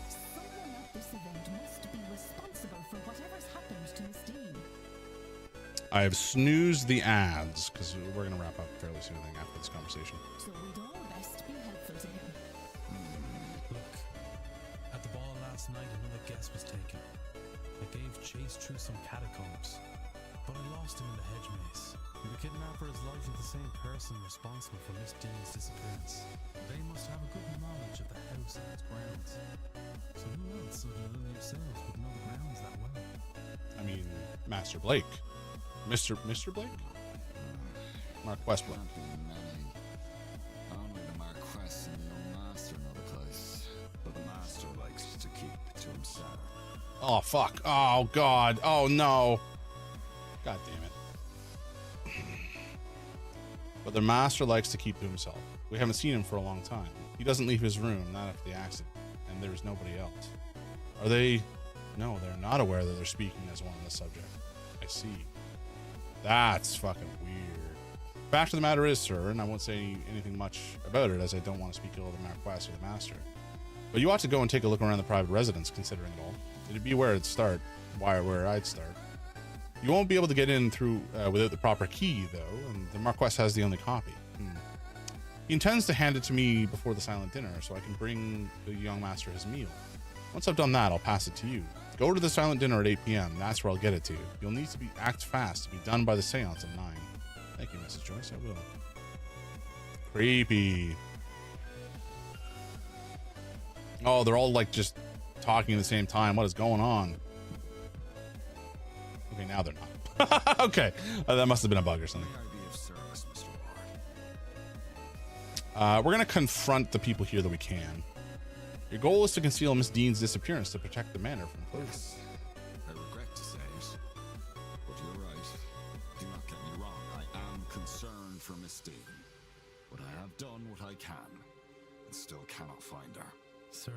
Someone at this event must be responsible for whatever's happened to Miss Dean. I have snoozed the ads because we're going to wrap up fairly soon, I think, after this conversation. So we'd all best be helpful to him. Look, at the ball last night, another guess was taken. It gave chase through some catacombs. but I lost him in the hedge maze. The kidnapper is likely the same person responsible for Miss Dean's disappearance. They must have a good knowledge of the house and its grounds. So who else other than yourselves would know the grounds that well? I mean, Master Blake. Mr. Blake? Marquess Blake. Can't be many. Only the Marquess and the young master know the place. But the master likes to keep to himself. Oh, fuck. Oh, God. Oh, no. God damn it. But the master likes to keep to himself. We haven't seen him for a long time. He doesn't leave his room, not after the accident, and there's nobody else. Are they? No, they're not aware that they're speaking as one on the subject. I see. That's fucking weird. Fact of the matter is, sir, and I won't say anything much about it as I don't want to speak ill of the Marquess or the master, but you ought to go and take a look around the private residence, considering it all. It'd be where I'd start. Where I'd start. You won't be able to get in through without the proper key, though, and the Marquess has the only copy. He intends to hand it to me before the silent dinner, so I can bring the young master his meal. Once I've done that, I'll pass it to you. Go to the silent dinner at 8 p.m. That's where I'll get it to you. You'll need to act fast to be done by the seance at 9. Thank you, Mrs. Joyce. I will. Creepy. Oh, they're all like just talking at the same time. What is going on? Okay, now they're not. Okay, that must have been a bug or something. May I be of service, Mr. Ward? We're gonna confront the people here that we can. Your goal is to conceal Miss Dean's disappearance to protect the manor from closure. Yes. I regret to say it, but you're right. Do not get me wrong. I am concerned for Miss Dean, but I have done what I can and still cannot find her. Sir,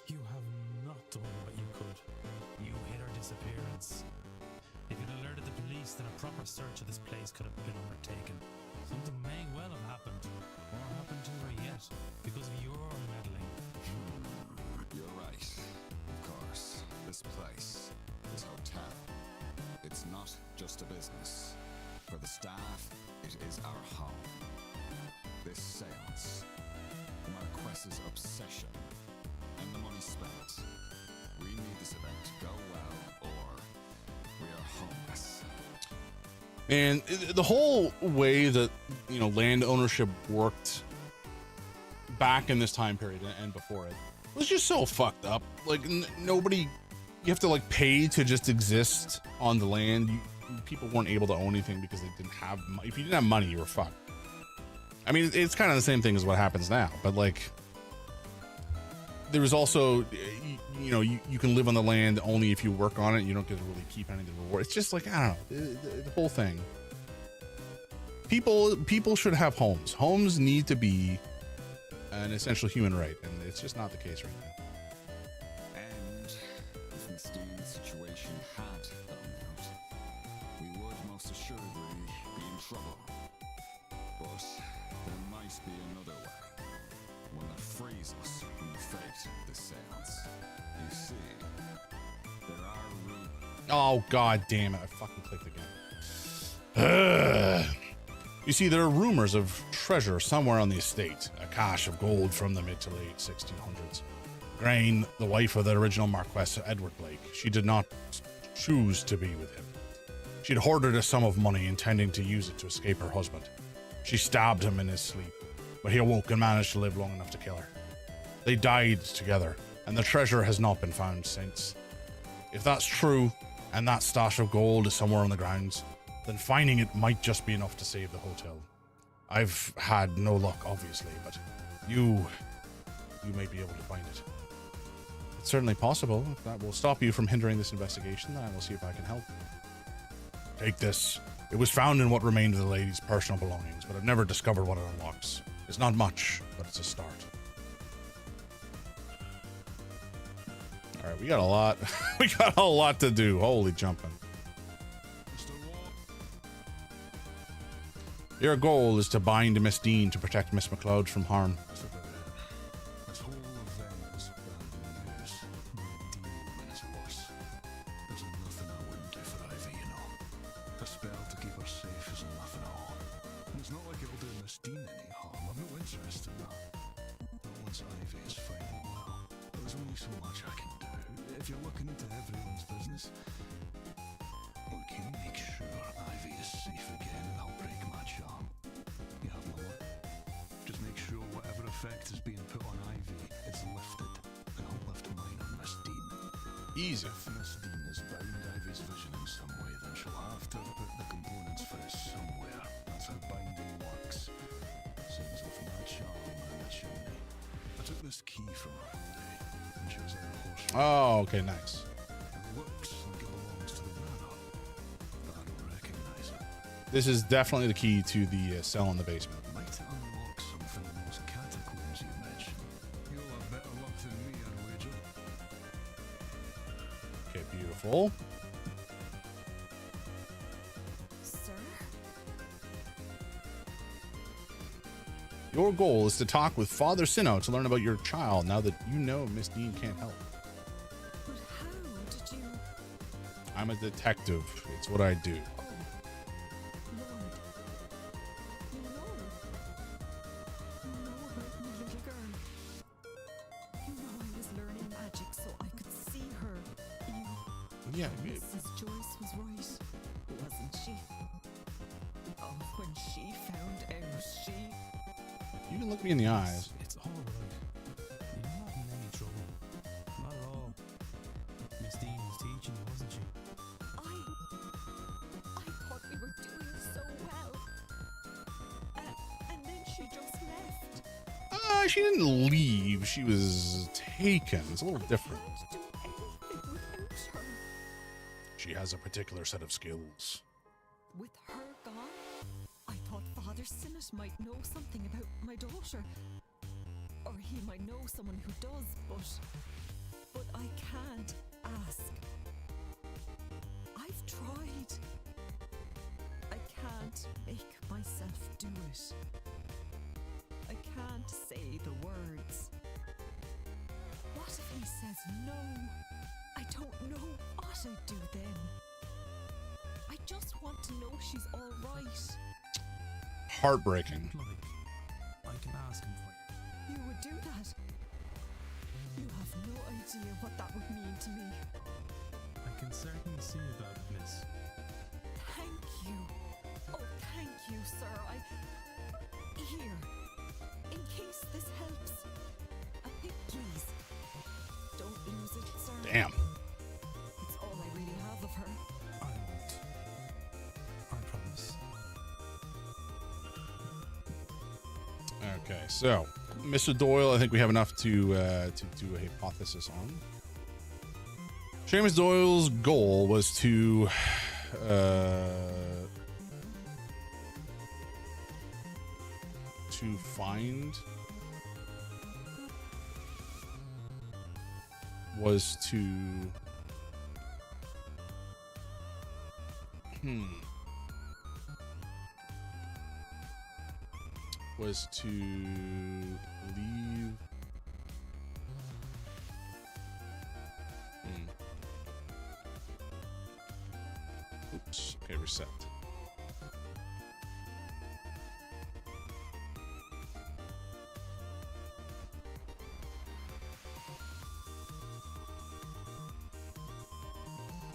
you have not done what you could. You hid her disappearance. If you'd alerted the police, then a proper search of this place could have been undertaken. Something may well have happened, or happened to her yet, because of your meddling. You're right. Of course, this place, this hotel, it's not just a business. For the staff, it is our home. This seance, the Marquess's obsession, and the money spent. We need this event to go well, or we are homeless. And the whole way that, you know, land ownership worked back in this time period and before it was just so fucked up. Like nobody, you have to like pay to just exist on the land. People weren't able to own anything because they didn't have money. If you didn't have money, you were fucked. I mean, it's kind of the same thing as what happens now, but like there was also, you know, you can live on the land only if you work on it. You don't get to really keep any of the reward. It's just like, I don't know, the whole thing. People should have homes. Homes need to be an essential human right, and it's just not the case right now. And if Miss Dean's situation had gone out, we would most assuredly be in trouble. But there might be another way, one that frees us from the fate of this seance. You see, there are Oh, god damn it. I fucking clicked again. You see, there are rumors of treasure somewhere on the estate, a cache of gold from the mid to late 1600s. Grain, the wife of the original Marquess Edward Blake, she did not choose to be with him. She had hoarded a sum of money, intending to use it to escape her husband. She stabbed him in his sleep, but he awoke and managed to live long enough to kill her. They died together, and the treasure has not been found since. If that's true, and that stash of gold is somewhere on the grounds, then finding it might just be enough to save the hotel. I've had no luck, obviously, but you may be able to find it. It's certainly possible. If that will stop you from hindering this investigation, then I will see if I can help. Take this. It was found in what remained of the lady's personal belongings, but I've never discovered what it unlocks. It's not much, but it's a start. All right, we got a lot. We got a lot to do. Holy jumping. Your goal is to bind Miss Dean to protect Miss McLeod from harm. This whole event is bad news. Dean is worse. There's nothing I wouldn't do for Ivy, you know. A spell to keep her safe is enough and all. And it's not like it'll do Miss Dean any harm. I'm no interested in that. But once Ivy is finally well, there's only so much I can do. If you're looking into everyone's business, look, Can you make sure Ivy is safe again and I'll break my charm? You have my word. Just make sure whatever effect is being put on Ivy is lifted, and I'll lift mine on Miss Dean. Easy. If Miss Dean has bound Ivy's vision in some way, then she'll have to have put the components for it somewhere. That's how binding works. Same as with my charm and the chimney. I took this key from her one day, and she was in her horse. Oh, okay, nice. It looks like it belongs to the manor, but I don't recognize it. This is definitely the key to the cell in the basement. Might it unlock something in those catacombs you mentioned? You'll have better luck than me, I'd wager. Okay, beautiful. Sir? Your goal is to talk with Father Sinnoh to learn about your child now that you know Miss Dean can't help. But how did you... I'm a detective. It's what I do. Oh, Lord. You know. You know about my little girl. You know I was learning magic so I could see her. Yeah, Mrs. Joyce was right, wasn't she? Oh, when she found out, she... you can look me in the eyes. It's all right. You're not in any trouble. Not at all. Miss Dean was teaching you, wasn't she? I thought we were doing so well. And then she just left. She didn't leave. She was taken. It's a little different. I can't do anything without her. She has a particular set of skills. With her gone, I thought Father Sinnoh might know something about my daughter. Or he might know someone who does, but I can't ask. I've tried. I can't make myself do it. I can't say the words. What if he says no? I don't know what I'd do then. I just want to know she's all right. Heartbreaking. Like, I can ask him for you. You would do that? You have no idea what that would mean to me. I can certainly see about it, miss. Thank you. Oh, thank you, sir. Here. In case this helps. Please. Don't lose it, sir. Damn. It's all I really have of her. I won't. I promise. Okay, so Mr. Doyle, I think we have enough to do a hypothesis on. Seamus Doyle's goal was to find was to leave oops, okay, reset.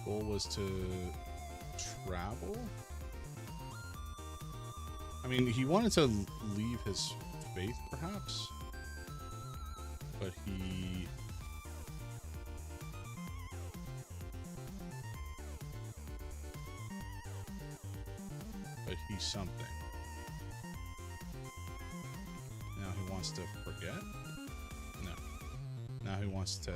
Goal was to travel. I mean, he wanted to leave his faith, perhaps, but he's something. Now he wants to forget? No. Now he wants to...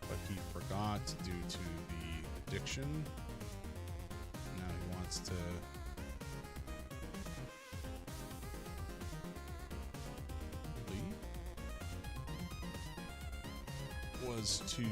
But he forgot due to the addiction. Now he wants to... leave? Was to...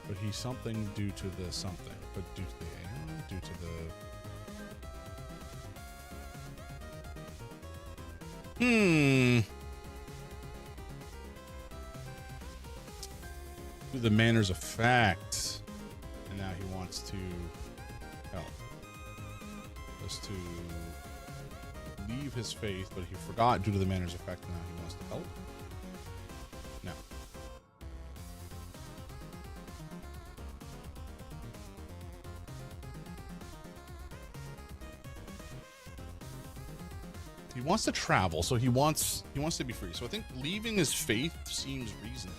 But he's something due to the something. But due to the AI, due to the... through the manor's effect. And now he wants to help. Was to leave his faith, but he forgot due to the manor's effect. Now he wants to help. No. He wants to travel, so he wants to be free. So I think leaving his faith seems reasonable.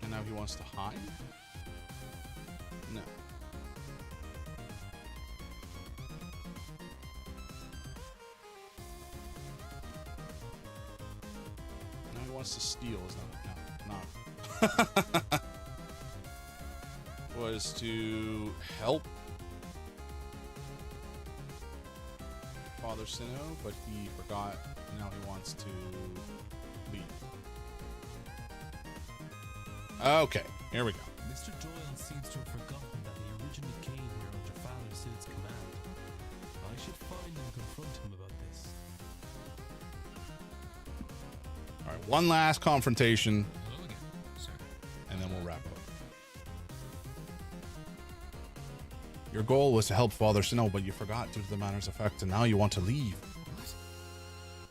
And now he wants to hide? No. Now he wants to steal, is not. Was to help Father Sinnoh, but he forgot. Now he wants to leave. Okay, here we go. Mr. Doyle seems to have forgotten that he originally came here under Father Sid's command. I should find and confront him about this. All right, one last confrontation, Hello again, sir. and then we'll wrap up. Your goal was to help Father Sinnoh, but you forgot due to the manor's effect, and now you want to leave. What?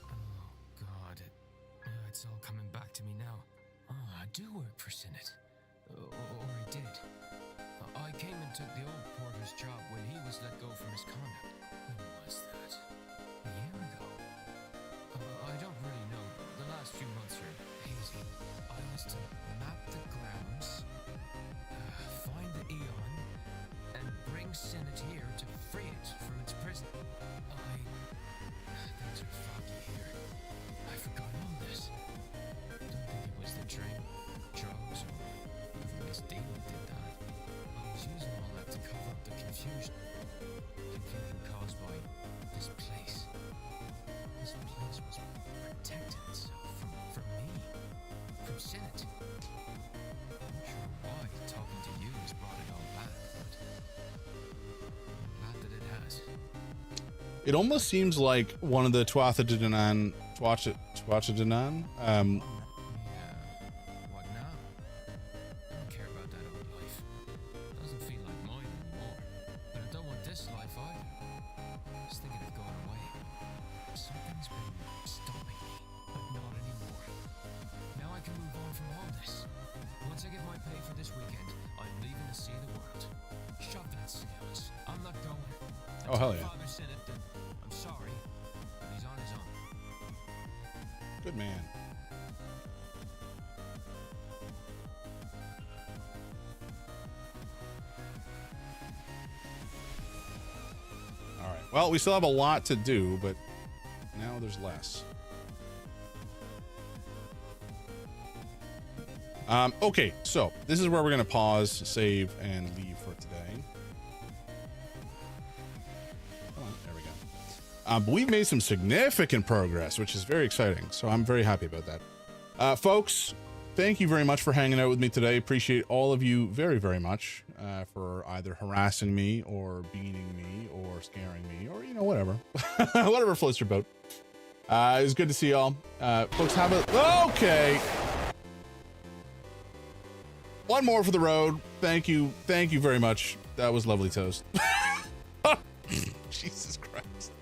Oh, God. It's all coming back to me now. Oh, I do work for Sinnott. Or I did. I came and took the old porter's job when he was let go for misconduct. When was that? A year ago? I don't really know. The last few months are hazy. I was to map the grounds, find the Eon, and bring Sinnott here to free it from its prison. Things are foggy here. I forgot all this. Don't think it was the drink, drugs, or even Miss Damon did that. I was using all that to cover up the confusion. Confusion caused by this place. This place was protecting itself from me. From Sinnott. I'm not sure why talking to you has brought it all back, but glad that it has. It almost seems like one of the Tuatha De Danann, Yeah. What now? I don't care about that old life. Doesn't feel like mine anymore. But I don't want this life either. I was thinking of going away. Something's been stopping me, but not anymore. Now I can move on from all this. Once I get my pay for this weekend, I'm leaving to see the world. Shut that seance. I'm not going. Oh, hell yeah. Father said it, that I'm sorry, but he's on his own. good man. All right. Well, we still have a lot to do, but now there's less. Okay, so this is where we're going to pause, save, and leave for today. Come on, there we go. But we've made some significant progress, which is very exciting. So I'm very happy about that. Folks, thank you very much for hanging out with me today. Appreciate all of you very, very much for either harassing me or beating me or scaring me or, you know, whatever. Whatever floats your boat. It was good to see y'all. Folks, have a... Okay. One more for the road. Thank you. Thank you very much. That was lovely, Toast. Jesus Christ.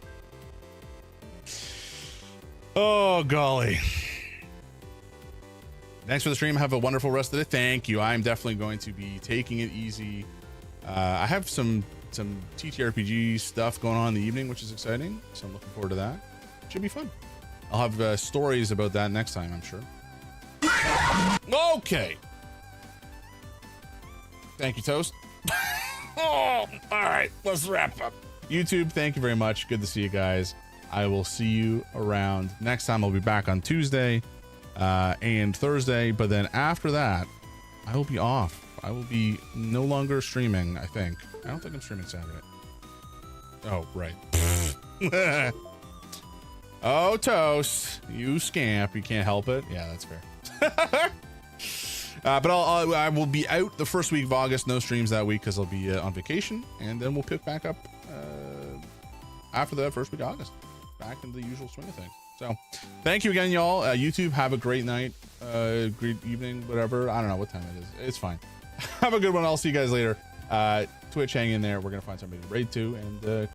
Oh, golly. Thanks for the stream. Have a wonderful rest of the day. Thank you. I'm definitely going to be taking it easy. I have some TTRPG stuff going on in the evening, which is exciting. So I'm looking forward to that. Should be fun. I'll have stories about that next time, I'm sure. Okay. Thank you, Toast. Oh, all right. Let's wrap up. YouTube, thank you very much. Good to see you guys. I will see you around next time. I'll be back on Tuesday and Thursday, but then after that, I will be off. I will be no longer streaming, I think. I don't think I'm streaming Saturday. Oh, right. Oh, Toast. You scamp. You can't help it. Yeah, that's fair. But I will be out the first week of August. No streams that week because I'll be on vacation. And then we'll pick back up after the first week of August. Back into the usual swing of things. So thank you again, y'all. YouTube, have a great night, great evening, whatever. I don't know what time it is. It's fine. Have a good one. I'll see you guys later. Twitch, hang in there. We're gonna find somebody to raid to, and